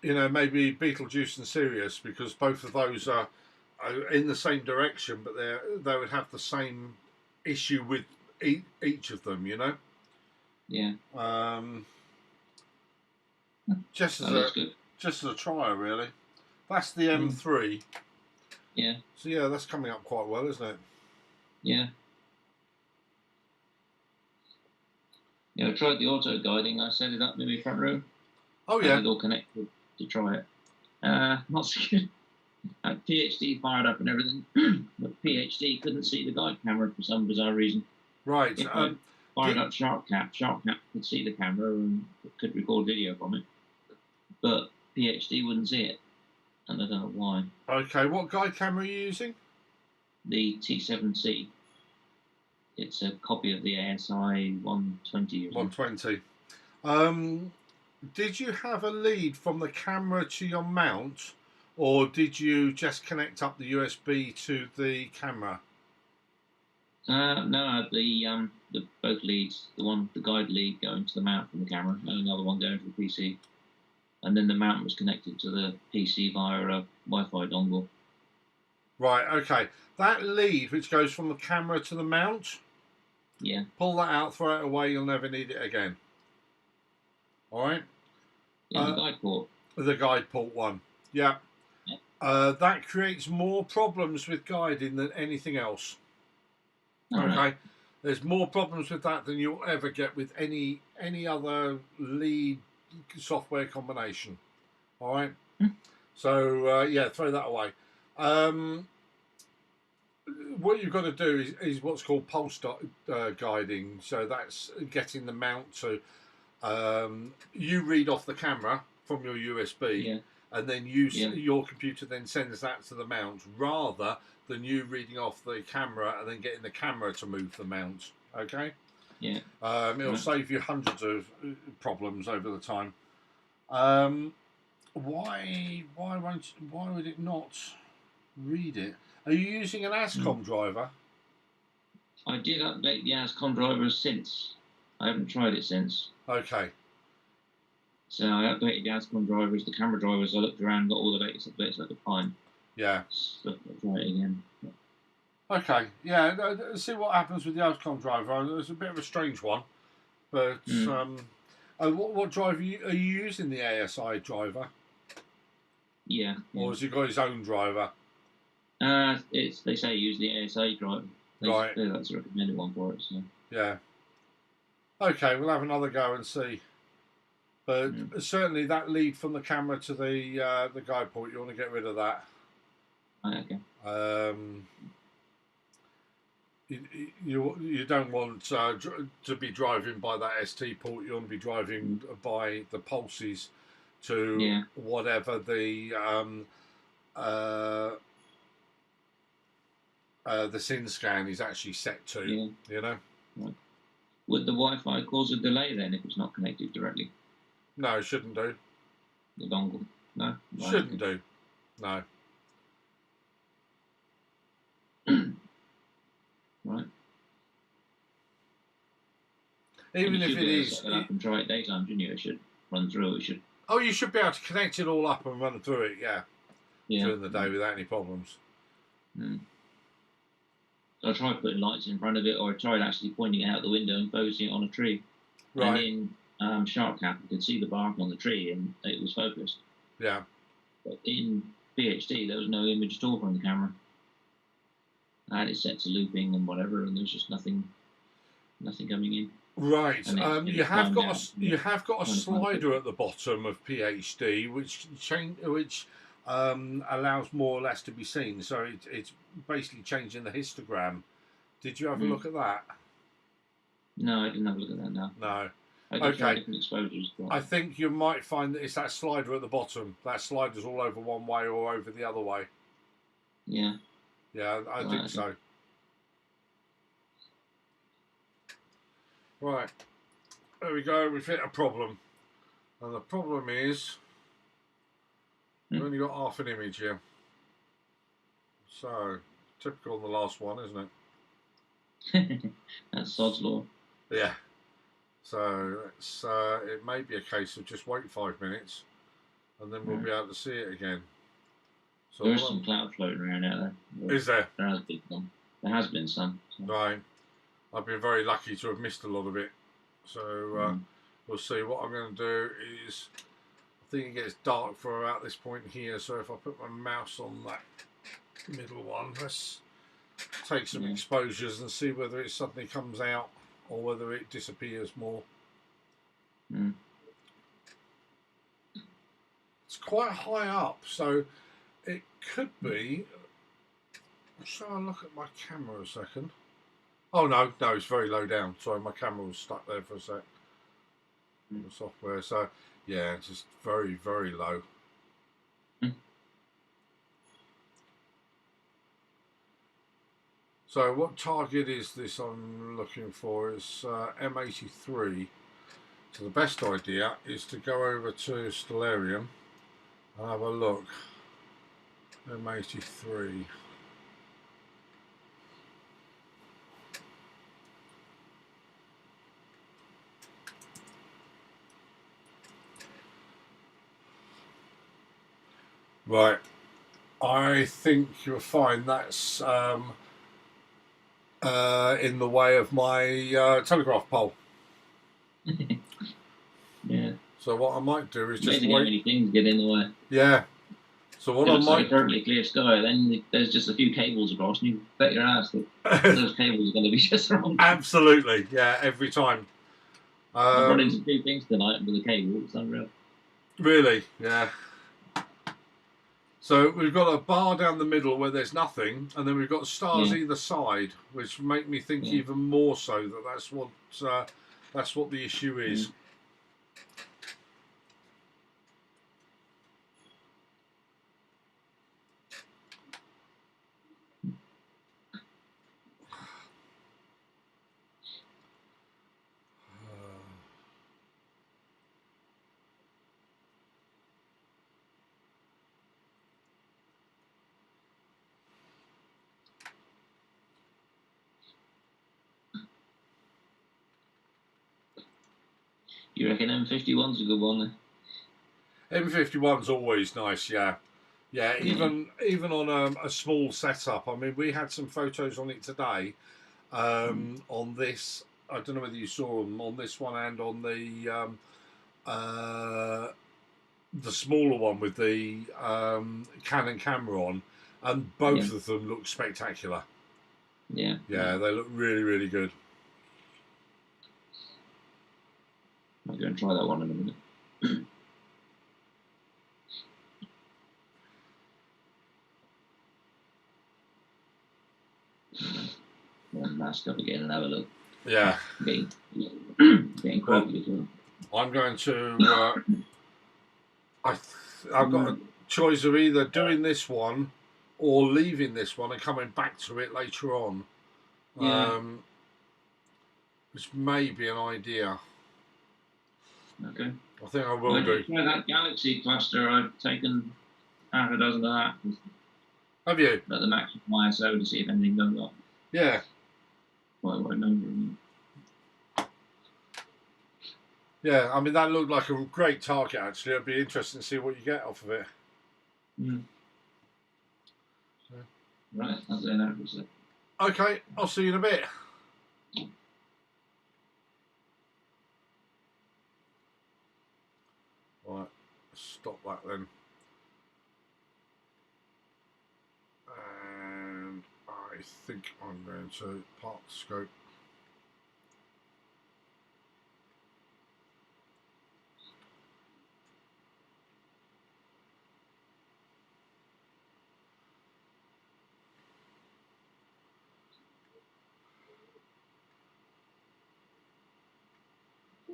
[SPEAKER 1] Maybe Betelgeuse and Sirius, because both of those are in the same direction, but they would have the same issue with each of them.
[SPEAKER 5] Yeah.
[SPEAKER 1] Just as a trial, really. That's the M3.
[SPEAKER 5] Yeah.
[SPEAKER 1] So yeah, that's coming up quite well, isn't it?
[SPEAKER 5] Yeah. Yeah, I tried the auto guiding. I set it up in my front room.
[SPEAKER 1] Oh yeah.
[SPEAKER 5] It all connected to try it. Not so good. I had PhD fired up and everything, but PhD couldn't see the guide camera for some bizarre reason.
[SPEAKER 1] Right.
[SPEAKER 5] If I fired up SharpCap could see the camera and could record video from it, but PhD wouldn't see it, and I don't know why.
[SPEAKER 1] Okay, what guide camera are you using?
[SPEAKER 5] The T7C. It's a copy of the ASI 120.
[SPEAKER 1] 120. Did you have a lead from the camera to your mount, or did you just connect up the USB to the camera?
[SPEAKER 5] No, the both leads. The guide lead going to the mount from the camera, and another one going to the PC. And then the mount was connected to the PC via a Wi-Fi dongle.
[SPEAKER 1] Right. Okay. That lead, which goes from the camera to the mount.
[SPEAKER 5] Yeah.
[SPEAKER 1] Pull that out, throw it away. You'll never need it again. All right.
[SPEAKER 5] Yeah, the guide port.
[SPEAKER 1] The guide port one. Yeah. That creates more problems with guiding than anything else.
[SPEAKER 5] All
[SPEAKER 1] okay.
[SPEAKER 5] Right.
[SPEAKER 1] There's more problems with that than you'll ever get with any other lead software combination. All right. So yeah, throw that away. What you've got to do is what's called pulse guiding. So that's getting the mount to you read off the camera from your USB, and then your computer then sends that to the mount, rather than you reading off the camera and then getting the camera to move the mount. Okay.
[SPEAKER 5] Yeah.
[SPEAKER 1] It'll save you hundreds of problems over the time. Why would it not read it? Are you using an ASCOM driver?
[SPEAKER 5] I did update the ASCOM driver since. I haven't tried it since.
[SPEAKER 1] Okay.
[SPEAKER 5] So I updated the ASCOM drivers, the camera drivers. I looked around, got all the latest updates I could find.
[SPEAKER 1] Yeah.
[SPEAKER 5] So I'll try it again.
[SPEAKER 1] Okay. Yeah. See what happens with the ASCOM driver. It's a bit of a strange one, but what driver are you using? The ASI driver?
[SPEAKER 5] Yeah.
[SPEAKER 1] Or has he got his own driver?
[SPEAKER 5] They say use the ASA driver.
[SPEAKER 1] Right.
[SPEAKER 5] That's a recommended one for it. So.
[SPEAKER 1] Yeah. Okay, we'll have another go and see. But certainly that lead from the camera to the guide port, you want to get rid of that.
[SPEAKER 5] Okay.
[SPEAKER 1] You don't want to be driving by that ST port. You want to be driving by the pulses to whatever the SIN scan is actually set to. You know.
[SPEAKER 5] Right. Would the Wi-Fi cause a delay then if it's not connected directly?
[SPEAKER 1] No, it shouldn't do.
[SPEAKER 5] The dongle? No? Right.
[SPEAKER 1] Shouldn't do. No.
[SPEAKER 5] Right.
[SPEAKER 1] Even if it is...
[SPEAKER 5] Set it up and try it daytime, shouldn't you? It should run through. It should...
[SPEAKER 1] Oh, you should be able to connect it all up and run through it, yeah. During the day without any problems.
[SPEAKER 5] So I tried putting lights in front of it, or I tried actually pointing it out the window and focusing it on a tree.
[SPEAKER 1] Right.
[SPEAKER 5] And in SharpCap, you could see the bark on the tree, and it was focused.
[SPEAKER 1] Yeah.
[SPEAKER 5] But in PhD, there was no image at all from the camera. I had it set to looping and whatever, and there's just nothing coming in.
[SPEAKER 1] Right. You have got a slider at the bottom of PhD, which allows more or less to be seen. So it's basically changing the histogram. Did you have a look at that?
[SPEAKER 5] No, I didn't have a look at that. No.
[SPEAKER 1] Okay.
[SPEAKER 5] Different exposures.
[SPEAKER 1] I think you might find that it's that slider at the bottom. That slider's all over one way or over the other way.
[SPEAKER 5] Yeah.
[SPEAKER 1] Yeah, I think so. Right. There we go. We've hit a problem. And the problem is we've only got half an image here. So, typical on the last one, isn't
[SPEAKER 5] it? That's Sod's law.
[SPEAKER 1] Yeah. So, it may be a case of just wait 5 minutes and then we'll be able to see it again. So
[SPEAKER 5] there's some cloud floating around out there.
[SPEAKER 1] Is there?
[SPEAKER 5] There has been some. There has been some. So.
[SPEAKER 1] Right. I've been very lucky to have missed a lot of it. So we'll see. What I'm going to do is, I think it gets dark for about this point here. So if I put my mouse on that middle one, let's take some exposures and see whether it suddenly comes out or whether it disappears more. It's quite high up, so it could be. Shall I look at my camera a second? Oh no, it's very low down. Sorry, my camera was stuck there for a sec. The software, so yeah, it's just very, very low. So what target is this I'm looking for? It's M83. So the best idea is to go over to Stellarium and have a look. M83. Right, I think you'll find that's in the way of my telegraph pole.
[SPEAKER 5] Yeah.
[SPEAKER 1] So what I might do is just
[SPEAKER 5] wait. How many things get in the way?
[SPEAKER 1] Yeah. So what
[SPEAKER 5] it
[SPEAKER 1] I
[SPEAKER 5] looks
[SPEAKER 1] might
[SPEAKER 5] like a perfectly clear sky, then there's just a few cables across, and you bet your ass that those cables are going to be just wrong.
[SPEAKER 1] Absolutely, yeah, every time.
[SPEAKER 5] I've run into 2 things tonight with a cable. It's unreal.
[SPEAKER 1] Really, yeah. So we've got a bar down the middle where there's nothing, and then we've got stars either side, which make me think even more so that that's what the issue is.
[SPEAKER 5] You reckon M51's a good one then?
[SPEAKER 1] M51's always nice, yeah. Yeah, even on a small setup. I mean, we had some photos on it today. On this, I don't know whether you saw them on this one and on the smaller one with the Canon camera on, and both of them look spectacular.
[SPEAKER 5] Yeah.
[SPEAKER 1] Yeah, they look really, really good.
[SPEAKER 5] I'll go and try that one in a minute. One last couple again and have a look.
[SPEAKER 1] Yeah.
[SPEAKER 5] Getting croaky as well.
[SPEAKER 1] I'm going to. I've got a choice of either doing this one or leaving this one and coming back to it later on.
[SPEAKER 5] Yeah.
[SPEAKER 1] Which may be an idea.
[SPEAKER 5] Okay.
[SPEAKER 1] I think I will do.
[SPEAKER 5] Yeah, that galaxy cluster, I've taken half a dozen of that.
[SPEAKER 1] Have you?
[SPEAKER 5] At the maximum ISO to see if anything comes up.
[SPEAKER 1] Yeah.
[SPEAKER 5] Quite a wide number.
[SPEAKER 1] Yeah, I mean, that looked like a great target, actually. It'd be interesting to see what you get off of it.
[SPEAKER 5] Mm. Right, I'll say that for a sec.
[SPEAKER 1] Okay, I'll see you in a bit. Right, stop that then. And I think I'm going to park the scope.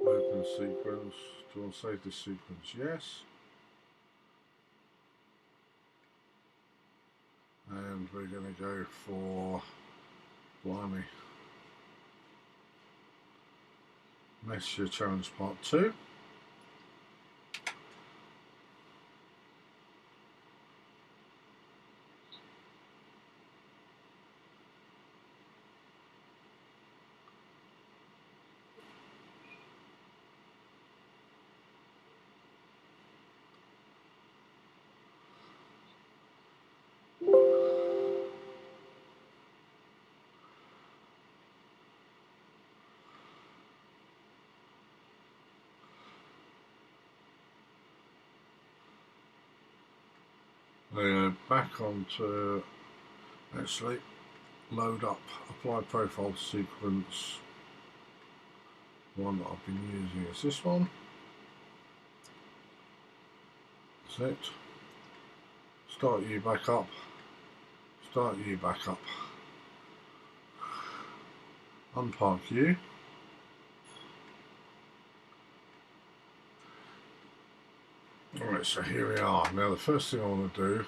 [SPEAKER 1] Open sequence. Do you want to save this sequence? Yes. And we're going to go for, blimey, Messier Challenge Part 2. Back onto, actually, load up, apply profile sequence. One that I've been using is this one. That's it. Start you back up. Start you back up. Unpark you. Alright, so here we are. Now the first thing I want to do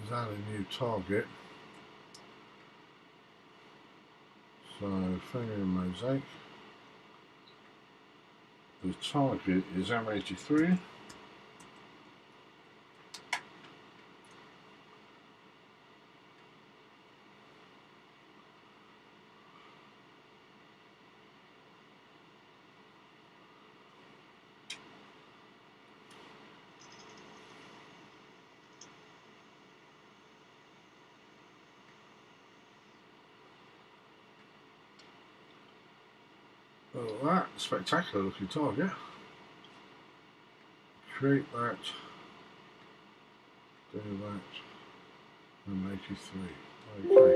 [SPEAKER 1] is add a new target. So finger in mosaic. The target is M83. Look at that, spectacular looking target. Create that, do that, and 83. Okay.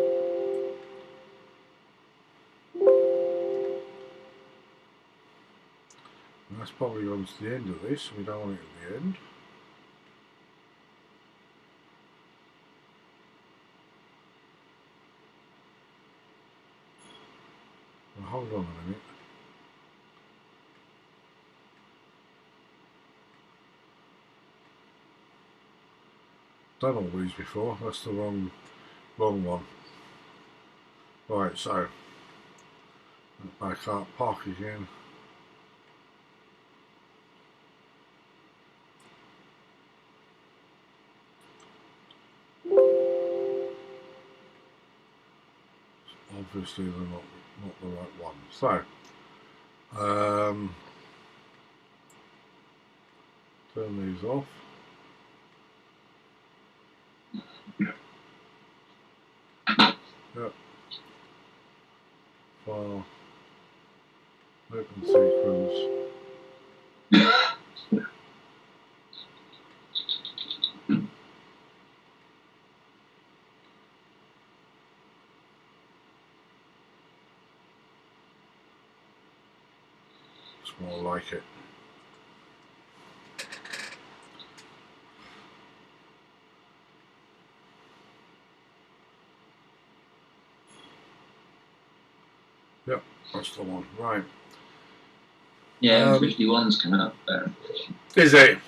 [SPEAKER 1] And that's probably gone to the end of this, we don't want it at the end. Well, hold on a minute. Done all these before, that's the wrong one. Right, so back up, park again. Obviously they're not the right one. So turn these off. Yep. File. Open sequence. It's more like it. That's the one, right?
[SPEAKER 5] Yeah, 51's coming up there.
[SPEAKER 1] Is it?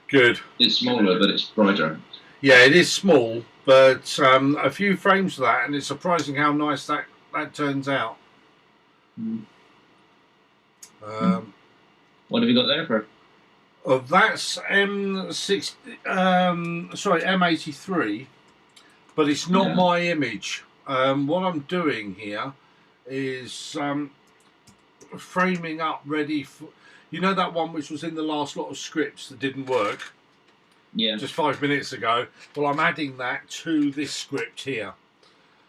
[SPEAKER 1] Good.
[SPEAKER 5] It's smaller, but it's brighter.
[SPEAKER 1] Yeah, it is small, but a few frames of that, and it's surprising how nice that turns out.
[SPEAKER 5] What have you got there for?
[SPEAKER 1] Oh, that's M83, but it's not my image. What I'm doing here is framing up ready for, you know, that one which was in the last lot of scripts that didn't work.
[SPEAKER 5] Yeah.
[SPEAKER 1] Just 5 minutes ago. Well, I'm adding that to this script here.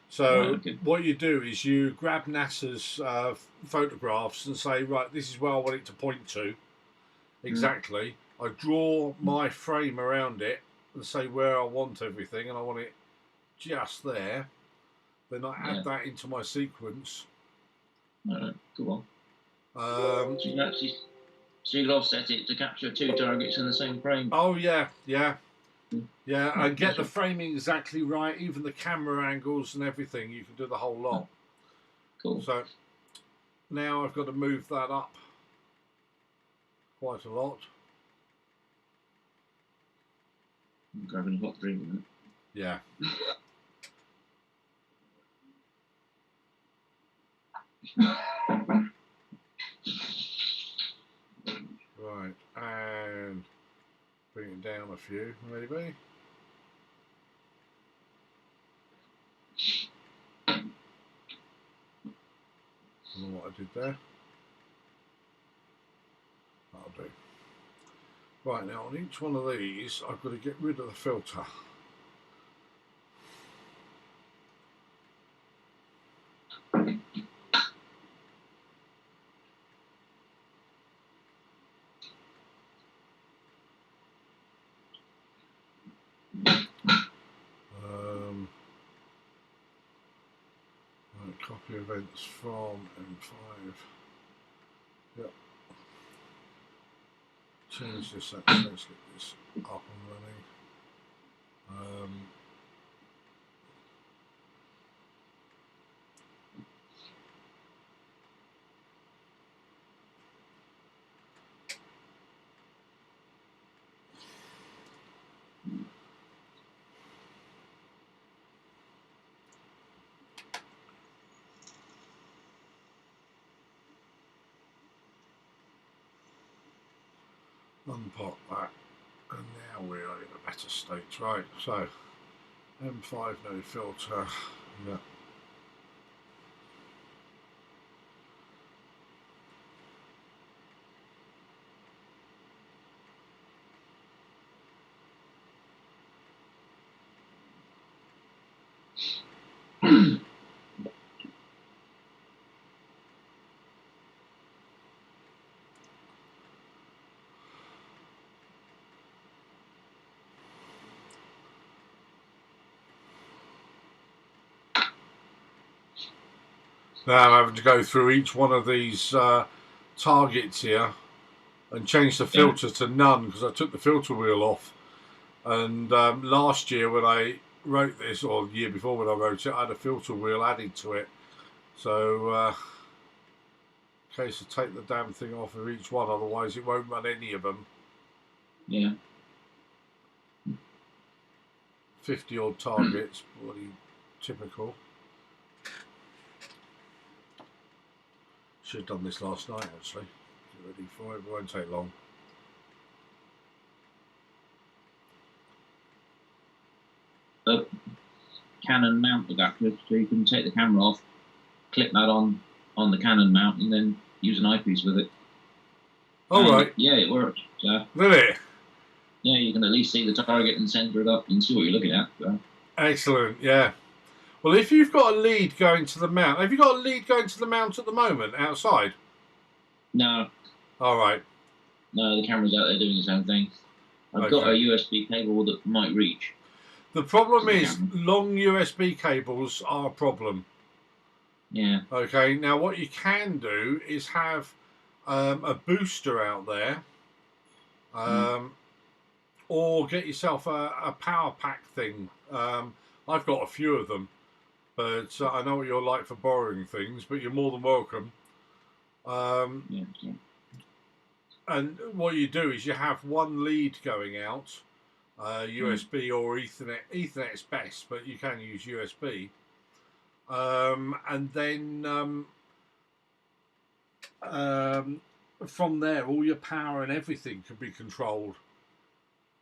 [SPEAKER 1] So what you do is you grab NASA's photographs and say, right, this is where I want it to point to. Exactly. I draw my frame around it and say where I want everything, and I want it just there. Then I add that into my sequence.
[SPEAKER 5] Cool. So you can offset it to capture 2 targets in the same frame.
[SPEAKER 1] Oh yeah, and get the framing exactly right, even the camera angles and everything. You can do the whole lot.
[SPEAKER 5] Cool.
[SPEAKER 1] So now I've got to move that up quite a lot.
[SPEAKER 5] I'm grabbing a hot drink in it.
[SPEAKER 1] Yeah. Right, and bring it down a few, maybe. I don't know what I did there. That'll do. Right, now on each one of these, I've got to get rid of the filter. Copy events from M5. Yep. Change this actually, let's get this up and running. Unpop that, and now we are in a better state, right? So M5 no filter, yeah. Now I'm having to go through each one of these targets here and change the filter to none because I took the filter wheel off. And last year when I wrote this, or the year before when I wrote it, I had a filter wheel added to it. So in case I take the damn thing off of each one, otherwise it won't run any of them.
[SPEAKER 5] Yeah.
[SPEAKER 1] 50 odd targets, bloody typical. Should have done this last night actually. Get ready for it, it won't take long.
[SPEAKER 5] The Canon mount adapter, so you can take the camera off, clip that on the Canon mount, and then use an eyepiece with it.
[SPEAKER 1] Oh right.
[SPEAKER 5] Yeah, it works. So,
[SPEAKER 1] really?
[SPEAKER 5] Yeah, you can at least see the target and center it up and see what you're looking at. So.
[SPEAKER 1] Excellent. Yeah. Well, if you've got a lead going to the mount, have you got a lead going to the mount at the moment outside?
[SPEAKER 5] No.
[SPEAKER 1] All right.
[SPEAKER 5] No, the camera's out there doing its own thing. I've got a USB cable that might reach.
[SPEAKER 1] The problem is long USB cables are a problem.
[SPEAKER 5] Yeah.
[SPEAKER 1] Okay. Now, what you can do is have a booster out there, or get yourself a power pack thing. I've got a few of them. But I know what you're like for borrowing things, but you're more than welcome.
[SPEAKER 5] Yeah.
[SPEAKER 1] And what you do is you have one lead going out, USB or Ethernet. Ethernet's best, but you can use USB. And then from there, all your power and everything can be controlled.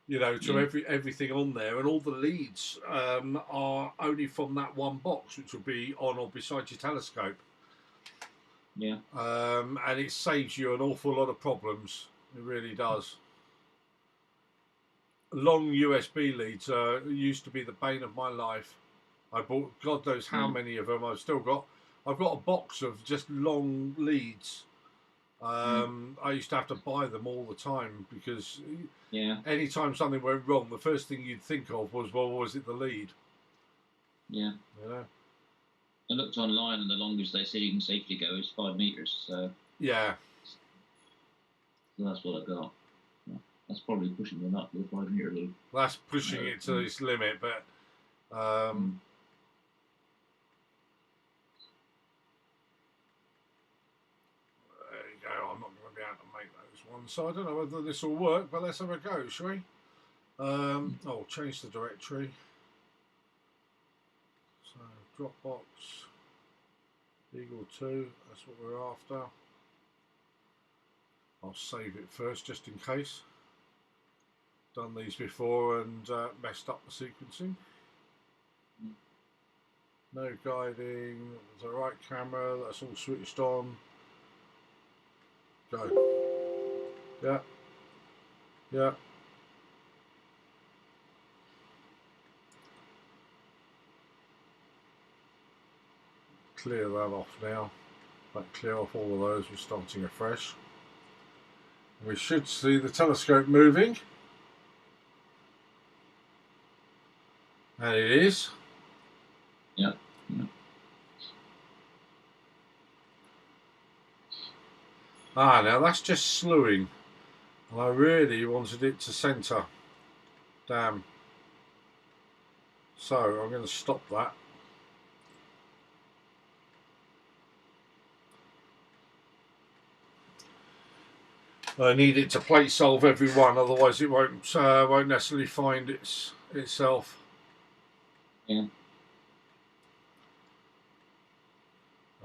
[SPEAKER 1] You know, to everything on there, and all the leads are only from that one box, which will be on or beside your telescope.
[SPEAKER 5] Yeah.
[SPEAKER 1] And it saves you an awful lot of problems. It really does. Long USB leads used to be the bane of my life. I bought God knows how many of them. I've got a box of just long leads. I used to have to buy them all the time because anytime something went wrong, the first thing you'd think of was, well, was it the lead?
[SPEAKER 5] Yeah.
[SPEAKER 1] You know?
[SPEAKER 5] I looked online, and the longest they say you can safely go is 5 meters. So
[SPEAKER 1] yeah.
[SPEAKER 5] So that's what I got. Yeah. That's probably pushing them up to the 5 meter lead.
[SPEAKER 1] That's pushing it to this limit, but there you go. I'm not going to be able to make those ones, so I don't know whether this will work, but let's have a go, shall we? Oh, change the directory. So Dropbox Eagle 2. That's what we're after. I'll save it first, just in case. Done these before and messed up the sequencing. No guiding, the right camera, that's all switched on. Go. Yeah. Yeah. Clear that off now. Like clear off all of those, we're starting afresh. We should see the telescope moving. And it is.
[SPEAKER 5] Yeah.
[SPEAKER 1] Ah, now that's just slewing. And I really wanted it to centre. Damn. So I'm going to stop that. I need it to plate solve every one, otherwise it won't necessarily find itself.
[SPEAKER 5] Yeah.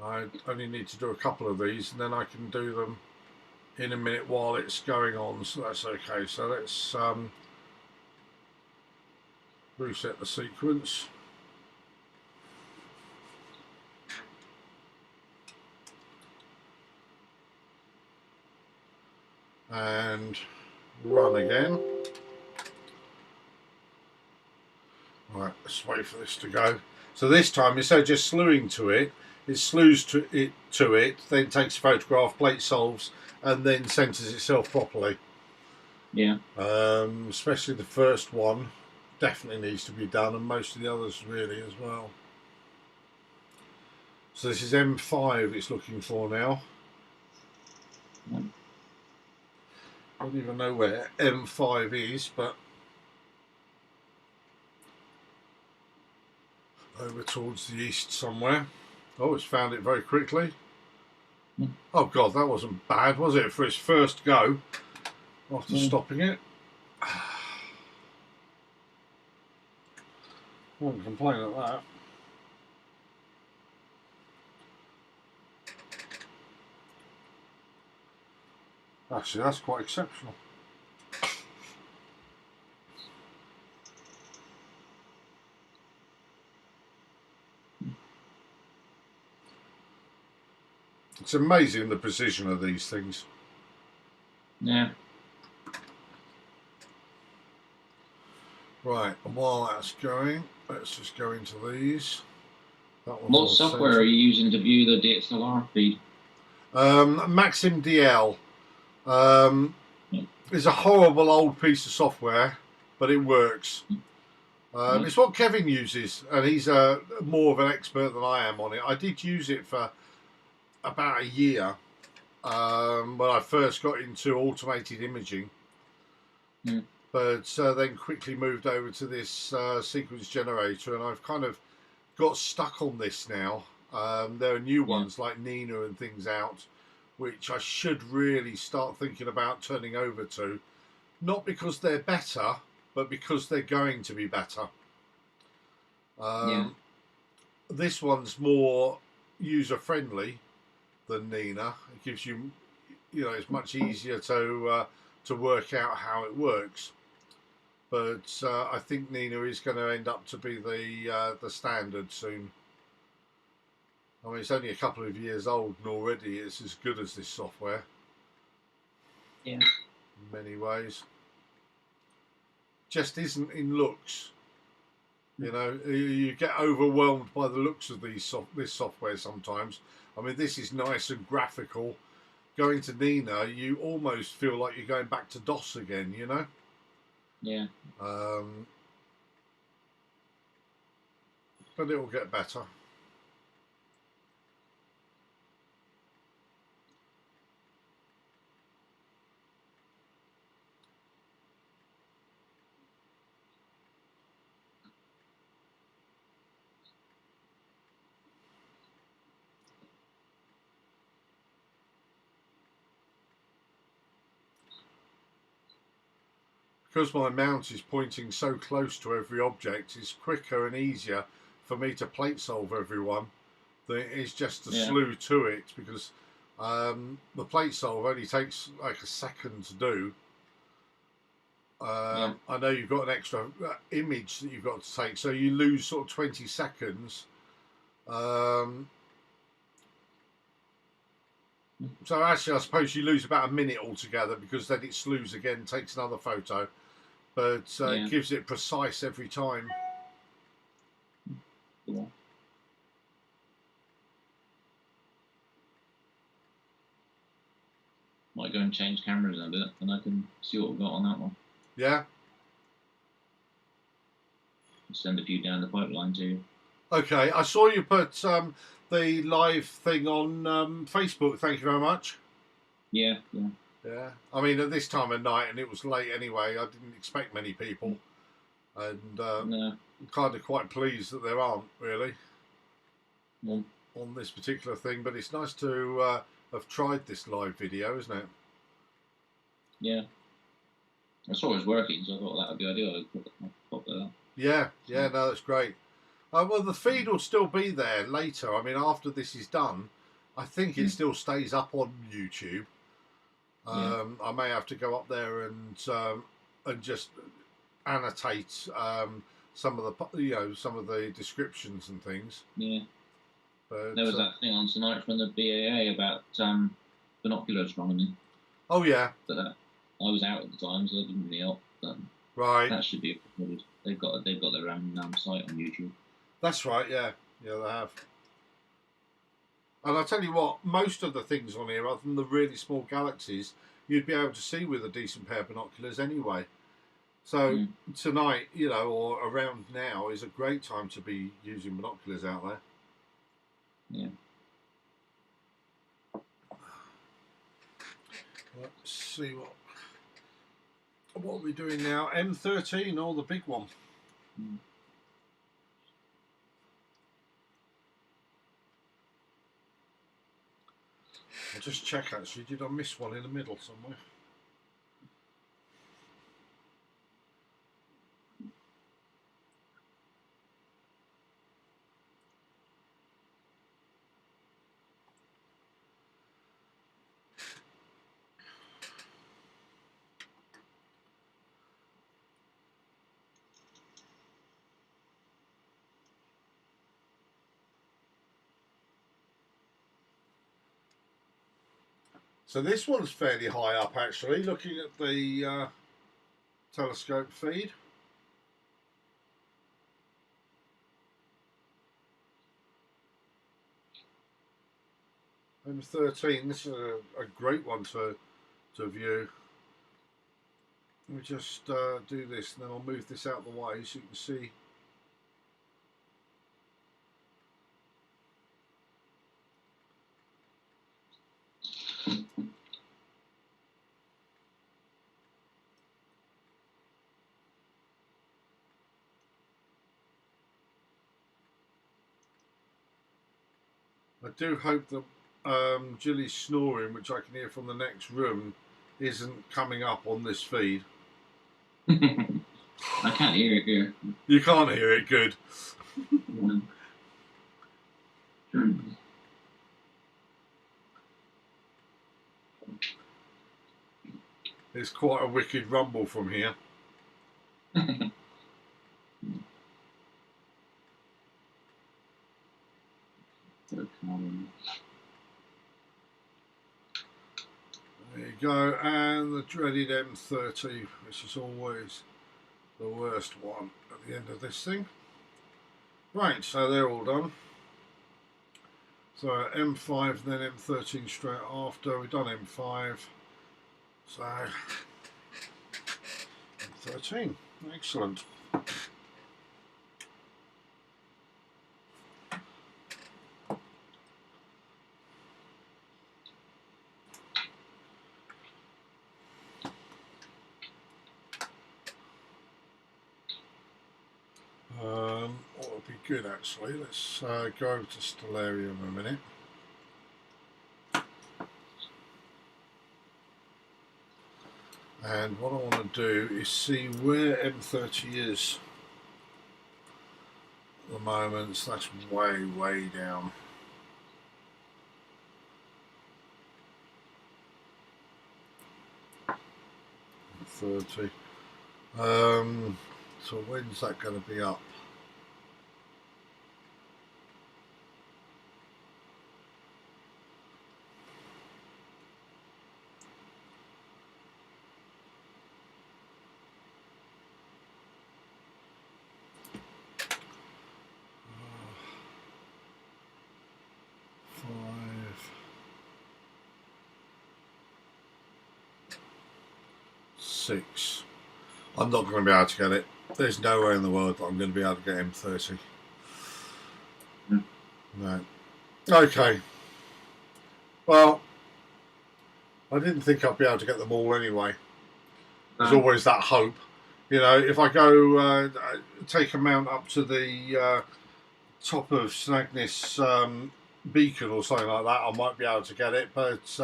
[SPEAKER 1] I only need to do a couple of these, and then I can do them in a minute while it's going on, so that's okay. So let's reset the sequence. And run again. Right, let's wait for this to go. So this time, instead of just slewing to it, it slews to it, then takes a photograph, plate solves, and then centres itself properly.
[SPEAKER 5] Yeah.
[SPEAKER 1] Especially the first one definitely needs to be done, and most of the others really as well. So this is M5 it's looking for now.
[SPEAKER 5] Yeah.
[SPEAKER 1] I don't even know where M5 is, but over towards the east somewhere. Oh, it's found it very quickly. Oh God, that wasn't bad, was it, for its first go after stopping it? I won't complain at that. Actually, that's quite exceptional. It's amazing the precision of these things.
[SPEAKER 5] Yeah.
[SPEAKER 1] Right, and while that's going, let's just go into these.
[SPEAKER 5] What software are you using to view the DXLR feed?
[SPEAKER 1] Maxim DL. It's a horrible old piece of software, but it works. It's what Kevin uses, and he's more of an expert than I am on it. I did use it for about a year when I first got into automated imaging, but then quickly moved over to this sequence generator, and I've kind of got stuck on this now. There are new ones like Nina and things out, which I should really start thinking about turning over to. Not because they're better, but because they're going to be better. This one's more user-friendly than Nina. It gives you, it's much easier to work out how it works. But I think Nina is going to end up to be the standard soon. I mean, it's only a couple of years old, and already it's as good as this software.
[SPEAKER 5] Yeah.
[SPEAKER 1] In many ways. Just isn't in looks. You get overwhelmed by the looks of this software sometimes. I mean, this is nice and graphical. Going to Nina, you almost feel like you're going back to DOS again,
[SPEAKER 5] Yeah.
[SPEAKER 1] But it will get better. Because my mount is pointing so close to every object, it's quicker and easier for me to plate solve everyone than it is just to slew to it, because the plate solve only takes like a second to do. I know you've got an extra image that you've got to take, so you lose sort of 20 seconds. So actually, I suppose you lose about a minute altogether, because then it slews again, takes another photo. But it gives it precise every time.
[SPEAKER 5] Yeah. Might go and change cameras a bit, and I can see what we've got on that one.
[SPEAKER 1] Yeah.
[SPEAKER 5] Send a few down the pipeline too.
[SPEAKER 1] Okay, I saw you put the live thing on Facebook. Thank you very much.
[SPEAKER 5] Yeah.
[SPEAKER 1] Yeah. I mean, at this time of night, and it was late anyway, I didn't expect many people. And I'm kind of quite pleased that there aren't, really, on this particular thing. But it's nice to have tried this live video, isn't it?
[SPEAKER 5] Yeah. I saw it was working, so I thought that would be ideal. I'd pop that up.
[SPEAKER 1] Yeah, no, that's great. Well, the feed will still be there later. I mean, after this is done, I think it still stays up on YouTube. I may have to go up there and just annotate some of the descriptions and things.
[SPEAKER 5] Yeah.
[SPEAKER 1] But,
[SPEAKER 5] there was that thing on tonight from the BAA about binocular astronomy.
[SPEAKER 1] Oh yeah.
[SPEAKER 5] But I was out at the time, so I didn't really help. But
[SPEAKER 1] right.
[SPEAKER 5] That should be uploaded. They've got their own site on YouTube.
[SPEAKER 1] That's right. Yeah, they have. And I tell you what, most of the things on here, other than the really small galaxies, you'd be able to see with a decent pair of binoculars anyway. So tonight, or around now, is a great time to be using binoculars out there.
[SPEAKER 5] Yeah.
[SPEAKER 1] Let's see what are we doing now? M13, or the big one? I'll just check actually. Did I miss one in the middle somewhere? So this one's fairly high up actually, looking at the telescope feed. M13, this is a great one to view. Let me just do this, and then I'll move this out of the way so you can see. I do hope that Jilly's snoring, which I can hear from the next room, isn't coming up on this feed.
[SPEAKER 5] I can't hear it here.
[SPEAKER 1] You can't hear it, good. It's quite a wicked rumble from here. There you go, and the dreaded M30, which is always the worst one at the end of this thing. Right, so they're all done. So M5, then M13 straight after. We've done M5. So M13, excellent. What would be good actually, let's go over to Stellarium a minute. And what I want to do is see where M30 is at the moment. So that's way, way down. M30. So when's that going to be up? Six. I'm not going to be able to get it. There's no way in the world that I'm going to be able to get M30. No. Okay. Well, I didn't think I'd be able to get them all anyway. There's always that hope. You know, if I go take a mount up to the top of Snagness Beacon or something like that, I might be able to get it, but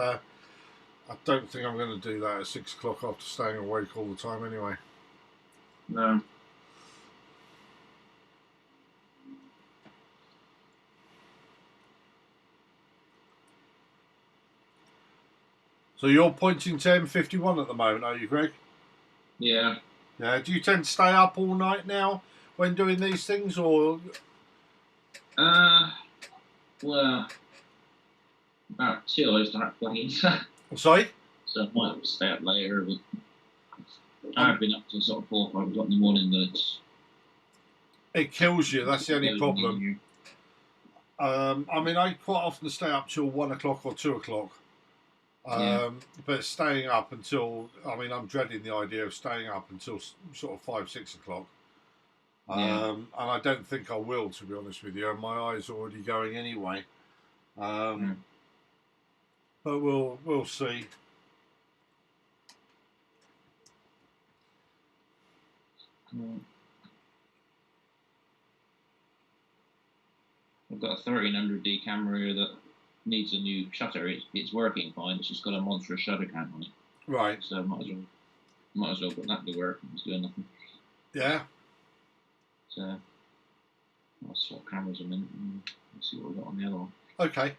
[SPEAKER 1] I don't think I'm going to do that at 6 o'clock after staying awake all the time anyway.
[SPEAKER 2] No.
[SPEAKER 1] So you're pointing to M51 at the moment, are you, Greg?
[SPEAKER 5] Yeah.
[SPEAKER 1] Yeah. Do you tend to stay up all night now when doing these things, or?
[SPEAKER 5] Well, about 2 I start playing.
[SPEAKER 1] Sorry?
[SPEAKER 5] So I might stay up later, but I've been up till sort of 4 or 5 o'clock in the morning, but
[SPEAKER 1] it kills you, that's the only problem. I mean, I quite often stay up till 1 o'clock or 2 o'clock. But staying up until, I mean, I'm dreading the idea of staying up until sort of 5, 6 o'clock. And I don't think I will, to be honest with you. And my eyes are already going anyway. But we'll see.
[SPEAKER 5] I've got a 1300D camera here that needs a new shutter. It's working fine. It's just got a monstrous shutter count on it.
[SPEAKER 1] Right.
[SPEAKER 5] So might as well put that to work. It's doing nothing.
[SPEAKER 1] Yeah.
[SPEAKER 5] So I'll swap cameras a minute and see what we've got on the other one.
[SPEAKER 1] Okay.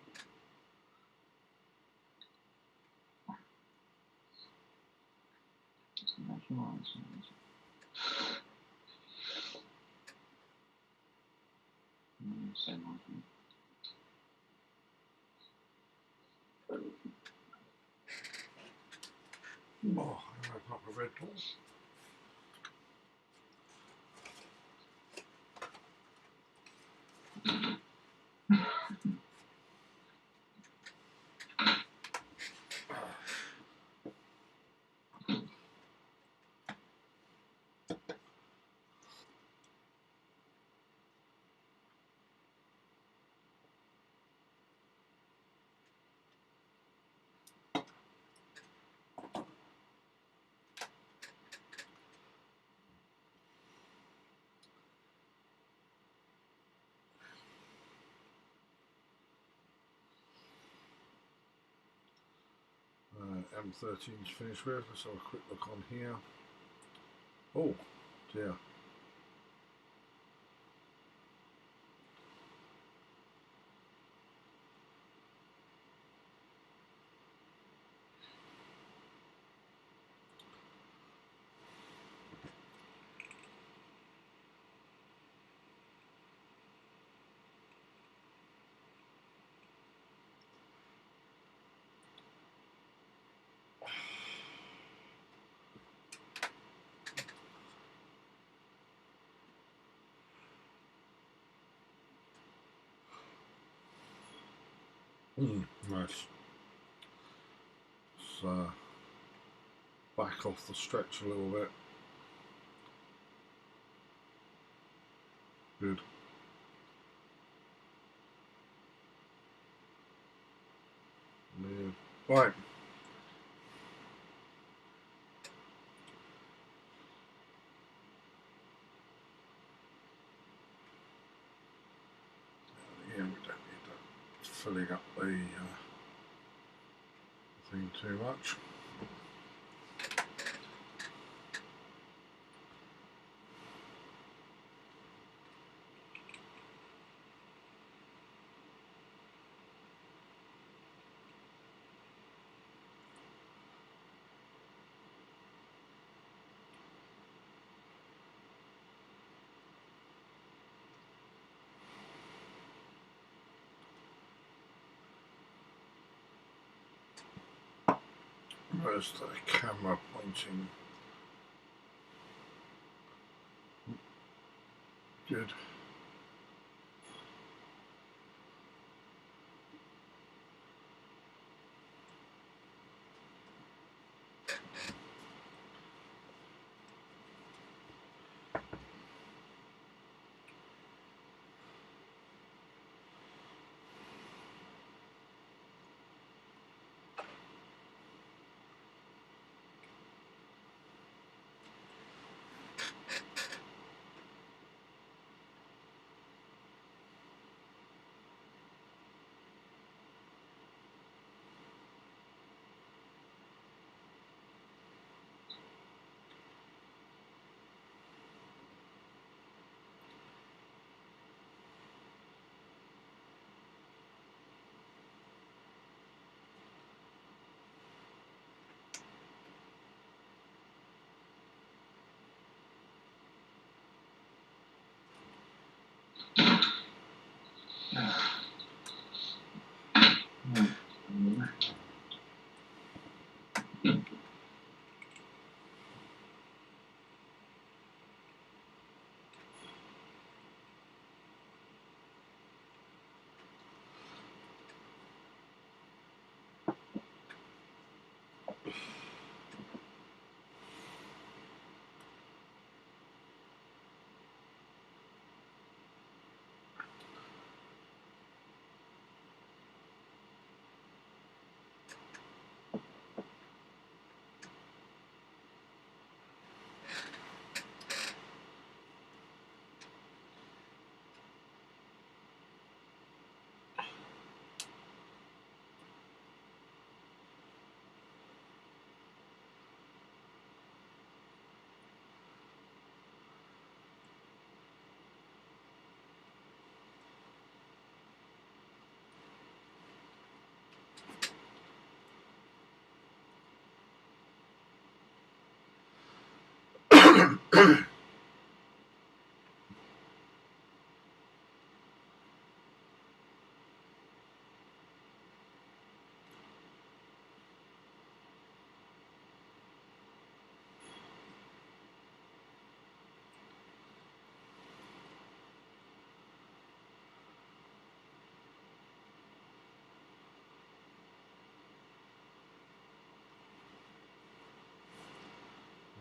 [SPEAKER 5] Same one.
[SPEAKER 1] Oh, I'm going to open up a Red Bull. M13's finished with. Let's have a quick look on here. Oh dear. Nice. Let's back off the stretch a little bit. Good. Yeah. Right. Yeah, we don't need that filling up the thing too much. Where's the camera pointing? Good.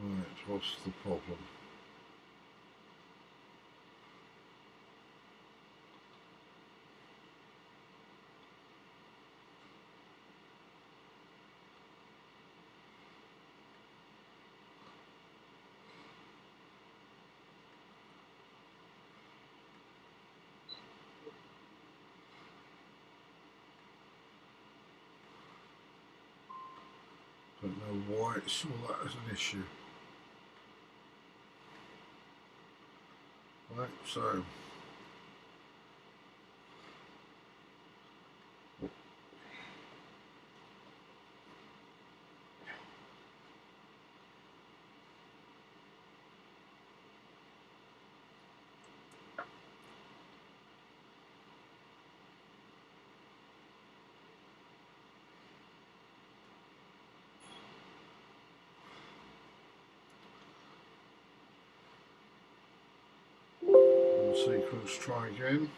[SPEAKER 1] Right, what's the problem? Don't know why it saw that as an issue. Right, so sequence, try again.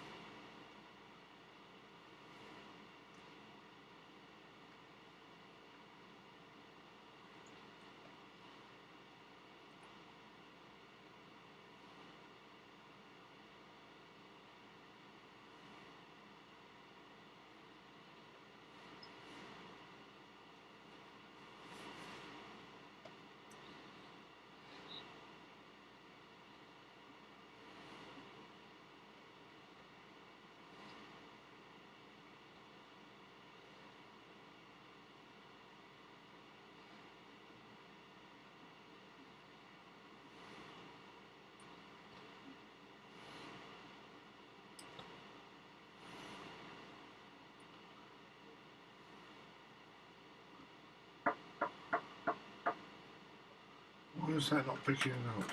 [SPEAKER 1] Why is that not picking it up?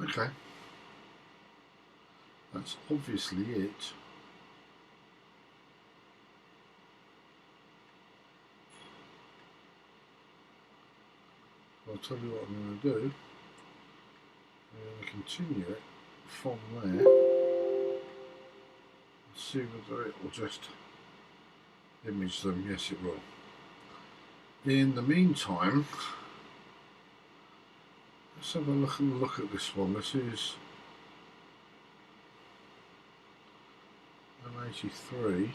[SPEAKER 1] Okay. That's obviously it. I'll tell you what I'm going to do. I'm going to continue it from there. See whether it will just image them. Yes, it will. In the meantime, let's have a look at this one. This is M83.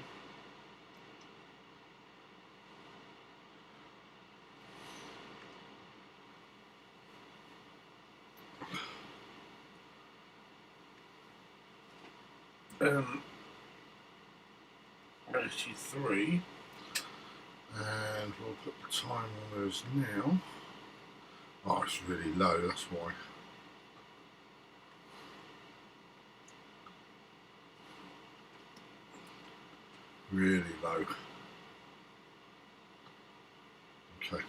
[SPEAKER 1] M83, and we'll put the time on those now. Oh, it's really low, that's why. Really low. Okay.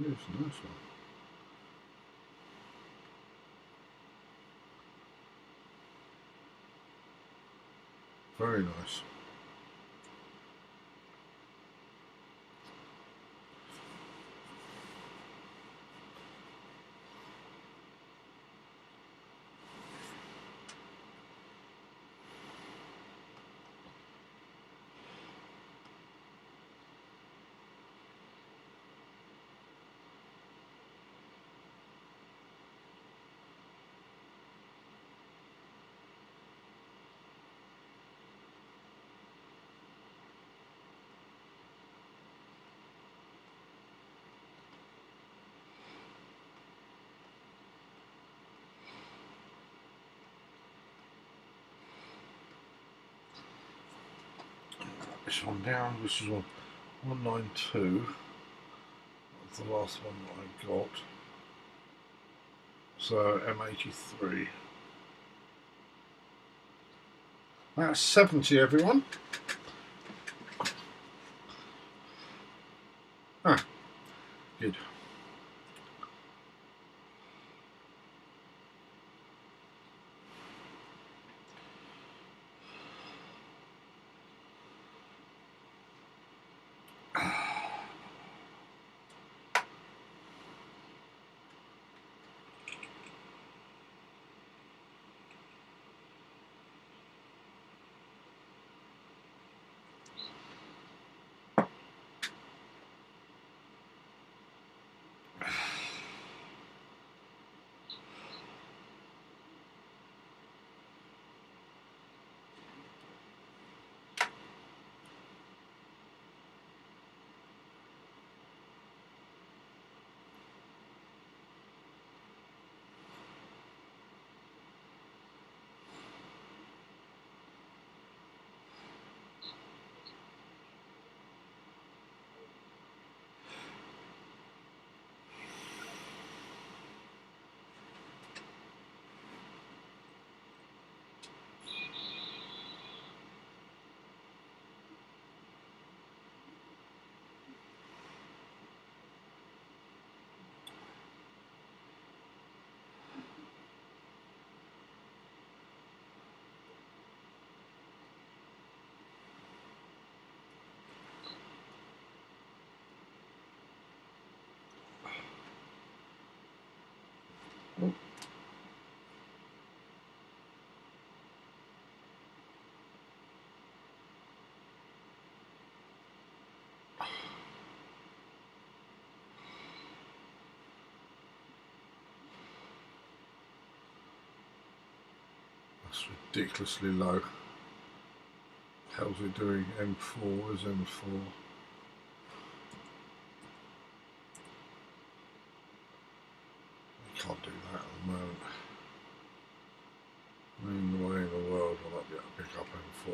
[SPEAKER 1] Yes, nice one. Very nice. This one down, this is 192. That's the last one that I got. So M83. That's 70, everyone. Ah, good. That's ridiculously low. How's it doing? M4 is M4. You can't do that at the moment. In the way in the world will I be able to pick up M4?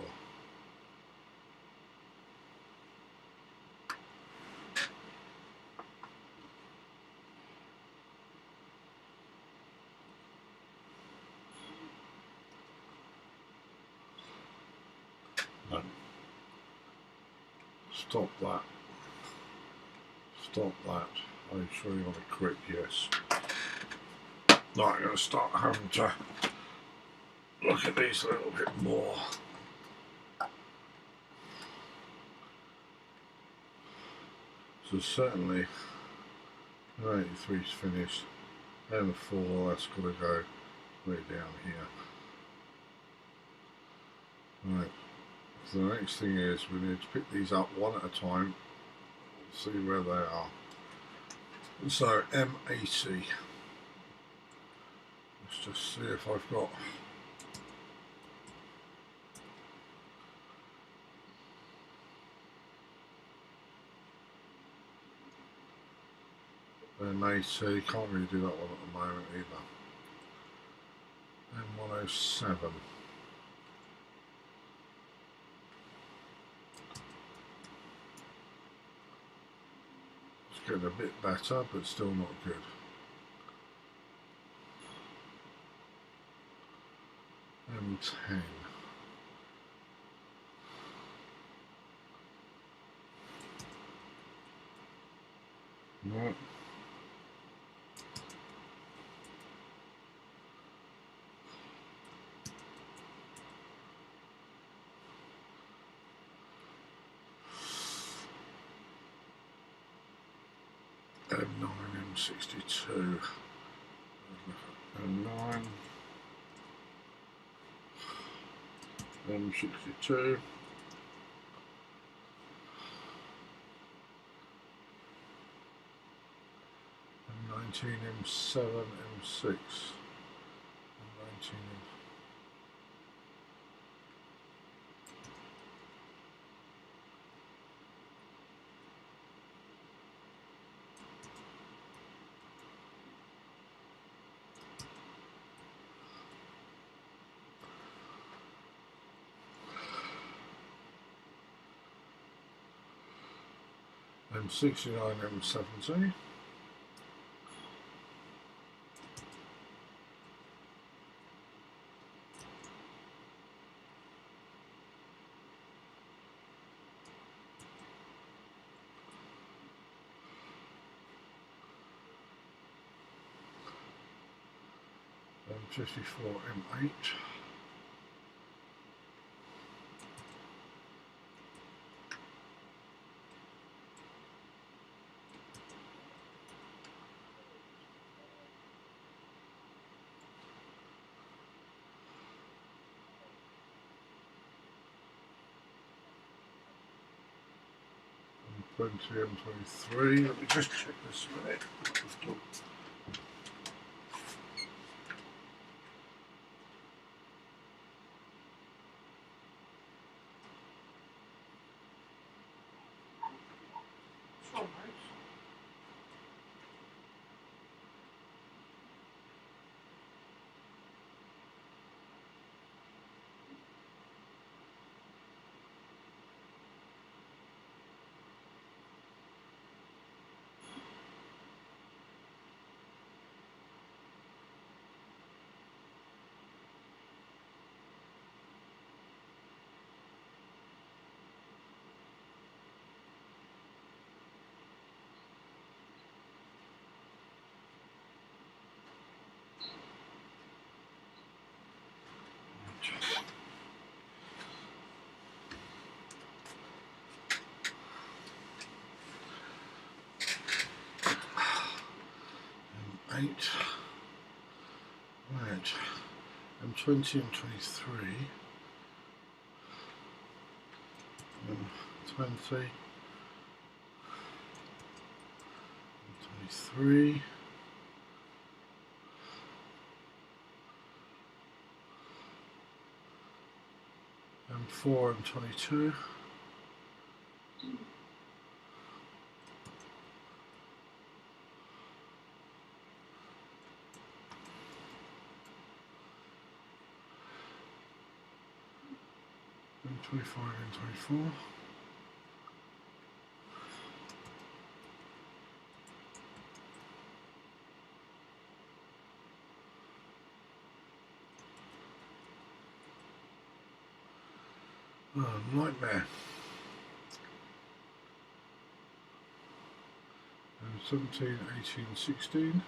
[SPEAKER 1] No. Stop that. Stop that. Are you sure you want to quit? Yes. Now I'm going to start having to look at these a little bit more. So certainly 83 is finished. M4, that's got to go way down here. Right. So the next thing is we need to pick these up one at a time. See where they are. So M80. Let's just see if I've got. M80, can't really do that one at the moment either. M107. It's getting a bit better, but still not good. M10. No. M9, M62, M9, M62, M19, M7, M6, M19, M69, M70. M54, M8. M23. Let me just check this a minute. M8. Right, M20, M23, M20, M23, M4, M22, M25, M24, oh, nightmare. M17, 18, 16.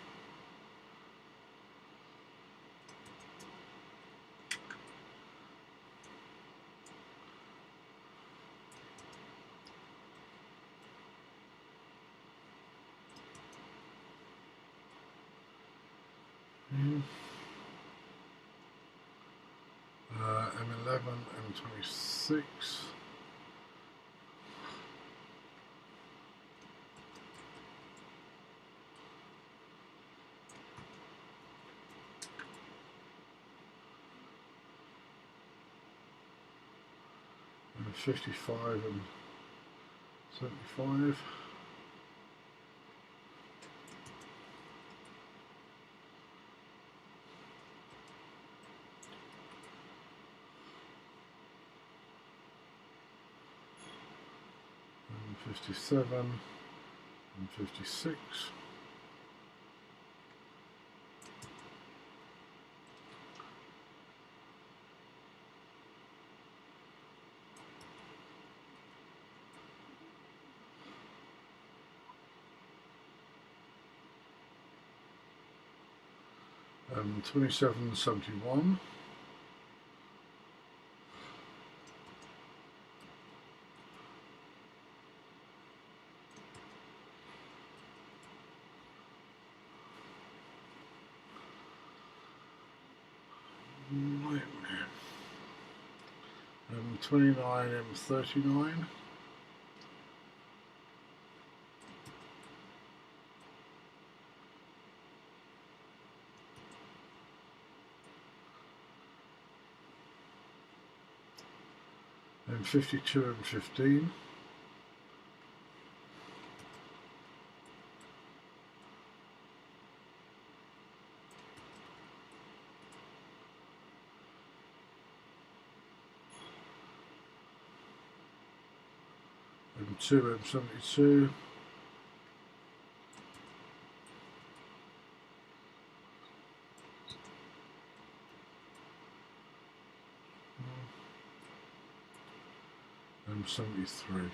[SPEAKER 1] M11, M26, M55 and 75. M57 and 56. M27, 71. Nightmare. M29, M39. M52, M15. M2, M72. M73.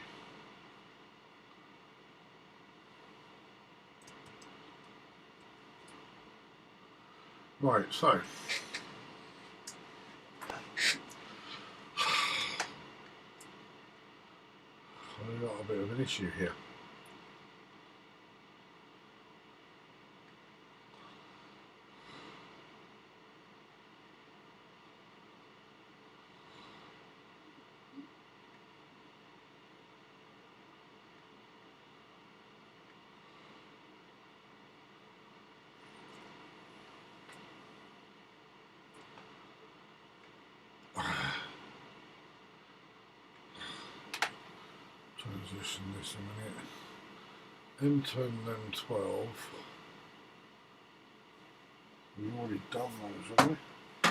[SPEAKER 1] Right, so I've got a bit of an issue here. Transition this a minute. M10 and M12. We've already done those, haven't we?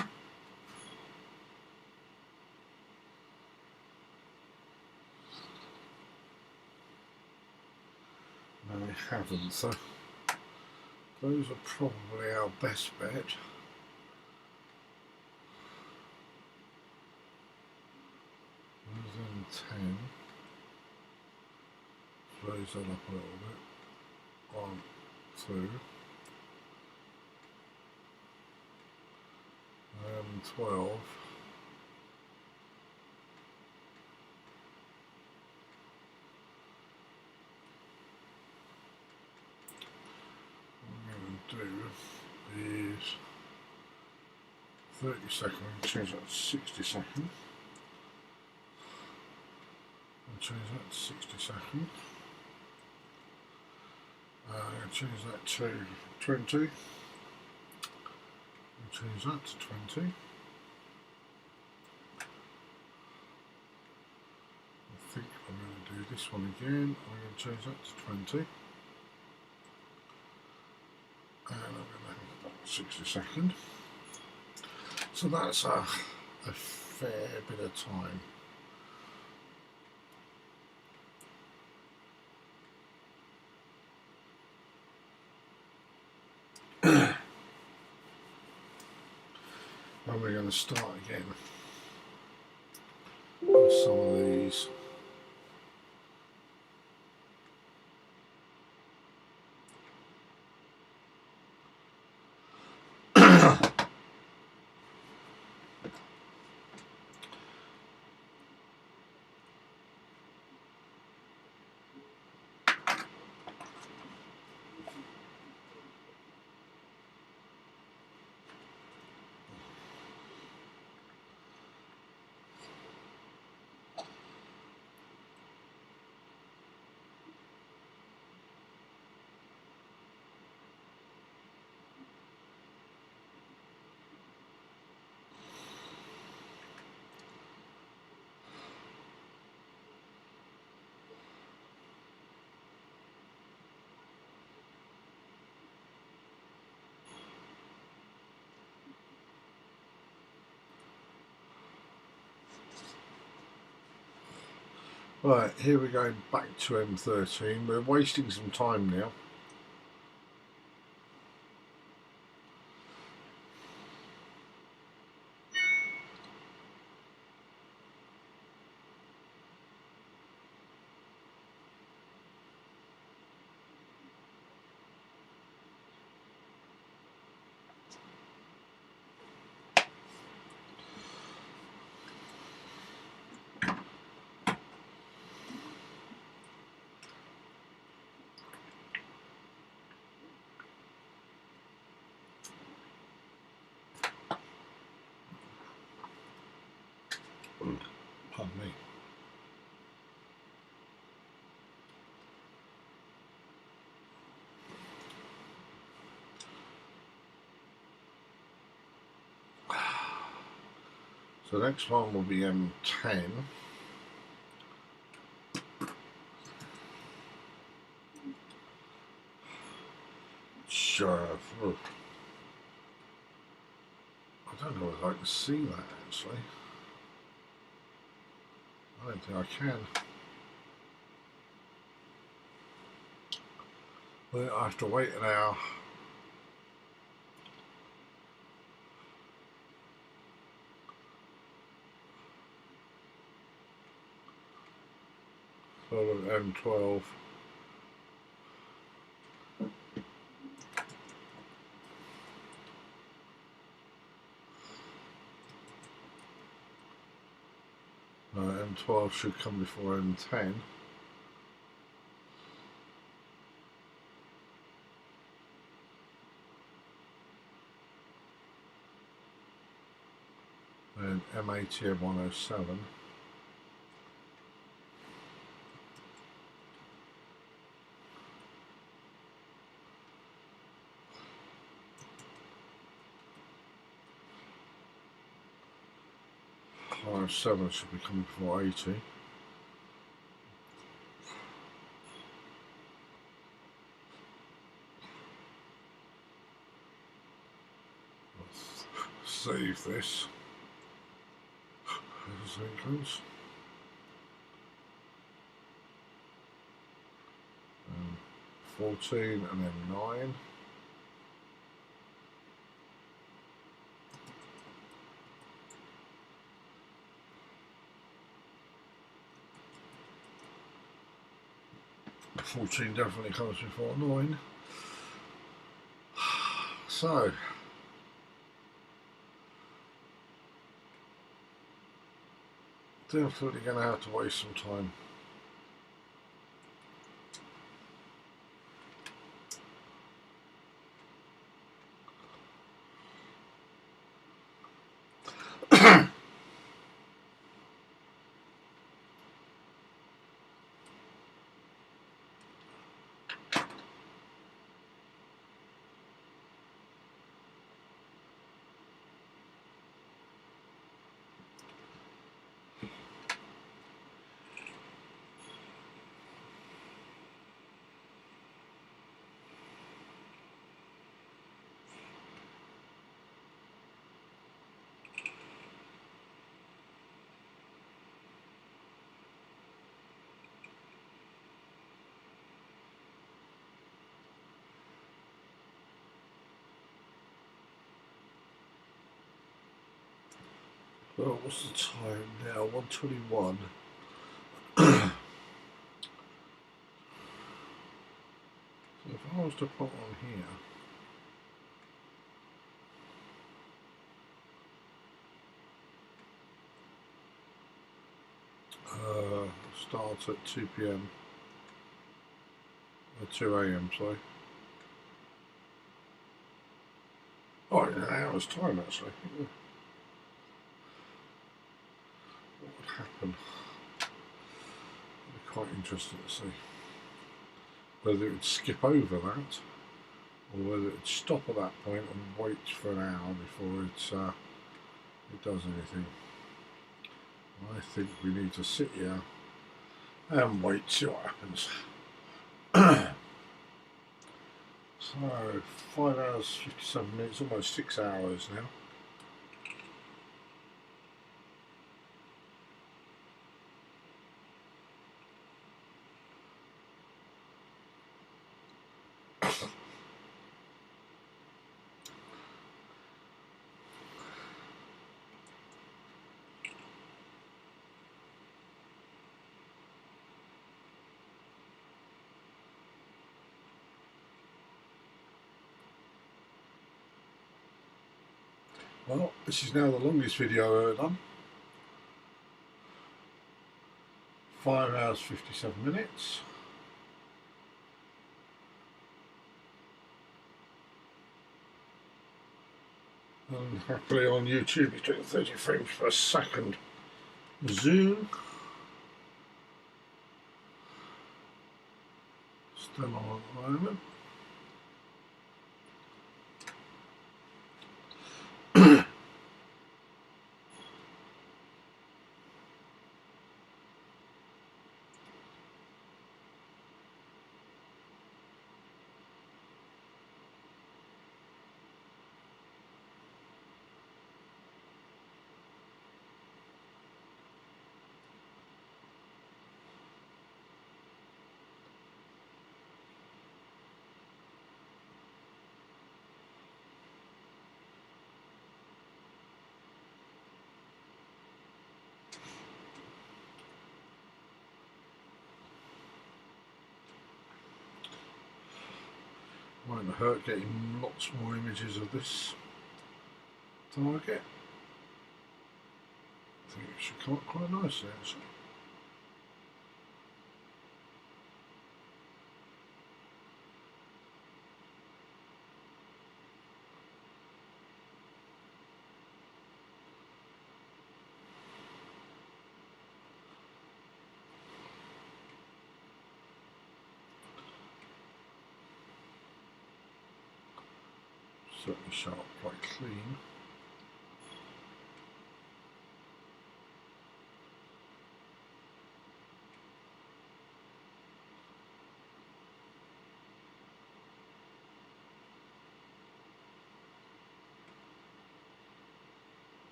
[SPEAKER 1] No, we haven't, so those are probably our best bet. Those in 10. Raise that up a little bit. 1, 2. 12. What I'm going to do is 30 seconds, change that to 60 seconds. I'll change that to 60 seconds. I'll change that to 20. I'll change that to 20. I think I'm going to do this one again. I'm going to change that to 20. And I'm going to have 60 seconds. So that's a fair bit of time. And we're going to start again with some of these. Right, here we're going back to M13. We're wasting some time now. Pardon me. So the next one will be M10. Sure. I don't know if I can see that actually. I don't think I can. Well, I have to wait an hour. So M12. M12 should come before M10. And M80 M107. R7 should be coming before 80. Save this. Sequence. 14 and then 9. $14 definitely comes before 9. So definitely going to have to waste some time. So what's the time now? 1:21. So if I was to put on here, starts at 2 p.m. or 2 a.m. sorry. Oh, in an hour's time actually. Yeah. What would happen? It'd be quite interesting to see whether it would skip over that, or whether it would stop at that point and wait for an hour before it does anything. I think we need to sit here and wait, see what happens. So 5 hours 57 minutes, almost 6 hours now. Well, this is now the longest video I've ever done. 5 hours 57 minutes. And happily on YouTube it's doing 30 frames per second. Zoom. Still on at the moment. Won't hurt getting lots more images of this target. I think it should come up quite nicely actually. Certainly show up quite clean.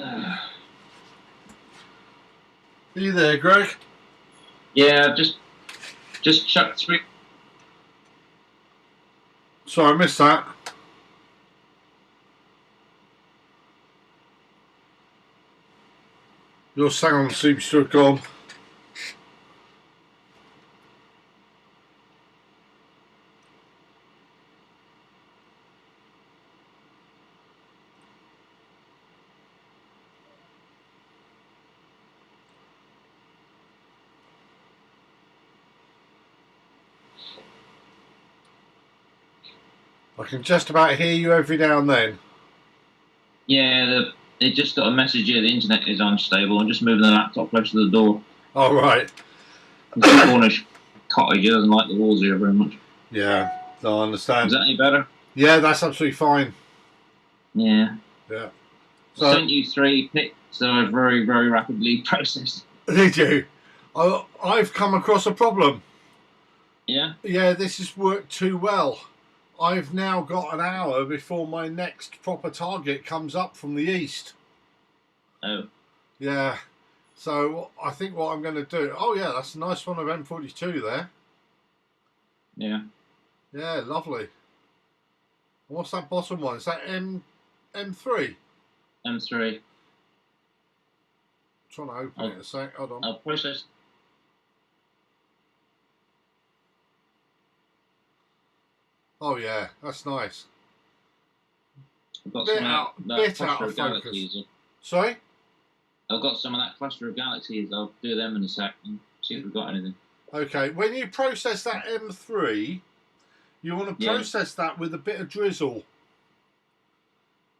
[SPEAKER 1] Are you there, Greg?
[SPEAKER 5] Yeah, just chucked 3.
[SPEAKER 1] Sorry, I missed that. Your sound seems to have gone. I can just about hear you every now and then.
[SPEAKER 5] Yeah, it just got a message here. The internet is unstable. I'm just moving the laptop close to the door.
[SPEAKER 1] Oh, right.
[SPEAKER 5] It's a Cornish cottage. He doesn't like the walls here very much.
[SPEAKER 1] Yeah, no, I understand.
[SPEAKER 5] Is that any better?
[SPEAKER 1] Yeah, that's absolutely fine.
[SPEAKER 5] Yeah.
[SPEAKER 1] Yeah.
[SPEAKER 5] So, I sent you 3 pics that I very, very rapidly processed.
[SPEAKER 1] Did you? I've come across a problem.
[SPEAKER 5] Yeah?
[SPEAKER 1] Yeah, this has worked too well. I've now got an hour before my next proper target comes up from the east.
[SPEAKER 5] Oh.
[SPEAKER 1] Yeah. So I think what I'm going to do... Oh, yeah, that's a nice one of M42 there.
[SPEAKER 5] Yeah.
[SPEAKER 1] Yeah, lovely. What's that bottom one? Is that M3?
[SPEAKER 5] M3.
[SPEAKER 1] Trying to open it a sec. Hold on.
[SPEAKER 5] I'll process.
[SPEAKER 1] Oh, yeah, that's nice.
[SPEAKER 5] I've got
[SPEAKER 1] Bit
[SPEAKER 5] some
[SPEAKER 1] out of focus. Sorry?
[SPEAKER 5] I've got some of that cluster of galaxies. I'll do them in a sec and see if we've got anything.
[SPEAKER 1] Okay, when you process that M3, you want to process that with a bit of drizzle.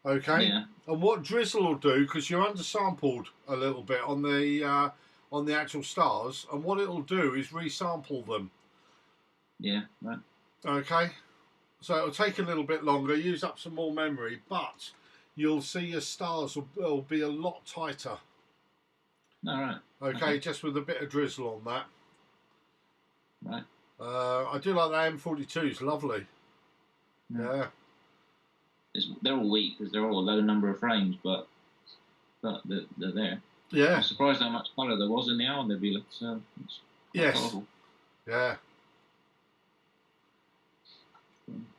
[SPEAKER 1] Okay?
[SPEAKER 5] Yeah.
[SPEAKER 1] And what drizzle will do, because you're undersampled a little bit on the actual stars, and what it'll do is resample them.
[SPEAKER 5] Yeah, right.
[SPEAKER 1] Okay? So it'll take a little bit longer, use up some more memory, but you'll see your stars will be a lot tighter.
[SPEAKER 5] All right.
[SPEAKER 1] Okay, just with a bit of drizzle on that.
[SPEAKER 5] Right.
[SPEAKER 1] I do like that M42, it's lovely. Yeah.
[SPEAKER 5] They're all weak because they're all a low number of frames, but they're there.
[SPEAKER 1] Yeah.
[SPEAKER 5] I'm surprised how much colour there was in the Owl Nebula. So
[SPEAKER 1] yes.
[SPEAKER 5] Colorful.
[SPEAKER 1] Yeah.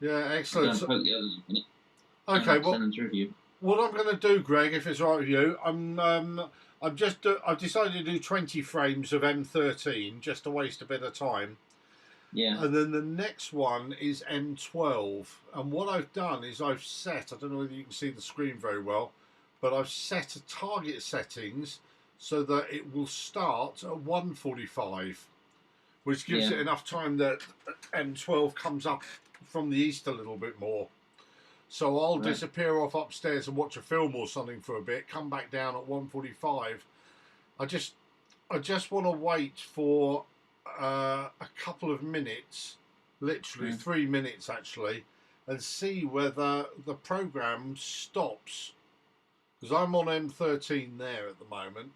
[SPEAKER 1] Yeah, excellent.
[SPEAKER 5] Poke the others a minute.
[SPEAKER 1] Okay, what I'm going to do, Greg, if it's all right with you, I've decided to do 20 frames of M13 just to waste a bit of time.
[SPEAKER 5] Yeah.
[SPEAKER 1] And then the next one is M12. And what I've done is I've set, I don't know whether you can see the screen very well, but I've set a target settings so that it will start at 1:45, which gives it enough time that M12 comes up from the east a little bit more. So I'll disappear off upstairs and watch a film or something for a bit, come back down at 1:45. I just want to wait for a couple of minutes, literally 3 minutes actually, and see whether the program stops. Because I'm on M13 there at the moment.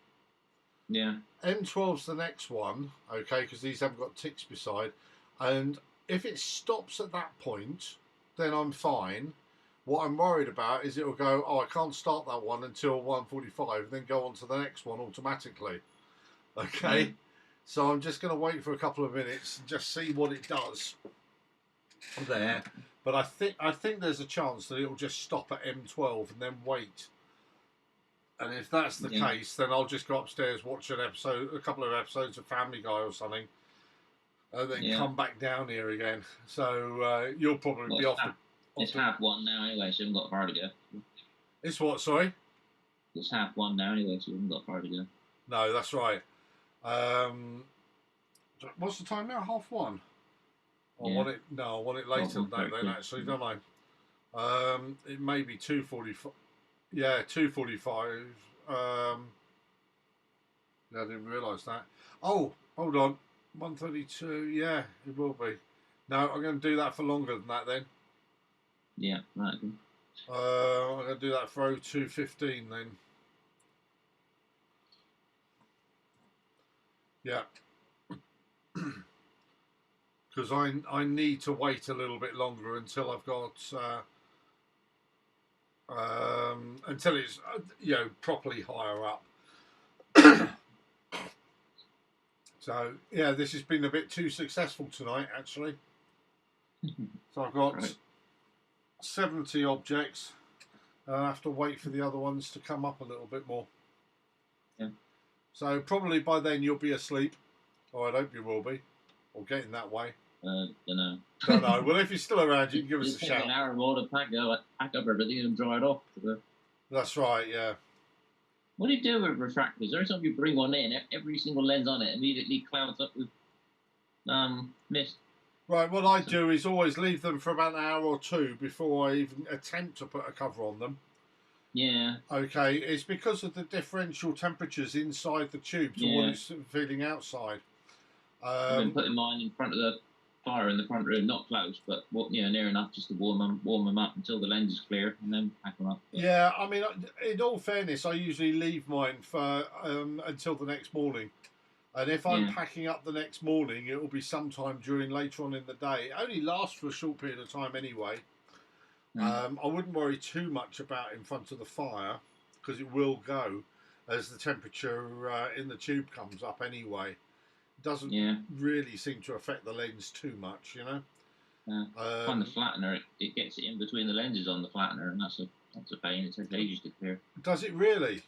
[SPEAKER 5] Yeah.
[SPEAKER 1] M12's the next one, okay, because these haven't got ticks beside. And if it stops at that point, then I'm fine. What I'm worried about is it'll go, oh, I can't start that one until 1:45, and then go on to the next one automatically. Okay? So I'm just going to wait for a couple of minutes and just see what it does there. But I think there's a chance that it'll just stop at M12 and then wait. And if that's the case, then I'll just go upstairs, watch a couple of episodes of Family Guy or something, and then come back down here again. So you'll probably be off.
[SPEAKER 5] It's 1:30 now anyway, so you haven't got far to go.
[SPEAKER 1] It's what, sorry?
[SPEAKER 5] It's 1:30 now anyway, so you haven't got far to go.
[SPEAKER 1] No, that's right. What's the time now? 1:30? I want it later than that then, actually, don't I? It may be 2:45. Yeah, 2:45. I didn't realise that. Oh, hold on. 1:32. Yeah, it will be. No, I'm going to do that for longer than that then.
[SPEAKER 5] Yeah, right.
[SPEAKER 1] I'm going to do that for 02:15 then. Yeah. Because I need to wait a little bit longer until I've got until it's properly higher up. So yeah, this has been a bit too successful tonight, actually. So I've got 70 objects. I'll have to wait for the other ones to come up a little bit more.
[SPEAKER 5] Yeah.
[SPEAKER 1] So probably by then you'll be asleep, or I hope you will be, or getting that way.
[SPEAKER 5] Don't know.
[SPEAKER 1] Don't know. Well, if you're still around, you can give us a
[SPEAKER 5] Take
[SPEAKER 1] shout.
[SPEAKER 5] an hour more to pack up everything and dry it off.
[SPEAKER 1] That's right. Yeah.
[SPEAKER 5] What do you do with refractors? Every time you bring one in, every single lens on it immediately clouds up with mist.
[SPEAKER 1] Right, what I do is always leave them for about an hour or two before I even attempt to put a cover on them.
[SPEAKER 5] Yeah.
[SPEAKER 1] Okay, it's because of the differential temperatures inside the tube to what it's feeling outside.
[SPEAKER 5] I've been putting mine in front of the fire in the front room, not close, but near enough just to warm them up until the lens is clear, and then pack them up.
[SPEAKER 1] Yeah, I mean, in all fairness, I usually leave mine for until the next morning. And if I'm packing up the next morning, it will be sometime during later on in the day. It only lasts for a short period of time anyway. I wouldn't worry too much about in front of the fire, because it will go as the temperature in the tube comes up anyway. It doesn't really seem to affect the lens too much, you know.
[SPEAKER 5] On the flattener, it gets it in between the lenses on the flattener, and that's a pain. It takes ages to clear.
[SPEAKER 1] Does it really?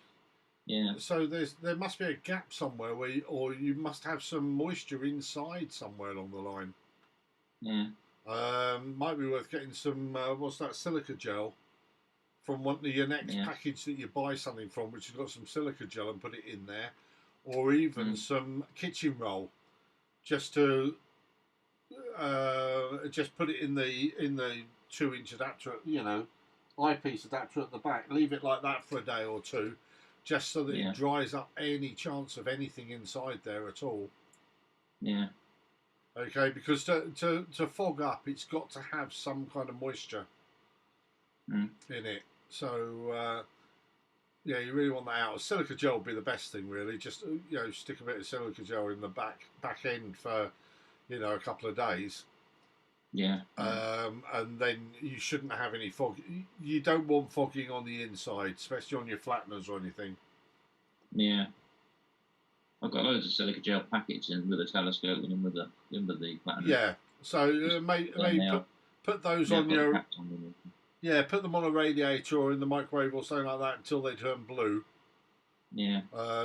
[SPEAKER 5] Yeah.
[SPEAKER 1] So there must be a gap somewhere or you must have some moisture inside somewhere along the line.
[SPEAKER 5] Yeah.
[SPEAKER 1] Might be worth getting some what's that, silica gel from one of your next package that you buy something from, which has got some silica gel, and put it in there, or even some kitchen roll, just to just put it in the 2-inch adapter, eyepiece adapter at the back. Leave it like that for a day or two, just so that it dries up any chance of anything inside there at all.
[SPEAKER 5] Yeah.
[SPEAKER 1] Okay, because to fog up, it's got to have some kind of moisture in it. So, you really want that out. Silica gel would be the best thing, really. Just, stick a bit of silica gel in the back end for, a couple of days.
[SPEAKER 5] Yeah.
[SPEAKER 1] And then you shouldn't have any fog. You don't want fogging on the inside, especially on your flatteners or anything.
[SPEAKER 5] Yeah. I've got loads of silica gel packets in with a telescope and in with the flattener.
[SPEAKER 1] Yeah. So maybe put those on your... put them on a radiator or in the microwave or something like that until they turn blue.
[SPEAKER 5] Yeah.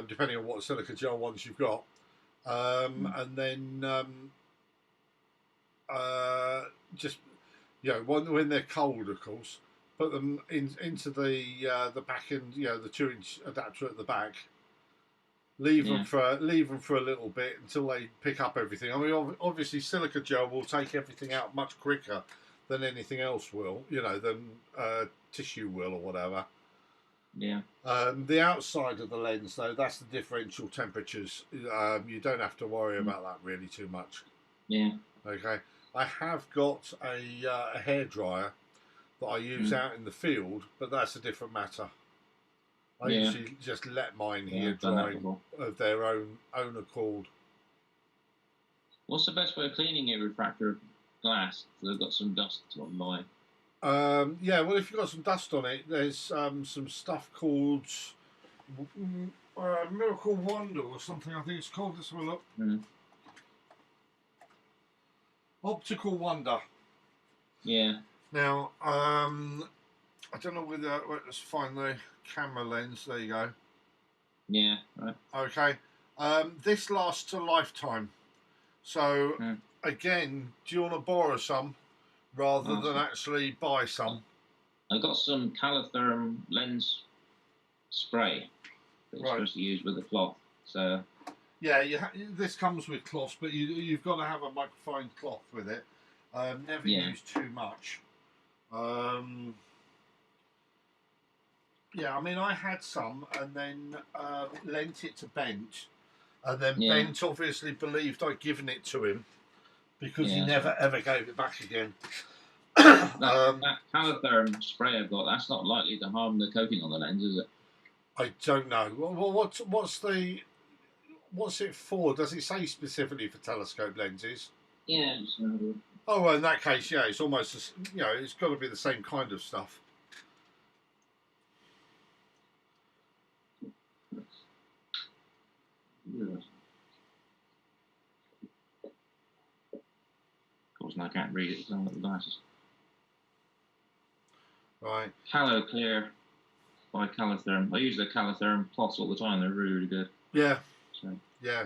[SPEAKER 1] Depending on what silica gel ones you've got. And then... just when they're cold, of course, put them into the back end, the 2-inch adapter at the back. Leave them for a little bit until they pick up everything. I mean, obviously, silica gel will take everything out much quicker than anything else will, than tissue will or whatever.
[SPEAKER 5] Yeah.
[SPEAKER 1] The outside of the lens, though, that's the differential temperatures. You don't have to worry about that really too much.
[SPEAKER 5] Yeah.
[SPEAKER 1] Okay. I have got a hairdryer that I use out in the field, but that's a different matter. I usually just let mine here dry of their own accord.
[SPEAKER 5] What's the best way of cleaning a refractor glass? They've got some dust on mine.
[SPEAKER 1] Well, if you've got some dust on it, there's some stuff called Miracle Wonder or something, I think it's called. Let's have a look. Optical Wonder.
[SPEAKER 5] Yeah.
[SPEAKER 1] Now, I don't know whether... let's find the camera lens. There you go.
[SPEAKER 5] Yeah, right.
[SPEAKER 1] Okay. This lasts a lifetime. So, again, do you want to borrow some rather than actually buy some?
[SPEAKER 5] I've got some Calitherm lens spray that you're supposed to use with a cloth. So...
[SPEAKER 1] Yeah, this comes with cloths, but you've got to have a microfine cloth with it. Never use too much. I mean, I had some and then lent it to Bent, and then Bent obviously believed I'd given it to him because he never ever gave it back again.
[SPEAKER 5] that Calitherm spray I've got, that's not likely to harm the coating on the lens, is it?
[SPEAKER 1] I don't know. Well, what's it for? Does it say specifically for telescope lenses?
[SPEAKER 5] Yeah.
[SPEAKER 1] Oh, well, in that case, it's almost, it's got to be the same kind of stuff.
[SPEAKER 5] Of course, I can't read it because I haven't got the glasses.
[SPEAKER 1] Right.
[SPEAKER 5] Calo Clear by Calitherm. I use the Calitherm plots all the time. They're really, really good.
[SPEAKER 1] Yeah.
[SPEAKER 5] So.
[SPEAKER 1] Yeah.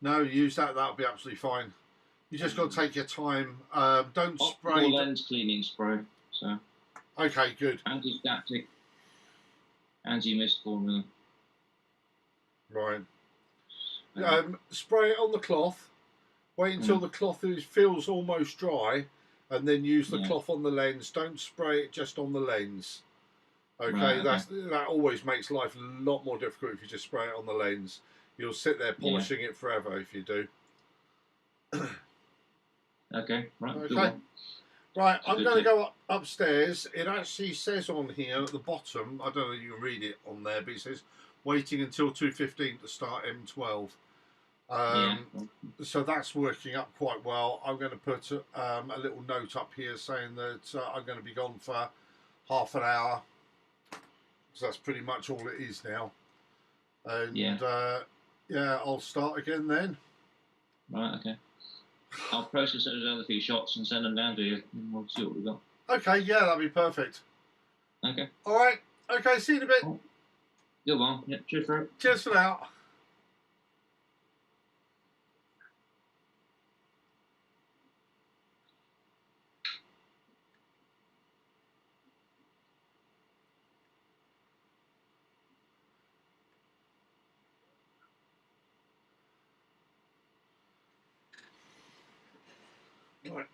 [SPEAKER 1] No, use that. That'll be absolutely fine. You just got to take your time. Don't spray.
[SPEAKER 5] Optical lens cleaning spray. So.
[SPEAKER 1] Okay, good.
[SPEAKER 5] Anti-static, anti-mist formula.
[SPEAKER 1] Right. Spray it on the cloth. Wait until the cloth feels almost dry, and then use the cloth on the lens. Don't spray it just on the lens. Okay,
[SPEAKER 5] Right,
[SPEAKER 1] that always makes life a lot more difficult if you just spray it on the lens. You'll sit there polishing it forever if you do.
[SPEAKER 5] Okay, right.
[SPEAKER 1] Okay. Right, I'm going to go upstairs. It actually says on here at the bottom, I don't know if you can read it on there, but it says waiting until 2:15 to start M12. So that's working up quite well. I'm going to put a little note up here saying that I'm going to be gone for half an hour. So that's pretty much all it is now. And I'll start again then.
[SPEAKER 5] Right, okay. I'll process those other few shots and send them down to you, and we'll see what we've got.
[SPEAKER 1] Okay, yeah, that'd be perfect.
[SPEAKER 5] Okay.
[SPEAKER 1] All right. Okay, see you in a bit.
[SPEAKER 5] Good one. Yeah, cheers for it.
[SPEAKER 1] Cheers for now. Right.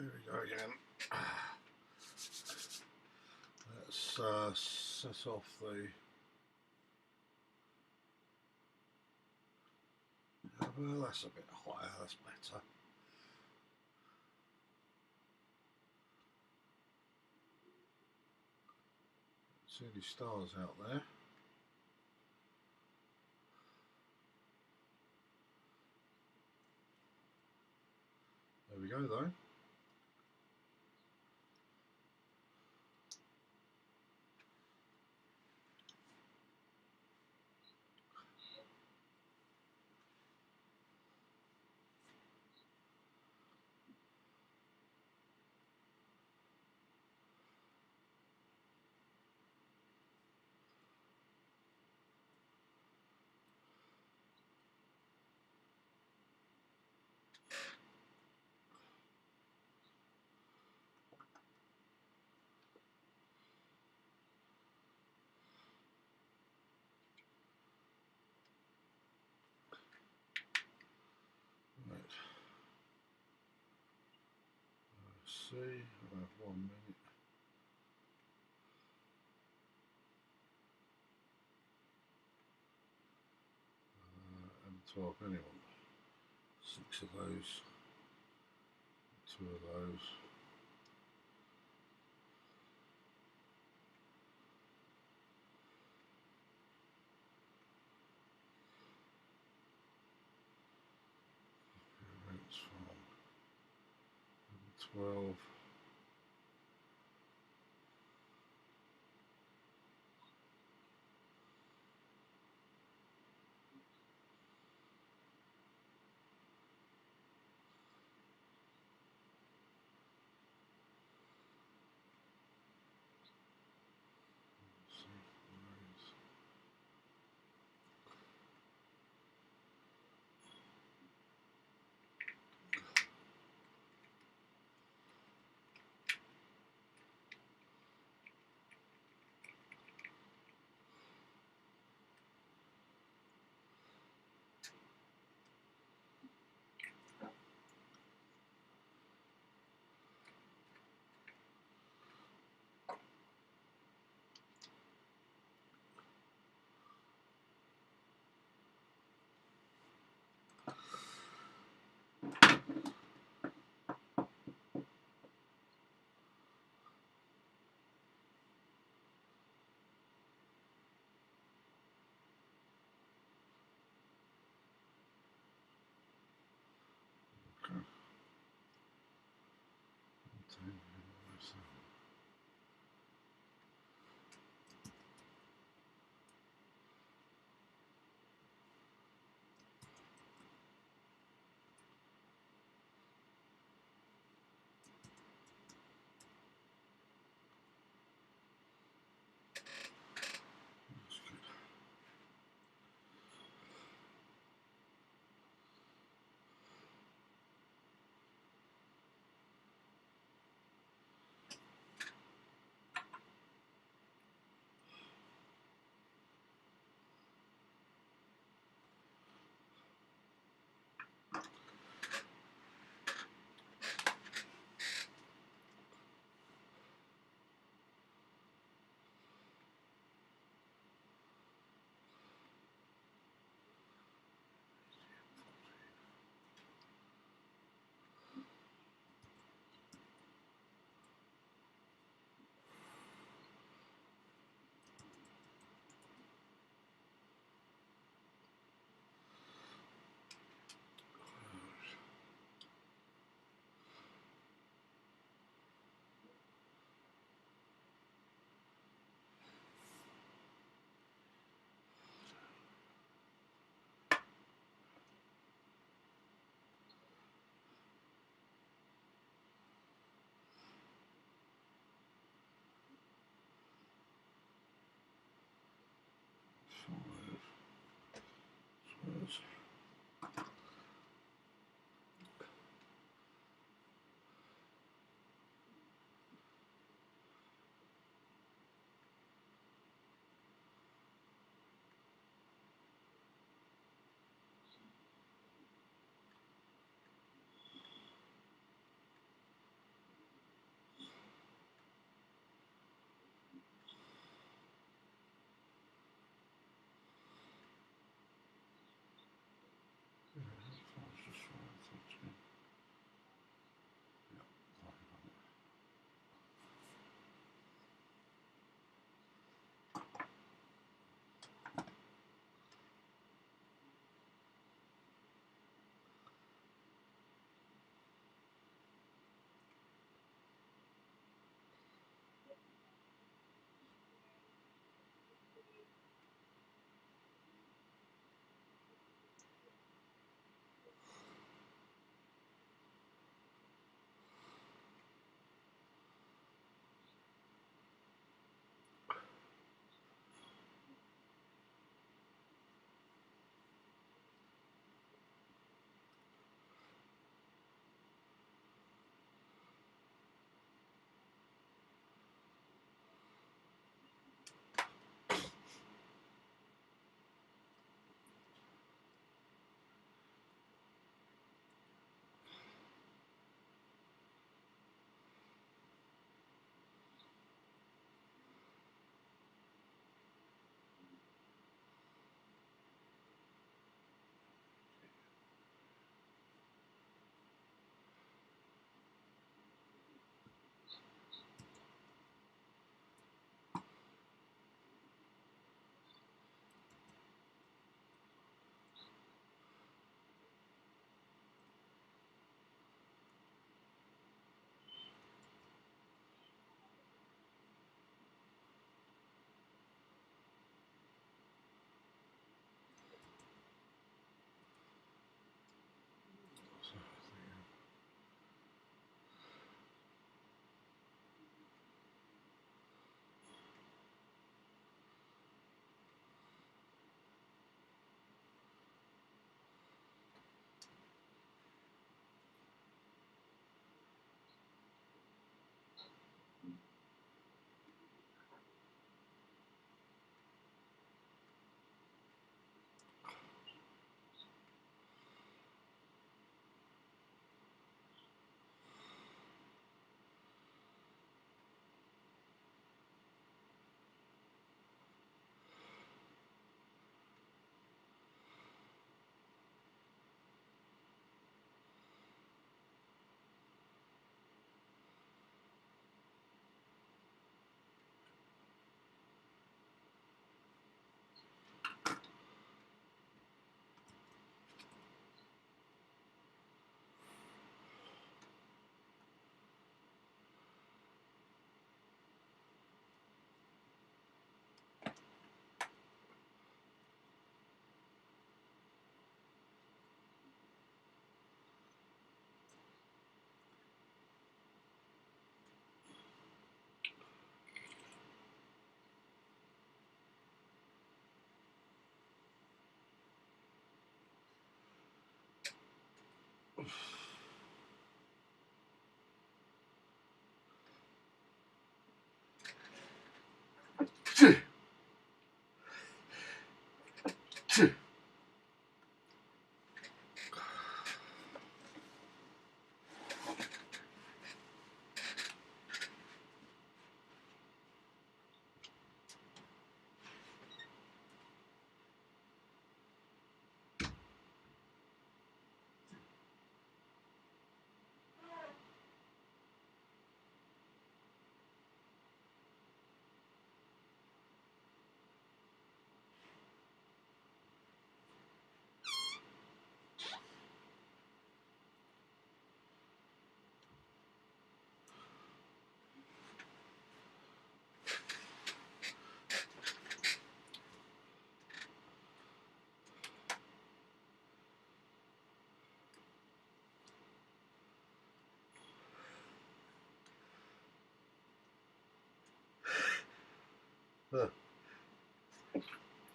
[SPEAKER 1] Here we go again. Let's set off the. Well, that's a bit higher. That's better. See any stars out there? There we go, though. Right. Let's see. I have 1 minute. M12 anyone. 6 of those. 2 of those. Events from 12.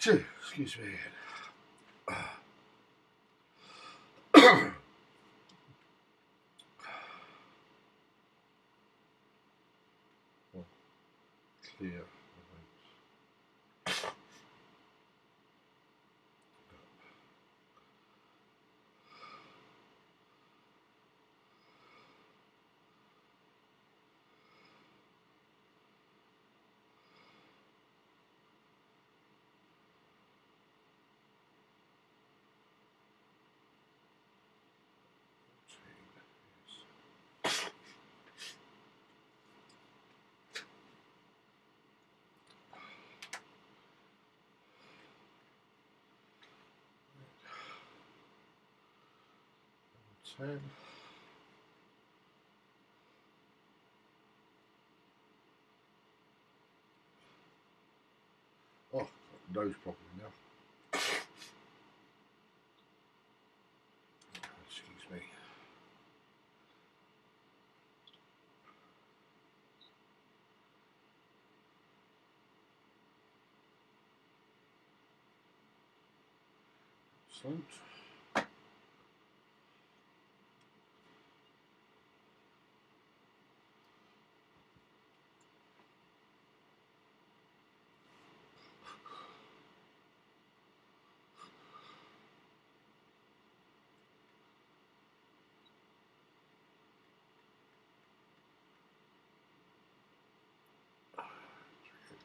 [SPEAKER 1] Excuse me. Clear. Ten. Oh, nose properly now. Excuse me. Excellent.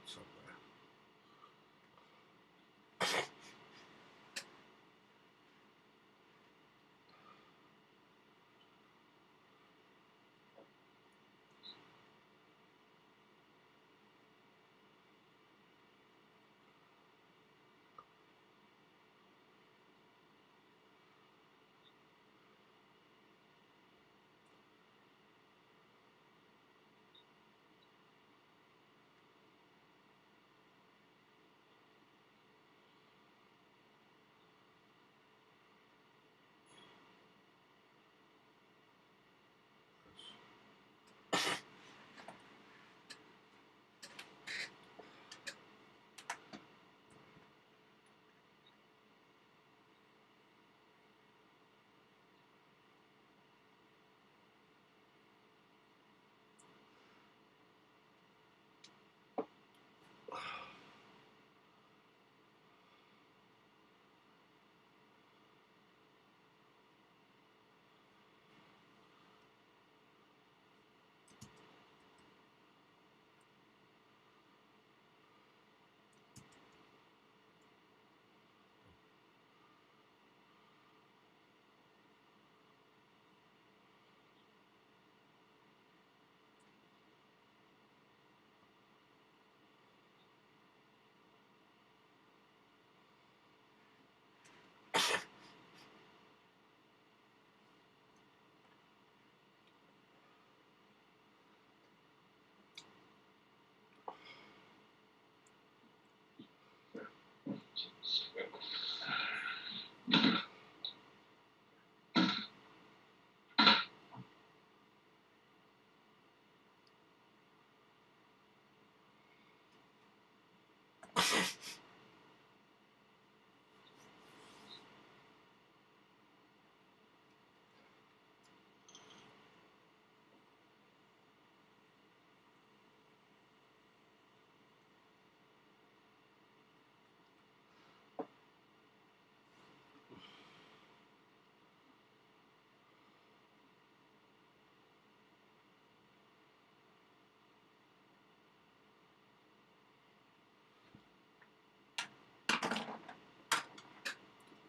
[SPEAKER 1] Somewhere.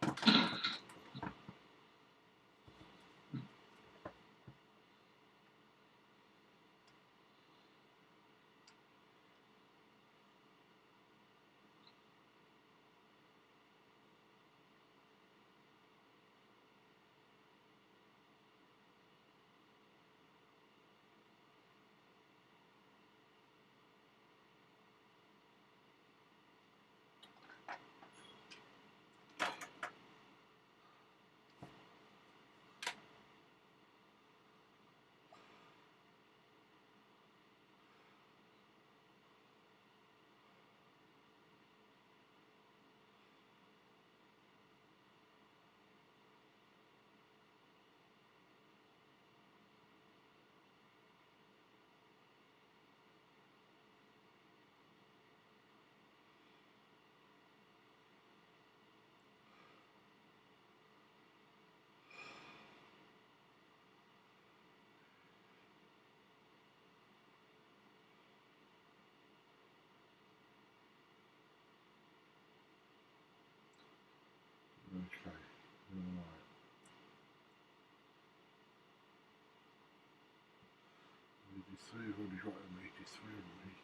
[SPEAKER 1] Okay, right. 83, we've already got an 83 already,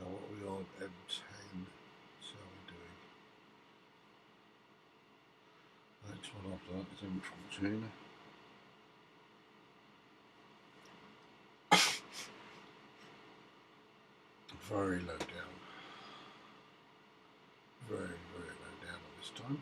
[SPEAKER 1] Now what are we on? M10. So how are we doing? Next one after that is M14. Very low down. Very, very low down at this time.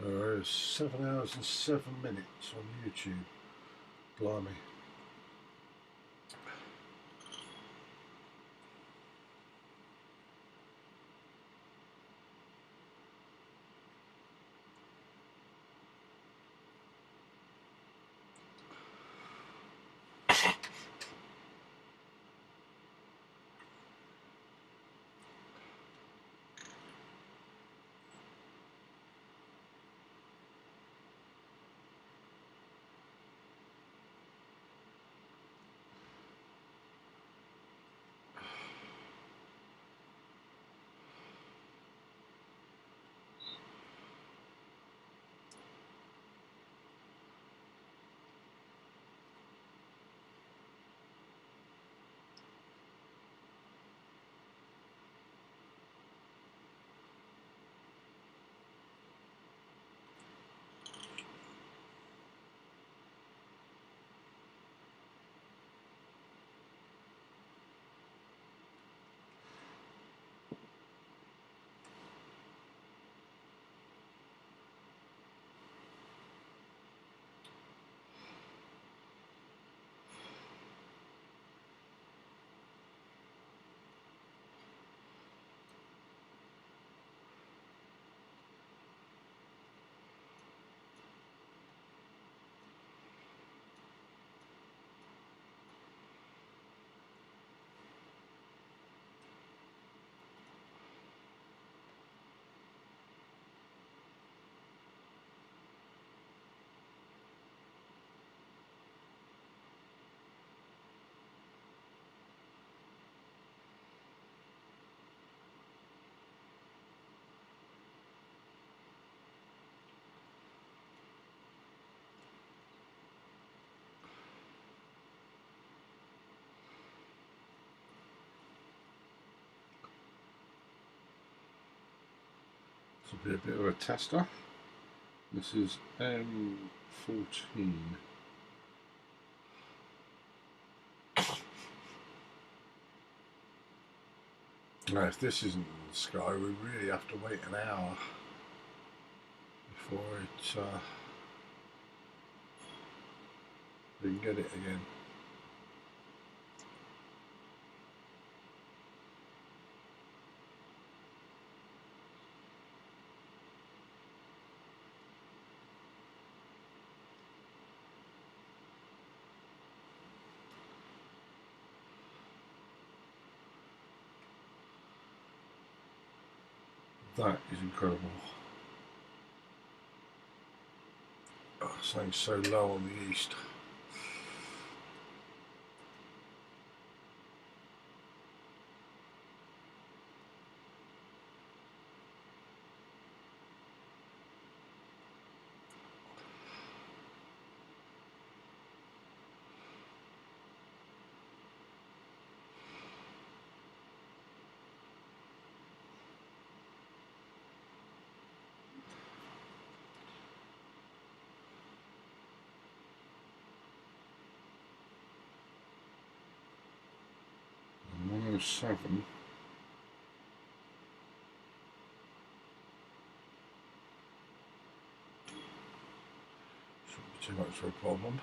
[SPEAKER 1] So it's 7 hours and 7 minutes on YouTube. Blimey. This will be a bit of a tester. This is M14. Now, if this isn't in the sky, we really have to wait an hour before we can get it again. That is incredible. Oh, something's so low on the east. And 107. Shouldn't be too much of a problem.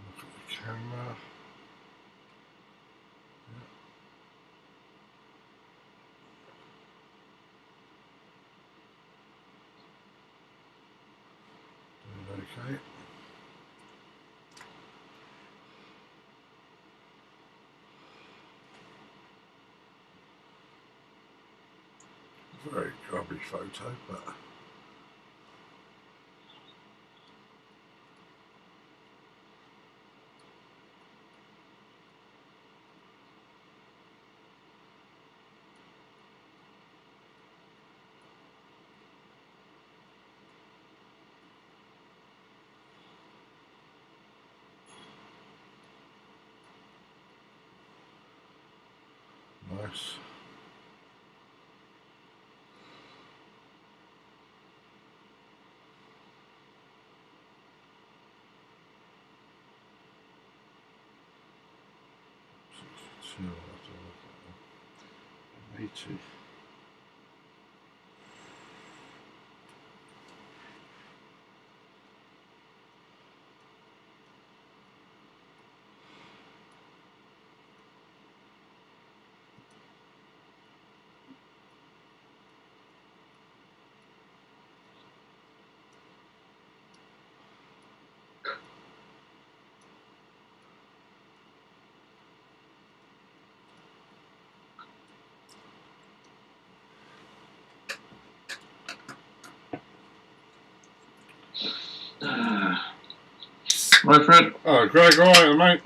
[SPEAKER 1] Look at the camera. Doing okay. Very grubby photo, but nice. I'll have to look at them. 80.
[SPEAKER 5] Right, Fred?
[SPEAKER 1] Oh, Greg, alright, mate.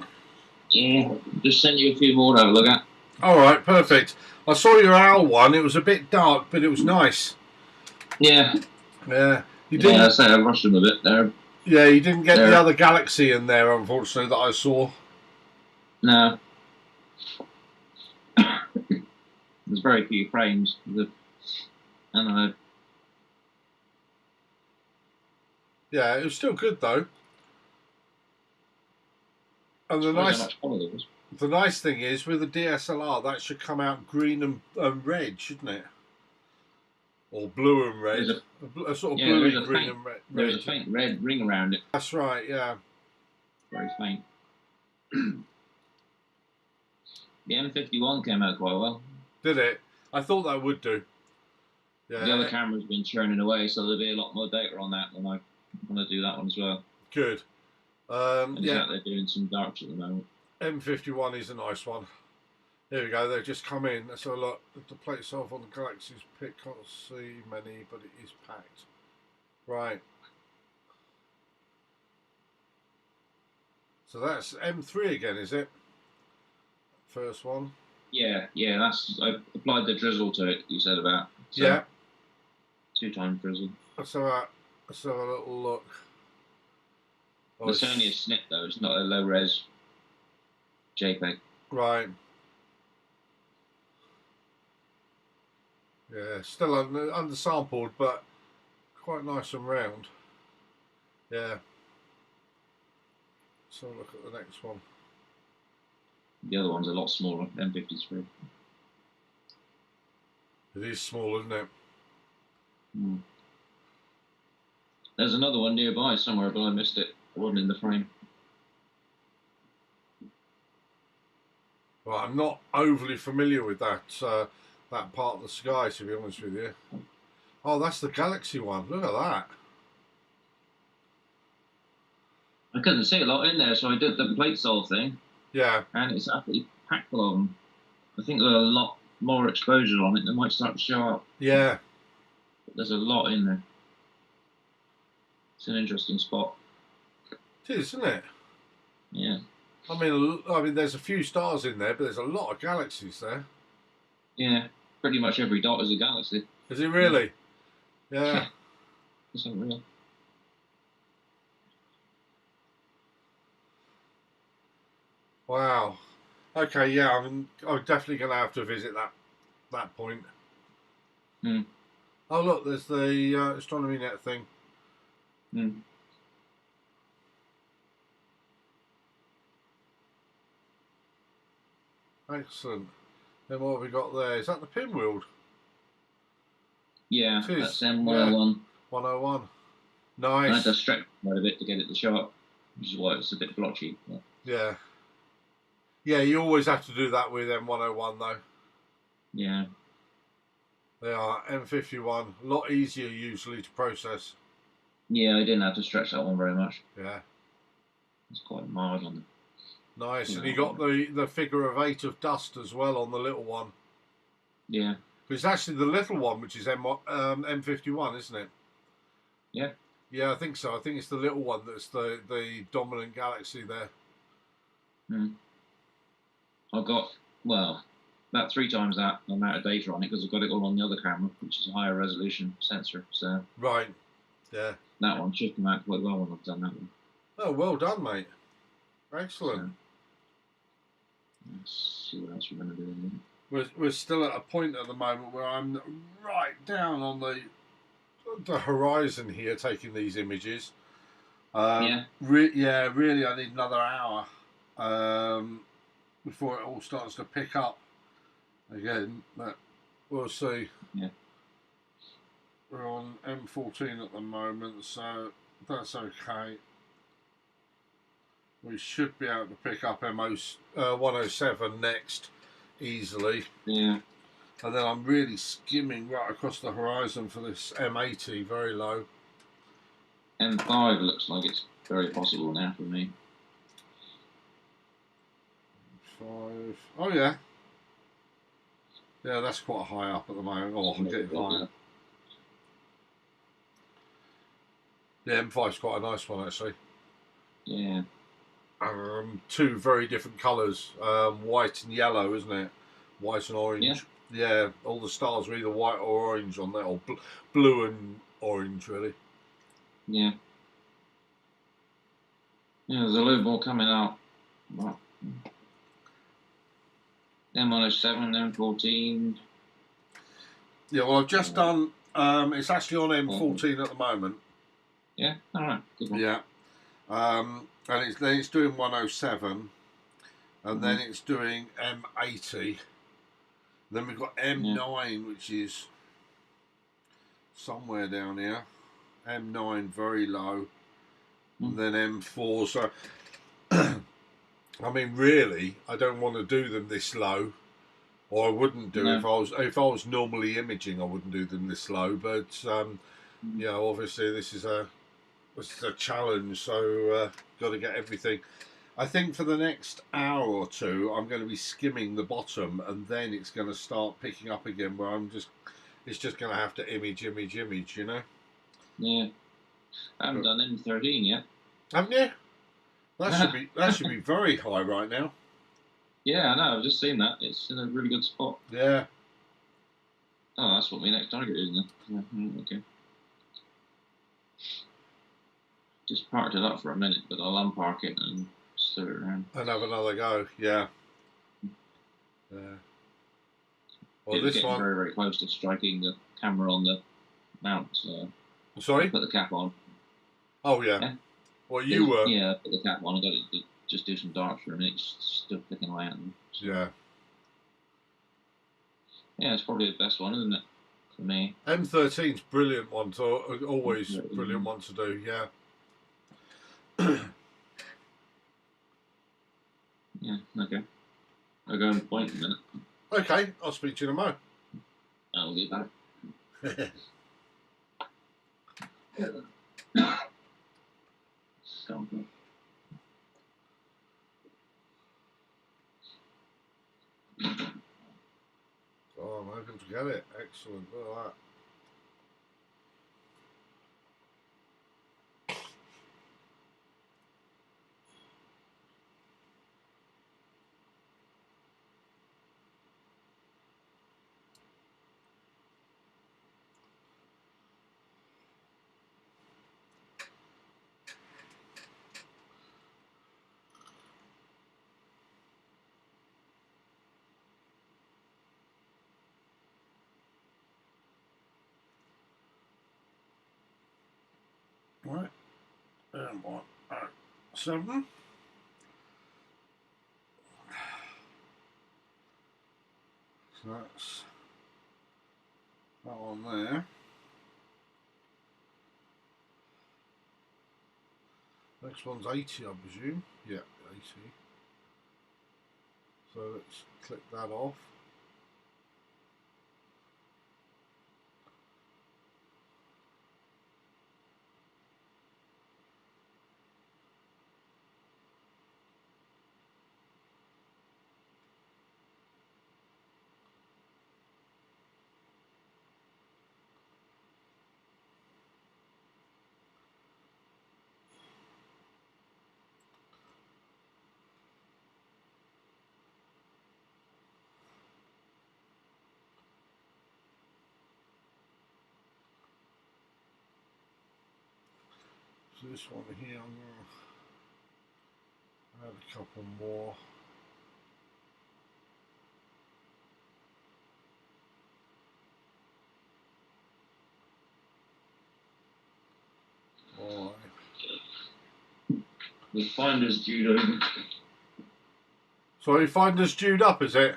[SPEAKER 5] Yeah, just sent you a few more to have a look at.
[SPEAKER 1] Alright, perfect. I saw your owl one. It was a bit dark, but it was nice.
[SPEAKER 5] Yeah.
[SPEAKER 1] Yeah. You didn't,
[SPEAKER 5] yeah, I say I rushed them a bit there.
[SPEAKER 1] Yeah, you didn't get the other galaxy in there, unfortunately, that I saw.
[SPEAKER 5] No. There's very few frames. I don't know.
[SPEAKER 1] Yeah, it was still good, though. And the nice thing is, with the DSLR, that should come out green and red, shouldn't it? Or blue and red. A sort of bluey green and red.
[SPEAKER 5] There's a faint red ring around it.
[SPEAKER 1] That's right, yeah.
[SPEAKER 5] Very faint. The M51 came out quite well.
[SPEAKER 1] Did it? I thought that would do. Yeah.
[SPEAKER 5] The other camera's been churning away, so there'll be a lot more data on that when I want to do that one as well.
[SPEAKER 1] Good.
[SPEAKER 5] Yeah, they're doing some darks at the moment.
[SPEAKER 1] M51 is a nice one. Here we go, they've just come in. Let's have a look. The plate itself on the Galaxy's pick, can't see many, but it is packed. Right. So that's M3 again, is it? First one.
[SPEAKER 5] Yeah, that's I applied the drizzle to it. You said about. So
[SPEAKER 1] Yeah.
[SPEAKER 5] 2 times drizzle.
[SPEAKER 1] Let's have a little look. Oh,
[SPEAKER 5] It's only a snip though. It's not a low res JPEG.
[SPEAKER 1] Right. Yeah, still undersampled, but quite nice and round. Yeah. So look at the next one.
[SPEAKER 5] The other one's a lot smaller, M53.
[SPEAKER 1] It is small, isn't it?
[SPEAKER 5] Hmm. There's another one nearby somewhere, but I missed it. It wasn't in the frame.
[SPEAKER 1] Well, I'm not overly familiar with that that part of the sky, to be honest with you. Oh, that's the Galaxy one. Look at that.
[SPEAKER 5] I couldn't see a lot in there, so I did the plate solve thing.
[SPEAKER 1] Yeah.
[SPEAKER 5] And it's absolutely packed full of them. I think there's a lot more exposure on it that might start to show up.
[SPEAKER 1] Yeah.
[SPEAKER 5] But there's a lot in there. It's an interesting spot.
[SPEAKER 1] It is, isn't it?
[SPEAKER 5] Yeah.
[SPEAKER 1] I mean, there's a few stars in there, but there's a lot of galaxies there.
[SPEAKER 5] Yeah. Pretty much every dot is a galaxy.
[SPEAKER 1] Is it really? Yeah.
[SPEAKER 5] It's unreal.
[SPEAKER 1] Wow. Okay, yeah, I'm definitely going to have to visit that point.
[SPEAKER 5] Hmm.
[SPEAKER 1] Oh, look, there's the astronomy net thing.
[SPEAKER 5] Hmm.
[SPEAKER 1] Excellent. Then what have we got there? Is that the pinwheel?
[SPEAKER 5] Yeah,
[SPEAKER 1] It is.
[SPEAKER 5] that's M101.
[SPEAKER 1] 101.
[SPEAKER 5] I had
[SPEAKER 1] Nice.
[SPEAKER 5] to stretch quite a bit to get it to show up, which is why it's a bit blotchy. But
[SPEAKER 1] Yeah. Yeah, you always have to do that with M101 though.
[SPEAKER 5] yeah.
[SPEAKER 1] They are M51. A lot easier usually to process.
[SPEAKER 5] Yeah, I didn't have to stretch that one very much.
[SPEAKER 1] Yeah.
[SPEAKER 5] It's quite mild on
[SPEAKER 1] Nice.
[SPEAKER 5] Yeah.
[SPEAKER 1] And you got the figure of 8 of dust as well on the little one.
[SPEAKER 5] Yeah.
[SPEAKER 1] It's actually the little one which is M51, isn't it?
[SPEAKER 5] Yeah.
[SPEAKER 1] Yeah, I think so. I think it's the little one that's the dominant galaxy there.
[SPEAKER 5] Hmm. I've got, well, about 3 times that amount of data on it because I've got it all on the other camera, which is a higher resolution sensor. So
[SPEAKER 1] Right. Yeah.
[SPEAKER 5] that one should come out quite well when I've done that one.
[SPEAKER 1] Oh, well done, mate. Excellent.
[SPEAKER 5] So, let's see what else we're going to do here.
[SPEAKER 1] We're still at a point at the moment where I'm right down on the horizon here taking these images.
[SPEAKER 5] Yeah.
[SPEAKER 1] Really, I need another hour before it all starts to pick up again. But we'll see.
[SPEAKER 5] Yeah.
[SPEAKER 1] We're on M14 at the moment, so that's okay. We should be able to pick up 107 next easily.
[SPEAKER 5] Yeah.
[SPEAKER 1] And then I'm really skimming right across the horizon for this M80, very low.
[SPEAKER 5] M5 looks like it's very possible now for me.
[SPEAKER 1] 5. Oh yeah. Yeah, that's quite high up at the moment. Oh, I'm getting higher. Yeah, M5's quite a nice one actually.
[SPEAKER 5] Yeah.
[SPEAKER 1] 2 very different colours, white and yellow, isn't it? White and orange. Yeah, all the stars are either white or orange on there, or blue and orange, really.
[SPEAKER 5] Yeah. Yeah, there's a little more coming out. Wow. M107, M14.
[SPEAKER 1] Yeah, well, I've just done. It's actually on M14 at the moment.
[SPEAKER 5] Yeah, all right. Good one.
[SPEAKER 1] Yeah. And it's doing 107, and then it's doing M80. Then we've got M9, which is somewhere down here. M9 very low, and then M4. So, I mean, really, I don't want to do them this low, or I wouldn't do if I was normally imaging. I wouldn't do them this low. But you know, obviously, this is a challenge, so got to get everything. I think for the next hour or 2, I'm going to be skimming the bottom, and then it's going to start picking up again. Where it's just going to have to image, you know.
[SPEAKER 5] Yeah, I haven't done M13 yet.
[SPEAKER 1] Haven't you? That should be very high right now.
[SPEAKER 5] Yeah, I know. I've just seen that. It's in a really good spot.
[SPEAKER 1] Yeah.
[SPEAKER 5] Oh, that's what my next target is, isn't it? Yeah, okay. Just parked it up for a minute, but I'll unpark it and stir it around.
[SPEAKER 1] And have another go. Yeah. Yeah. Well,
[SPEAKER 5] It was
[SPEAKER 1] this
[SPEAKER 5] getting
[SPEAKER 1] one.
[SPEAKER 5] very, very close to striking the camera on the mount. So
[SPEAKER 1] Sorry.
[SPEAKER 5] I put the cap on.
[SPEAKER 1] Oh yeah.
[SPEAKER 5] Yeah.
[SPEAKER 1] Well, you were.
[SPEAKER 5] Yeah, I put the cap on. I got it to just do some darts for a minute. Just still clicking away at them. So.
[SPEAKER 1] Yeah.
[SPEAKER 5] Yeah, it's probably the best one, isn't it? For me.
[SPEAKER 1] M13's brilliant one to always brilliant one to do. Yeah.
[SPEAKER 5] Yeah. Okay. I'll go and point in a minute.
[SPEAKER 1] Okay, I'll speak to you in a moment.
[SPEAKER 5] I'll be back. Scum.
[SPEAKER 1] Oh, I'm hoping to get it. Excellent. Look at that. Right. And 107. So that's that one there. Next one's 80, I presume. Yeah, 80. So let's click that off. So this one here, I'm going to add a couple more. Alright.
[SPEAKER 5] The finder's due to.
[SPEAKER 1] Sorry, finder's dewed up, is it?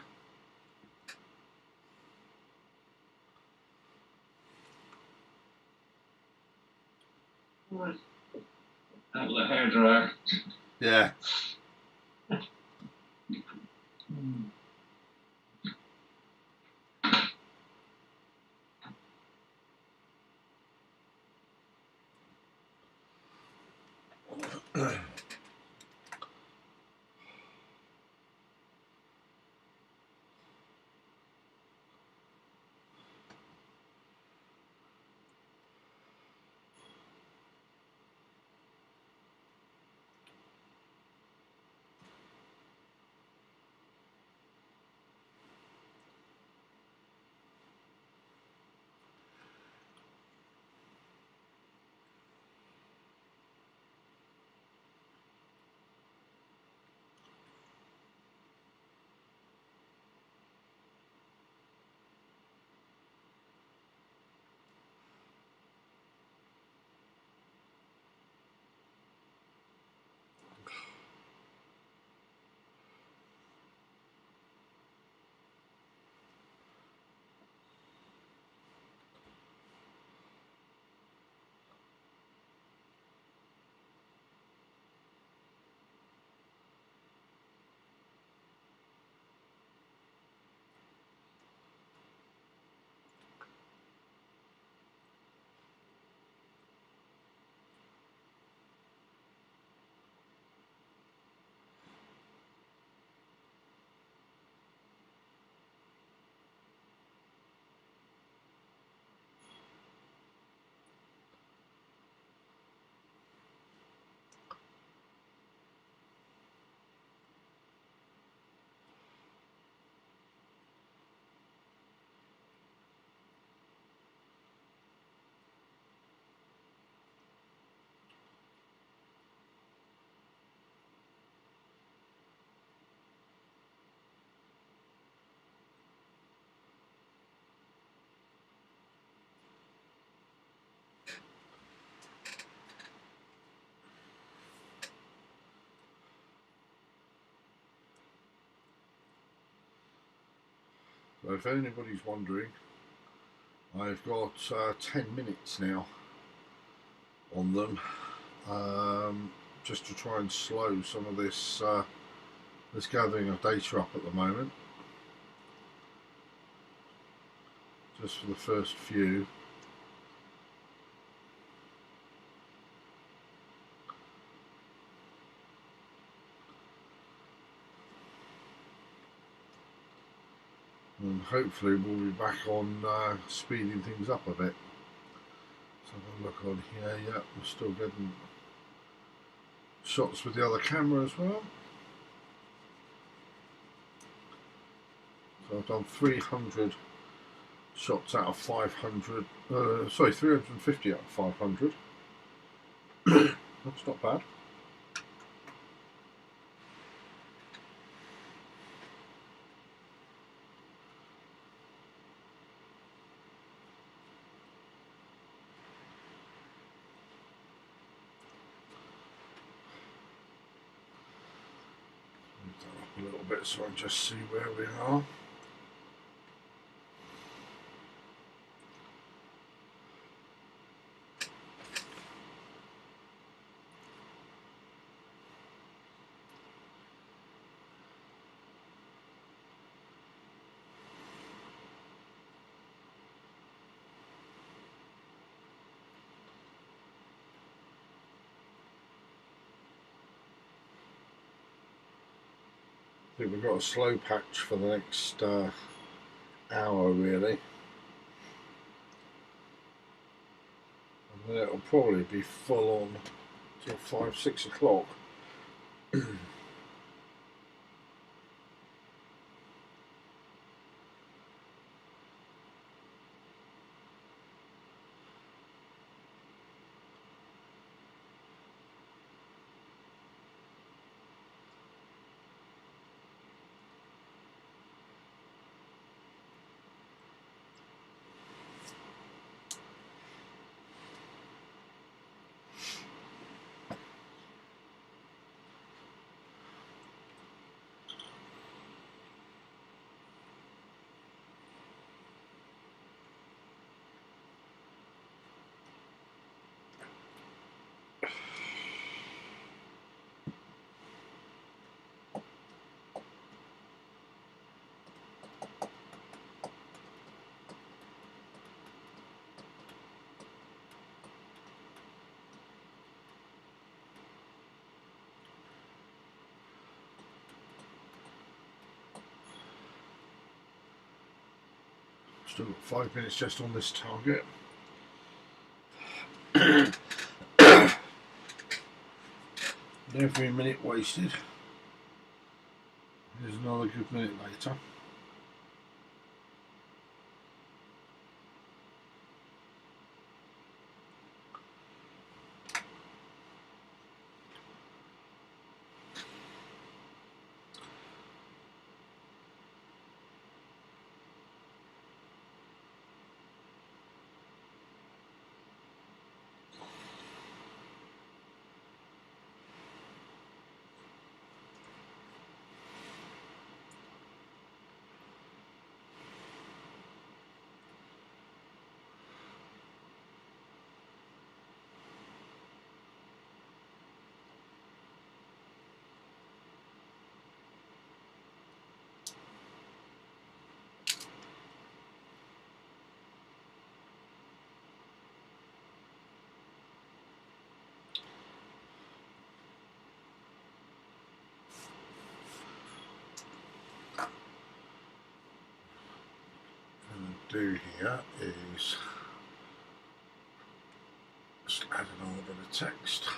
[SPEAKER 5] Out with the hairdryer.
[SPEAKER 1] Yeah. So if anybody's wondering, I've got 10 minutes now on them, just to try and slow some of this this gathering of data up at the moment, just for the first few. And hopefully we'll be back on speeding things up a bit. So have a look on here. Yeah, we're still getting shots with the other camera as well. So I've done 300 shots out of 500. Sorry, 350 out of 500. That's not bad. A little bit so I can just see where we are. I think we've got a slow patch for the next hour really, and then it'll probably be full on till 5-6 o'clock. Still got 5 minutes just on this target. Every minute wasted is another good minute later. Do here is just add a little bit of text.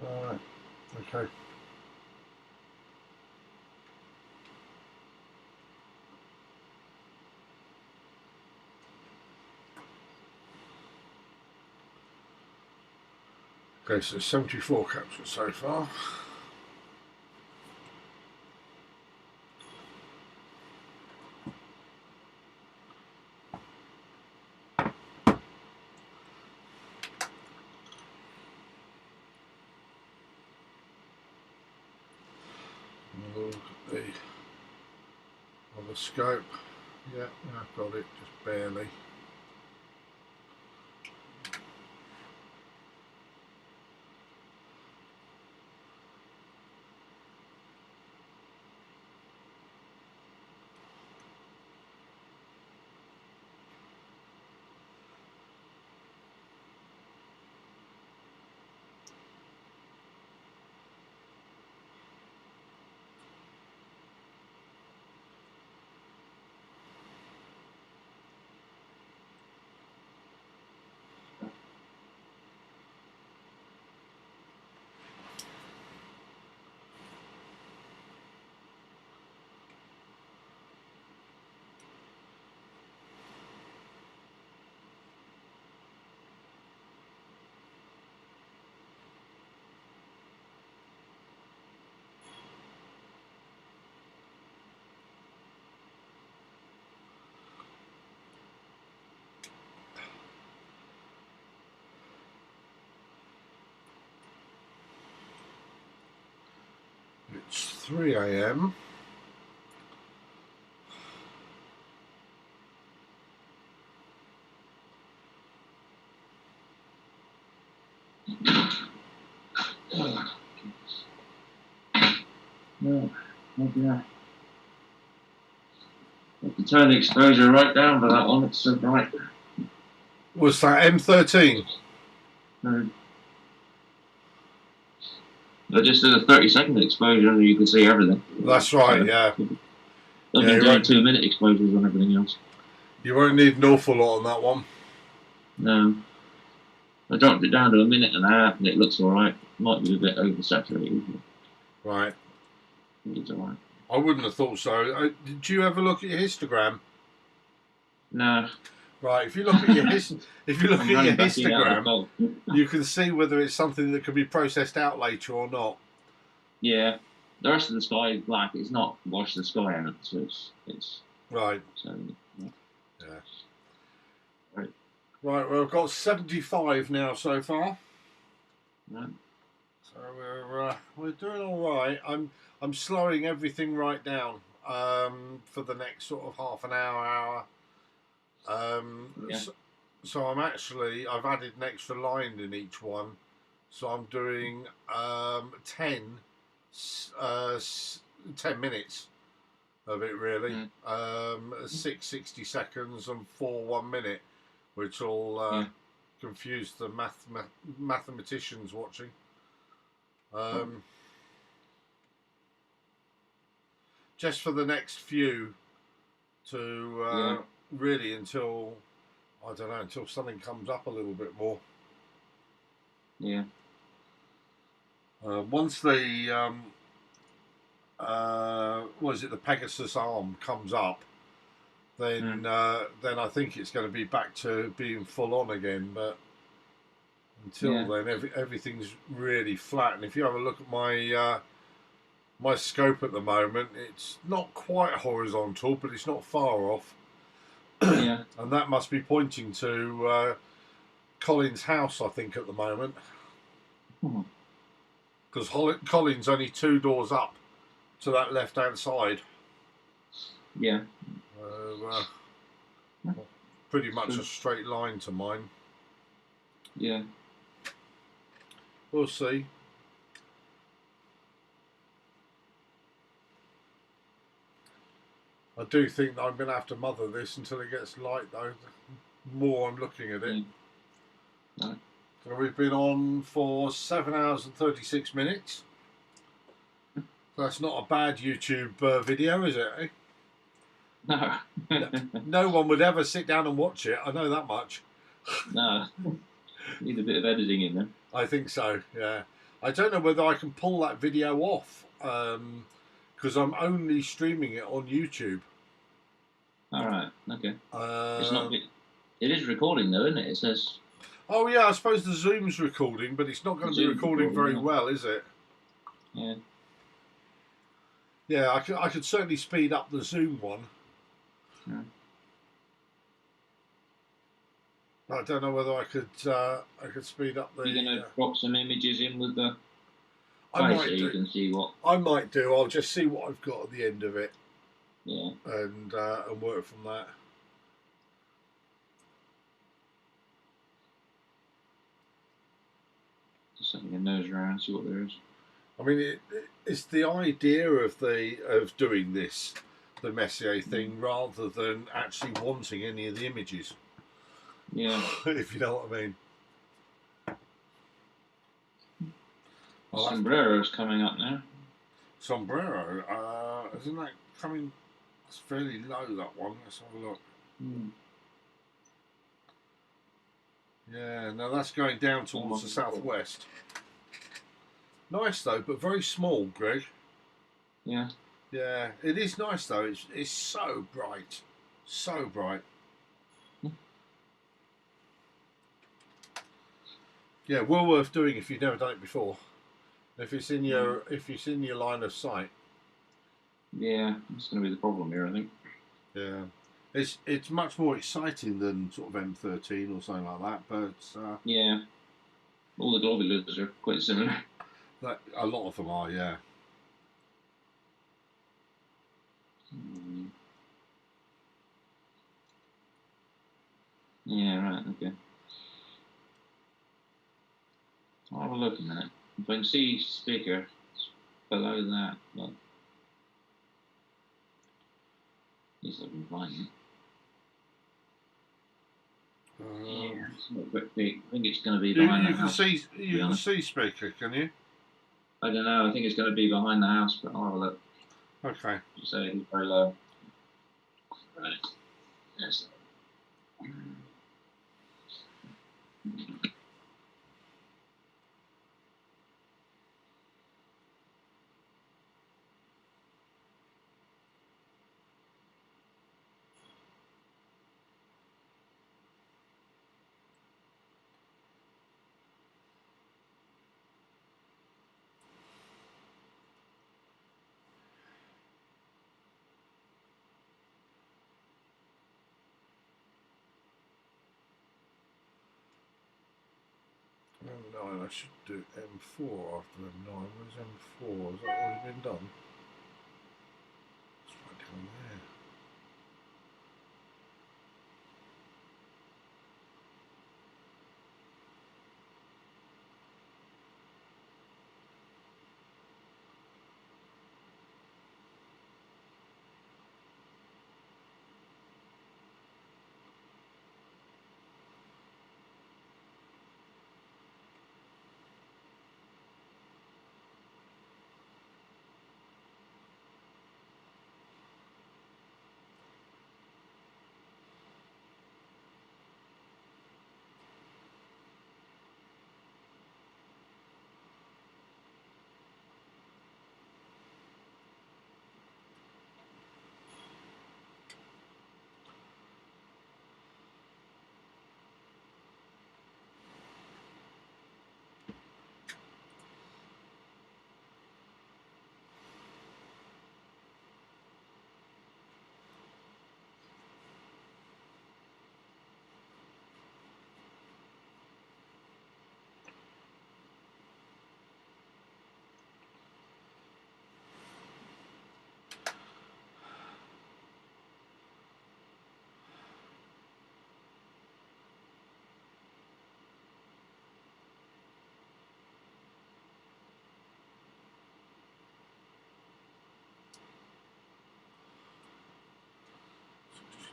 [SPEAKER 1] Alright, okay. Okay, so 74 captures so far. Look at the other scope. Yeah, I've got it, just barely. It's 3 AM.
[SPEAKER 5] No, maybe not. Have to turn the exposure right down for that one, it's so bright.
[SPEAKER 1] Was that M13?
[SPEAKER 5] I just did a 30-second exposure and you can see everything.
[SPEAKER 1] That's right, yeah.
[SPEAKER 5] I've been doing 2-minute exposures on everything else.
[SPEAKER 1] You won't need an awful lot on that one.
[SPEAKER 5] No. I dropped it down to 1.5 minutes and it looks alright. Might be a bit oversaturated.
[SPEAKER 1] Right.
[SPEAKER 5] It's alright.
[SPEAKER 1] I wouldn't have thought so. Did you ever look at your histogram?
[SPEAKER 5] No.
[SPEAKER 1] Right. If you look at your histogram, you can see whether it's something that can be processed out later or not.
[SPEAKER 5] Yeah. The rest of the sky is black. It's not washed the sky out, so it's
[SPEAKER 1] right.
[SPEAKER 5] So yeah. Right.
[SPEAKER 1] Right. Well, I've got 75 now so far.
[SPEAKER 5] Right.
[SPEAKER 1] So we're doing all right. I'm slowing everything right down for the next sort of half an hour.
[SPEAKER 5] Yeah.
[SPEAKER 1] So I've added an extra line in each one. So I'm doing 10 minutes of it really. 6 60 seconds and 4 1 minute, which will confuse the mathematicians watching. Just for the next few to really until I don't know, until something comes up a little bit more.
[SPEAKER 5] Yeah.
[SPEAKER 1] Once the what is it, the Pegasus arm comes up, then I think it's going to be back to being full on again. But until then, everything's really flat. And if you have a look at my my scope at the moment, it's not quite horizontal, but it's not far off.
[SPEAKER 5] Yeah.
[SPEAKER 1] And that must be pointing to Colin's house, I think, at the moment. Because Colin's only 2 doors up to that left-hand side.
[SPEAKER 5] Yeah.
[SPEAKER 1] Pretty much a straight line to mine.
[SPEAKER 5] Yeah.
[SPEAKER 1] We'll see. I do think that I'm going to have to mother this until it gets light, though. The more I'm looking at it.
[SPEAKER 5] Right.
[SPEAKER 1] So we've been on for 7 hours and 36 minutes. That's not a bad YouTube video, is it? Eh?
[SPEAKER 5] No.
[SPEAKER 1] No one would ever sit down and watch it. I know that much.
[SPEAKER 5] No. Need a bit of editing in there.
[SPEAKER 1] I think so, yeah. I don't know whether I can pull that video off because I'm only streaming it on YouTube.
[SPEAKER 5] All right. Okay. It's not. It is recording though, isn't it? It says.
[SPEAKER 1] Oh yeah, I suppose the Zoom's recording, but it's not going to be recording very well, is it?
[SPEAKER 5] Yeah.
[SPEAKER 1] Yeah, I could certainly speed up the Zoom one.
[SPEAKER 5] Yeah.
[SPEAKER 1] I don't know whether I could speed up the.
[SPEAKER 5] You're going to drop some images in with the.
[SPEAKER 1] I might
[SPEAKER 5] so
[SPEAKER 1] do.
[SPEAKER 5] You can see what.
[SPEAKER 1] I might do. I'll just see what I've got at the end of it.
[SPEAKER 5] Yeah.
[SPEAKER 1] And work from that.
[SPEAKER 5] Just having a nose around, see what there is.
[SPEAKER 1] I mean, it's the idea of doing this, the Messier thing, rather than actually wanting any of the images.
[SPEAKER 5] Yeah.
[SPEAKER 1] If you know what I mean.
[SPEAKER 5] Sombrero's coming up now.
[SPEAKER 1] Sombrero, isn't that coming? It's fairly low, that one. Let's have a look. Yeah, no, that's going down towards the southwest. Nice though, but very small, Greg.
[SPEAKER 5] Yeah.
[SPEAKER 1] Yeah, it is nice though. It's so bright, so bright. Yeah, well worth doing if you've never done it before. If it's in your line of sight.
[SPEAKER 5] Yeah, that's going to be the problem here, I think.
[SPEAKER 1] Yeah, it's much more exciting than sort of M13 or something like that. But
[SPEAKER 5] yeah, all the globulars are quite similar.
[SPEAKER 1] A lot of them are, yeah.
[SPEAKER 5] Yeah, right, okay. I'll have a look a minute. If I can see speaker, it's below that, but he's looking fine. Yeah, it's not a quick peek. I think it's going to be behind the house.
[SPEAKER 1] You can see speaker, can you?
[SPEAKER 5] I don't know. I think it's going to be behind the house, but I'll have a look.
[SPEAKER 1] Okay.
[SPEAKER 5] You say he's very low. Right. Yes.
[SPEAKER 1] M9, I should do M4 after M9. Where's M4? Has that already been done? It's right down there.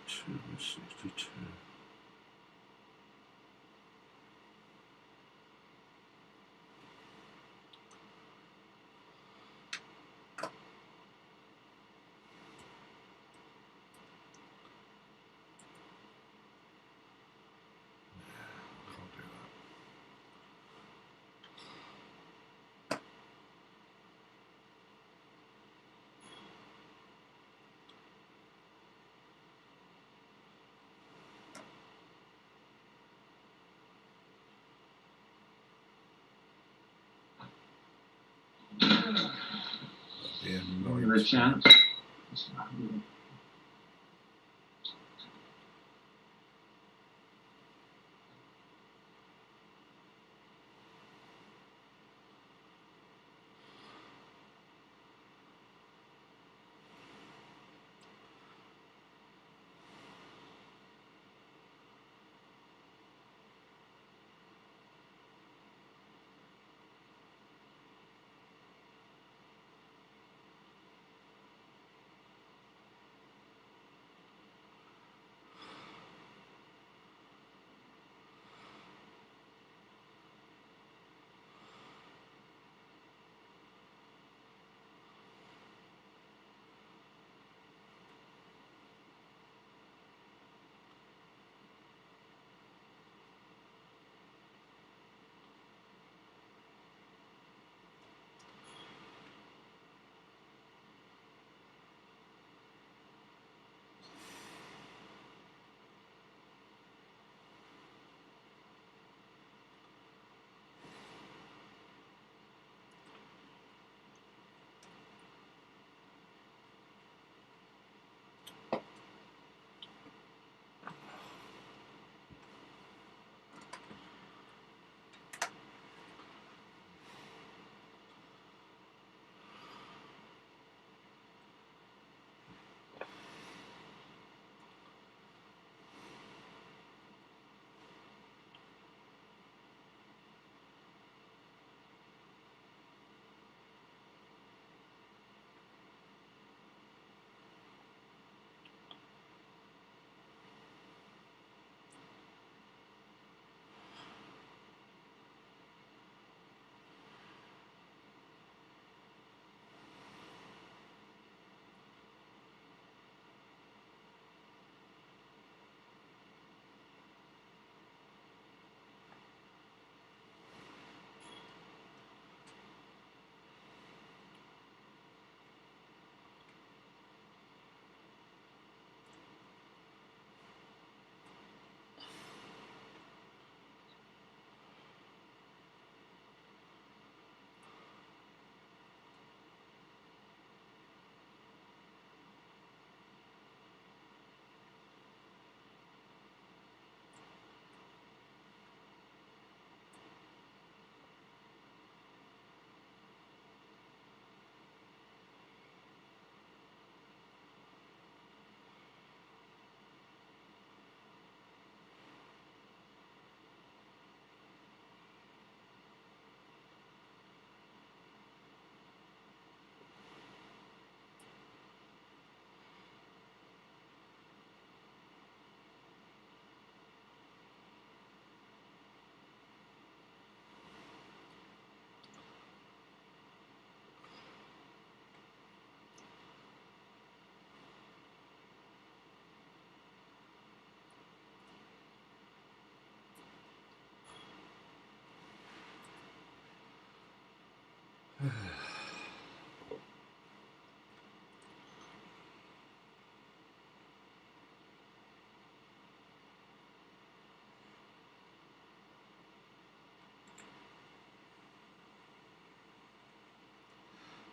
[SPEAKER 1] 262.
[SPEAKER 5] Give it a chance.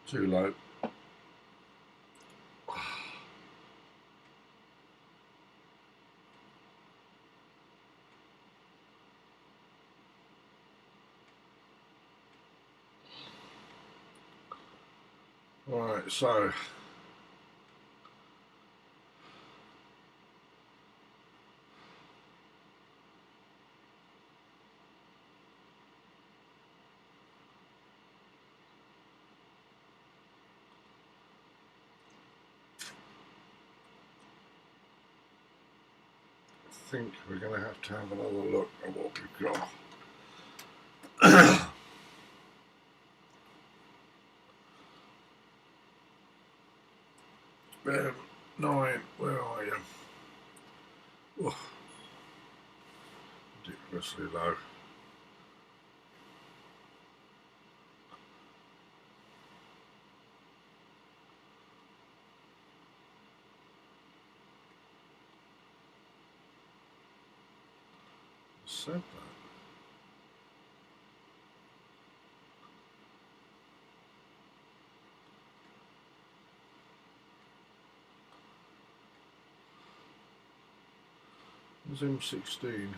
[SPEAKER 1] Too low. Right, so think we're going to have another look at what we've got. Nine, where are you? Oh, ridiculously low. Said that. Zoom 16.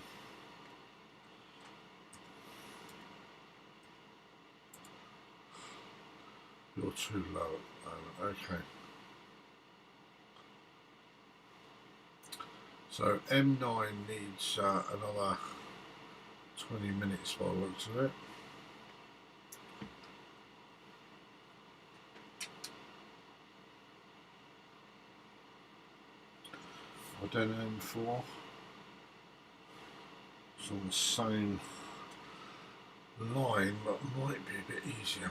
[SPEAKER 1] You're too low at the moment. Okay. So M9 needs another 20 minutes by the looks of it. I don't know M4. It's on the same line, but might be a bit easier.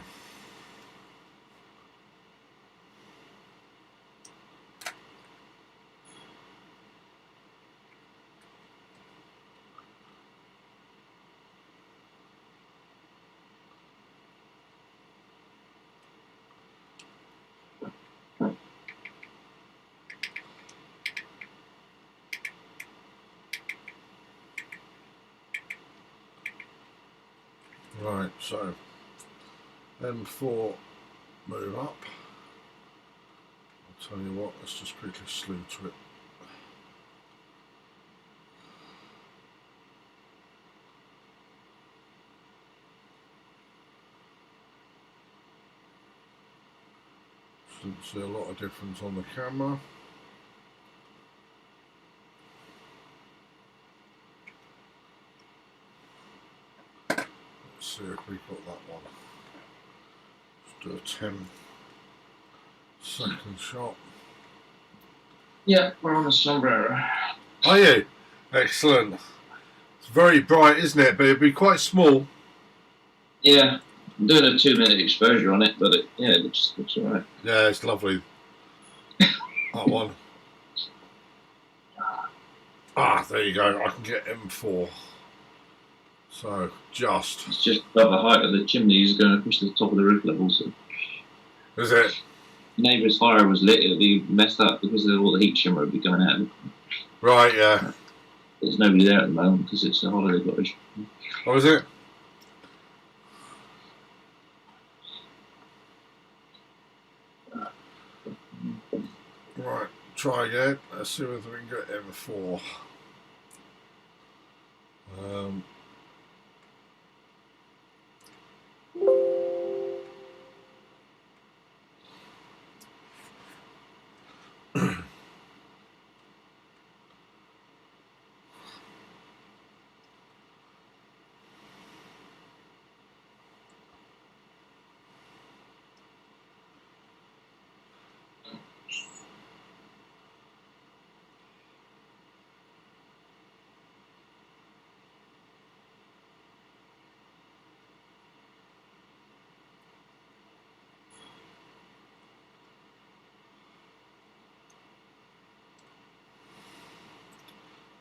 [SPEAKER 1] Right, so M4 move up. I'll tell you what, let's just quickly slew to it. Shouldn't see a lot of difference on the camera. Let's see if we've got that one. Let's do a 10-second shot.
[SPEAKER 5] Yeah, we're on a sombrero.
[SPEAKER 1] Are you? Excellent. It's very bright, isn't it? But it'd be quite small.
[SPEAKER 5] Yeah, I'm doing a 2-minute exposure on it, but it looks alright.
[SPEAKER 1] Yeah, it's lovely. That one. Ah, there you go. I can get M4. So, just.
[SPEAKER 5] It's just above the height of the chimneys going to push to the top of the roof level. So.
[SPEAKER 1] Is it?
[SPEAKER 5] Neighbour's fire was lit, it'll be messed up because of all the heat shimmer would be going out.
[SPEAKER 1] Right, yeah.
[SPEAKER 5] There's nobody there at the moment because it's a holiday cottage.
[SPEAKER 1] Oh, is it? Right, try again. Let's see whether we can get M4.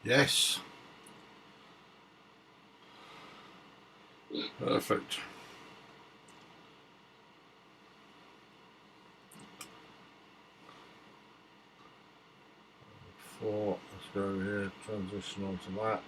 [SPEAKER 1] Yes. Perfect. Let's go over here, transition onto that.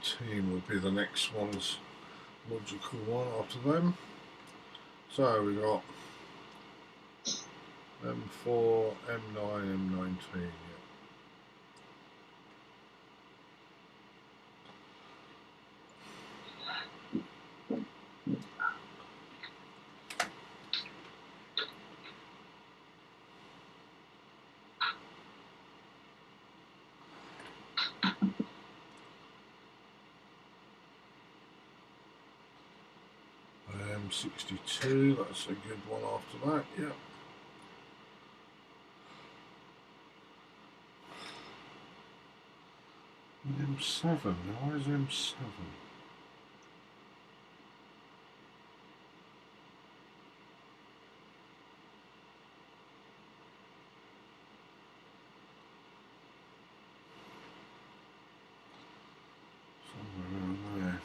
[SPEAKER 1] M19 would be the next one's logical one after them. So we got M4, M9, M19. Yeah. M62, that's a good one after that, yeah. M7, why is M7? Somewhere around there.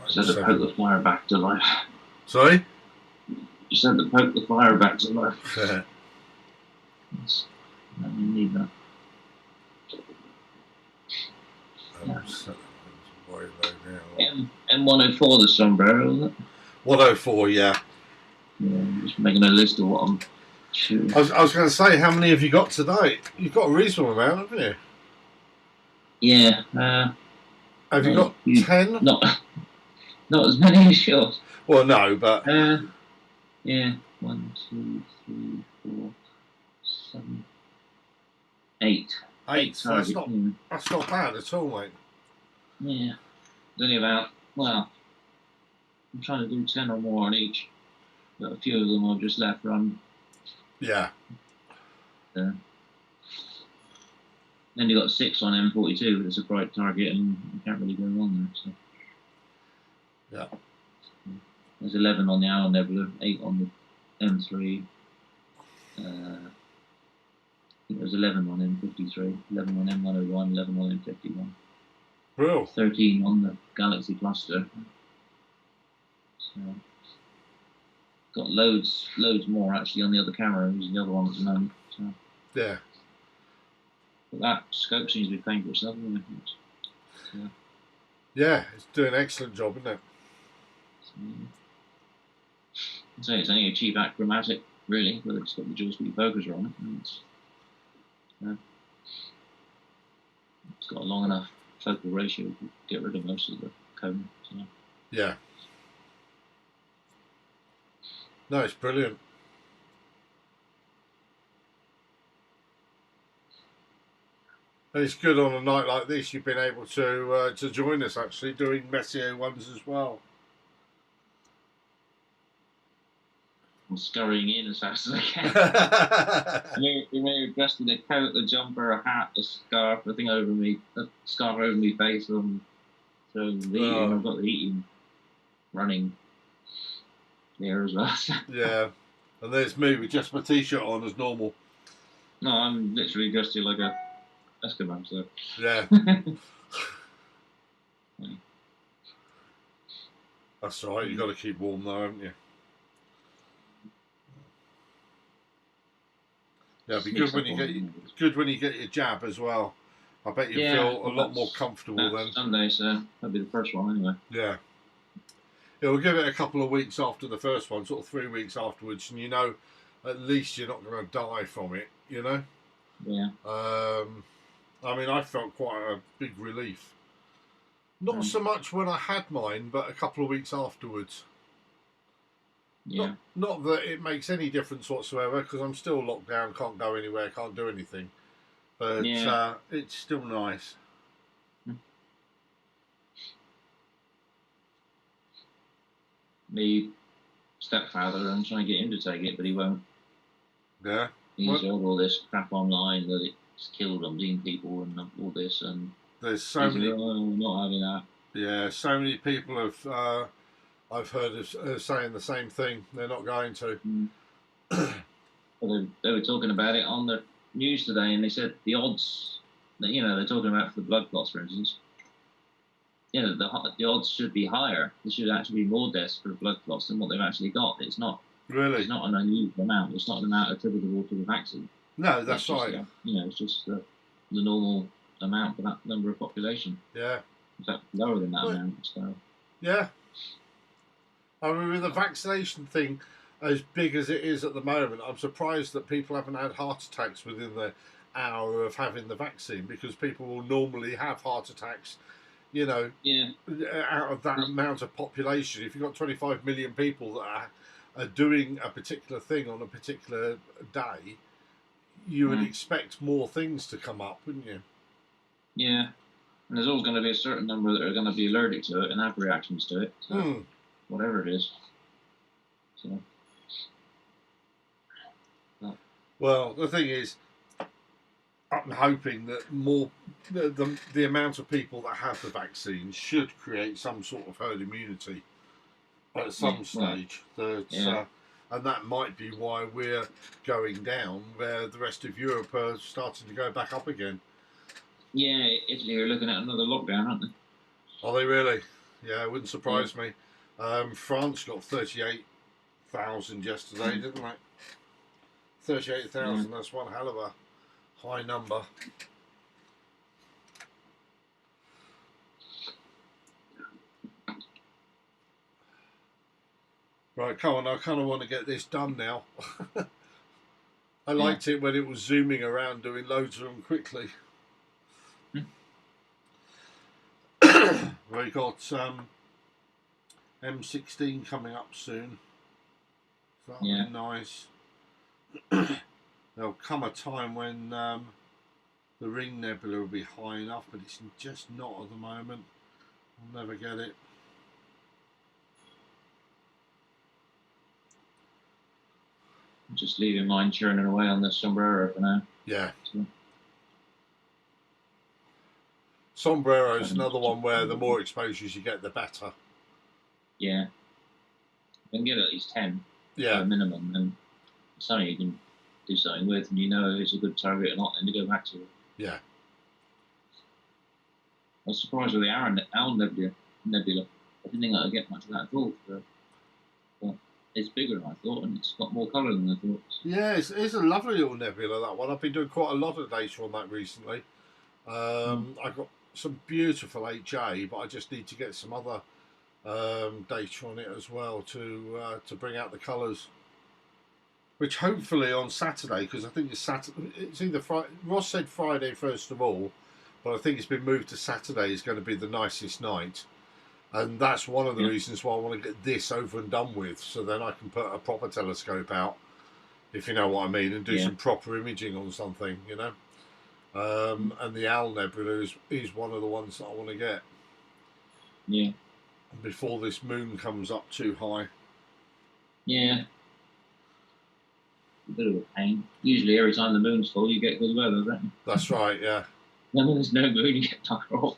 [SPEAKER 5] Said to poke the fire back to life.
[SPEAKER 1] Sorry?
[SPEAKER 5] You said to poke the fire back to life.
[SPEAKER 1] Yeah.
[SPEAKER 5] No, you need that. M104, the sombrero, is it?
[SPEAKER 1] 104, yeah.
[SPEAKER 5] Yeah, I'm just making a list of what I'm shooting.
[SPEAKER 1] I was going to say, how many have you got today? You've got a reasonable amount, haven't you?
[SPEAKER 5] Yeah.
[SPEAKER 1] Have you got 10?
[SPEAKER 5] Not as many as yours.
[SPEAKER 1] Well, no, but...
[SPEAKER 5] yeah. 1, 2, 3, 4, 7, 8.
[SPEAKER 1] 8, so that's not bad at all, mate.
[SPEAKER 5] Yeah. It's only about, well, I'm trying to do 10 or more on each. But a few of them I've just left run.
[SPEAKER 1] Yeah.
[SPEAKER 5] Then you got 6 on M42, but it's a bright target and you can't really go wrong there. So.
[SPEAKER 1] Yeah.
[SPEAKER 5] There's 11 on the Owl Nebula, 8 on the M3. I think there's 11 on M53, 11 on M101, 11 on M51.
[SPEAKER 1] Real?
[SPEAKER 5] 13 on the Galaxy Cluster. So, got loads more actually on the other camera. I'm using the other one at the moment. So.
[SPEAKER 1] Yeah.
[SPEAKER 5] But that scope seems to be paying for itself, doesn't it? So.
[SPEAKER 1] Yeah, it's doing an excellent job, isn't it?
[SPEAKER 5] So it's only a cheap achromatic, really, but it's got the dual speed focuser on it. And it's got a long enough focal ratio to get rid of most of the cone. So.
[SPEAKER 1] Yeah. No, it's brilliant. And it's good on a night like this. You've been able to join us actually doing Messier ones as well.
[SPEAKER 5] I'm scurrying in as fast as I can. You may have dressed in a coat, a jumper, a hat, a scarf, a thing over me, a scarf over my face. So the heating, I've got the heating running there as well.
[SPEAKER 1] Yeah, and there's me with just my t-shirt on as normal.
[SPEAKER 5] No, I'm literally dressed here like a Eskimo. So
[SPEAKER 1] yeah. That's all right. You've got to keep warm though, haven't you? Yeah, it'd be good when you get your jab as well. I bet you feel a lot more comfortable then.
[SPEAKER 5] Sunday, so that'll be the first one anyway.
[SPEAKER 1] Yeah. Yeah, we'll give it a couple of weeks after the first one, sort of 3 weeks afterwards, and you know, at least you're not going to die from it, you know?
[SPEAKER 5] Yeah.
[SPEAKER 1] I mean, I felt quite a big relief. Not so much when I had mine, but a couple of weeks afterwards.
[SPEAKER 5] Yeah.
[SPEAKER 1] Not that it makes any difference whatsoever, because I'm still locked down, can't go anywhere, can't do anything. But it's still nice.
[SPEAKER 5] My stepfather, I'm trying to get him to take it, but he won't.
[SPEAKER 1] Yeah.
[SPEAKER 5] He's heard all this crap online that it's killed 11 people and all this, and
[SPEAKER 1] there's so many.
[SPEAKER 5] Not having that.
[SPEAKER 1] Yeah, so many people have. I've heard of saying the same thing. They're not going to.
[SPEAKER 5] Well, they were talking about it on the news today, and they said the odds that, you know, they're talking about for the blood clots, for instance. You know, the odds should be higher. There should actually be more deaths for blood clots than what they've actually got. It's not
[SPEAKER 1] really.
[SPEAKER 5] It's not an unusual amount. It's not an amount attributable to the vaccine.
[SPEAKER 1] No, that's right.
[SPEAKER 5] Just, you know, it's just the normal amount for that number of population.
[SPEAKER 1] Yeah.
[SPEAKER 5] In fact, lower than that amount. So.
[SPEAKER 1] Yeah. I mean, with the vaccination thing, as big as it is at the moment, I'm surprised that people haven't had heart attacks within the hour of having the vaccine, because people will normally have heart attacks, you know, out of that amount of population. If you've got 25 million people that are doing a particular thing on a particular day, you would expect more things to come up, wouldn't you?
[SPEAKER 5] Yeah. And there's always going to be a certain number that are going to be allergic to it and have reactions to it. So whatever it is. So.
[SPEAKER 1] Well, the thing is, I'm hoping that more the amount of people that have the vaccine should create some sort of herd immunity at some stage. And that might be why we're going down, where the rest of Europe are starting to go back up again.
[SPEAKER 5] Yeah, Italy are looking at another lockdown, aren't they?
[SPEAKER 1] Are they really? Yeah, it wouldn't surprise me. France got 38,000 yesterday, didn't they? 38,000, that's one hell of a high number. Right, come on, I kind of want to get this done now. I liked it when it was zooming around doing loads of them quickly. We got M16 coming up soon. So that'll be nice. There'll come a time when the Ring Nebula will be high enough, but it's just not at the moment. I'll never get it.
[SPEAKER 5] Just leaving mine churning away on this sombrero for now.
[SPEAKER 1] Yeah. Sombrero is another one where the more exposures you get, the better.
[SPEAKER 5] Yeah. If you can get at least 10 minimum, then it's something you can do something with, and you know it's a good target or not, and to go back to it.
[SPEAKER 1] Yeah.
[SPEAKER 5] I was surprised with the Owl Nebula. I didn't think I'd get much of that at all. But it's bigger than I thought, and it's got more colour than I thought. So.
[SPEAKER 1] Yeah, it's a lovely little nebula, that one. I've been doing quite a lot of data on that recently. I got some beautiful HA, but I just need to get some other data on it as well to bring out the colours. Which hopefully on Saturday, because I think it's Saturday. It's either Friday. Ross said Friday first of all, but I think it's been moved to Saturday. Is going to be the nicest night. And that's one of the reasons why I want to get this over and done with, so then I can put a proper telescope out, if you know what I mean, and do some proper imaging on something, you know. And the Owl Nebula is one of the ones that I want to get.
[SPEAKER 5] Yeah.
[SPEAKER 1] Before this moon comes up too high.
[SPEAKER 5] Yeah. A bit of a pain. Usually every time the moon's full, you get good weather, don't you?
[SPEAKER 1] That's right, yeah.
[SPEAKER 5] And when there's no moon, you get dark off.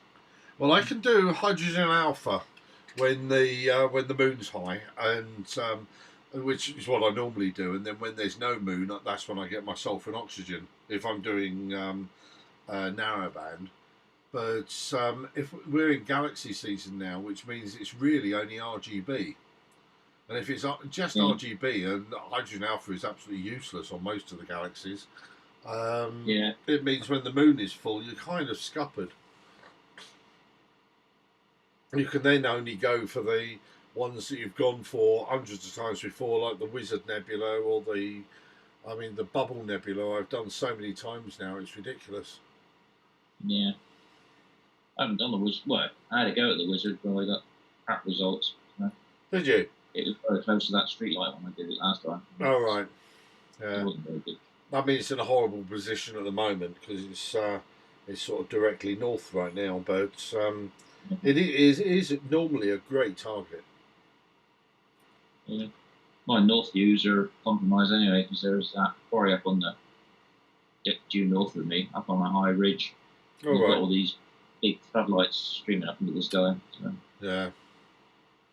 [SPEAKER 1] Well, I can do hydrogen alpha when the moon's high, and which is what I normally do. And then when there's no moon, that's when I get my sulfur and oxygen. If I'm doing narrowband, but if we're in galaxy season now, which means it's really only RGB, and if it's just RGB, and hydrogen alpha is absolutely useless on most of the galaxies. It means when the moon is full, you're kind of scuppered. You can then only go for the ones that you've gone for hundreds of times before, like the Wizard Nebula or the Bubble Nebula. I've done so many times now, it's ridiculous.
[SPEAKER 5] Yeah. I haven't done the Wizard. Well, I had a go at the Wizard, but I got crap results. So.
[SPEAKER 1] Did you?
[SPEAKER 5] It was very close to that streetlight when I did it last time.
[SPEAKER 1] Oh, right.
[SPEAKER 5] Yeah. It wasn't very good.
[SPEAKER 1] I mean, it's in a horrible position at the moment because it's sort of directly north right now, but it is normally a great target.
[SPEAKER 5] Yeah. My north views are compromised anyway, because there's that quarry up on due north of me, up on a high ridge. We've got all these big floodlights streaming up into the sky. So.
[SPEAKER 1] Yeah.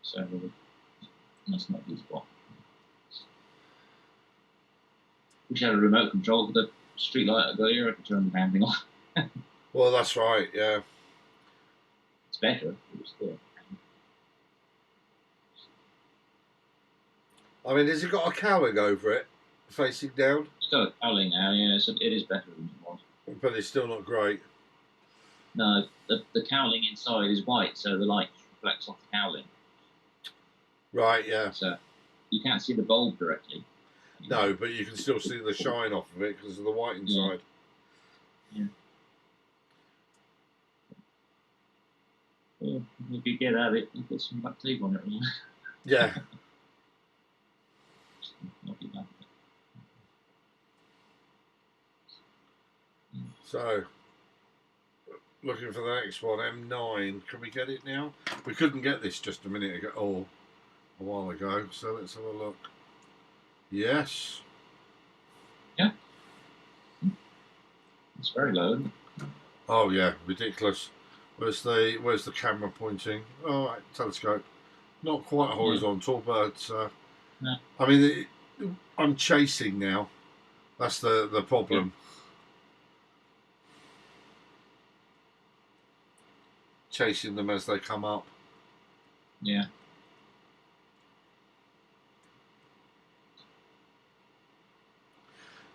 [SPEAKER 5] So That's not a good spot. Wish I had a remote control for the street light I got here. I could turn the damn thing off.
[SPEAKER 1] Well, that's right, yeah.
[SPEAKER 5] It's better, but it's still.
[SPEAKER 1] I mean, has it got a cowling over it, facing down?
[SPEAKER 5] It's got a cowling now, yeah, so it is better than it was.
[SPEAKER 1] But it's still not great.
[SPEAKER 5] No, the cowling inside is white, so the light reflects off the cowling.
[SPEAKER 1] Right, yeah.
[SPEAKER 5] So you can't see the bulb directly.
[SPEAKER 1] No, but you can still see the shine off of it because of the white inside.
[SPEAKER 5] Yeah. Well, if you get at it, you put some black tape on it. Really.
[SPEAKER 1] Yeah.
[SPEAKER 5] Not be bad.
[SPEAKER 1] So, looking for the next one, M9. Can we get it now? We couldn't get this just a minute ago, or a while ago. So let's have a look. Yes.
[SPEAKER 5] Yeah. It's very low. Isn't it?
[SPEAKER 1] Oh yeah, ridiculous. Where's the camera pointing? Oh, right, telescope. Not quite horizontal, but
[SPEAKER 5] no.
[SPEAKER 1] I mean, I'm chasing now. That's the problem.
[SPEAKER 5] Yeah.
[SPEAKER 1] Chasing them as they come up.
[SPEAKER 5] Yeah.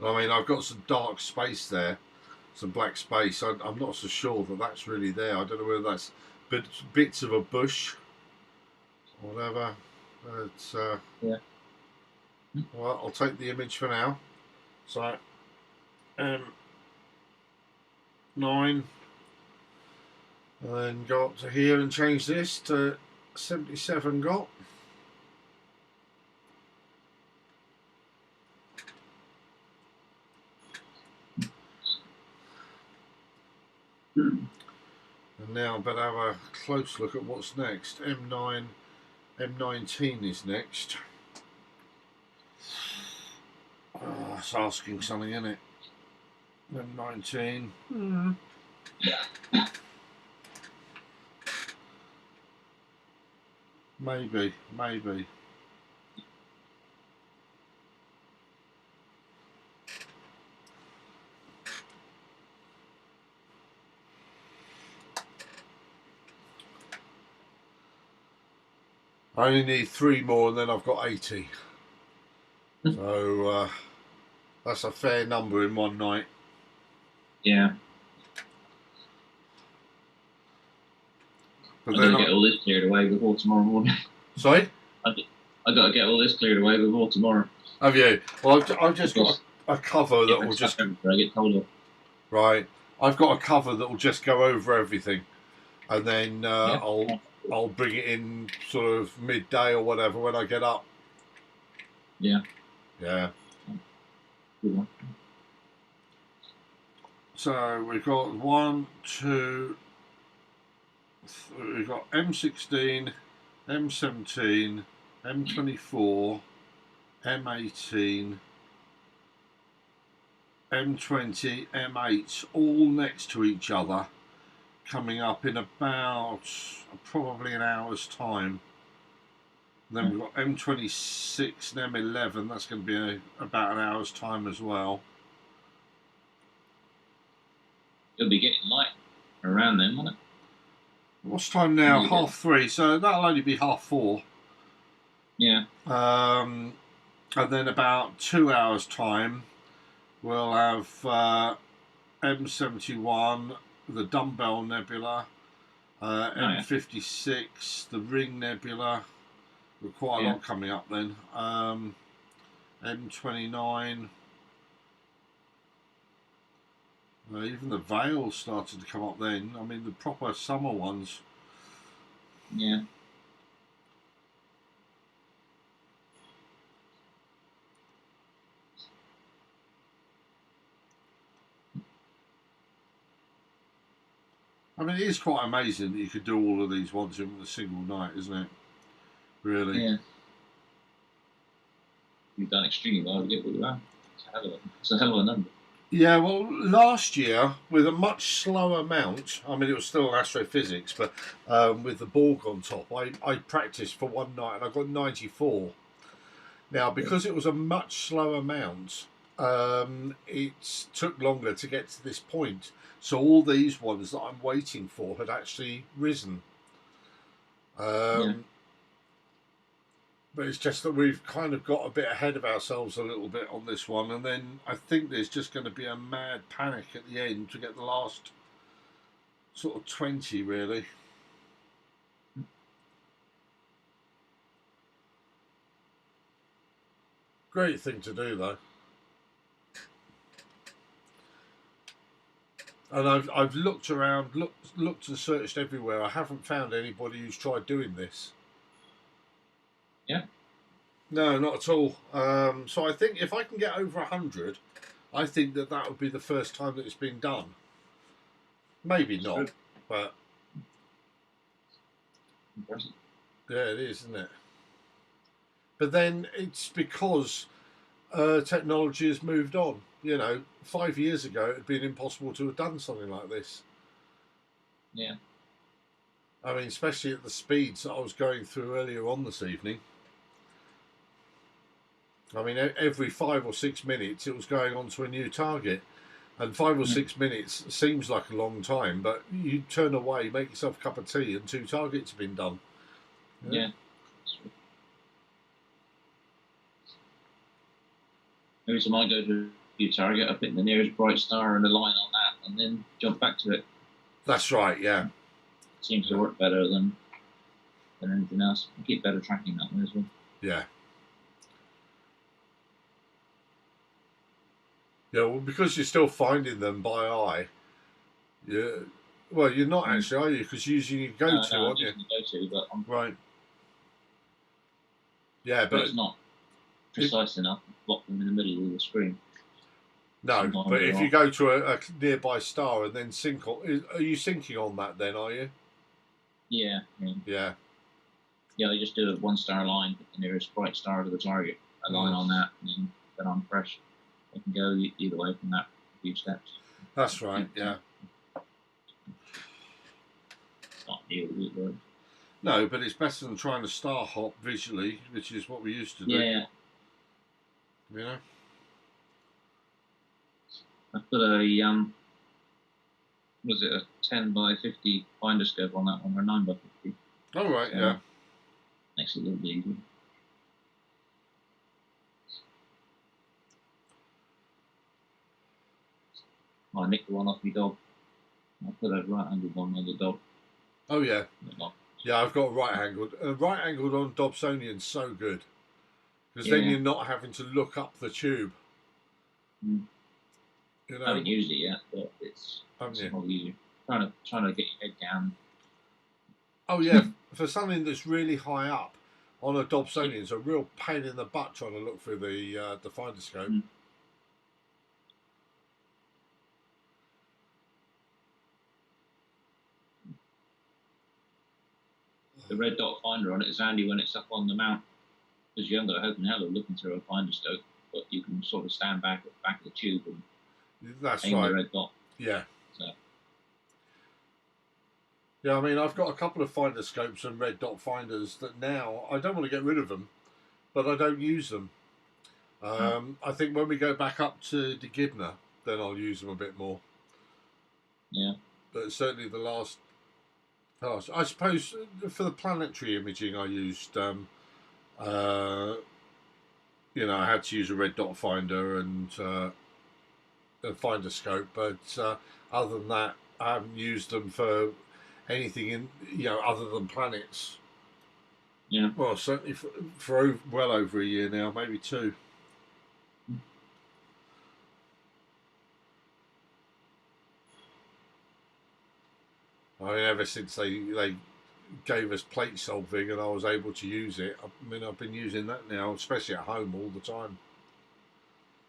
[SPEAKER 1] I mean, I've got some dark space there, some black space. I'm not so sure that that's really there. I don't know whether that's bits of a bush or whatever. But,
[SPEAKER 5] yeah.
[SPEAKER 1] Well, I'll take the image for now. So, 9. And then go up to here and change this to 77 got. And now I better have a close look at what's next. M19 is next. Oh, it's asking something, isn't it? M19. Maybe. I only need 3 more and then I've got 80. So that's a fair number in one night.
[SPEAKER 5] Yeah.
[SPEAKER 1] But
[SPEAKER 5] I've got to get all this cleared away before tomorrow morning.
[SPEAKER 1] Sorry?
[SPEAKER 5] I've got to get all this cleared away before tomorrow.
[SPEAKER 1] Have you? Well, I've just got a cover that will just...
[SPEAKER 5] I get told off.
[SPEAKER 1] Right. I've got a cover that will just go over everything. And then I'll bring it in sort of midday or whatever when I get up.
[SPEAKER 5] Yeah.
[SPEAKER 1] Yeah.
[SPEAKER 5] Good one.
[SPEAKER 1] So we've got 1, 2... We've got M16, M17, M24, M18, M20, M8, all next to each other, coming up in about probably an hour's time. Then we've got M26 and M11, that's going to be about an hour's time as well.
[SPEAKER 5] It'll be getting light around then, won't it?
[SPEAKER 1] What's time now? 3:30, so that'll only be 4:30.
[SPEAKER 5] Yeah.
[SPEAKER 1] And then about 2 hours time, we'll have M71, the Dumbbell Nebula, M56, the Ring Nebula. With quite a lot coming up then. M29. Even the Veils started to come up then. I mean, the proper summer ones.
[SPEAKER 5] Yeah.
[SPEAKER 1] I mean, it is quite amazing that you could do all of these ones in a single night, isn't it? Really?
[SPEAKER 5] Yeah. You've done extremely well to get what you have. It's a hell of a number.
[SPEAKER 1] Yeah, well, last year with a much slower mount, I mean, it was still astrophysics, but with the Borg on top, I practiced for one night and I got 94. Now, because it was a much slower mount, it took longer to get to this point. So all these ones that I'm waiting for had actually risen. But it's just that we've kind of got a bit ahead of ourselves a little bit on this one, and then I think there's just going to be a mad panic at the end to get the last sort of 20, really. Great thing to do, though. And I've looked around, looked and searched everywhere. I haven't found anybody who's tried doing this.
[SPEAKER 5] Yeah.
[SPEAKER 1] No, not at all. So I think if I can get over 100, I think that would be the first time that it's been done. Maybe not, but
[SPEAKER 5] Impressive.
[SPEAKER 1] yeah, it is, isn't it? But then it's because technology has moved on. You know, 5 years ago, it would been impossible to have done something like this.
[SPEAKER 5] Yeah.
[SPEAKER 1] I mean, especially at the speeds that I was going through earlier on this evening. I mean, every 5 or 6 minutes, it was going on to a new target. And 5 or 6 minutes seems like a long time, but you turn away, make yourself a cup of tea, and 2 targets have been done.
[SPEAKER 5] Yeah. Every time I go to a target, I pick the nearest bright star and a line on that, and then jump back to it.
[SPEAKER 1] That's right, yeah.
[SPEAKER 5] It seems to work better than anything else. I keep better tracking that way as well.
[SPEAKER 1] Yeah. Yeah, well, because you're still finding them by eye. Yeah. Well, you're not actually, are you? Because you're using your go-to, aren't you?
[SPEAKER 5] Go-to, but I'm
[SPEAKER 1] right. Yeah, but
[SPEAKER 5] it's not precise enough to block them in the middle of the screen.
[SPEAKER 1] No, but if you go to a nearby star and then sync on, are you syncing on that then? Are you?
[SPEAKER 5] Yeah.
[SPEAKER 1] Yeah.
[SPEAKER 5] Yeah, they just do a 1-star line, put the nearest bright star to the target, a line on that, and then I'm fresh. I can go either way from that a few steps.
[SPEAKER 1] That's right, yeah.
[SPEAKER 5] It's not nearly
[SPEAKER 1] no, but it's better than trying to star hop visually, which is what we used to do.
[SPEAKER 5] Yeah.
[SPEAKER 1] You know?
[SPEAKER 5] I put a, was it a 10 by 50 finder scope on that one, or a 9 by 50.
[SPEAKER 1] Oh, right, so, yeah.
[SPEAKER 5] Makes it a little bit easier. I nicked the one off my dog. I put a right-angled one on the dog.
[SPEAKER 1] Oh, yeah. Yeah, I've got right-angled. Right-angled on Dobsonian's so good. Because then you're not having to look up the tube.
[SPEAKER 5] You
[SPEAKER 1] know?
[SPEAKER 5] I haven't used it yet, but it's not easier. Trying to get your head down.
[SPEAKER 1] Oh, yeah. For something that's really high up on a Dobsonian, it's a real pain in the butt trying to look through the finder scope.
[SPEAKER 5] The red dot finder on it is handy when it's up on the mount, because you haven't got a hope in hell of looking through a finder scope, but you can sort of stand back at the back of the tube and aim the red dot.
[SPEAKER 1] Yeah.
[SPEAKER 5] So.
[SPEAKER 1] Yeah, I mean, I've got a couple of finder scopes and red dot finders that now, I don't want to get rid of them, but I don't use them. I think when we go back up to Deakin, then I'll use them a bit more.
[SPEAKER 5] Yeah.
[SPEAKER 1] But certainly the last... I suppose for the planetary imaging I used, you know, I had to use a red dot finder and a finder scope, but other than that, I haven't used them for anything in, you know, other than planets.
[SPEAKER 5] Yeah.
[SPEAKER 1] Well, certainly for well over a year now, maybe 2. I mean, ever since they gave us plate solving and I was able to use it, I mean, I've been using that now, especially at home all the time.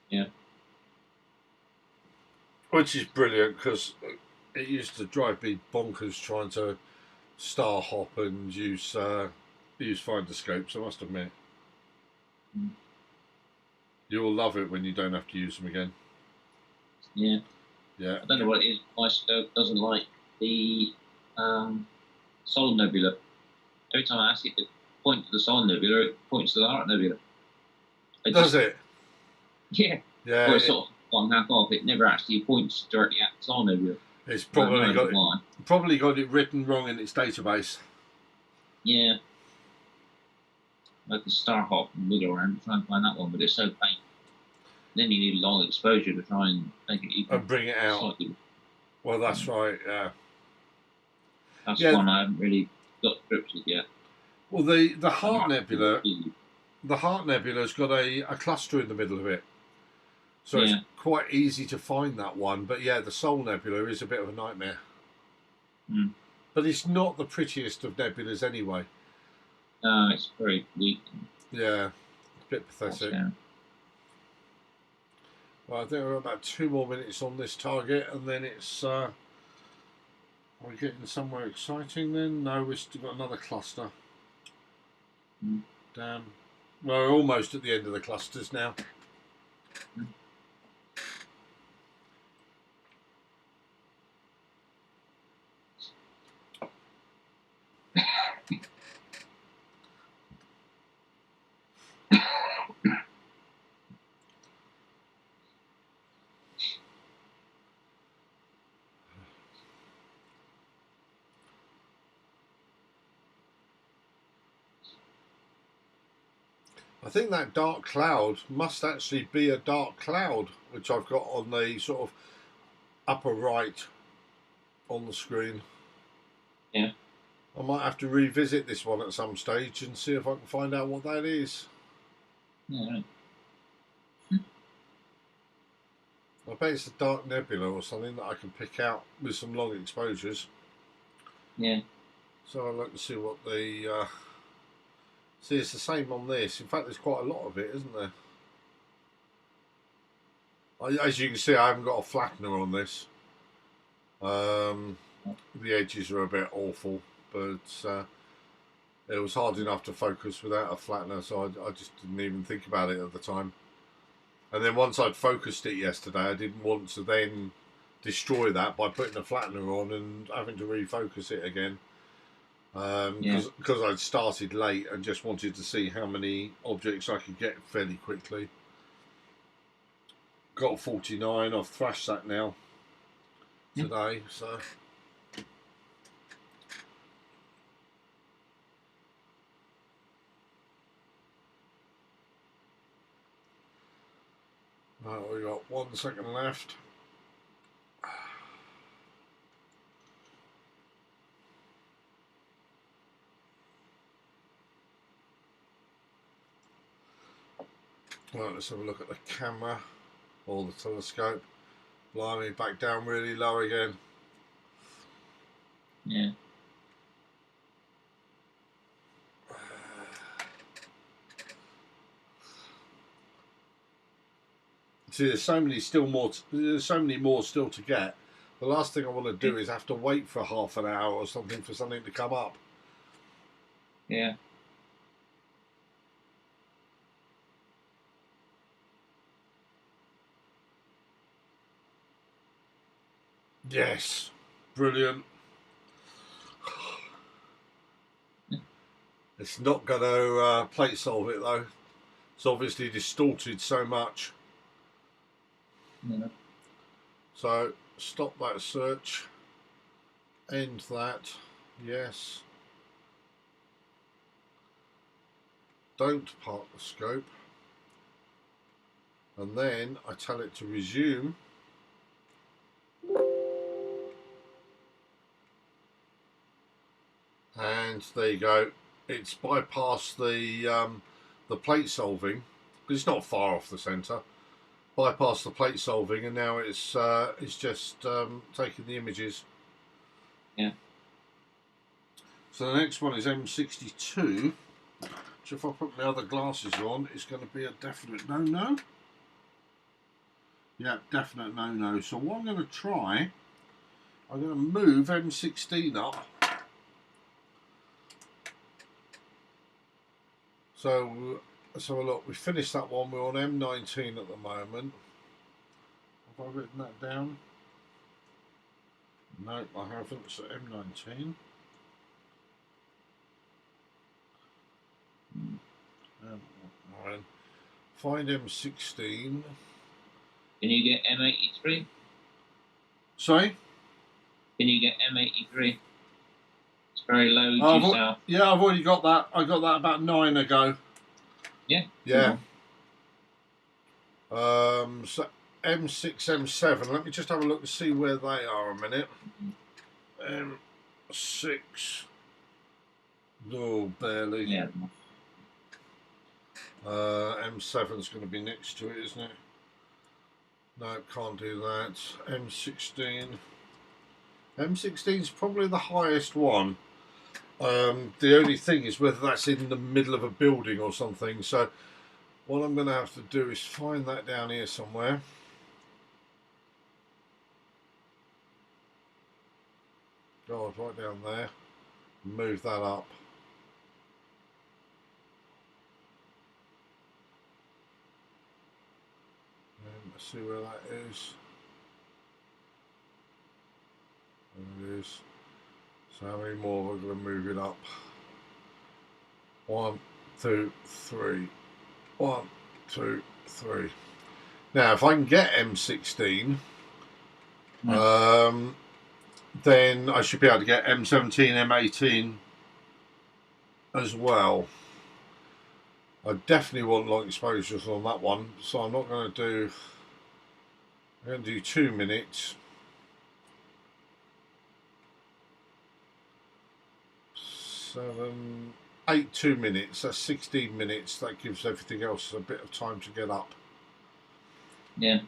[SPEAKER 5] Yeah.
[SPEAKER 1] Which is brilliant, because it used to drive me bonkers trying to star hop and use finder scopes, I must admit. You'll love it when you don't have to use them again.
[SPEAKER 5] Yeah.
[SPEAKER 1] Yeah.
[SPEAKER 5] I don't know what it is. My scope doesn't like the Sol Nebula. Every time I ask it to point to the Sol Nebula, it points to the Heart Nebula.
[SPEAKER 1] Does it?
[SPEAKER 5] Yeah.
[SPEAKER 1] Yeah.
[SPEAKER 5] Well, it's sort of on half off. It never actually points directly at the Sol Nebula.
[SPEAKER 1] It's probably got it written wrong in its database.
[SPEAKER 5] Yeah. Like the Star Hawk and wiggle around to try and find that one, but it's so faint. Then you need long exposure to try and make it even.
[SPEAKER 1] And bring it out.
[SPEAKER 5] Slightly.
[SPEAKER 1] Well, that's right. Yeah.
[SPEAKER 5] That's one I haven't really got to grips with yet.
[SPEAKER 1] Well, the Heart Nebula, has got a cluster in the middle of it, so it's quite easy to find that one. But yeah, the Sol Nebula is a bit of a nightmare.
[SPEAKER 5] Mm.
[SPEAKER 1] But it's not the prettiest of nebulas anyway.
[SPEAKER 5] No, it's very weak.
[SPEAKER 1] Yeah, a bit pathetic. Well, I think we're about 2 more minutes on this target, and then it's. Are we getting somewhere exciting then? No, we've still got another cluster.
[SPEAKER 5] Mm.
[SPEAKER 1] Damn. Well, we're almost at the end of the clusters now.
[SPEAKER 5] Mm.
[SPEAKER 1] I think that dark cloud must actually be a dark cloud, which I've got on the sort of upper right on the screen.
[SPEAKER 5] Yeah.
[SPEAKER 1] I might have to revisit this one at some stage and see if I can find out what that is.
[SPEAKER 5] Yeah, right.
[SPEAKER 1] I bet it's a dark nebula or something that I can pick out with some long exposures.
[SPEAKER 5] Yeah.
[SPEAKER 1] So I'll look to see what the... See, it's the same on this. In fact, there's quite a lot of it, isn't there? As you can see, I haven't got a flattener on this. The edges are a bit awful, but it was hard enough to focus without a flattener, so I just didn't even think about it at the time. And then once I'd focused it yesterday, I didn't want to then destroy that by putting a flattener on and having to refocus it again. Because I'd started late and just wanted to see how many objects I could get fairly quickly. Got 49. I've thrashed that now today, so. Right, we got 1 second left. Right, let's have a look at the camera or the telescope. Blimey, back down really low again.
[SPEAKER 5] Yeah.
[SPEAKER 1] See, there's so many more still to get. The last thing I want to do is have to wait for half an hour or something for something to come up.
[SPEAKER 5] Yeah.
[SPEAKER 1] Yes, brilliant. It's not going to plate solve it though. It's obviously distorted so much.
[SPEAKER 5] Yeah.
[SPEAKER 1] So stop that search. End that. Yes. Don't park the scope. And then I tell it to resume. And there you go. It's bypassed the plate solving because it's not far off the centre. Bypassed the plate solving, and now it's just taking the images.
[SPEAKER 5] Yeah.
[SPEAKER 1] So the next one is M62. So if I put my other glasses on, it's going to be a definite no-no. Yeah, definite no-no. So what I'm going to try, I'm going to move M16 up. So look, we finished that one. We're on M19 at the moment. Have I written that down? No, I haven't. So M19. Right. Find M16.
[SPEAKER 5] Can you get M83?
[SPEAKER 1] Sorry?
[SPEAKER 5] Can you get M83? It's very low
[SPEAKER 1] Oh,
[SPEAKER 5] south.
[SPEAKER 1] yeah, I've already got that. I got that about 9 ago.
[SPEAKER 5] Yeah.
[SPEAKER 1] Yeah. So M6, M7. Let me just have a look and see where they are a minute. M6. Oh, barely.
[SPEAKER 5] Yeah.
[SPEAKER 1] M7's going to be next to it, isn't it? No, can't do that. M16. M16's probably the highest one. The only thing is whether that's in the middle of a building or something. So what I'm going to have to do is find that down here somewhere. God, right down there. Move that up. And let's see where that is. There it is. So how many more we're going to move it up? 1, 2, 3. 1, 2, 3. Now, if I can get M16, then I should be able to get M17, M18 as well. I definitely want long exposures on that one, so I'm not going to do. I'm going to do 2 minutes. 7, 8, 2 minutes. That's 16 minutes. That gives everything else a bit of time to get up.
[SPEAKER 5] Yeah.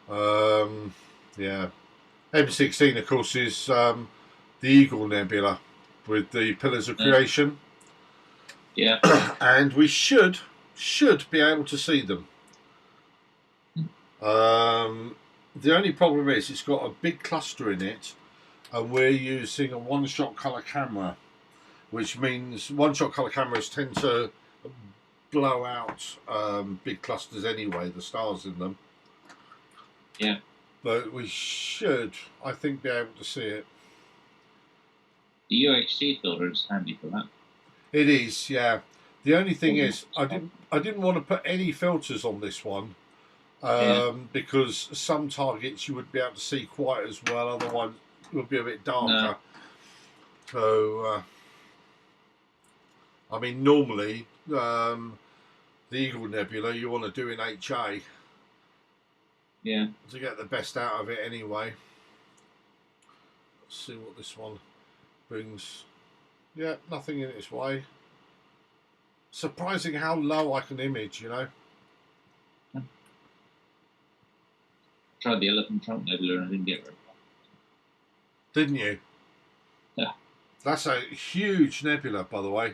[SPEAKER 1] Yeah. M16, of course, is the Eagle Nebula with the Pillars of Creation.
[SPEAKER 5] Yeah.
[SPEAKER 1] And we should be able to see them. The only problem is it's got a big cluster in it, and we're using a one-shot colour camera, which means one-shot colour cameras tend to blow out big clusters anyway, the stars in them.
[SPEAKER 5] Yeah.
[SPEAKER 1] But we should, I think, be able to see it.
[SPEAKER 5] The UHC filter is handy for that.
[SPEAKER 1] It is, yeah. The only thing is, I didn't want to put any filters on this one because some targets you wouldn't be able to see quite as well. Otherwise, it would be a bit darker.
[SPEAKER 5] No.
[SPEAKER 1] So, I mean, normally the Eagle Nebula you want to do in HA.
[SPEAKER 5] Yeah.
[SPEAKER 1] To get the best out of it anyway. Let's see what this one brings. Yeah, nothing in its way. Surprising how low I can image, you know.
[SPEAKER 5] Tried the Elephant Trunk Nebula and I didn't get very far.
[SPEAKER 1] Didn't you?
[SPEAKER 5] Yeah.
[SPEAKER 1] That's a huge nebula, by the way.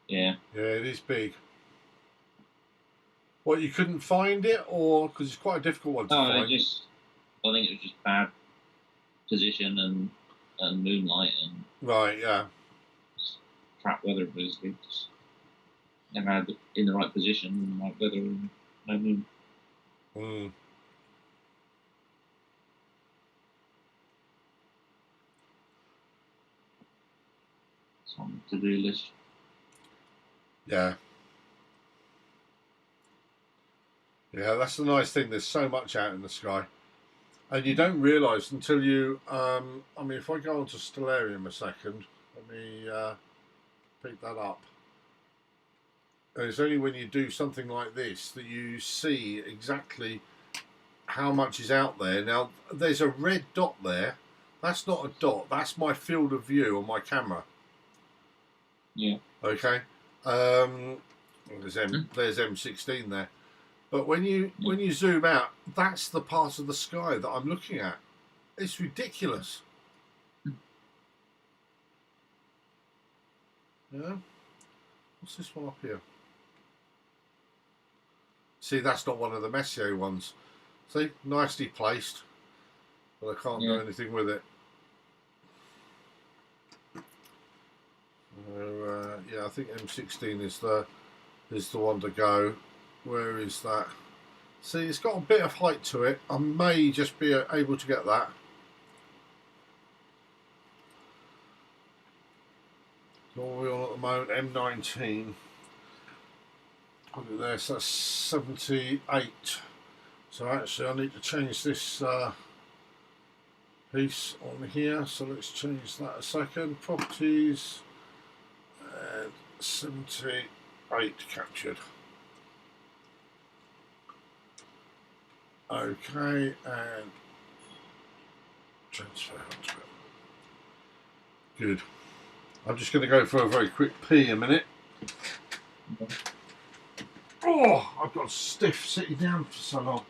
[SPEAKER 5] Yeah.
[SPEAKER 1] Yeah, it is big. What, you couldn't find it, or because it's quite a difficult one to find?
[SPEAKER 5] I think it was just bad position and moonlight and
[SPEAKER 1] right, yeah,
[SPEAKER 5] crap weather basically. Just never had it in the right position, and the right weather, and no moon. It's on the to-do list.
[SPEAKER 1] Yeah. Yeah, that's the nice thing. There's so much out in the sky. And you don't realise until you... I mean, if I go on to Stellarium a second, let me pick that up. And it's only when you do something like this that you see exactly how much is out there. Now, there's a red dot there. That's not a dot. That's my field of view on my camera.
[SPEAKER 5] Yeah.
[SPEAKER 1] Okay. There's M16 there. But when you zoom out, that's the part of the sky that I'm looking at. It's ridiculous. Yeah. What's this one up here? See, that's not one of the Messier ones. See, nicely placed, but I can't do anything with it. Yeah, I think M16 is the one to go. Where is that? See, it's got a bit of height to it. I may just be able to get that. What are we on at the moment? M19. Put it there, so that's 78. So actually I need to change this piece on here. So let's change that a second. Properties, and 78 captured. Okay, and transfer onto it. Good. I'm just going to go for a very quick pee a minute. Oh, I've got stiff sitting down for so long.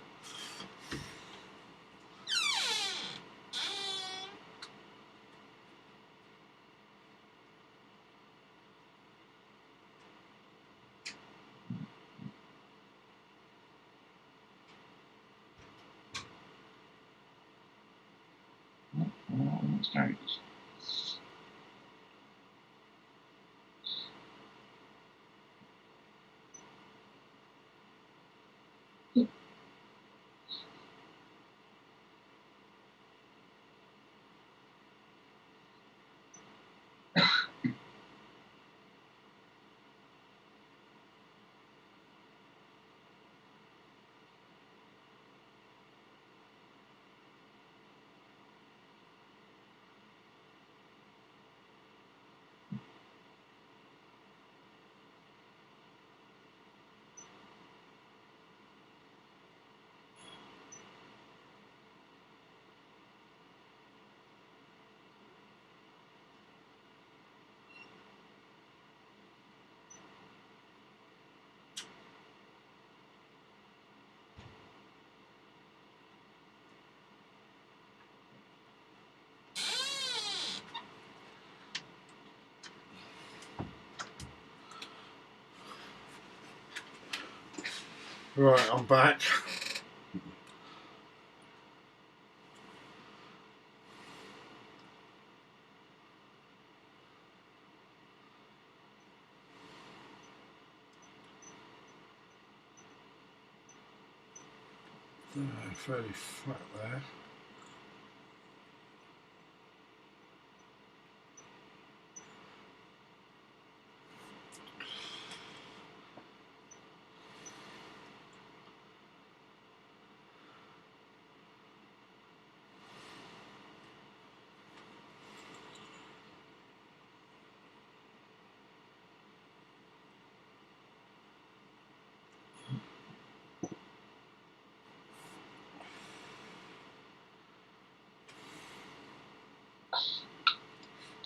[SPEAKER 1] Right, I'm back. Fairly flat there.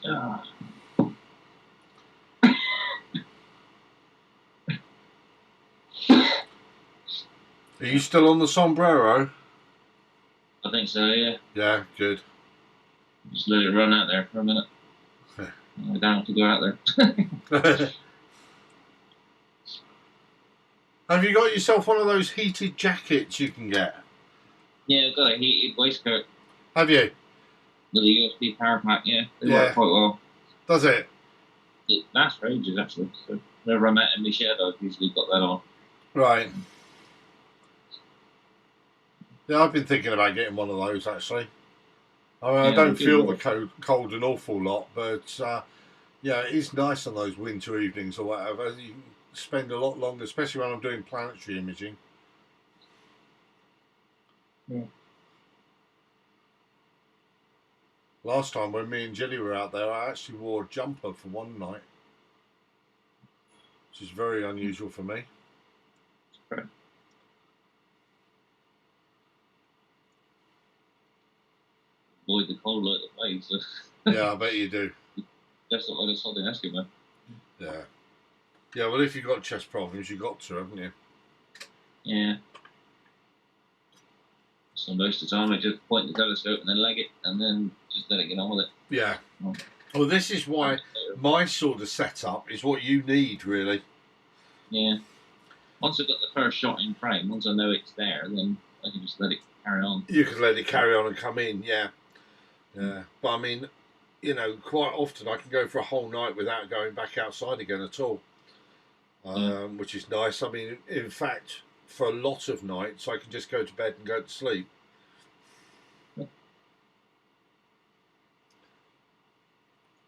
[SPEAKER 5] Ah.
[SPEAKER 1] Are you still on the sombrero?
[SPEAKER 5] I think so, yeah.
[SPEAKER 1] Yeah, good.
[SPEAKER 5] Just let it run out there for a minute. I don't have to go out there.
[SPEAKER 1] Have you got yourself one of those heated jackets you can get?
[SPEAKER 5] Yeah, I've got a heated waistcoat
[SPEAKER 1] Have you?
[SPEAKER 5] with a USB power pack, yeah. They
[SPEAKER 1] Yeah.
[SPEAKER 5] work quite well.
[SPEAKER 1] Does it?
[SPEAKER 5] It lasts for ages, actually. So whenever I'm out in my shed, I've usually got that on.
[SPEAKER 1] Right. Yeah, I've been thinking about getting one of those, actually. I mean, I
[SPEAKER 5] Yeah,
[SPEAKER 1] don't
[SPEAKER 5] good
[SPEAKER 1] feel
[SPEAKER 5] work.
[SPEAKER 1] the cold an awful lot, but yeah, it is nice on those winter evenings or whatever. You can spend a lot longer, especially when I'm doing planetary imaging.
[SPEAKER 5] Yeah.
[SPEAKER 1] Last time when me and Jilly were out there, I actually wore a jumper for one night, which is very unusual for me.
[SPEAKER 5] Right. Avoid the cold like the plague, so
[SPEAKER 1] Yeah, I bet you do.
[SPEAKER 5] just look like a sodding Eskimo.
[SPEAKER 1] Yeah. Yeah, well, if you've got chest problems, you've got to, haven't you?
[SPEAKER 5] Yeah. So most of the time I just point the telescope and then leg it and then just let it get on with it.
[SPEAKER 1] Yeah.
[SPEAKER 5] Oh.
[SPEAKER 1] Well, this is why my sort of setup is what you need, really.
[SPEAKER 5] Yeah. Once I've got the first shot in frame, once I know it's there, then I can just let it carry on.
[SPEAKER 1] You can let it carry on and come in, yeah. Yeah. But I mean, you know, quite often I can go for a whole night without going back outside again at all, which is nice. I mean, in fact, for a lot of nights, I can just go to bed and go to sleep.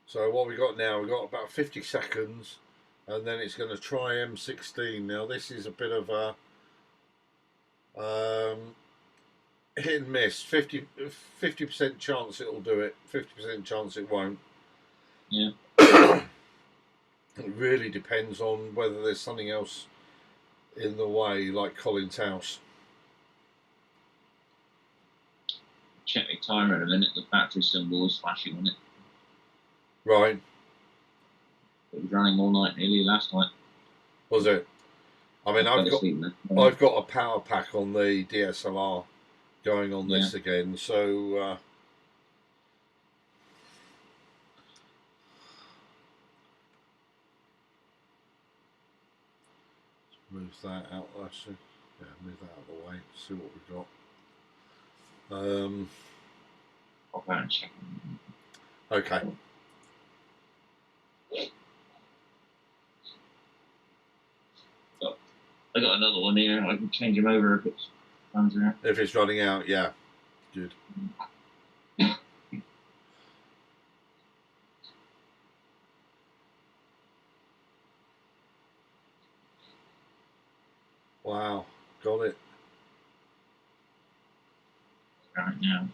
[SPEAKER 1] So what we got now, we've got about 50 seconds, and then it's going to try M16. Now this is a bit of a hit and miss. 50% chance it'll do it, 50% chance it won't.
[SPEAKER 5] Yeah.
[SPEAKER 1] It really depends on whether there's something else in the way, like Colin's house.
[SPEAKER 5] Check my timer in a minute. The battery symbol is flashing on it.
[SPEAKER 1] Right.
[SPEAKER 5] It was running all night nearly last night.
[SPEAKER 1] Was it? I mean, I've got a power pack on the DSLR going on this again, so move that out. Actually, yeah, move that out of the way. See what we've got.
[SPEAKER 5] I'll go and check.
[SPEAKER 1] Okay.
[SPEAKER 5] I got another one here. I can change him over if it's runs out.
[SPEAKER 1] If it's running out, yeah. Good. Wow, got it.
[SPEAKER 5] Right now.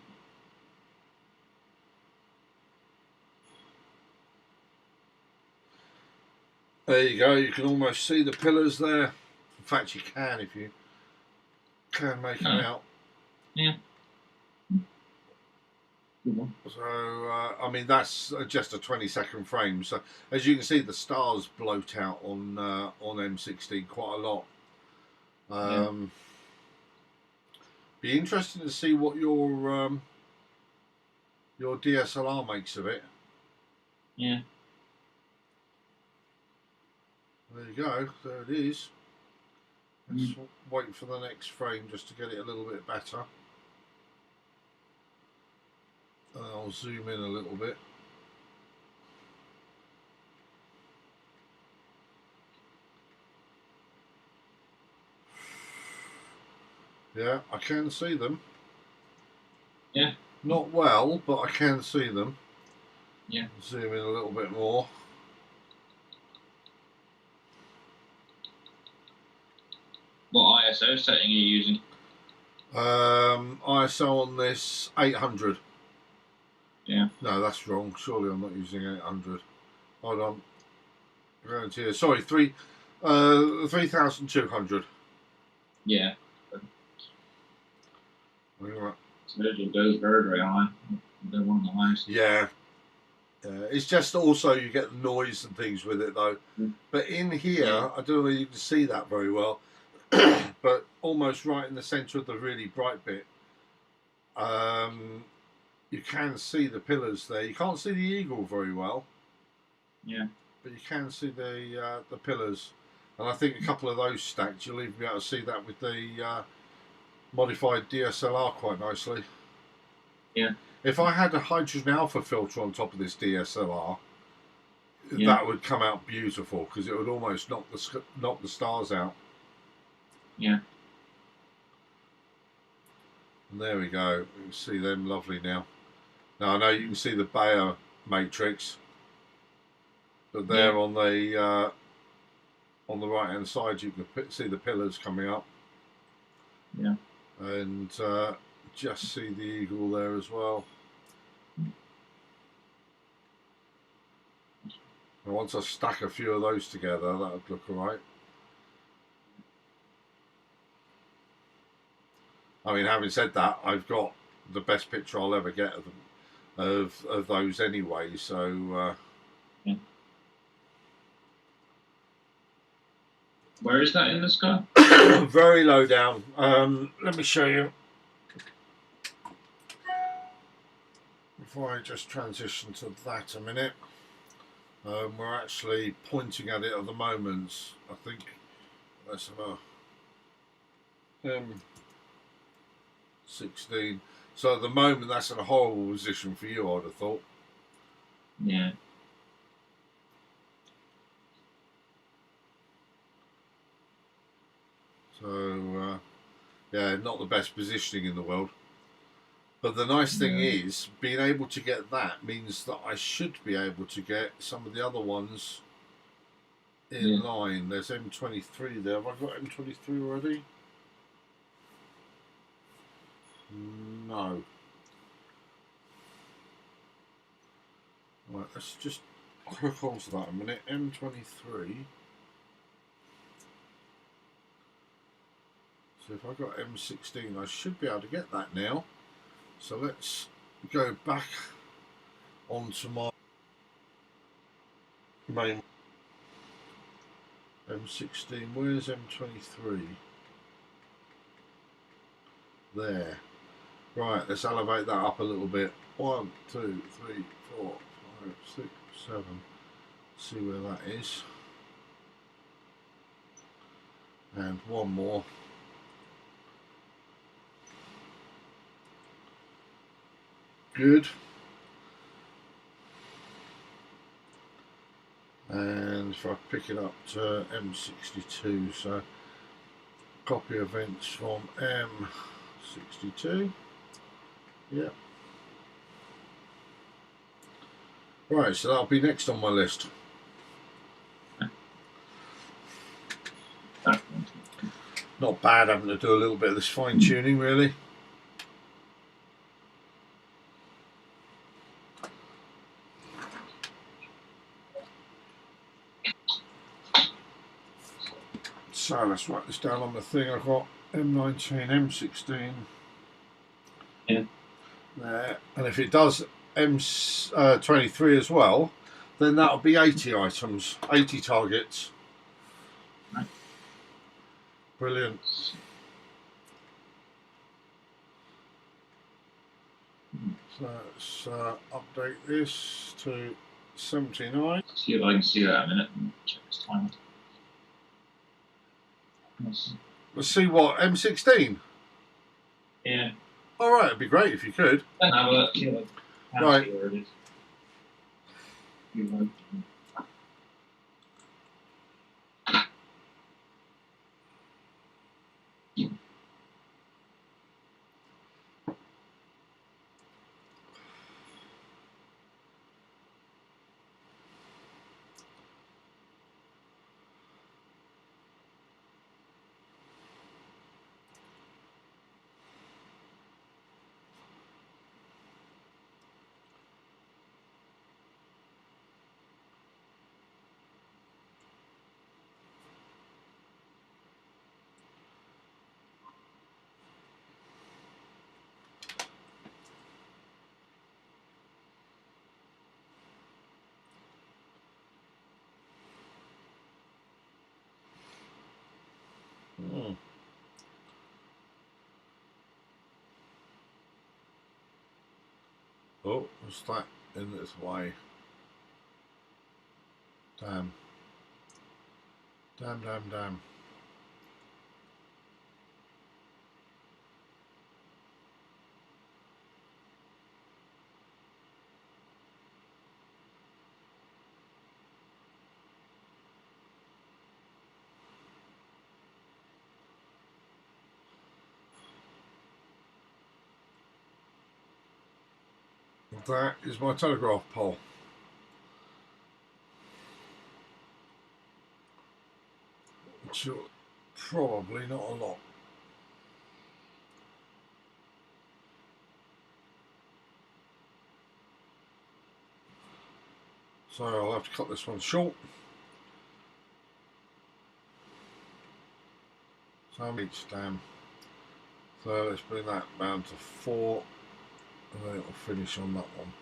[SPEAKER 1] There you go. You can almost see the pillars there. In fact, you can if you can make them out.
[SPEAKER 5] Yeah.
[SPEAKER 1] So, I mean, that's just a 20-second frame. So, as you can see, the stars bloat out on M16 quite a lot. Be interesting to see what your DSLR makes of it.
[SPEAKER 5] Yeah.
[SPEAKER 1] There you go. There it is. Let's wait for the next frame just to get it a little bit better. And I'll zoom in a little bit. Yeah, I can see them.
[SPEAKER 5] Yeah.
[SPEAKER 1] Not well, but I can see them.
[SPEAKER 5] Yeah.
[SPEAKER 1] Zoom in a little bit more.
[SPEAKER 5] What ISO setting are you using?
[SPEAKER 1] ISO on this 800.
[SPEAKER 5] Yeah.
[SPEAKER 1] No, that's wrong. Surely I'm not using 800. Hold on. I'm going to here. Sorry, 3200.
[SPEAKER 5] Yeah.
[SPEAKER 1] Right.
[SPEAKER 5] So it goes very, very high. They're one of the highest.
[SPEAKER 1] Yeah. It's just also you get the noise and things with it though. But in here, I don't know whether you can see that very well, but almost right in the centre of the really bright bit, you can see the pillars there. You can't see the eagle very well.
[SPEAKER 5] Yeah.
[SPEAKER 1] But you can see the pillars. And I think a couple of those stacked, you'll even be able to see that with the modified DSLR quite nicely.
[SPEAKER 5] Yeah.
[SPEAKER 1] If I had a hydrogen alpha filter on top of this DSLR, that would come out beautiful because it would almost knock the stars out.
[SPEAKER 5] Yeah.
[SPEAKER 1] And there we go. You can see them lovely now. Now I know you can see the Bayer matrix, but there on the right hand side you can see the pillars coming up.
[SPEAKER 5] Yeah.
[SPEAKER 1] And just see the eagle there as well. And once I stack a few of those together, that would look alright. I mean, having said that, I've got the best picture I'll ever get of them, of those anyway. So.
[SPEAKER 5] Where is that in the sky?
[SPEAKER 1] Very low down. Let me show you. Before I just transition to that a minute, we're actually pointing at it at the moment. I think let's have a 16. So at the moment, that's in a horrible position for you, I'd have thought.
[SPEAKER 5] Yeah.
[SPEAKER 1] So Yeah, not the best positioning in the world. But the nice thing is, being able to get that means that I should be able to get some of the other ones in line. There's M23 there. Have I got M23 already? No. Right, let's just hook onto that a minute. M23. So if I got M16, I should be able to get that now. So let's go back onto my main M16. Where's M23? There. Right, let's elevate that up a little bit. 1, 2, 3, 4, 5, 6, 7. See where that is. And one more. Good. And if I pick it up to M62, so copy events from M62. Yeah. Right, so that'll be next on my list. Not bad having to do a little bit of this fine tuning, really. So let's write this down on the thing. I've got M19, M16 there, and if it does M23 as well, then that'll be 80 items, 80 targets. Brilliant. So let's update this to 79.
[SPEAKER 9] See if I can see that in a minute and check this time.
[SPEAKER 1] Let's see what, M16?
[SPEAKER 9] Yeah.
[SPEAKER 1] Alright, it'd be great if you could.
[SPEAKER 9] Then have a look, see what
[SPEAKER 1] right.
[SPEAKER 9] Where it is.
[SPEAKER 1] Oh, what's that in this way? Damn. Damn, damn, damn. That is my telegraph pole. Which is probably not a lot. So I'll have to cut this one short. So each dam. So let's bring that down to 4. And then it'll finish on that one.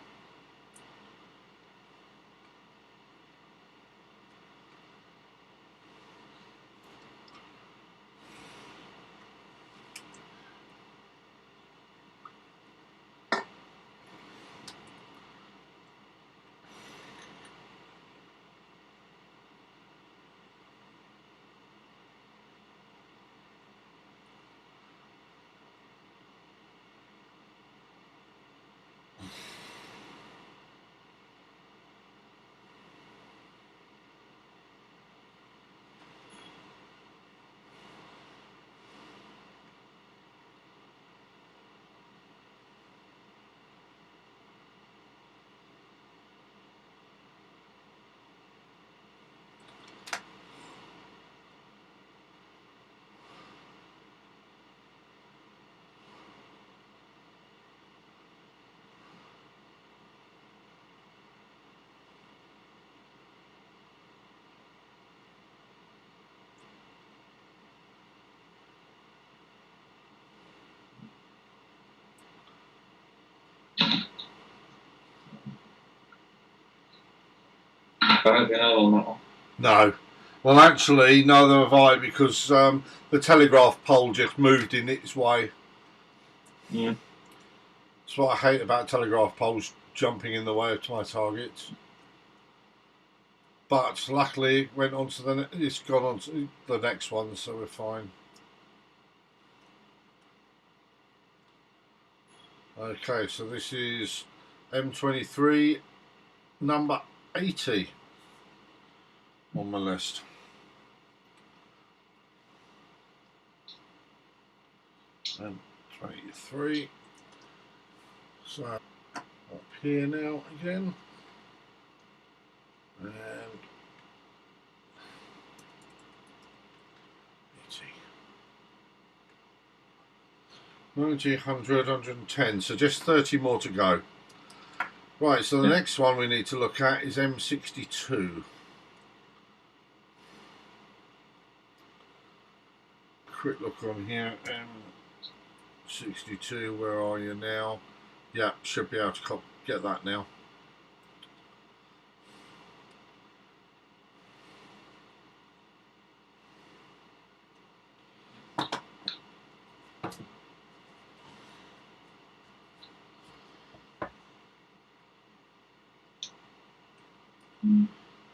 [SPEAKER 9] back. I don't think I'll on that one.
[SPEAKER 1] No. Well, actually, neither have I, because the telegraph pole just moved in its way.
[SPEAKER 9] Yeah.
[SPEAKER 1] That's what I hate about telegraph poles, jumping in the way of my targets. But luckily, it's gone on to the next one, so we're fine. Okay, so this is M23, number 80 on my list. M23. So up here now again. And 80. 90, 100, 110. So just 30 more to go. Right, so the next one we need to look at is M62. Quick look on here. M62, where are you now? Yeah, should be able to get that now.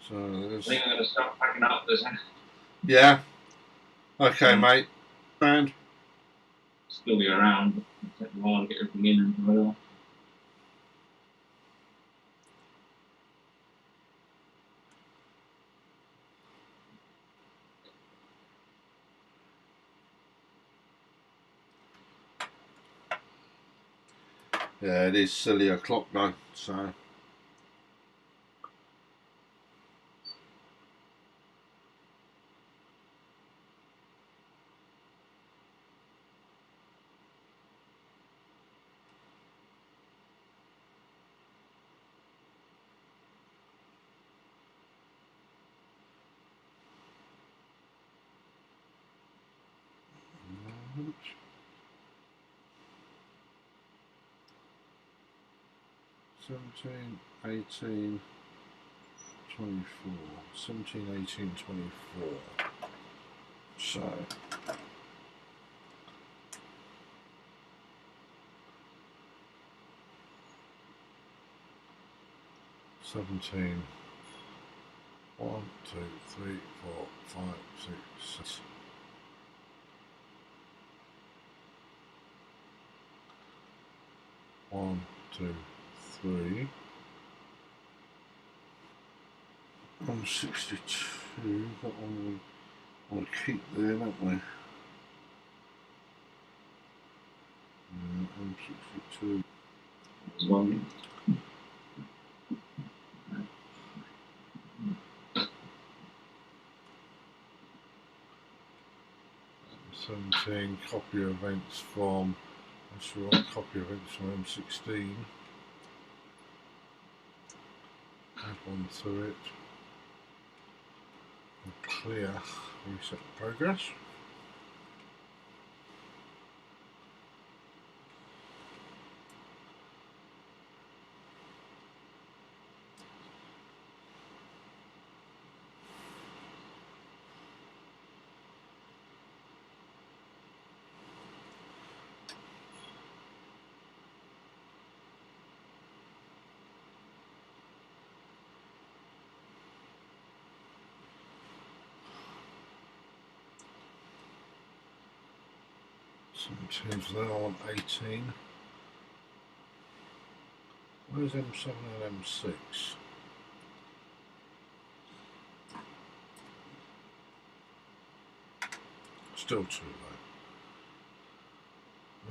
[SPEAKER 1] So
[SPEAKER 9] I think I'm going to start packing up this.
[SPEAKER 1] Yeah. Okay, mate. And
[SPEAKER 9] Still be around. It'll take a while to get everything in and well.
[SPEAKER 1] yeah, it is silly o'clock though. So. Seventeen, 18, 24. 17, 18, 24. So 17. 1, 2, 3, 4, 5, 6, 6. One, two, three. 162. That one we want to keep there, don't we? 162.
[SPEAKER 9] There's one.
[SPEAKER 1] Copy events from. That's right. Copy events from M16. Add one to it. And clear. Reset progress. So then I want 18. Where's M7 and M6? Still too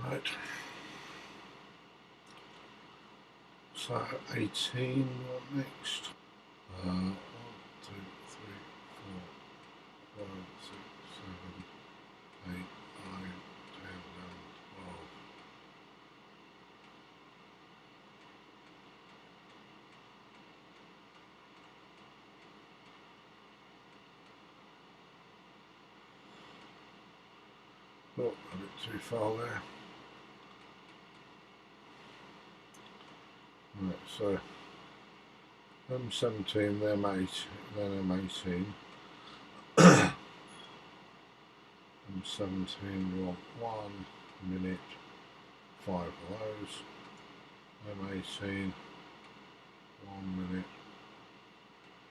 [SPEAKER 1] low. Right. So 18, what next? 1, 2, 3, 4, 5, 6, 7, 8, 9, 10, 11, 12. Oh, a bit too far there. Right, so M17, then M18. M17, you want 1 minute, 5 of those. M18, 1 minute,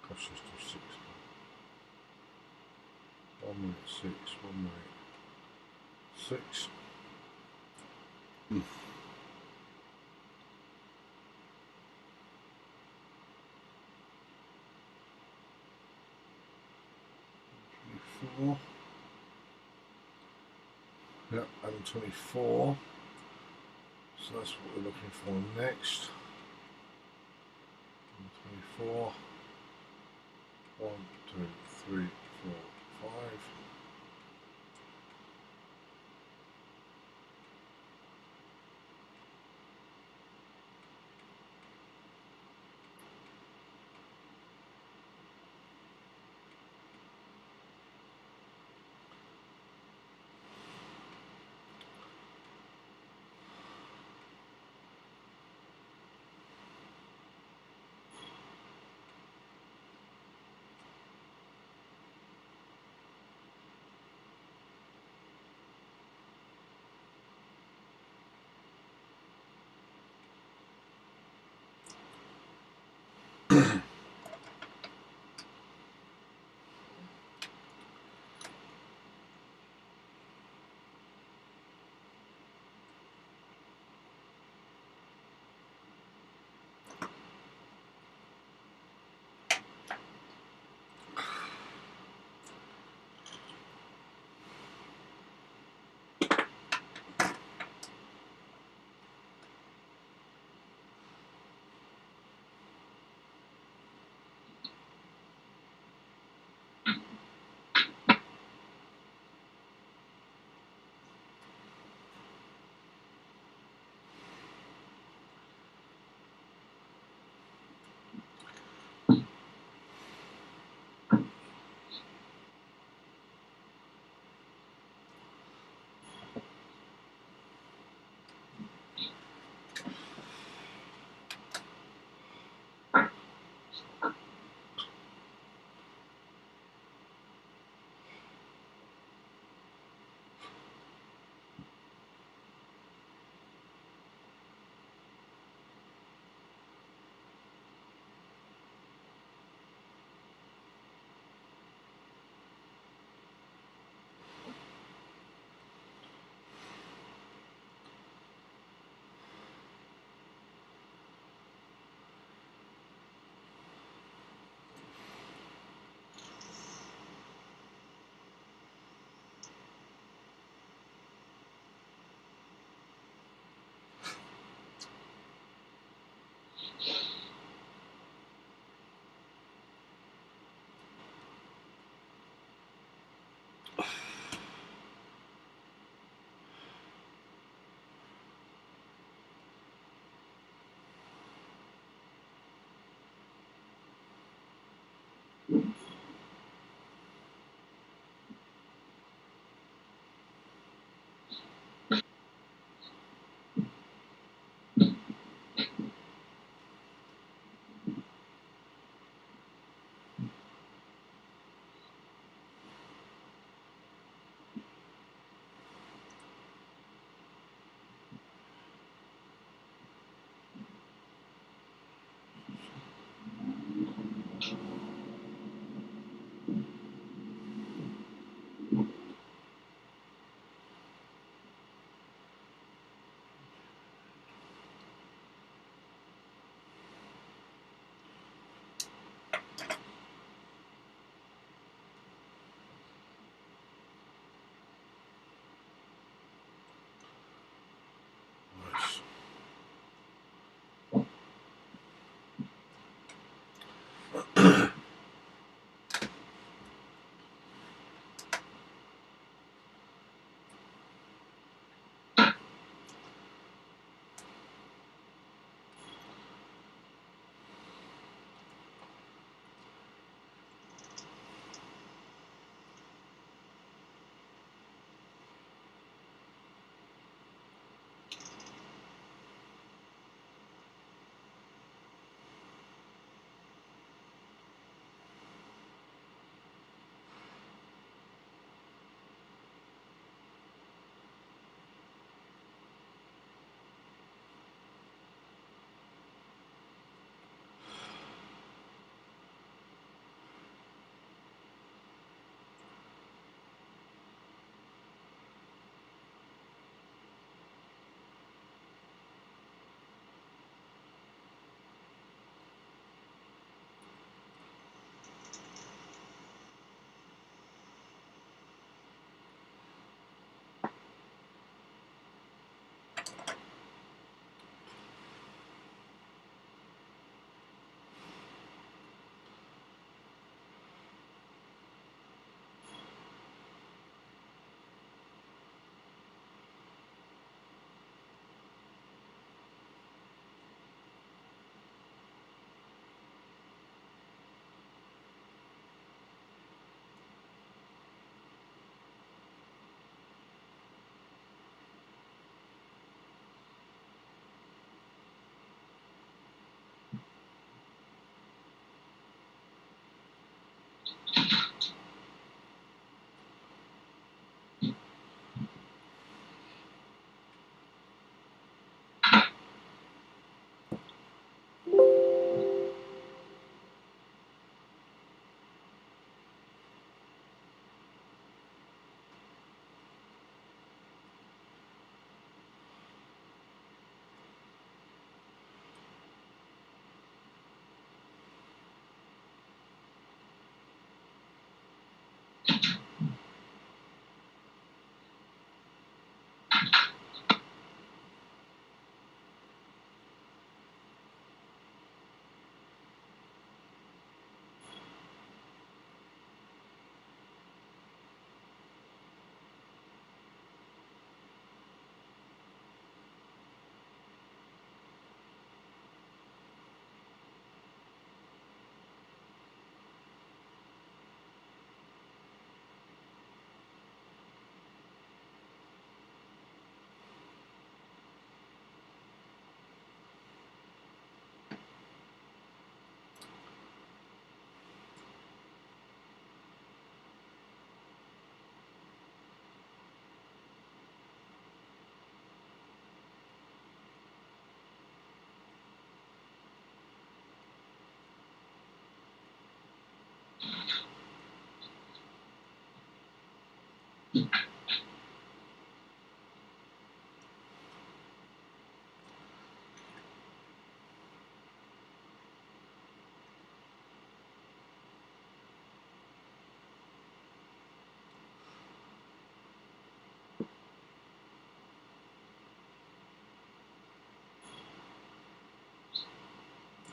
[SPEAKER 1] gosh, let's do 6. 1 minute 6, 1 minute 6. Four. Yep, and 24. So that's what we're looking for next. 24. 1, 2, 3, 4, 5.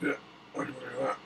[SPEAKER 1] Yeah, I can do that.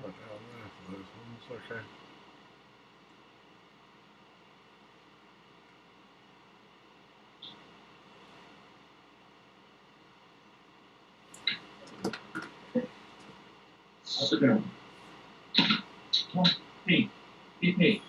[SPEAKER 1] Right down there for those ones, okay.
[SPEAKER 9] Sit down. Come on, hey, eat me.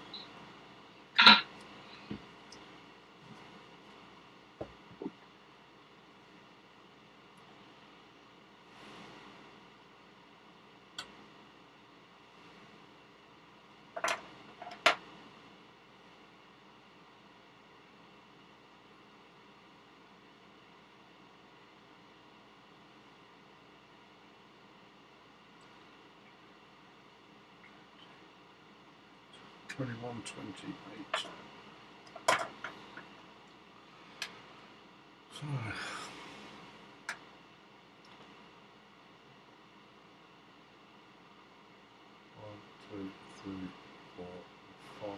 [SPEAKER 9] 21:28. So 1, 2, 3, 4, 5.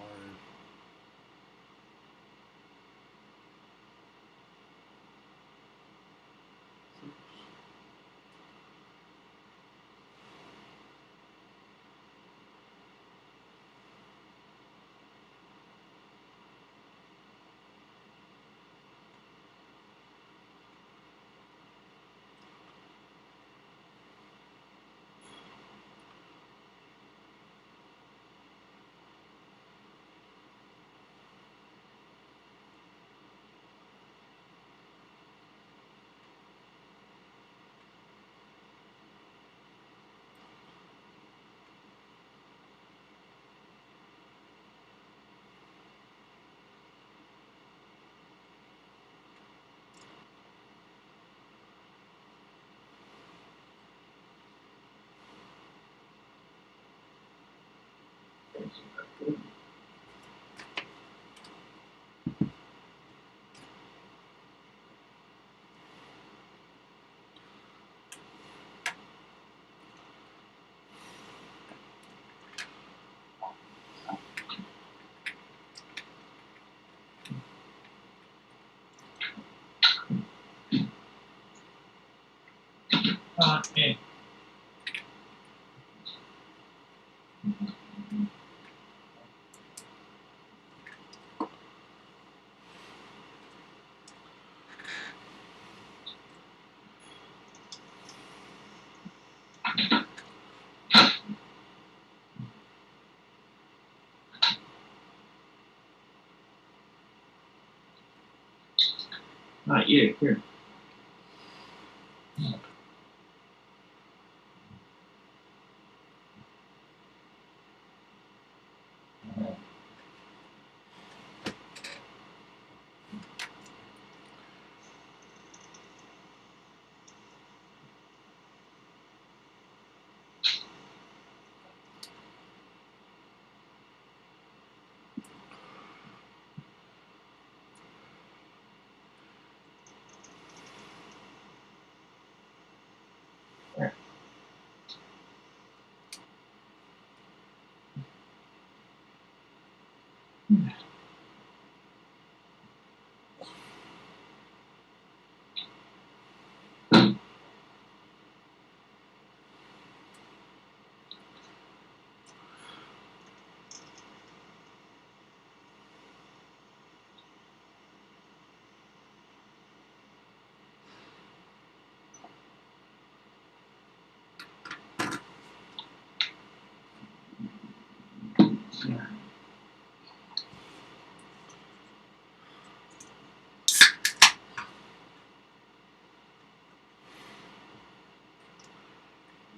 [SPEAKER 9] Yeah. Right, you, here.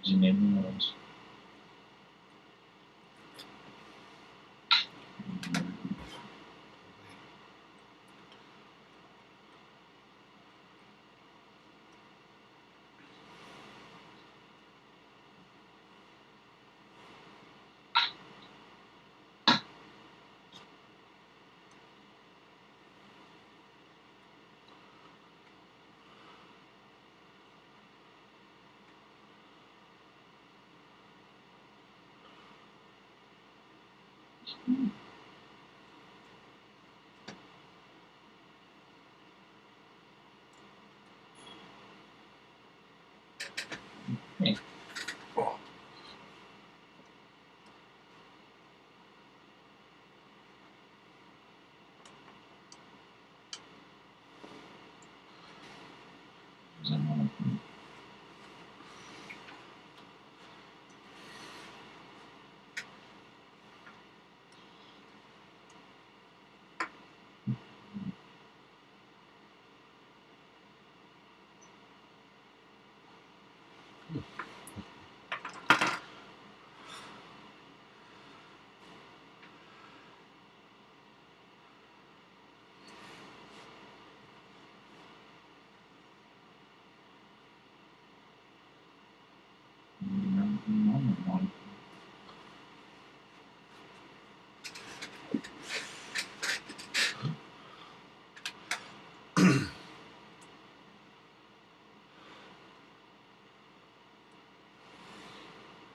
[SPEAKER 9] Zoom in more. Okay.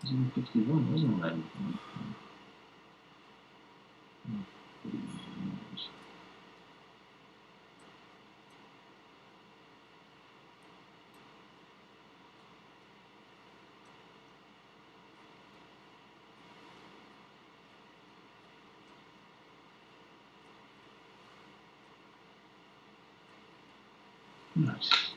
[SPEAKER 9] It's 51, wasn't it? Nice.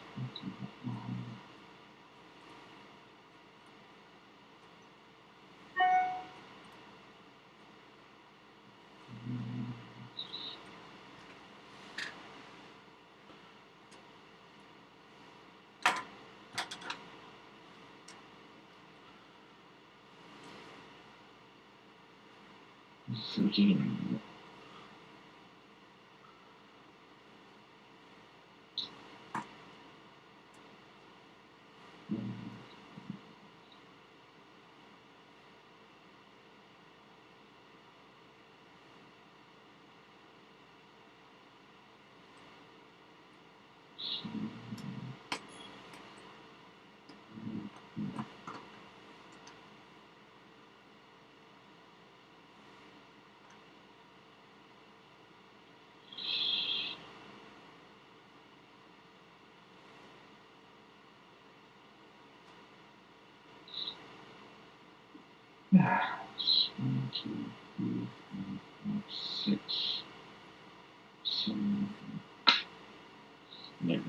[SPEAKER 9] 1, 2, 3, 4, 5, 6, 7, 8, 9.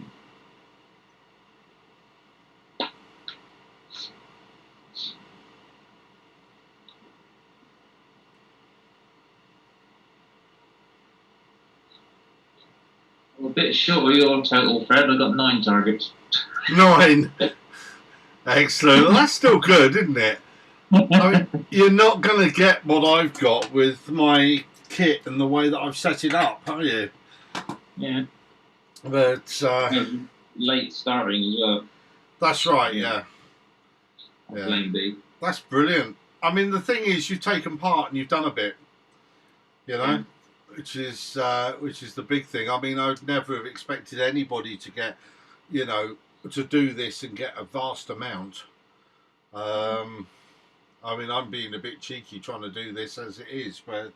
[SPEAKER 5] I'm a bit short of your total, Fred. I got 9 targets.
[SPEAKER 1] 9. Excellent. Well, that's still good, isn't it? I mean, you're not going to get what I've got with my kit and the way that I've set it up, are you?
[SPEAKER 5] Yeah.
[SPEAKER 1] But
[SPEAKER 5] late starting as well.
[SPEAKER 1] That's right. Yeah.
[SPEAKER 5] Blame B.
[SPEAKER 1] That's brilliant. I mean, the thing is, you've taken part and you've done a bit. You know, which is the big thing. I mean, I'd never have expected anybody to get, you know, to do this and get a vast amount. I mean, I'm being a bit cheeky trying to do this as it is, but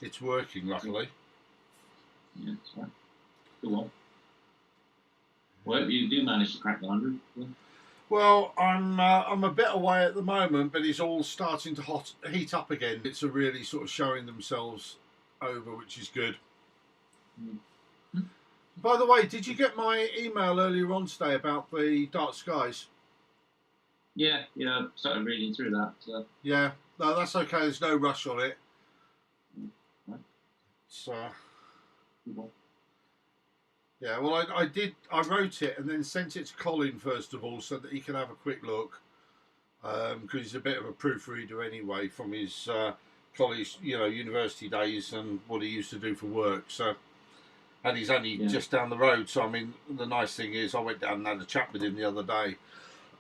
[SPEAKER 1] it's working, luckily.
[SPEAKER 5] Yeah, that's right. Go on. Well, you do manage to crack the 100. Yeah.
[SPEAKER 1] Well, I'm a bit away at the moment, but it's all starting to heat up again. It's a really sort of showing themselves over, which is good.
[SPEAKER 5] Mm.
[SPEAKER 1] By the way, did you get my email earlier on today about the dark skies?
[SPEAKER 5] Yeah, I started reading through that. So.
[SPEAKER 1] Yeah, no, that's okay. There's no rush on it.
[SPEAKER 5] Right.
[SPEAKER 1] So,
[SPEAKER 5] Well.
[SPEAKER 1] yeah, well, I wrote it and then sent it to Colin first of all so that he can have a quick look, because he's a bit of a proofreader anyway from his college, you know, university days and what he used to do for work. So, and he's only just down the road. So, I mean, the nice thing is I went down and had a chat with him the other day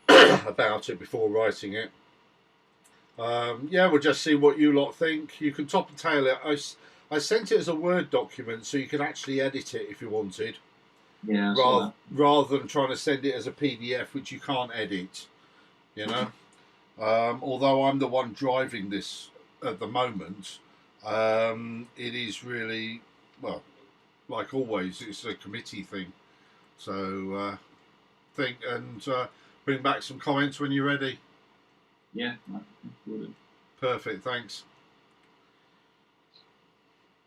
[SPEAKER 1] about it before writing it. Yeah, we'll just see what you lot think. You can top and tail it. I sent it as a Word document so you could actually edit it if you wanted.
[SPEAKER 5] Yeah.
[SPEAKER 1] Rather than trying to send it as a PDF, which you can't edit. You know? Although I'm the one driving this at the moment, it is really, well, like always, it's a committee thing. So think and bring back some comments when you're ready.
[SPEAKER 5] Yeah.
[SPEAKER 1] Perfect, thanks.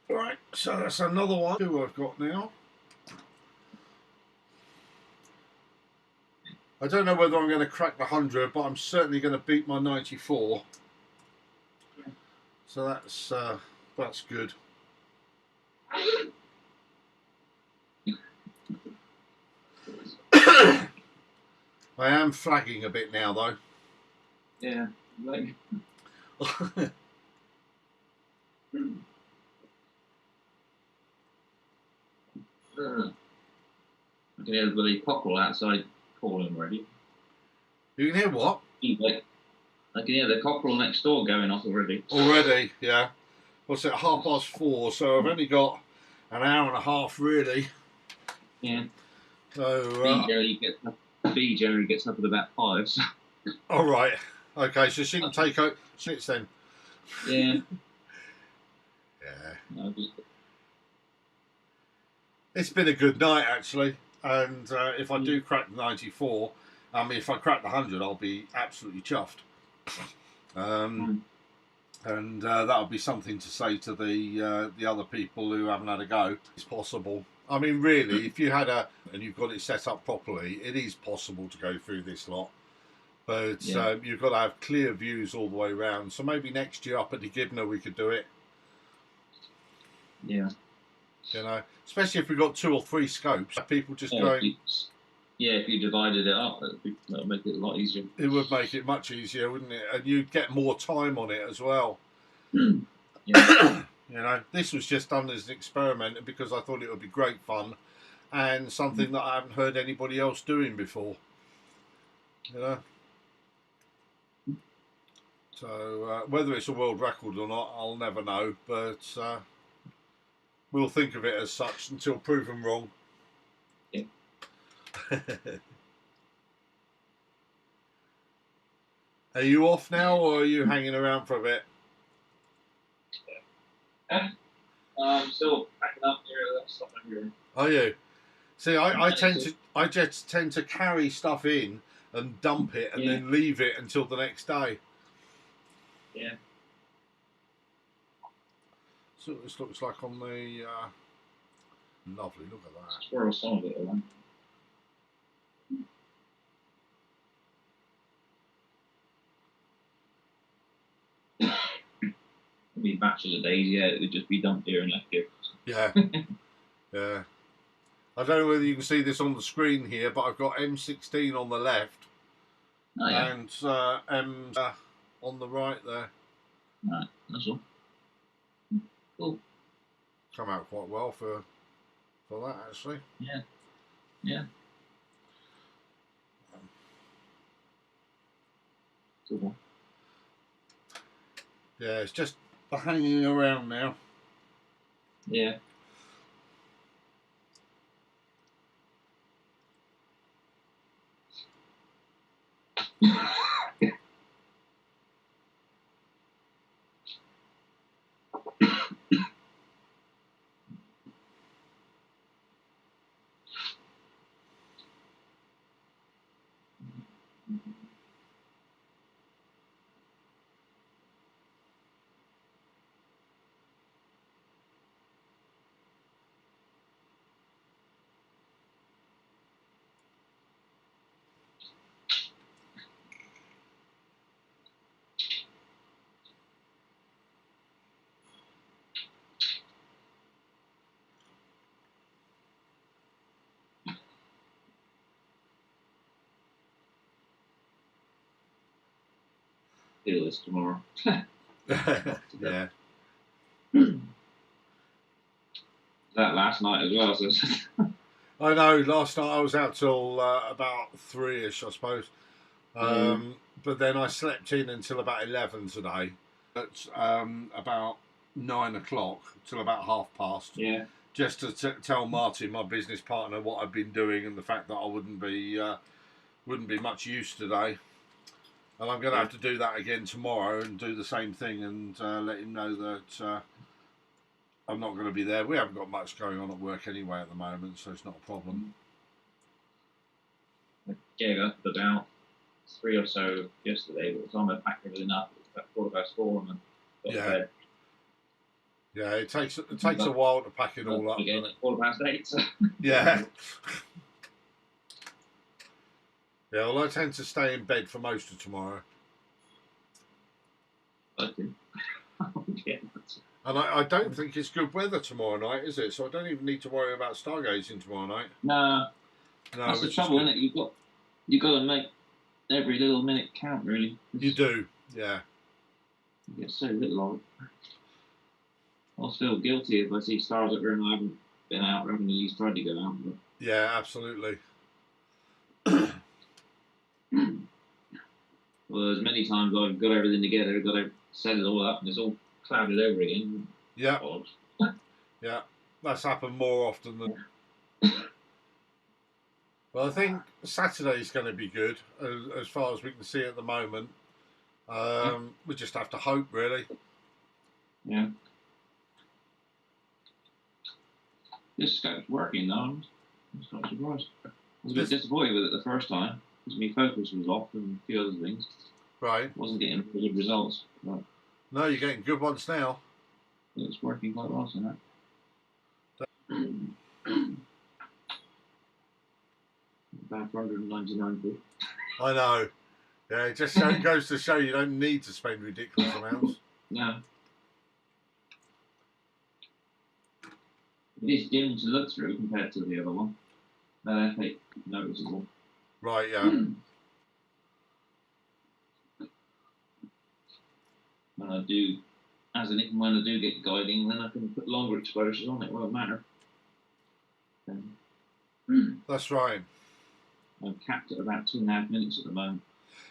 [SPEAKER 1] Right, so that's another one. 2 I've got now. I don't know whether I'm going to crack the 100, but I'm certainly going to beat my 94. So that's good. I am flagging a bit now, though.
[SPEAKER 5] Yeah, like. I can hear the bloody cockerel outside calling already.
[SPEAKER 1] You can hear what?
[SPEAKER 5] I can hear the cockerel next door going off already.
[SPEAKER 1] Already, yeah. What's it, 4:30, so I've only got an hour and a half, really.
[SPEAKER 5] Yeah.
[SPEAKER 1] So,
[SPEAKER 5] B generally gets up at about 5. So.
[SPEAKER 1] All right. Okay, so she can take out shits then.
[SPEAKER 5] Yeah.
[SPEAKER 1] Yeah.
[SPEAKER 5] No,
[SPEAKER 1] it's been a good night, actually. And if I do crack the 94, I mean, if I crack the 100, I'll be absolutely chuffed. And that'll be something to say to the other people who haven't had a go. It's possible. I mean, really, if you had and you've got it set up properly, it is possible to go through this lot. But you've got to have clear views all the way around. So maybe next year up at the Gibner we could do it.
[SPEAKER 5] Yeah.
[SPEAKER 1] You know, especially if we've got 2 or 3 scopes, people just going.
[SPEAKER 5] If you divided it up, that'd make it a lot easier.
[SPEAKER 1] It would make it much easier, wouldn't it? And you'd get more time on it as well.
[SPEAKER 5] Yeah.
[SPEAKER 1] You know, this was just done as an experiment because I thought it would be great fun and something that I haven't heard anybody else doing before. You know? So whether it's a world record or not, I'll never know. But we'll think of it as such until proven wrong.
[SPEAKER 5] Yeah.
[SPEAKER 1] Are you off now, or are you hanging around for a bit?
[SPEAKER 9] Still packing up here. That stuff in here.
[SPEAKER 1] Are you? See, I just tend to carry stuff in and dump it and then leave it until the next day.
[SPEAKER 9] Yeah.
[SPEAKER 1] So this looks like on the lovely. Look at that.
[SPEAKER 9] Squirrel some of it away. It'd be batches of days, yeah, it would just be dumped here and left here.
[SPEAKER 1] Yeah. Yeah. I don't know whether you can see this on the screen here, but I've got M16 on the left
[SPEAKER 9] Oh, yeah.
[SPEAKER 1] and M on the right there.
[SPEAKER 9] Right, that's all. Cool.
[SPEAKER 1] Come out quite well for that, actually.
[SPEAKER 9] Yeah. Yeah. Cool.
[SPEAKER 1] Yeah, it's just hanging around now.
[SPEAKER 9] Yeah. Do this tomorrow.
[SPEAKER 1] Yeah.
[SPEAKER 9] That last night as well, so
[SPEAKER 1] I know, last night I was out till about 3ish, I suppose. But then I slept in until about 11 today. At about 9 o'clock till about 30:30.
[SPEAKER 9] yeah.
[SPEAKER 1] Just to tell Martin, my business partner, what I've been doing and the fact that I wouldn't be much use today. And I'm going to have to do that again tomorrow and do the same thing and let him know that I'm not going to be there. We haven't got much going on at work anyway at the moment, so it's not a problem.
[SPEAKER 9] I gave up about 3 or so yesterday, but the time I packed everything up, it was about 4:15 and I got to bed.
[SPEAKER 1] Yeah, it takes a while to pack it all up.
[SPEAKER 9] Again, at 8:15. So.
[SPEAKER 1] Yeah. Yeah, well, I tend to stay in bed for most of tomorrow.
[SPEAKER 9] Yeah.
[SPEAKER 1] And I don't think it's good weather tomorrow night, is it? So I don't even need to worry about stargazing tomorrow night.
[SPEAKER 9] No, that's the
[SPEAKER 1] which is
[SPEAKER 9] trouble,
[SPEAKER 1] good.
[SPEAKER 9] isn't it? You got to make every little minute count, really.
[SPEAKER 1] You do, yeah.
[SPEAKER 9] You get so little of it. I'll feel guilty if I see stars at room I haven't been out, or haven't at least tried to go out. But...
[SPEAKER 1] Yeah, absolutely.
[SPEAKER 9] Well, there's many times I've got everything together, got to set it all up, and it's all clouded over again.
[SPEAKER 1] Yeah.
[SPEAKER 9] Odd.
[SPEAKER 1] Yeah, that's happened more often than. Well, I think Saturday's going to be good as far as we can see at the moment. We just have to hope, really.
[SPEAKER 9] Yeah. This scope's working though. I'm quite surprised. I was a bit disappointed with it the first time because my focus was off and a few other things.
[SPEAKER 1] Right.
[SPEAKER 9] Wasn't getting good results. But
[SPEAKER 1] no, you're getting good ones now.
[SPEAKER 9] It's working quite well, so about 199 quid.
[SPEAKER 1] I know. Yeah, it just goes to show you don't need to spend ridiculous amounts.
[SPEAKER 9] No. It is dim to look through compared to the other one. They're quite noticeable.
[SPEAKER 1] Right, yeah.
[SPEAKER 9] When I do get guiding, then I can put longer exposures on it. It won't matter.
[SPEAKER 1] That's right.
[SPEAKER 9] I'm capped at about 2.5 minutes at the moment.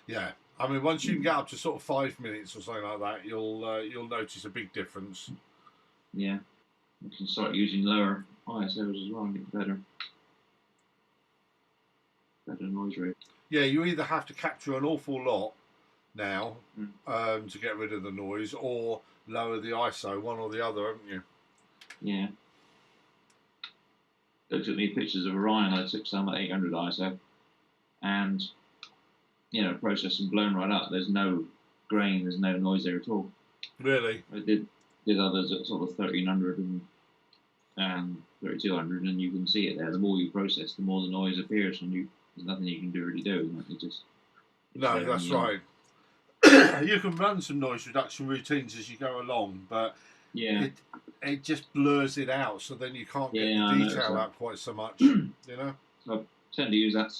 [SPEAKER 1] Yeah, I mean, once you can get up to sort of 5 minutes or something like that, you'll notice a big difference.
[SPEAKER 9] Yeah, I can start using lower ISOs as well and get better noise rate.
[SPEAKER 1] Yeah, you either have to capture an awful lot now to get rid of the noise, or lower the ISO, one or the other, haven't you?
[SPEAKER 9] Yeah. They took me pictures of Orion. I took some at 800 ISO, and processed and blown right up. There's no grain, there's no noise there at all.
[SPEAKER 1] Really?
[SPEAKER 9] I did others at sort of 1300 and 3200, and you can see it there. The more you process, the more the noise appears, and there's nothing you can really do. Isn't it?
[SPEAKER 1] No, that's right. You can run some noise reduction routines as you go along, but it just blurs it out, so then you can't get the detail out quite so much. You know.
[SPEAKER 9] So I tend to use that.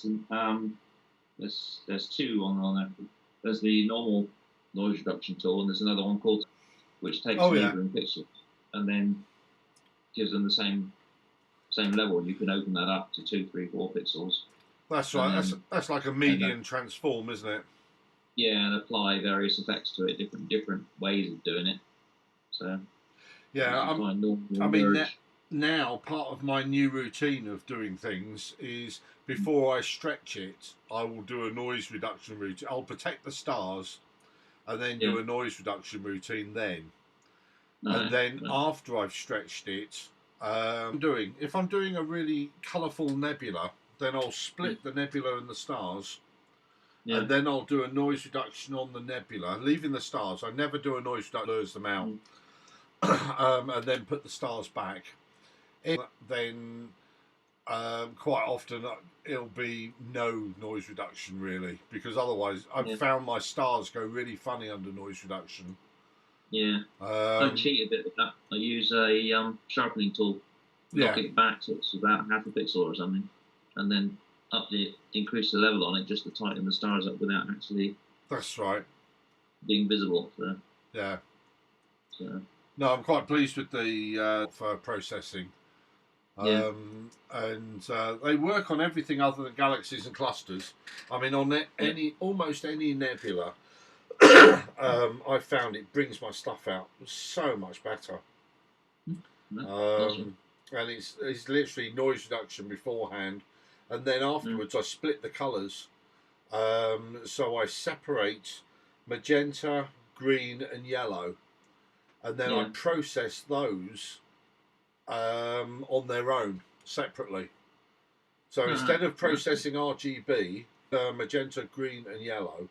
[SPEAKER 9] There's two on there. There's the normal noise reduction tool, and there's another one called which takes neighbouring pixels and then gives them the same level. You can open that up to 2, 3, 4 pixels.
[SPEAKER 1] That's right. That's like a median transform, isn't it?
[SPEAKER 9] Yeah, and apply various effects to it, different ways of doing it. So
[SPEAKER 1] yeah, now part of my new routine of doing things is before I stretch it, I will do a noise reduction routine. I'll protect the stars, and then do a noise reduction routine then. And then after I've stretched it, if I'm doing a really colourful nebula, then I'll split the nebula and the stars. And then I'll do a noise reduction on the nebula, leaving the stars. I never do a noise reduction, blurs them out. And then put the stars back. Then quite often it'll be no noise reduction really, because otherwise I've found my stars go really funny under noise reduction.
[SPEAKER 9] Yeah, I cheat a bit with that. I use a sharpening tool, knock it back so it's about half a pixel or something, and then increase the level on it just to tighten the stars up without actually. That's right. Being visible. So.
[SPEAKER 1] Yeah. So. No, I'm quite pleased with the for processing. And they work on everything other than galaxies and clusters. I mean, on almost any nebula, I found it brings my stuff out so much better. And it's literally noise reduction beforehand, and then afterwards I split the colours. So I separate magenta, green, and yellow, and then I process those on their own separately. So instead of processing RGB, magenta, green, and yellow,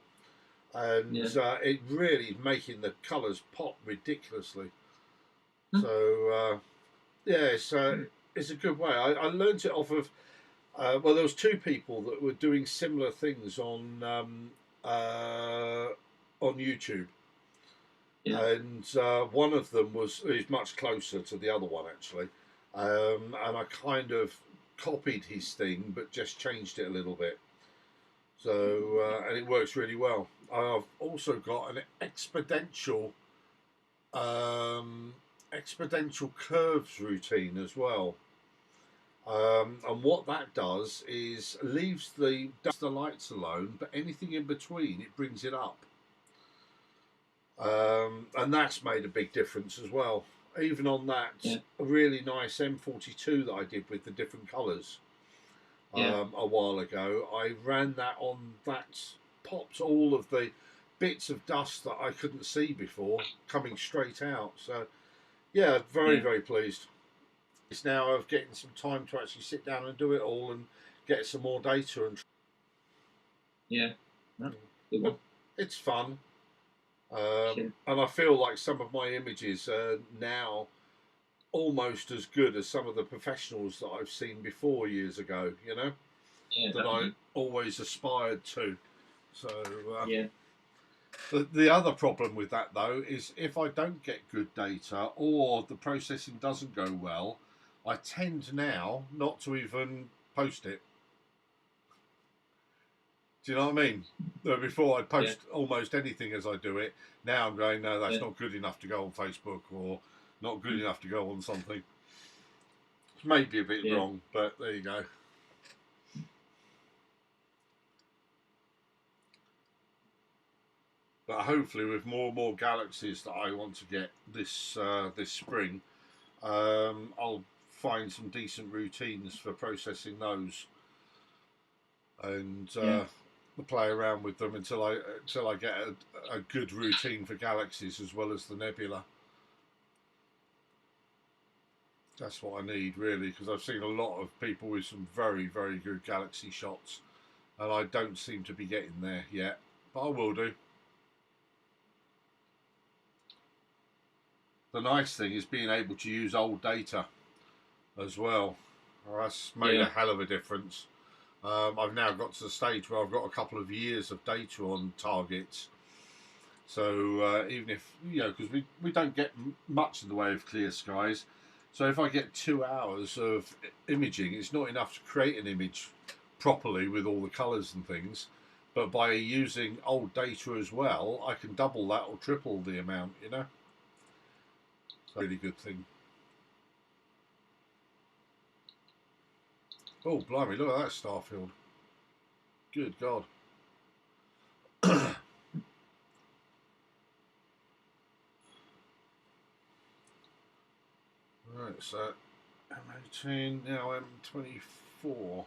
[SPEAKER 1] and it really is making the colours pop ridiculously. So it's a good way. I learned it off of there was two people that were doing similar things on YouTube. And one of them is much closer to the other one actually, and I kind of copied his thing but just changed it a little bit. So and it works really well. I've also got an exponential curves routine as well, and what that does is leaves the lights alone, but anything in between it brings it up. And that's made a big difference as well. Even on that really nice M42 that I did with the different colours a while ago, I ran that on that, popped all of the bits of dust that I couldn't see before coming straight out. So yeah, very pleased. It's now of getting some time to actually sit down and do it all and get some more data. And it's fun. And I feel like some of my images are now almost as good as some of the professionals that I've seen before years ago, you know, that I always aspired to. So the other problem with that though is if I don't get good data or the processing doesn't go well, I tend now not to even post it. Do you know what I mean? Before I'd post almost anything as I do it. Now I'm going, no, that's not good enough to go on Facebook, or not good enough to go on something. It's maybe a bit wrong, but there you go. But hopefully with more and more galaxies that I want to get this this spring, I'll find some decent routines for processing those. And play around with them until I get a good routine for galaxies as well as the nebula. That's what I need really, because I've seen a lot of people with some very good galaxy shots, and I don't seem to be getting there yet, but I will do. the nice thing is being able to use old data as well. That's made a hell of a difference. I've now got to the stage where I've got a couple of years of data on targets. So even if, because we don't get much in the way of clear skies. So if I get 2 hours of imaging, it's not enough to create an image properly with all the colours and things. But by using old data as well, I can double that or triple the amount, It's a really good thing. Oh, blimey, look at that star field. Good God. Right, so M18, now M24.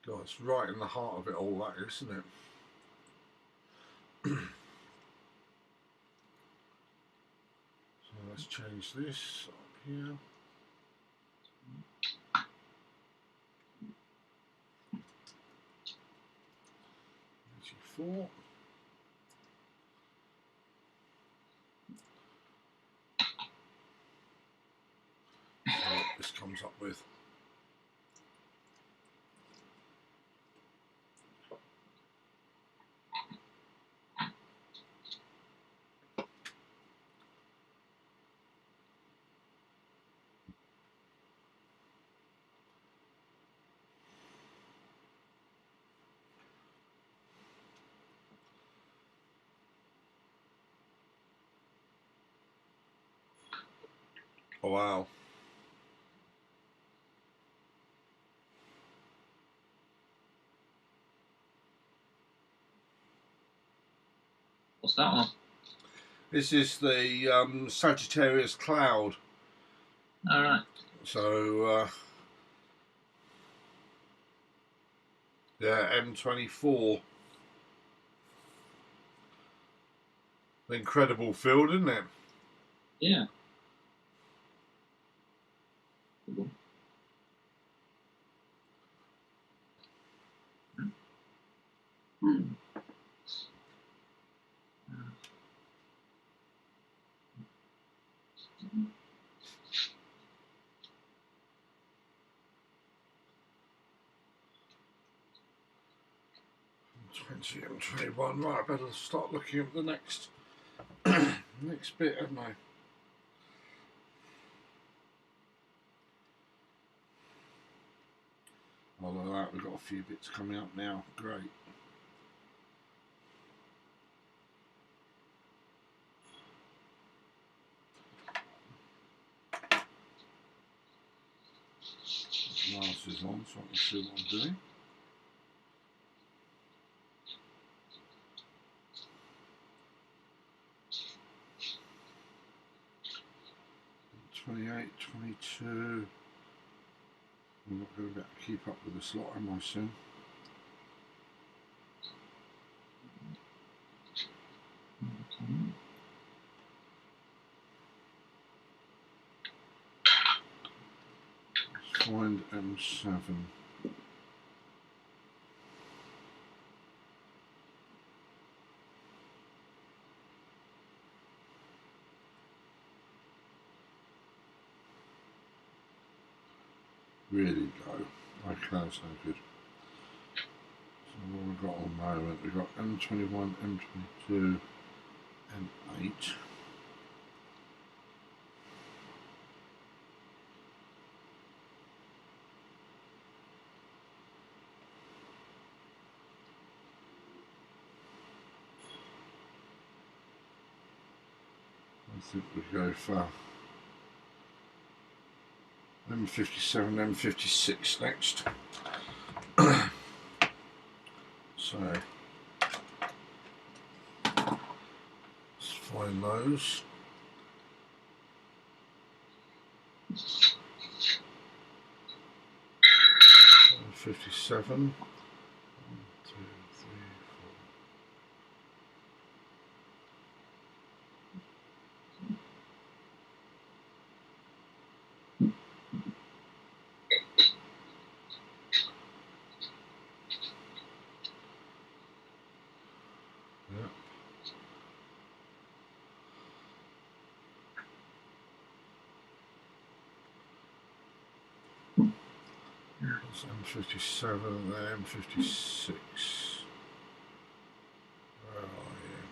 [SPEAKER 1] God, it's right in the heart of it all, that is, isn't it? So let's change this up here. Four. So what this comes up with. Oh, wow.
[SPEAKER 9] What's that one?
[SPEAKER 1] This is the Sagittarius cloud.
[SPEAKER 9] All right.
[SPEAKER 1] So, yeah, M24. Incredible field, isn't it?
[SPEAKER 9] Yeah. Hmm.
[SPEAKER 1] 20 and 21. Right, I better start looking at the next next bit, haven't I? Oh, look at that, we've got a few bits coming up now. Great. Glasses on so I can see what I'm doing. '28, '22. I'm not going to be able to keep up with this lot, am I, soon? Let's find M7. Really low. Okay, that's no good. So what have we got on the moment? We've got M21, M22, M8. I think we go for M57, M56 next. So let's find those. M57. 1, 2, 3, 4. That's M57 and then M56. Where are you?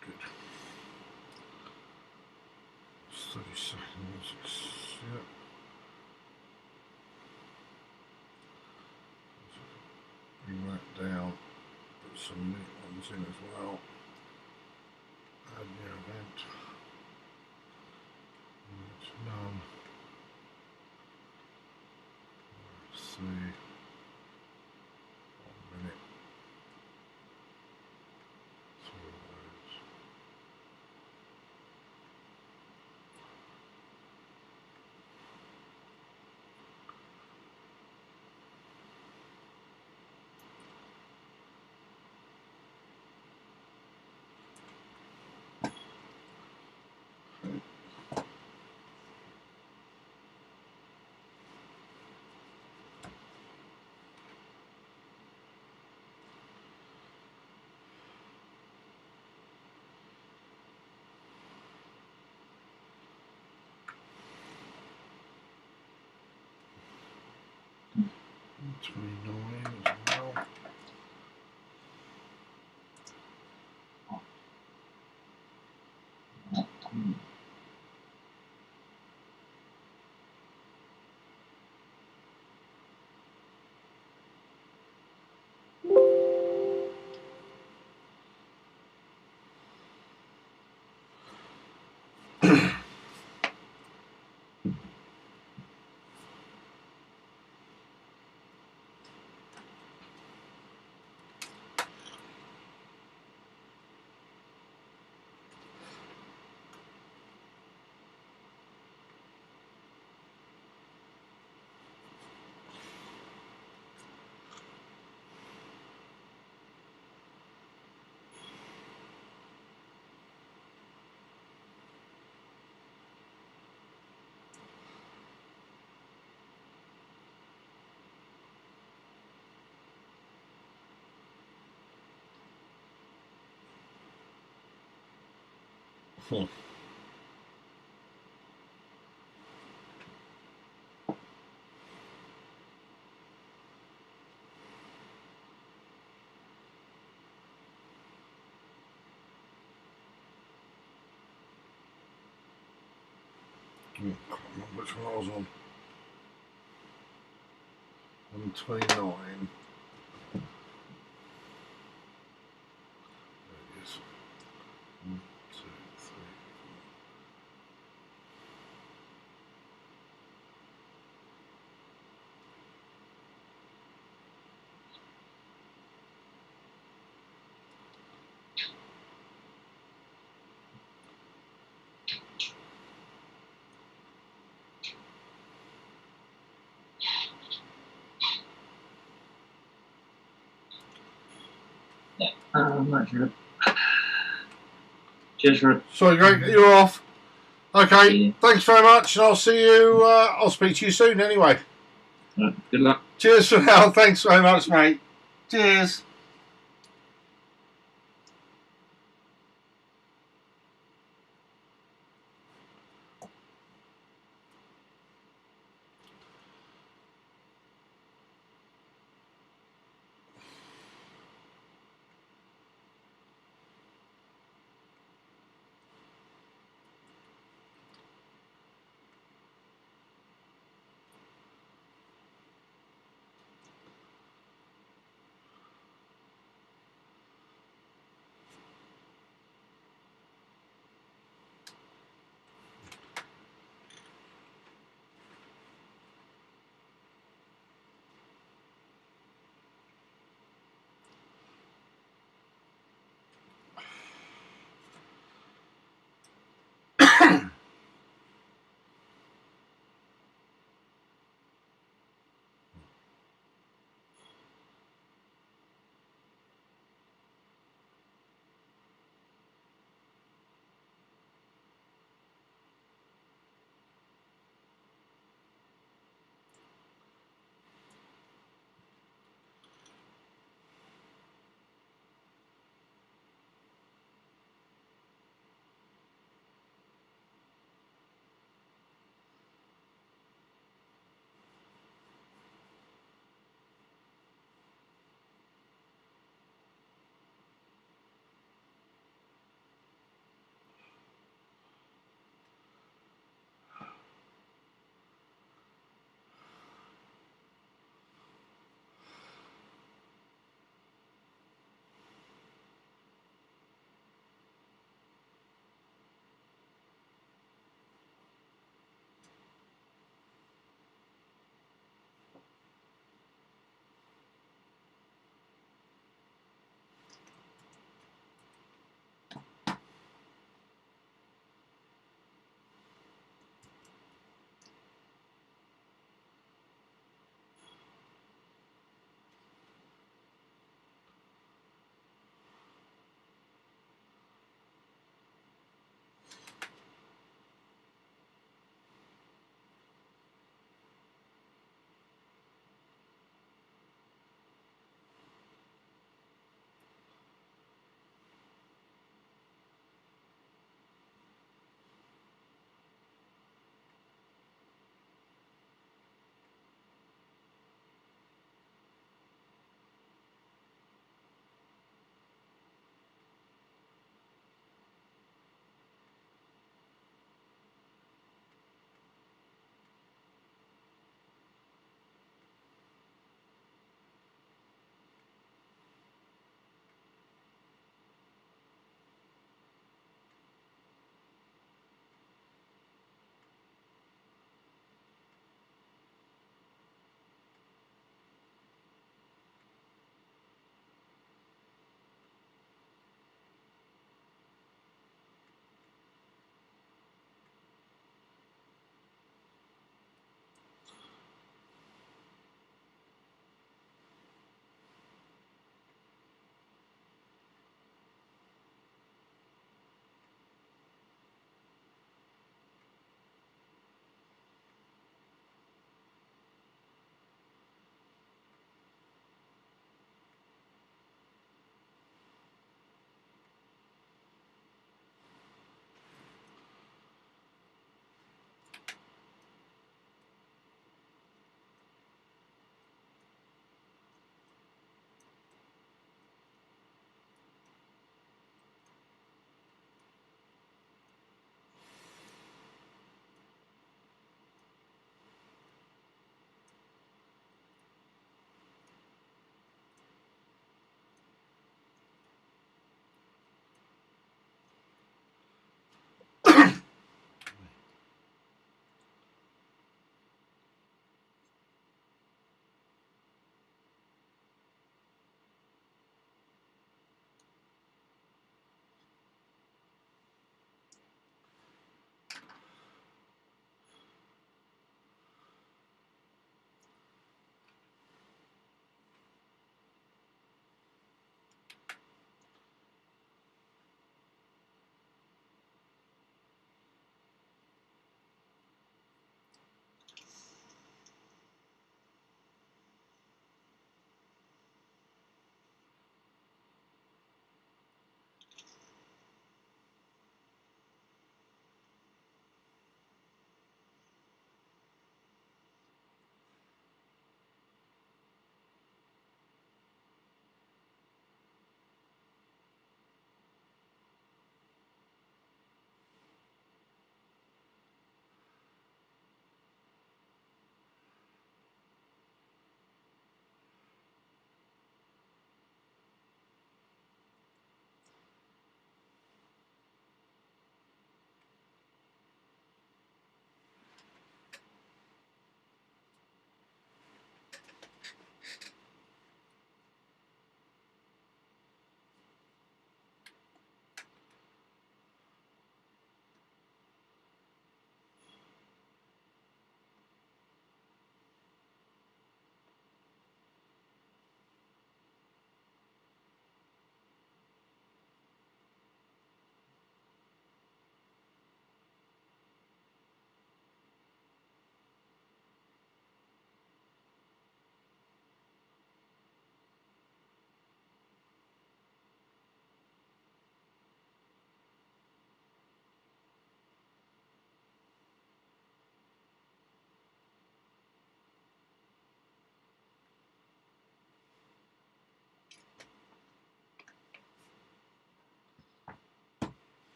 [SPEAKER 1] Good. 30 seconds. Yep. Bring that down. Put some neat ones in as well. Add new event. It's none. Let's see. 1 minute. Through those. And 29 as well. Hmm. Can't remember which one I was on. 129. There it is. 1, 2, 3, 4.
[SPEAKER 9] I'm not sure. Cheers, Rick.
[SPEAKER 1] Sorry, Greg, you're off. Okay,
[SPEAKER 9] Yeah.
[SPEAKER 1] thanks very much, and I'll see you. I'll speak to you soon anyway.
[SPEAKER 9] Right, good luck.
[SPEAKER 1] Cheers for now. Thanks very much, mate. Cheers.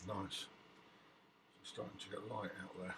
[SPEAKER 1] Nice. It's starting to get light out there.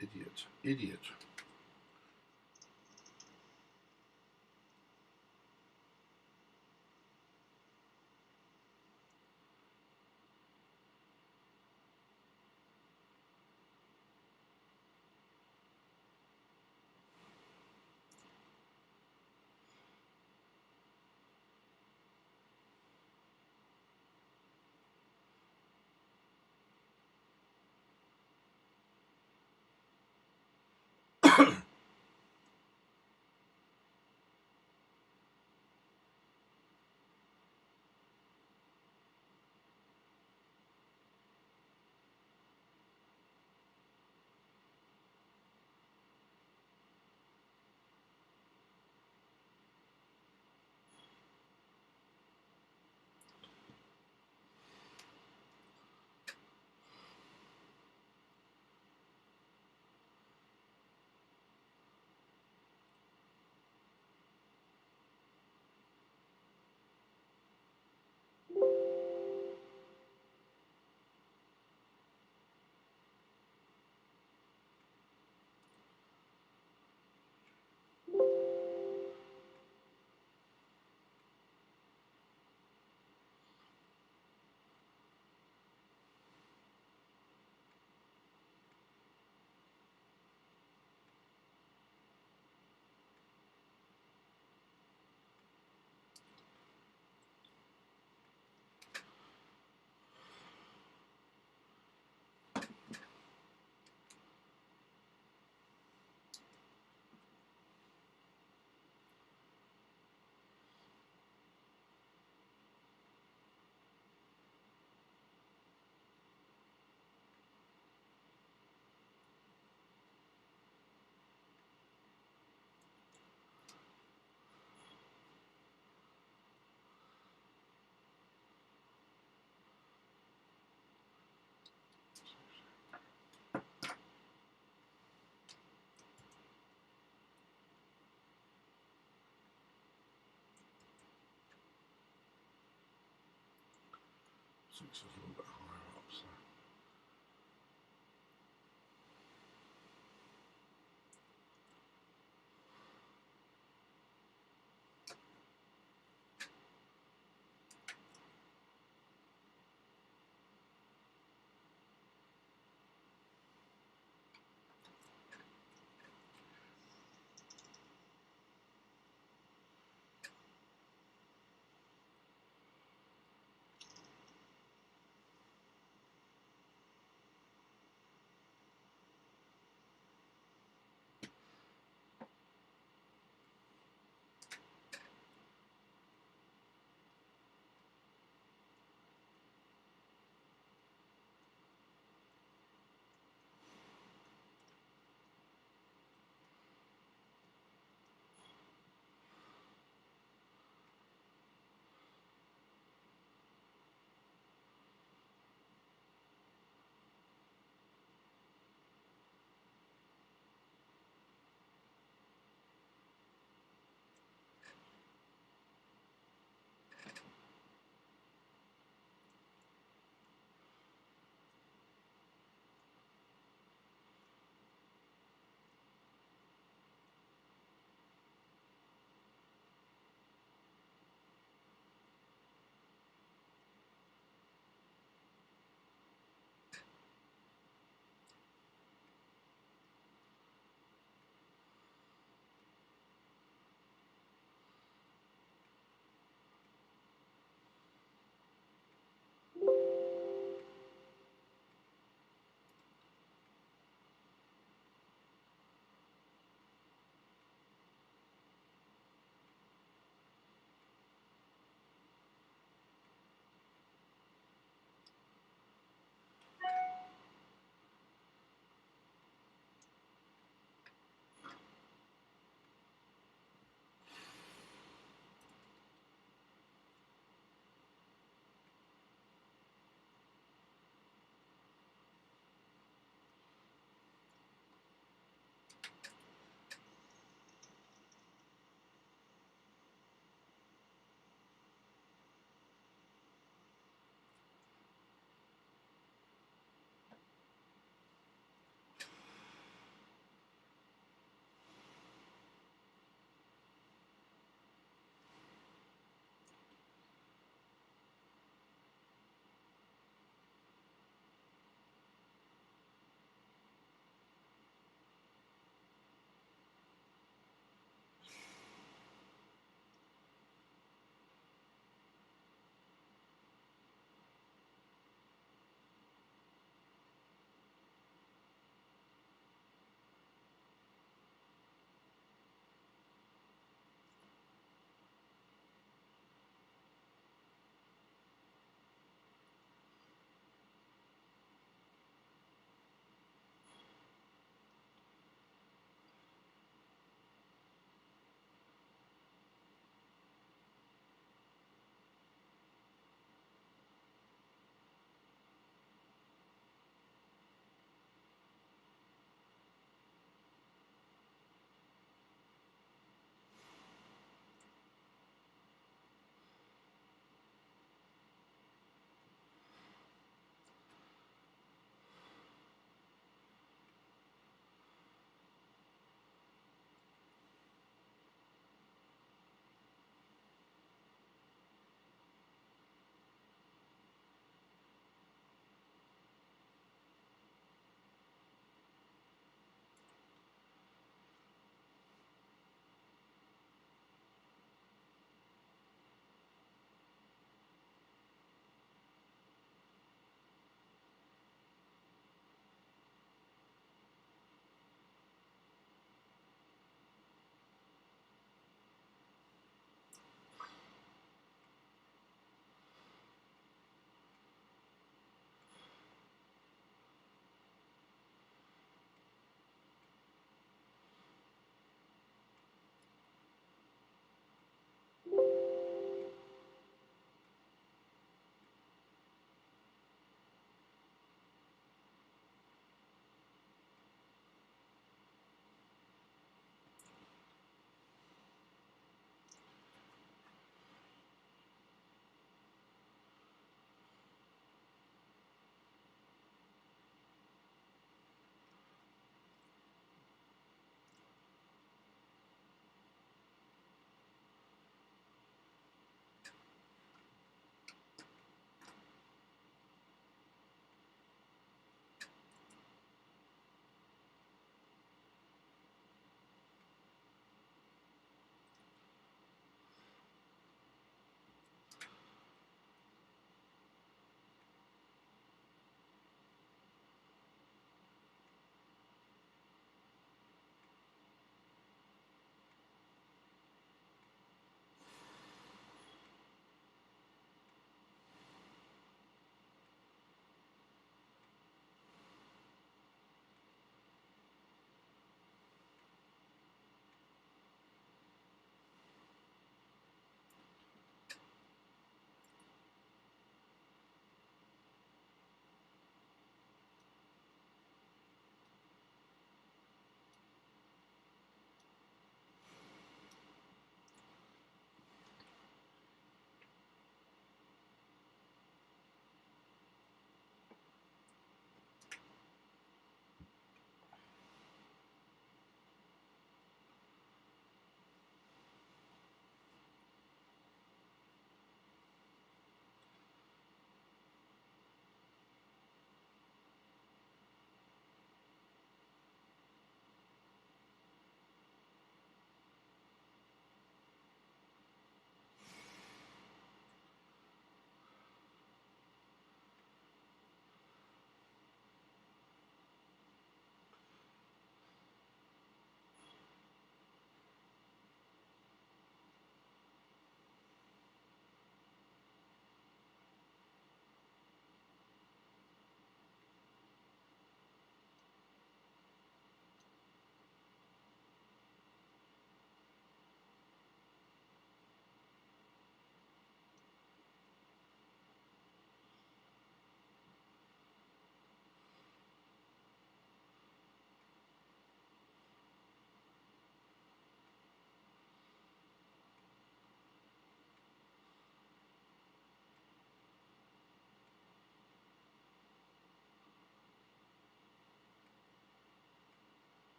[SPEAKER 1] Idiot. Six is a little bit higher up, so.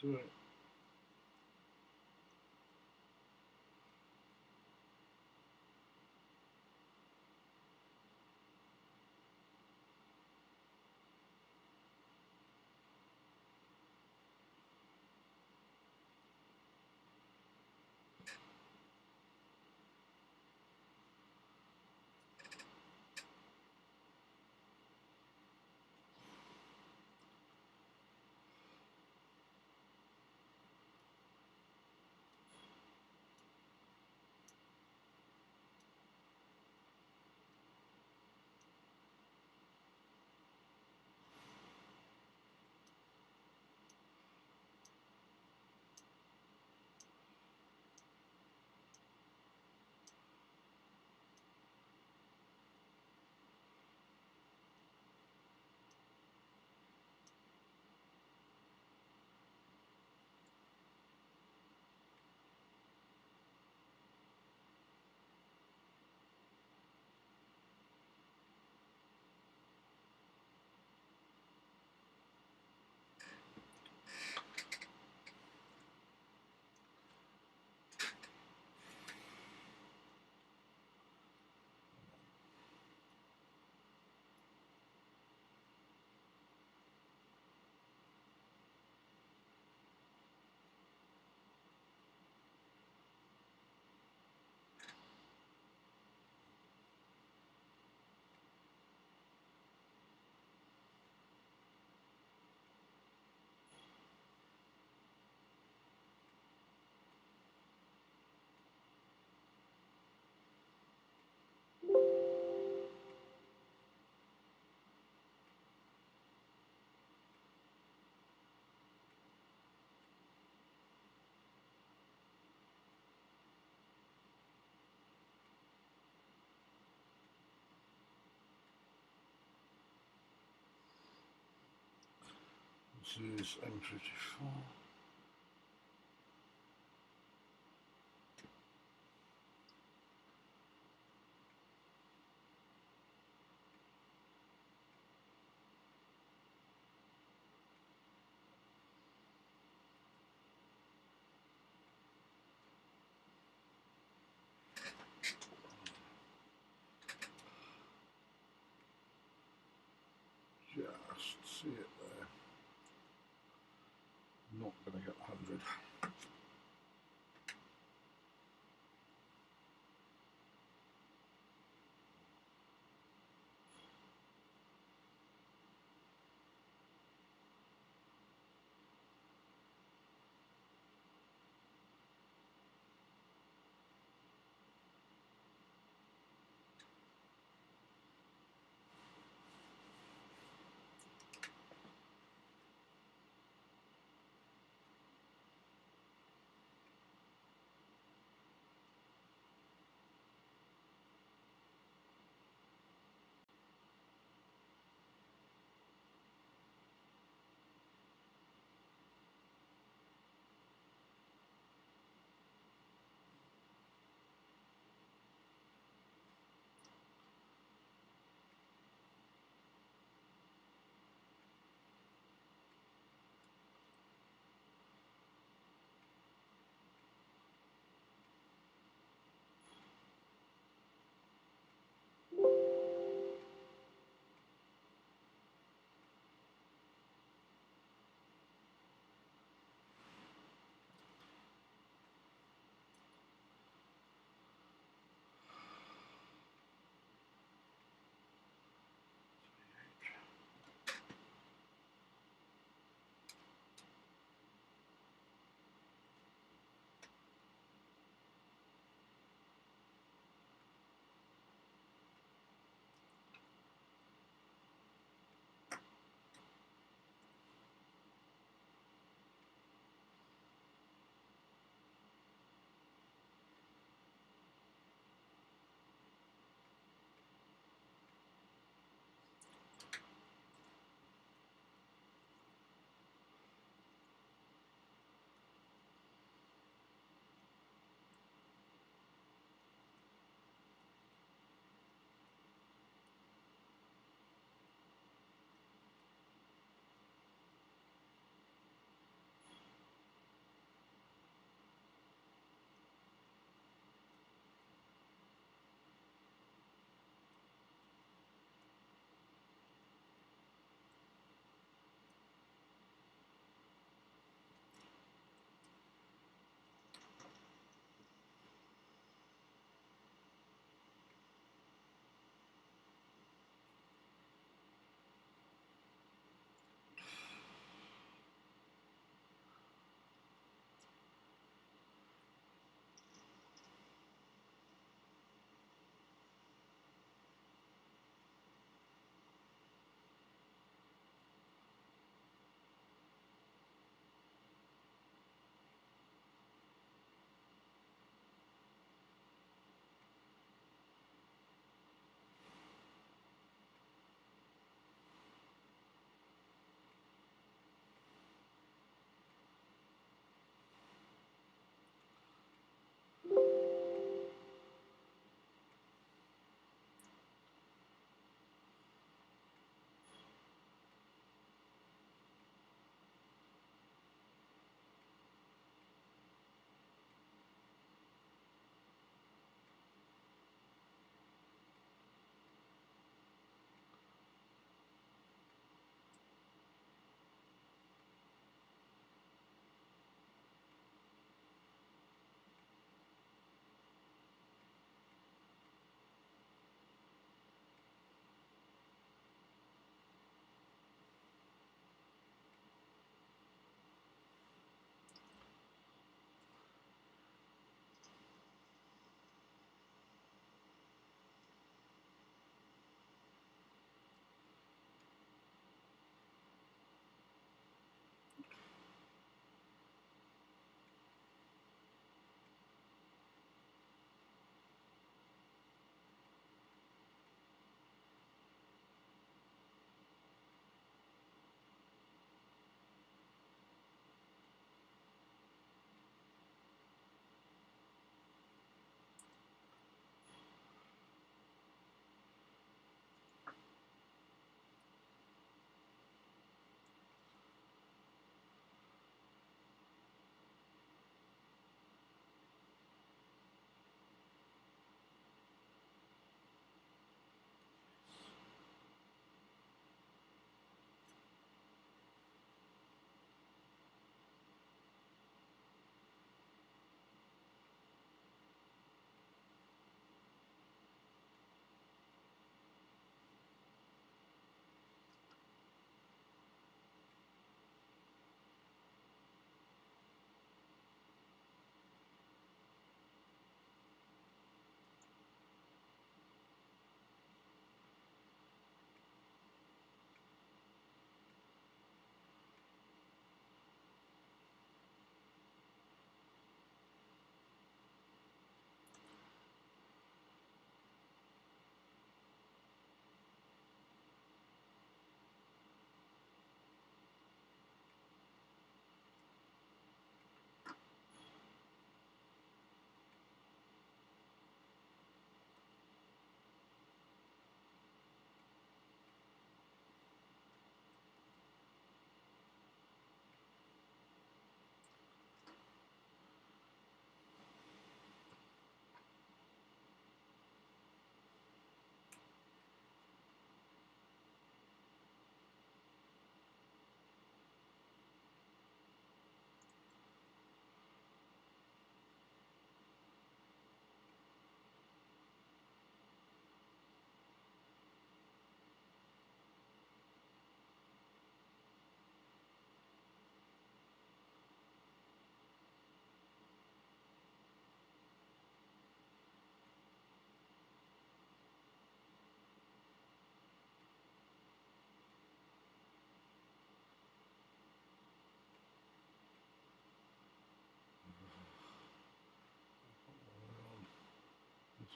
[SPEAKER 1] do it. This is M54. Just see it there. Not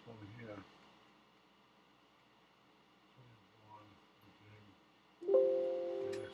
[SPEAKER 1] one here. 21, yes.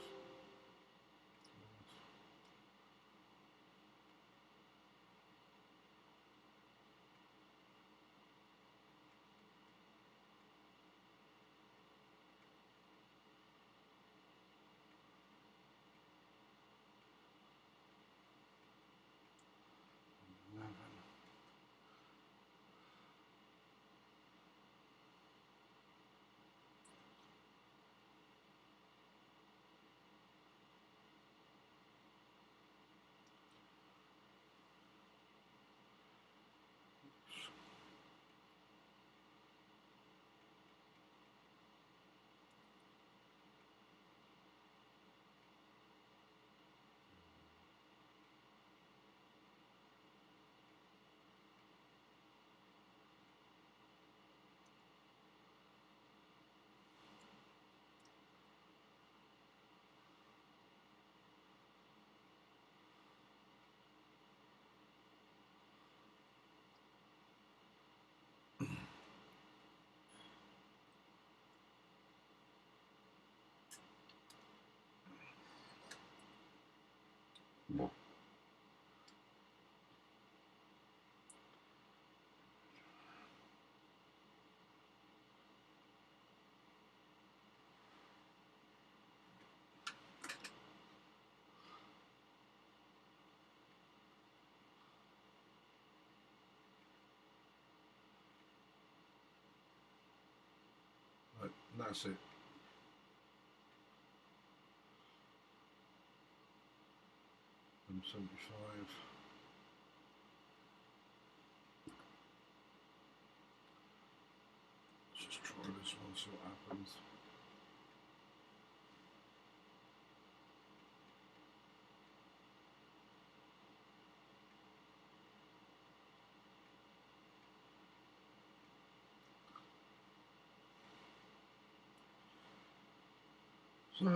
[SPEAKER 1] Right, that's it. And 75. Let's just try this one, see what happens. So,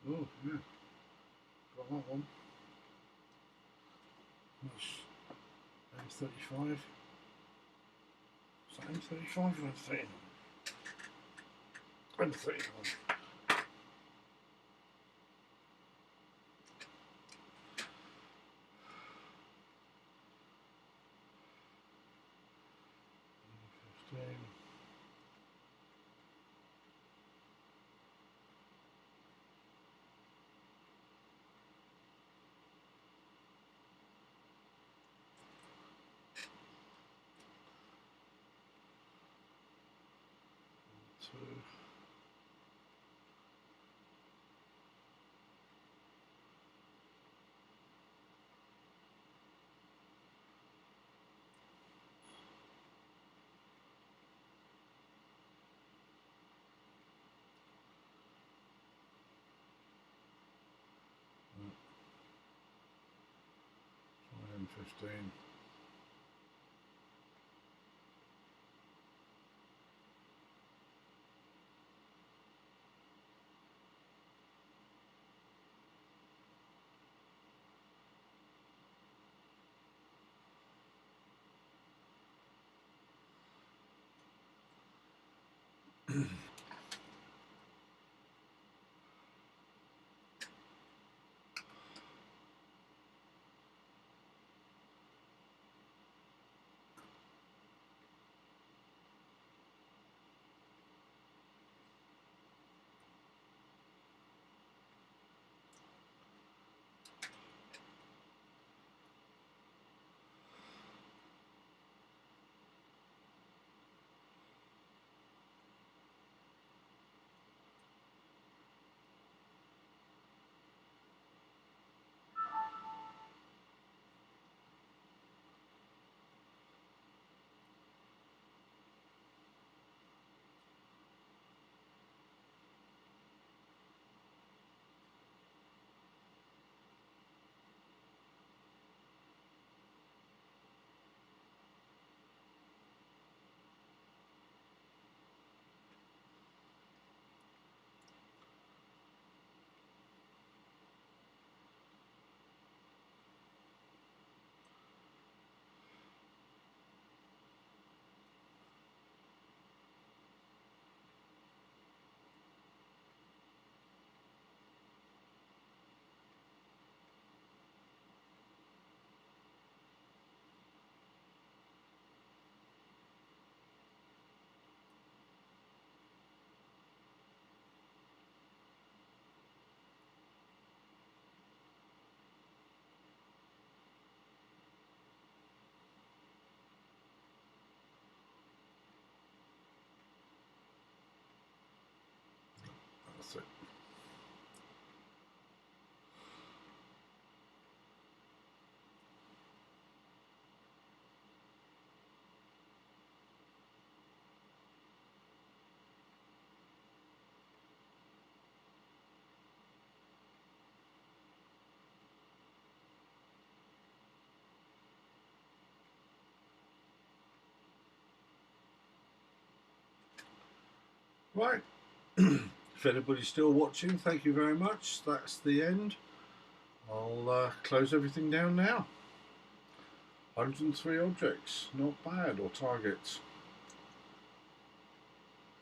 [SPEAKER 1] oh yeah, got that one. That's M35. Is that M35 or M30? M31. 15. That's it. Right. If anybody's still watching, thank you very much. That's the end. I'll close everything down now. 103 objects, not bad, or targets.